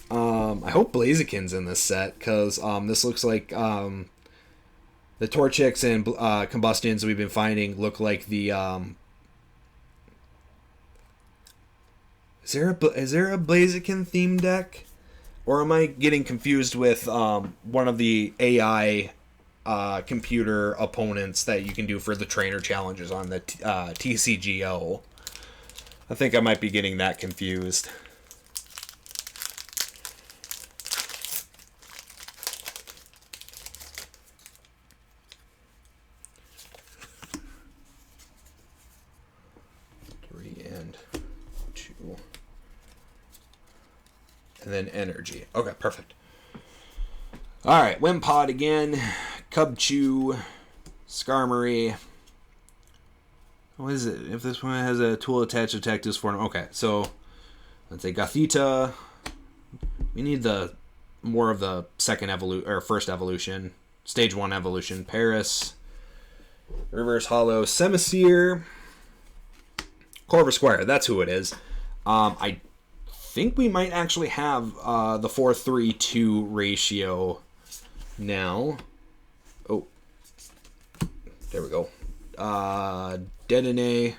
I hope Blaziken's in this set, because this looks like the Torchics and Combustions we've been finding look like the Is there a Blaziken theme deck, or am I getting confused with one of the AI computer opponents that you can do for the trainer challenges on the TCGO? I think I might be getting that confused. And then energy. Okay, perfect. Alright, Wimpod again. Cubchoo. Skarmory. What is it? If this one has a tool attached, attack this for him. Okay, so let's say Gothita. We need the more of the second evolution or first evolution. Stage 1 evolution. Paris. Reverse Hollow. Semisear. Corvisquire, that's who it is. I think we might actually have the 4-3-2 ratio now. Oh, there we go. Dedenne.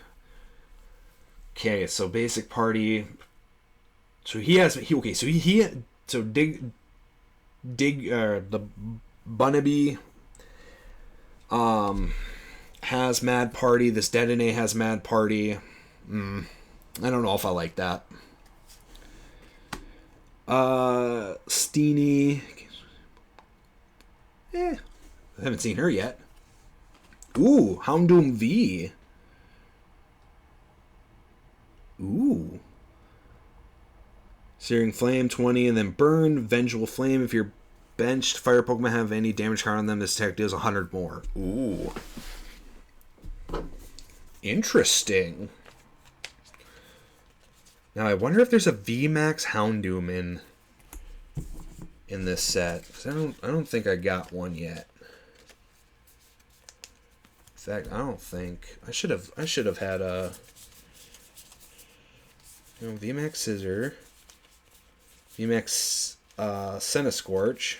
Okay, so basic party. So he has so dig the Bunnibee has Mad Party. This Dedenne has Mad Party. I don't know if I like that. Steenie. I haven't seen her yet. Ooh, Houndoom V. Ooh. Searing Flame 20 and then Burn. Vengeful Flame. If you're benched, fire Pokemon have any damage card on them, this attack deals 100 more. Ooh. Interesting. Now I wonder if there's a VMAX Houndoom in this set. 'Cause I don't think I got one yet. In fact, I don't think I should have had a VMAX Scissor. VMAX Centiskorch.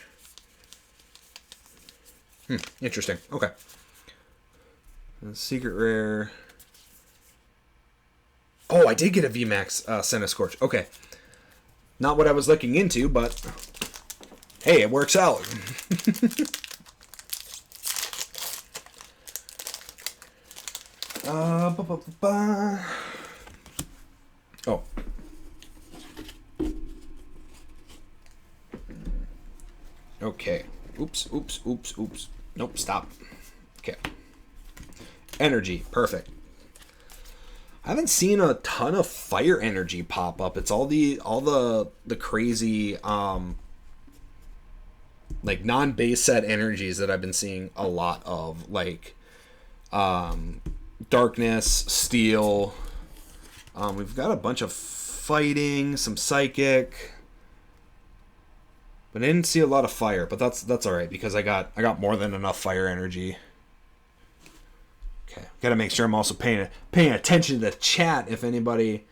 Interesting. Okay. Secret rare. Oh, I did get a VMAX Centiskorch. Okay. Not what I was looking into, but hey, it works out. Oh. Okay. Oops. Nope, stop. Okay. Energy. Perfect. I haven't seen a ton of fire energy pop up. It's all the crazy like non-base set energies that I've been seeing a lot of, like darkness, steel. We've got a bunch of fighting, some psychic. But I didn't see a lot of fire, but that's all right because I got more than enough fire energy. Okay, got to make sure I'm also paying attention to the chat if anybody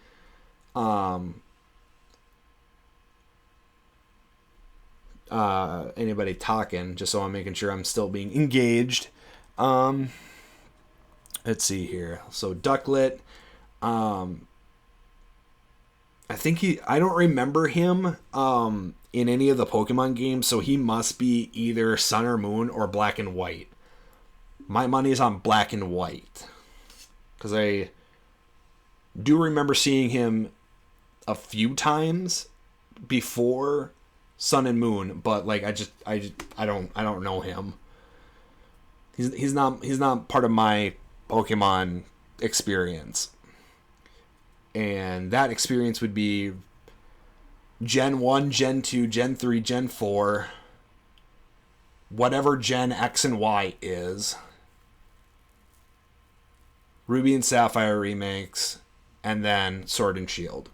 anybody talking, just so I'm making sure I'm still being engaged. Let's see here. So Ducklet, I don't remember him in any of the Pokemon games, so he must be either Sun or Moon or Black and White. My money is on Black and White, because I do remember seeing him a few times before Sun and Moon, but like I don't know him. He's not part of my Pokemon experience. And that experience would be Gen 1, Gen 2, Gen 3, Gen 4, whatever Gen X and Y is, Ruby and Sapphire remakes, and then Sword and Shield.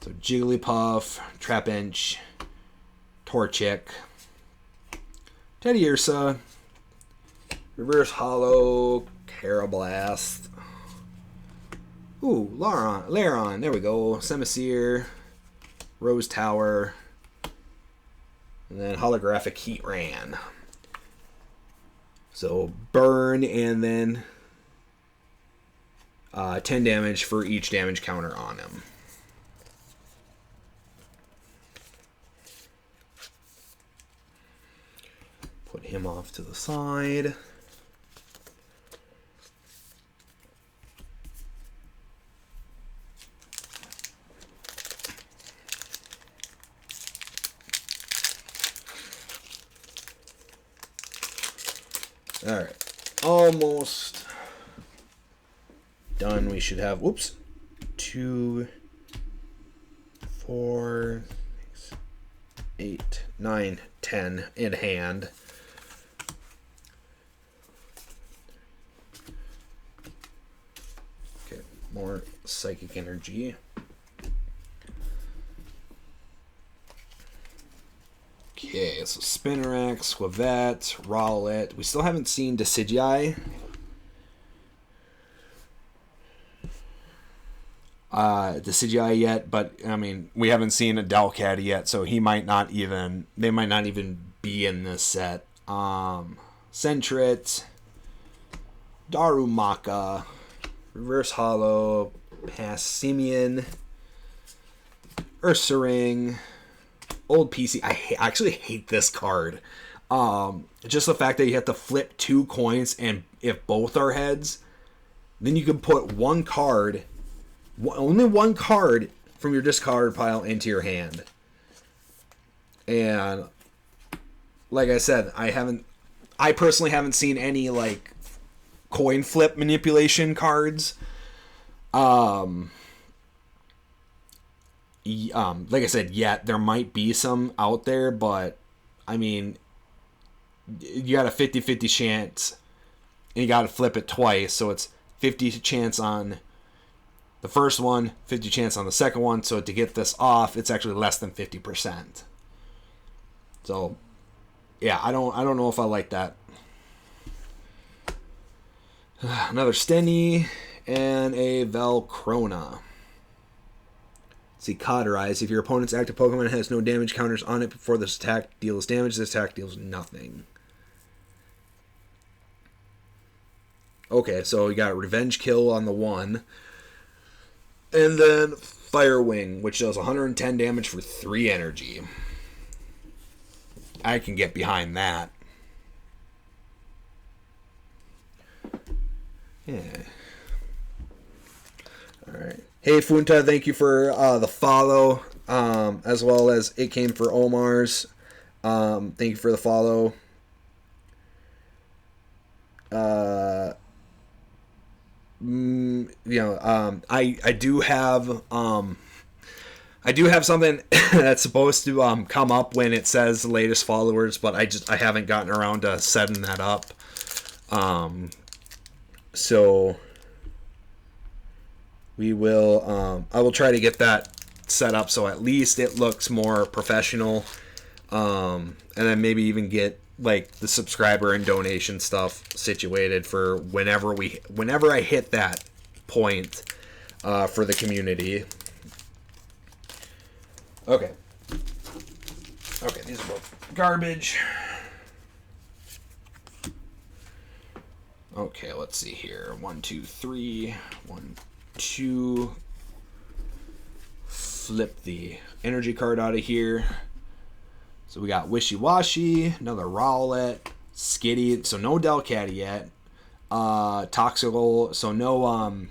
So Jigglypuff, Trapinch, Torchic, Teddiursa, Reverse Hollow, Carablast. Ooh, Lairon, there we go. Semisear, Rose Tower, and then Holographic Heatran. So burn and then 10 damage for each damage counter on him. Put him off to the side. Alright, almost done. We should have, 2, 4, 6, 8, 9, 10 in hand. Okay, more psychic energy. Okay, so Spinarak, Squavette, Rowlet. We still haven't seen Decidueye. Decidueye yet, but I mean, we haven't seen a Delcat yet, so they might not even be in this set. Sentret, Darumaka, Reverse Hollow, Passimian, Ursaring, Old PC. I actually hate this card. Just the fact that you have to flip 2 coins, and if both are heads, then you can put only one card from your discard pile into your hand. And like I said, I personally haven't seen any like coin flip manipulation cards. Like I said, there might be some out there, but I mean, you got a 50-50 chance, and you got to flip it twice, so it's 50 chance on the first one, 50 chance on the second one. So to get this off, it's actually less than 50%. So yeah, I don't know if I like that. Another Steny and a Velcrona. see, Cauterize. If your opponent's active Pokemon has no damage counters on it before this attack deals damage, this attack deals nothing. Okay, so we got Revenge Kill on the 1. And then Fire Wing, which does 110 damage for 3 energy. I can get behind that. Yeah. Alright. Hey, Funta, thank you for the follow, as well as it came for Omar's. Thank you for the follow. I do have something that's supposed to come up when it says latest followers, but I haven't gotten around to setting that up. So we will I will try to get that set up so at least it looks more professional, and then maybe even get like the subscriber and donation stuff situated for whenever I hit that point for the community. Okay, these are both garbage. Okay, let's see here. 1, 2, 3. 1, 2. Flip the energy card out of here. So we got Wishy Washy, another Rowlet, Skitty, so no Delcat yet. Toxical, so no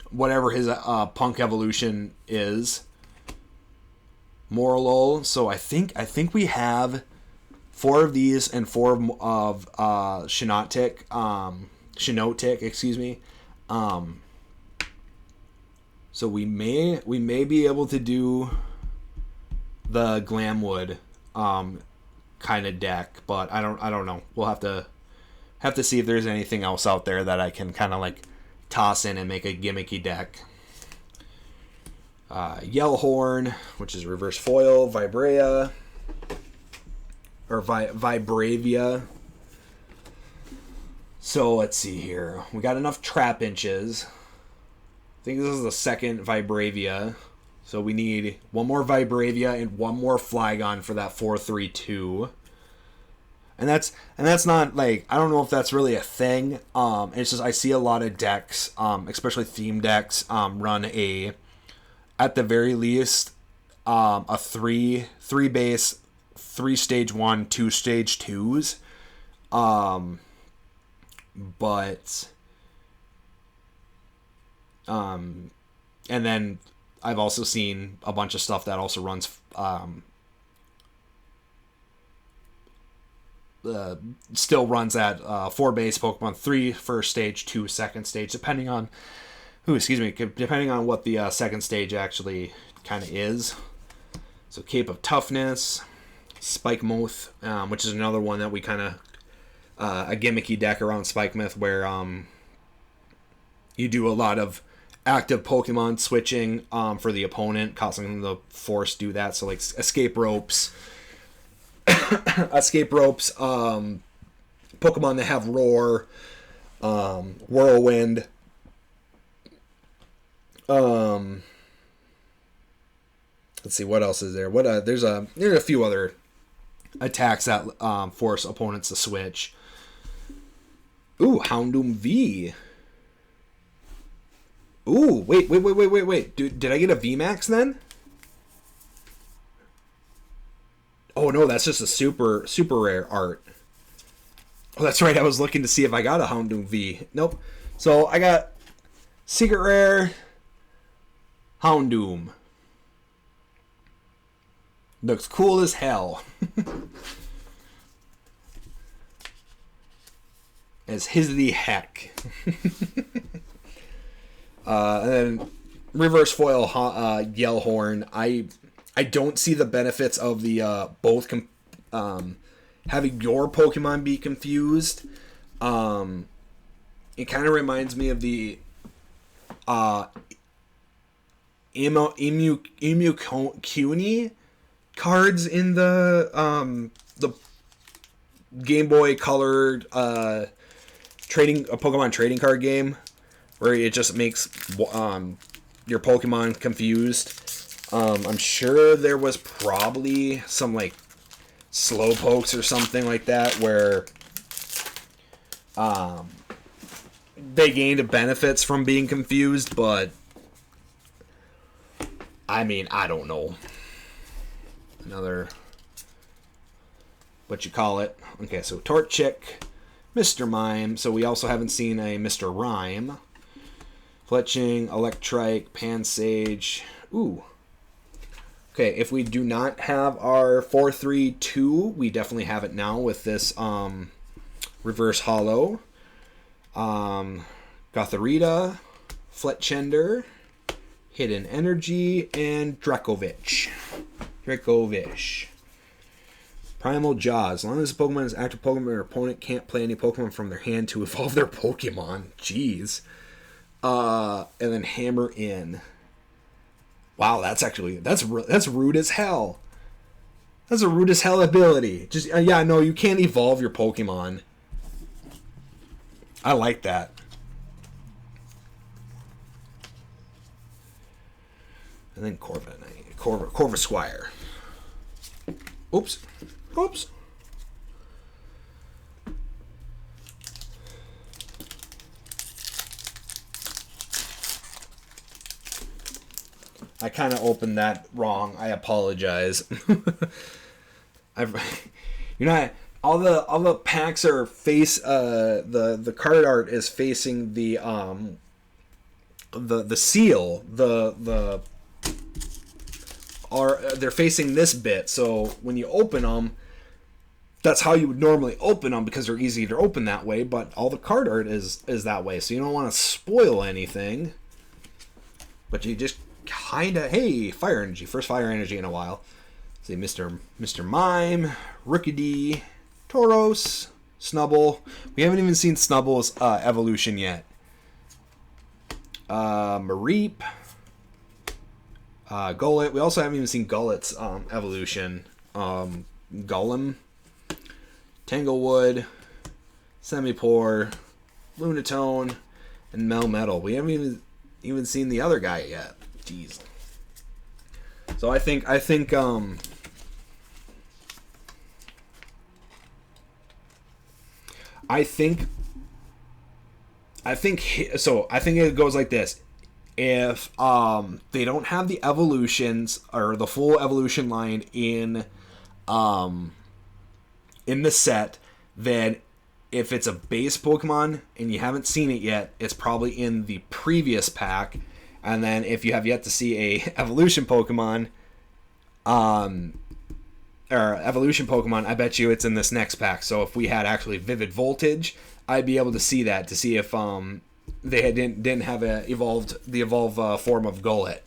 whatever his Punk evolution is. Morlul, so I think we have 4 of these and 4 of Shinotic, excuse me. So we may be able to do the Glamwood kind of deck, but I don't know. We'll have to see if there's anything else out there that I can kind of like toss in and make a gimmicky deck. Yellhorn, which is reverse foil, Vibravia. So let's see here. We got enough Trap Inches. I think this is the second Vibravia. So we need 1 more Vibravia and 1 more Flygon for that 4-3-2. And that's not like, I don't know if that's really a thing. It's just I see a lot of decks, especially theme decks, run at the very least a 3 base, 3 stage 1, 2 stage 2s. And then I've also seen a bunch of stuff that also runs still runs at 4 base Pokemon, 3 first stage, 2 second stage, depending on what the second stage actually kind of is. So Cape of Toughness, Spike Moth, which is another one that we kind of a gimmicky deck around Spike Myth where you do a lot of active Pokemon switching for the opponent, causing them to force do that. So like Escape Ropes, Pokemon that have Roar, Whirlwind, let's see what else is there. There's a few other attacks that force opponents to switch. Ooh, Houndoom V. Ooh, wait. Did I get a VMAX then? Oh no, that's just a super rare art. Oh, that's right. I was looking to see if I got a Houndoom V. Nope. So I got secret rare Houndoom. Looks cool as hell. As his the heck. And then reverse foil Yellhorn. I don't see the benefits of the both having your Pokemon be confused. It kind of reminds me of the Emu Cuny cards in the Game Boy colored Pokemon trading card game, where it just makes your Pokemon confused. I'm sure there was probably some like Slowpokes or something like that where they gained benefits from being confused, but I mean, I don't know. Another, what you call it. Okay, so Torchic, Mr. Mime. So we also haven't seen a Mr. Rhyme. Fletching, Electrike, Pansage. Ooh. Okay, if we do not have our 4-3-2, we definitely have it now with this Reverse Hollow. Gothorita, Fletchender, Hidden Energy, and Dracovish. Primal Jaw. As long as the Pokemon is active Pokemon, your opponent can't play any Pokemon from their hand to evolve their Pokemon. Jeez. And then Hammer In. Wow, that's rude as hell. That's a rude as hell ability. Just yeah, no, you can't evolve your Pokemon. I like that. And then Corvisquire. Oops. I kind of opened that wrong. I apologize. You're not. All the packs are face. The card art is facing the seal. They're facing this bit. So when you open them, that's how you would normally open them because they're easy to open that way. But all the card art is that way, so you don't want to spoil anything. But you just kind of, hey, Fire Energy, first Fire Energy in a while. See, Mr. Mime, Rookidee, Tauros, Snubble. We haven't even seen Snubble's evolution yet. Mareep, Gullet. We also haven't even seen Gullet's evolution. Golem, Tanglewood, Semipour, Lunatone, and Melmetal. We haven't even seen the other guy yet. Jeez. So I think it goes like this. If they don't have the evolutions or the full evolution line in the set, then if it's a base Pokemon and you haven't seen it yet, it's probably in the previous pack. And then if you have yet to see a evolution Pokemon, I bet you it's in this next pack. So if we had actually Vivid Voltage, I'd be able to see that, to see if they didn't have the evolved form of Golett.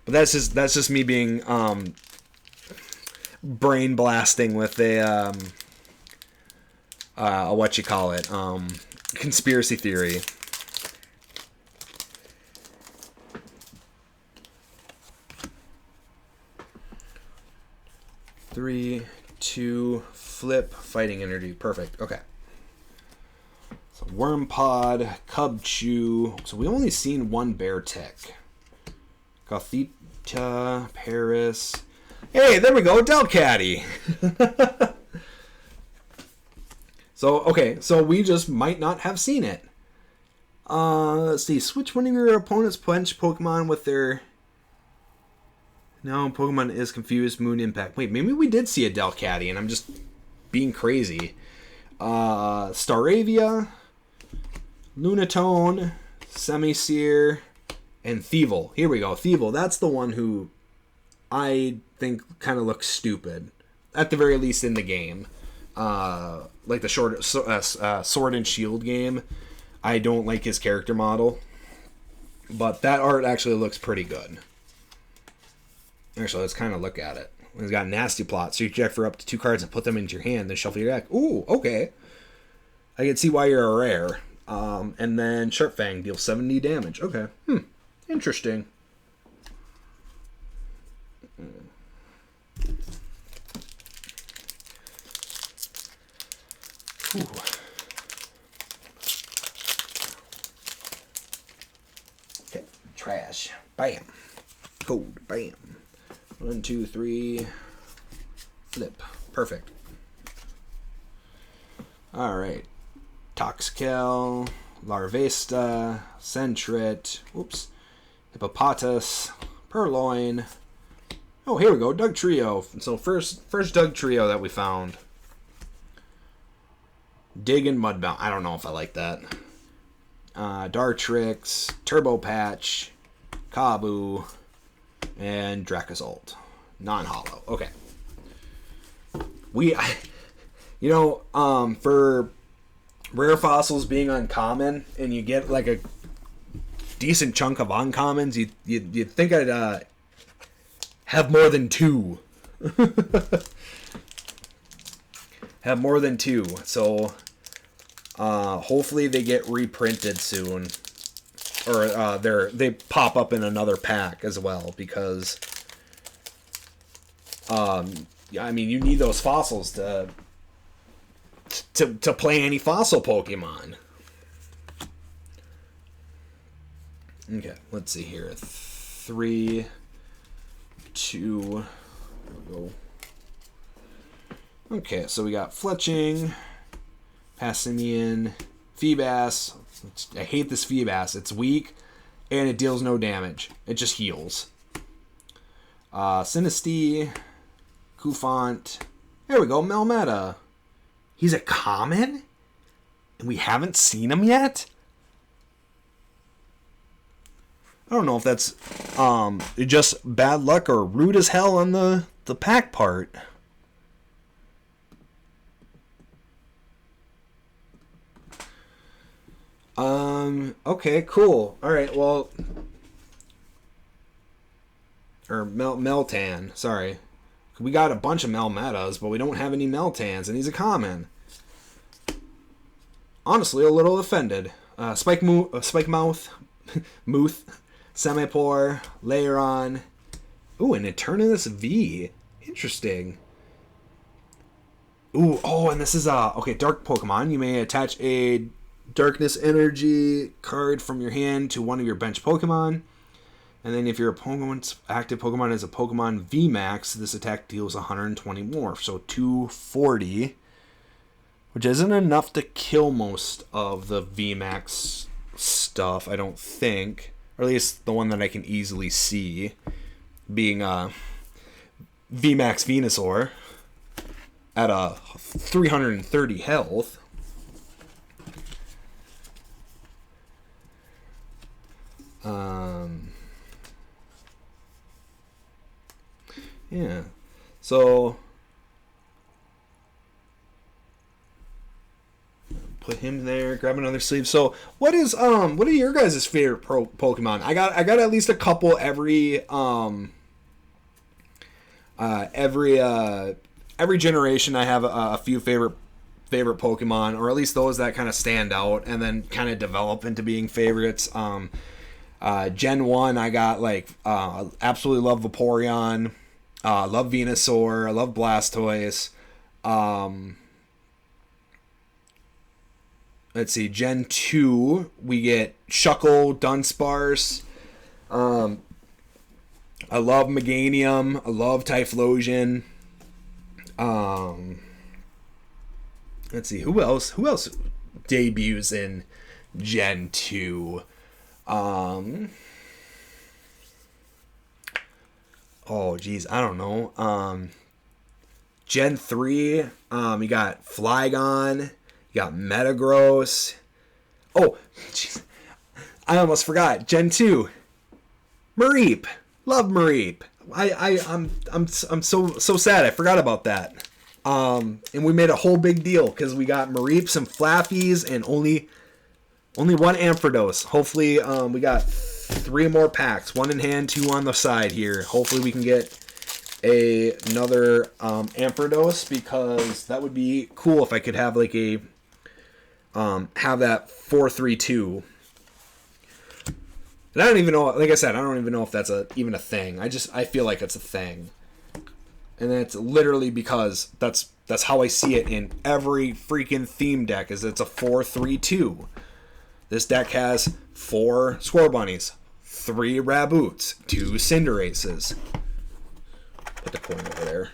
But that's just me being brain blasting with a what you call it, conspiracy theory. Three, two, flip, Fighting Energy. Perfect. Okay. So Wormpod, Cubchoo. So we only seen one Beartick. Gothita, Paris. Hey, there we go, Delcatty. So we just might not have seen it. Let's see. Switch one of your opponent's bench Pokemon with their... No, Pokemon is confused. Moon Impact. Wait, maybe we did see a Delcatty, and I'm just being crazy. Staravia, Lunatone, Semisear, and Thievul. Here we go. Thievul. That's the one who I think kind of looks stupid, at the very least in the game. Like the Sword and Shield game. I don't like his character model, but that art actually looks pretty good. Actually, let's kind of look at it. He's got a Nasty Plot, so you check for up to 2 cards and put them into your hand, then shuffle your deck. Ooh, okay. I can see why you're a rare. And then Sharp Fang deals 70 damage. Okay. Interesting. Ooh. trash. Bam. Code. Bam. 1, 2, 3. Flip. Perfect. Alright. Toxicale. Larvesta. Sentret. Oops. Hippopotas. Purloin. Oh, here we go. Doug Trio. So first Doug Trio that we found. Dig and Mudbound. I don't know if I like that. Dartrix, Turbo Patch, Kabu, and Dracozolt. Non-hollow. Okay. For rare fossils being uncommon, and you get like a decent chunk of uncommons, you'd think I'd have more than 2. Have more than 2. So hopefully they get reprinted soon, or they pop up in another pack as well, because I mean, you need those fossils to play any fossil Pokemon. Okay, let's see here. 3, 2. There we go. Okay, so we got Fletching, Passimian, Feebas. I hate this Feebas. It's weak, and it deals no damage. It just heals. Sinistea, Kufant. There we go, Melmeta. He's a common? And we haven't seen him yet? I don't know if that's just bad luck or rude as hell on the pack part. Okay, cool. Alright, well... Or Meltan, sorry. We got a bunch of Melmetas, but we don't have any Meltans, and he's a common. Honestly, a little offended. Spikemouth, Muth, Semipore, Lairon. Ooh, an Eternus V. Interesting. Ooh, oh, and this is okay, Dark Pokemon. You may attach a Darkness Energy card from your hand to one of your bench Pokemon. And then if your opponent's active Pokemon is a Pokemon VMAX, this attack deals 120 more. So 240. Which isn't enough to kill most of the VMAX stuff, I don't think. Or at least the one that I can easily see. Being VMAX Venusaur. At 330 health. Yeah. So put him there, grab another sleeve. So what are your guys' favorite Pokemon? I got at least a couple every generation. I have a few favorite Pokemon, or at least those that kind of stand out and then kind of develop into being favorites. Gen 1, I got absolutely love Vaporeon. Love Venusaur. I love Blastoise. Let's see. Gen 2, we get Shuckle, Dunsparce. I love Meganium. I love Typhlosion. Let's see. Who else debuts in Gen 2? Oh, geez, I don't know. Gen 3, you got Flygon, you got Metagross. Oh, jeez, I almost forgot. Gen 2, Mareep. Love Mareep. I'm so sad. I forgot about that. And we made a whole big deal because we got Mareep, some Flaffies, and only one Ampharos. Hopefully, we got 3 more packs, 1 in hand, 2 on the side here. Hopefully we can get another Ampharos, because that would be cool if I could have have that 4-3-2. And I don't even know, like I said, I don't even know if that's even a thing. I feel like it's a thing. And it's literally because that's how I see it in every freaking theme deck, is it's a 4-3-2. This deck has 4 Squirrel Bunnies, 3 Raboots, 2 Cinderaces. Put the coin over there.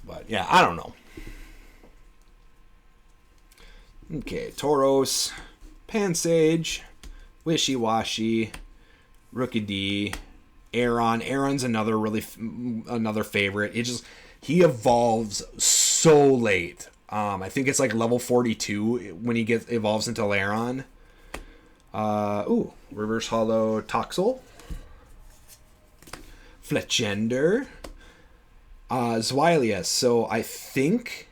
But yeah, I don't know. Okay, Tauros, Pansage, Wishy Washy, Rookie D, Aeron. Aeron's another favorite. He evolves so late. I think it's like level 42 when he evolves into Aeron. Reverse Hollow Toxel, Fletchender, Zweilius. So I think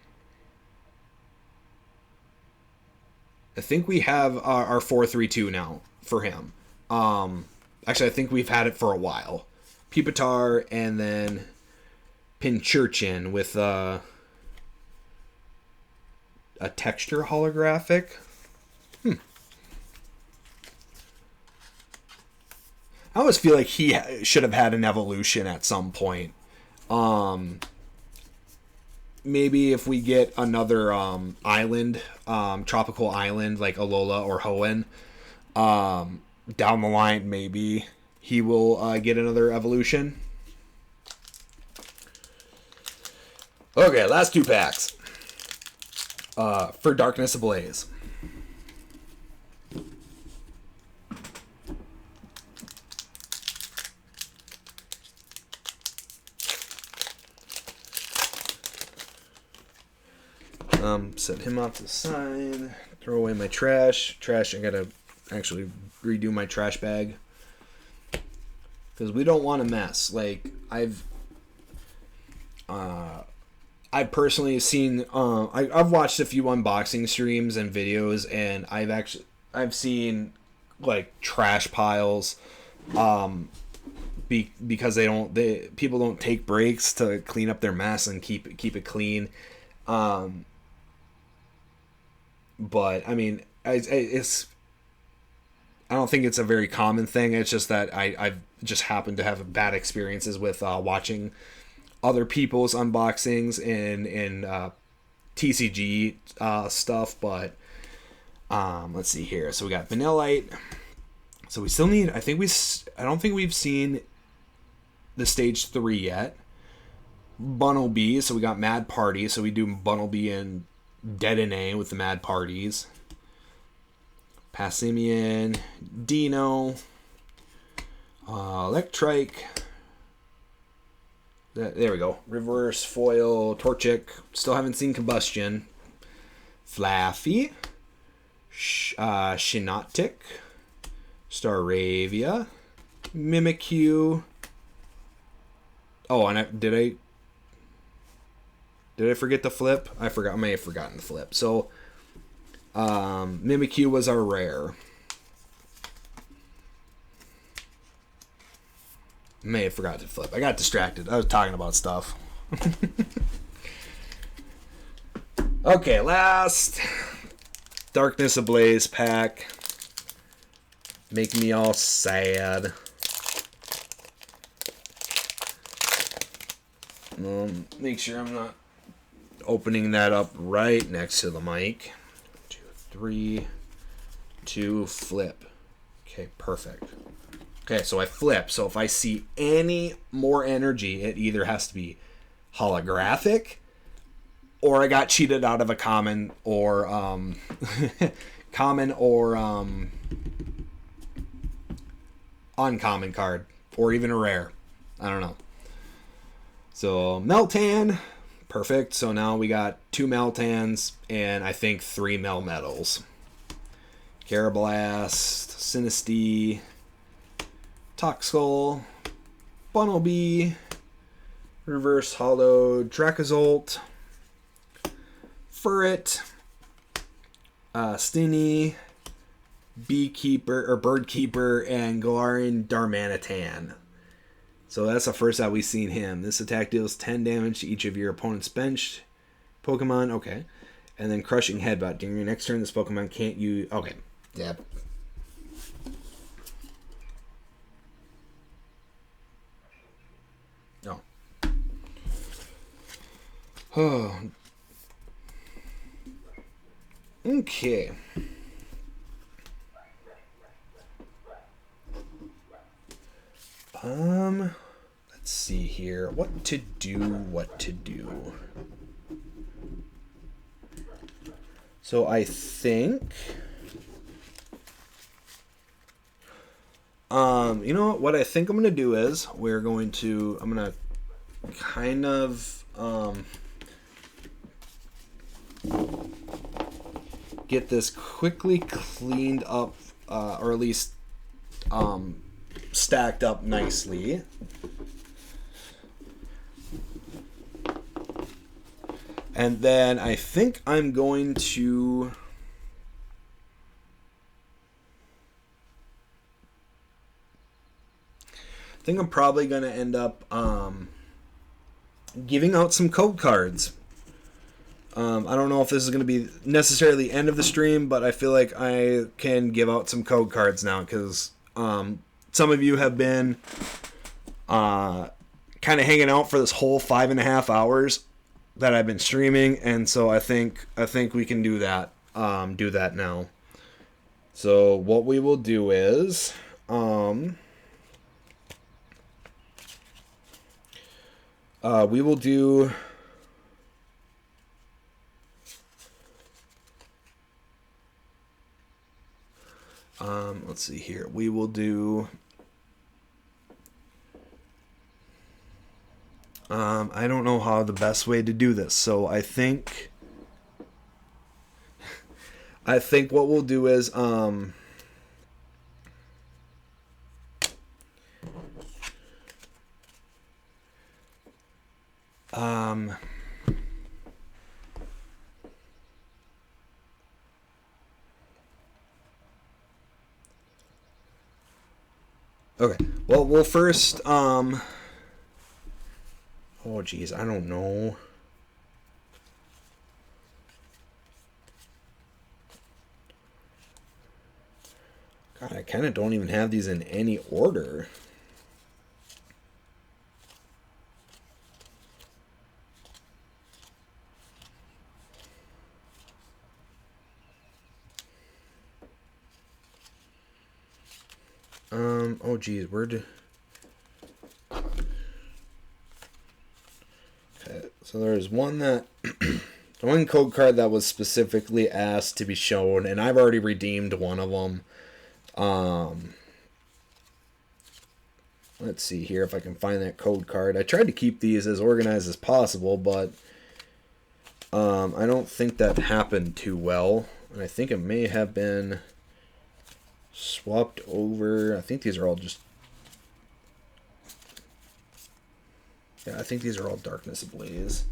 we have our 4-3-2 now for him. Actually, I think we've had it for a while. Pupitar and then Pinchurchin with a texture holographic. I always feel like he should have had an evolution at some point. Maybe if we get another island, tropical island like Alola or Hoenn, down the line, maybe he will get another evolution. Okay, last 2 packs. For Darkness Ablaze. Set him off to the side. Throw away my trash. I gotta actually redo my trash bag. Because we don't want to mess. Like, I've personally seen, I've watched a few unboxing streams and videos, and I've seen, like, trash piles, because people don't take breaks to clean up their mess and keep it clean. But I mean, I don't think it's a very common thing. It's just that I've just happened to have bad experiences with watching other people's unboxings and TCG stuff. But let's see here. So we got Vanillite. So we still need. I don't think we've seen the stage 3 yet. Bunnelby. So we got Mad Party. So we do Bunnelby and Dedenne with the Mad Parties. Passimian, Dino, Electrike. There we go. Reverse Foil, Torchic. Still haven't seen Combustion. Flaffy, Shiinotic, Staravia, Mimikyu. Oh, and did I forget the flip? I may have forgotten the flip. So, Mimikyu was our rare. May have forgot to flip. I got distracted. I was talking about stuff. Okay, last Darkness Ablaze pack. Make me all sad. Make sure I'm not opening that up right next to the mic. 2, 3, 2, flip. Okay, perfect. Okay, so I flip. So if I see any more energy, it either has to be holographic, or I got cheated out of a common or uncommon card, or even a rare. I don't know. So Meltan. Perfect. So now we got 2 Meltans and I think 3 Melmetals. Carablast, Sinistea, Toxel, Bunnelby, Reverse Hollow, Dracozolt, Furret, Stinny, Beekeeper or Birdkeeper, and Galarian Darmanitan. So that's the first that we've seen him. This attack deals 10 damage to each of your opponent's benched Pokemon. Okay. And then Crushing Headbutt. During your next turn, this Pokemon can't use... Okay. Yep. Oh. Oh. Okay. Let's see here. What to do. So I think... you know what I think I'm going to do is I'm going to kind of get this quickly cleaned up, or at least stacked up nicely. And then I think I'm going to... I think I'm probably going to end up giving out some code cards. I don't know if this is going to be necessarily the end of the stream, but I feel like I can give out some code cards now because some of you have been kind of hanging out for this whole 5.5 hours that I've been streaming, and so I think we can do that. Do that now. So what we will do is we will do... let's see here. We will do... I don't know how the best way to do this, so I think what we'll do is okay. Well, we'll first oh geez, I don't know. God, I kind of don't even have these in any order. Oh geez, okay, so there's one that one code card that was specifically asked to be shown, and I've already redeemed one of them. Let's see here if I can find that code card. I tried to keep these as organized as possible, but I don't think that happened too well, and I think it may have been swapped over. I think these are all just... Yeah, I think these are all Darkness Ablaze.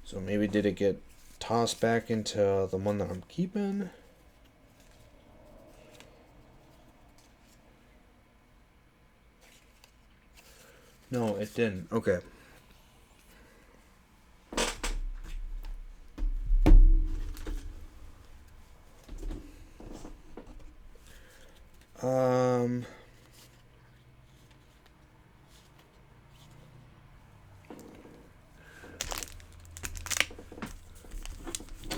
So maybe did it get tossed back into the one that I'm keeping? No, it didn't. Okay.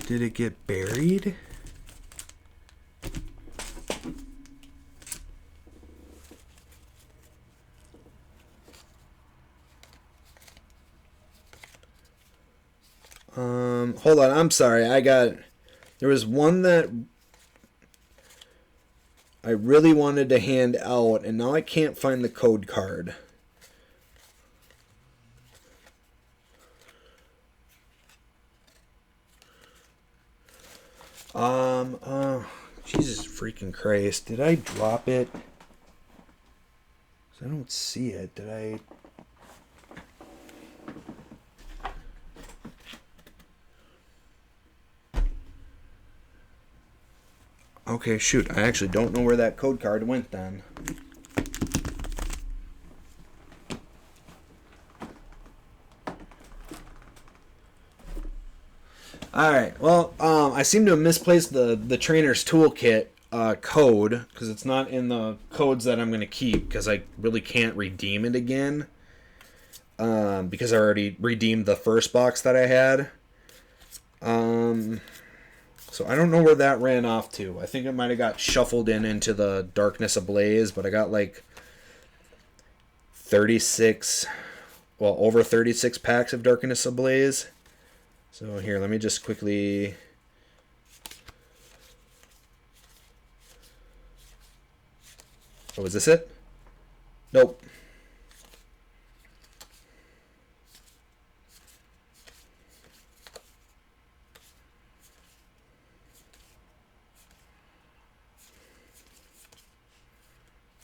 Did it get buried? Hold on, I'm sorry. There was one that I really wanted to hand out, and now I can't find the code card. Jesus freaking Christ. Did I drop it? I don't see it. Did I... Okay, shoot. I actually don't know where that code card went then. Alright, well, I seem to have misplaced the trainer's toolkit code, because it's not in the codes that I'm going to keep, because I really can't redeem it again, because I already redeemed the first box that I had. So I don't know where that ran off to. I think it might have got shuffled into the Darkness Ablaze, but I got like 36, well, over 36 packs of Darkness Ablaze. So here, let me just quickly... Oh, is this it? Nope.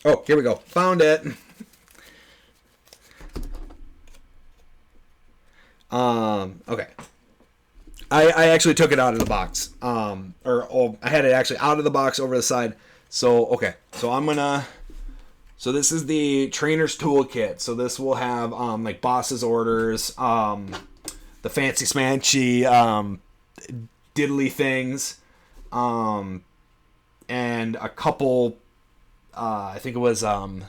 Oh, here we go. Found it. Okay. I actually took it out of the box. I had it actually out of the box over the side. So, okay. So I'm gonna... So this is the Trainer's Toolkit. So this will have, like, Boss's Orders, the Fancy Smanchy, diddly things, and a couple... I think it was it'll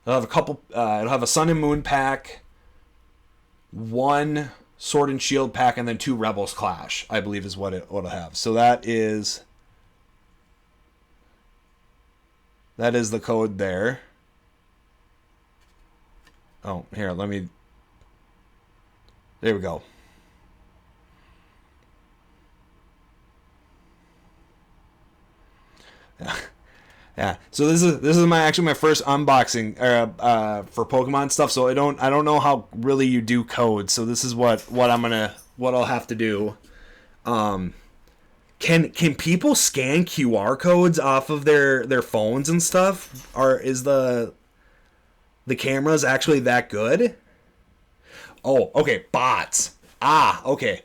have a couple it'll have a Sun and Moon pack, one Sword and Shield pack, and then 2 Rebels Clash, I believe is what it'll have. So that is the code there. Oh, here, let me... There we go. Yeah. Yeah, so this is my first unboxing for Pokemon stuff. So I don't know how really you do codes. So this is what I'll have to do. Can people scan QR codes off of their phones and stuff? Or is the cameras actually that good? Oh, okay, bots. Ah, okay,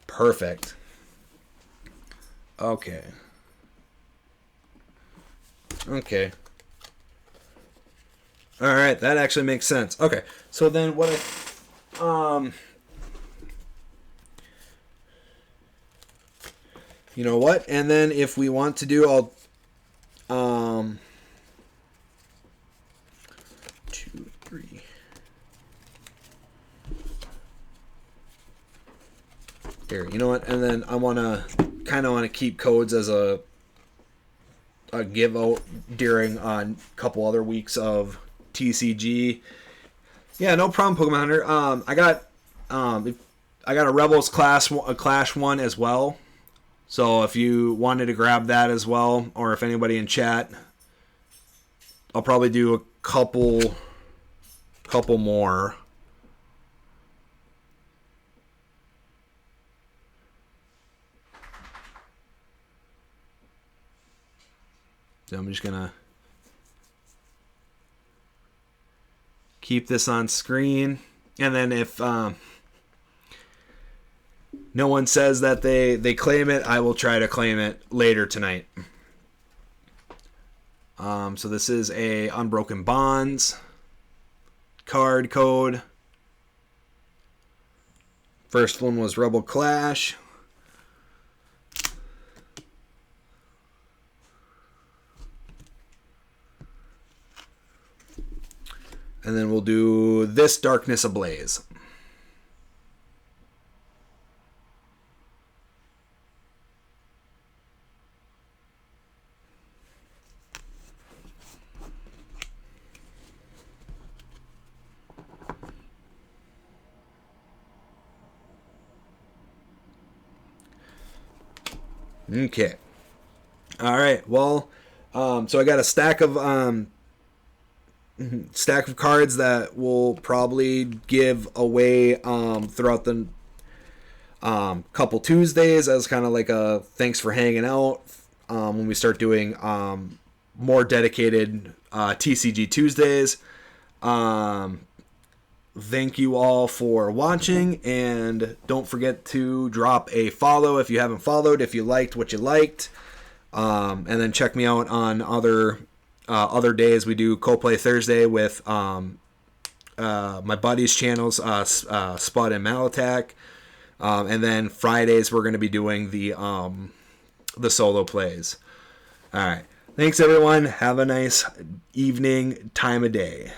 perfect. Okay. Okay. All right, that actually makes sense. Okay, so then what you know what? And then if we want to do, I'll 2, 3. Here, you know what? And then I kind of want to keep codes as a give out during a couple other weeks of TCG. Yeah, no problem, Pokemon Hunter. I got a Rebels Clash one as well. So if you wanted to grab that as well, or if anybody in chat, I'll probably do a couple more. So I'm just gonna keep this on screen, and then if no one says that they claim it, I will try to claim it later tonight. So this is a Unbroken Bonds card code. First one was Rebel Clash. And then we'll do this Darkness Ablaze. Okay. All right. Well, so I got a stack of cards that we'll probably give away throughout the couple Tuesdays as kind of like a thanks for hanging out when we start doing more dedicated TCG Tuesdays. Thank you all for watching, and don't forget to drop a follow if you haven't followed, if you liked what you liked, and then check me out on other days. We do co-play Thursday with my buddies' channels, Spud and Malatak, and then Fridays we're going to be doing the solo plays. All right, thanks everyone. Have a nice evening, time of day.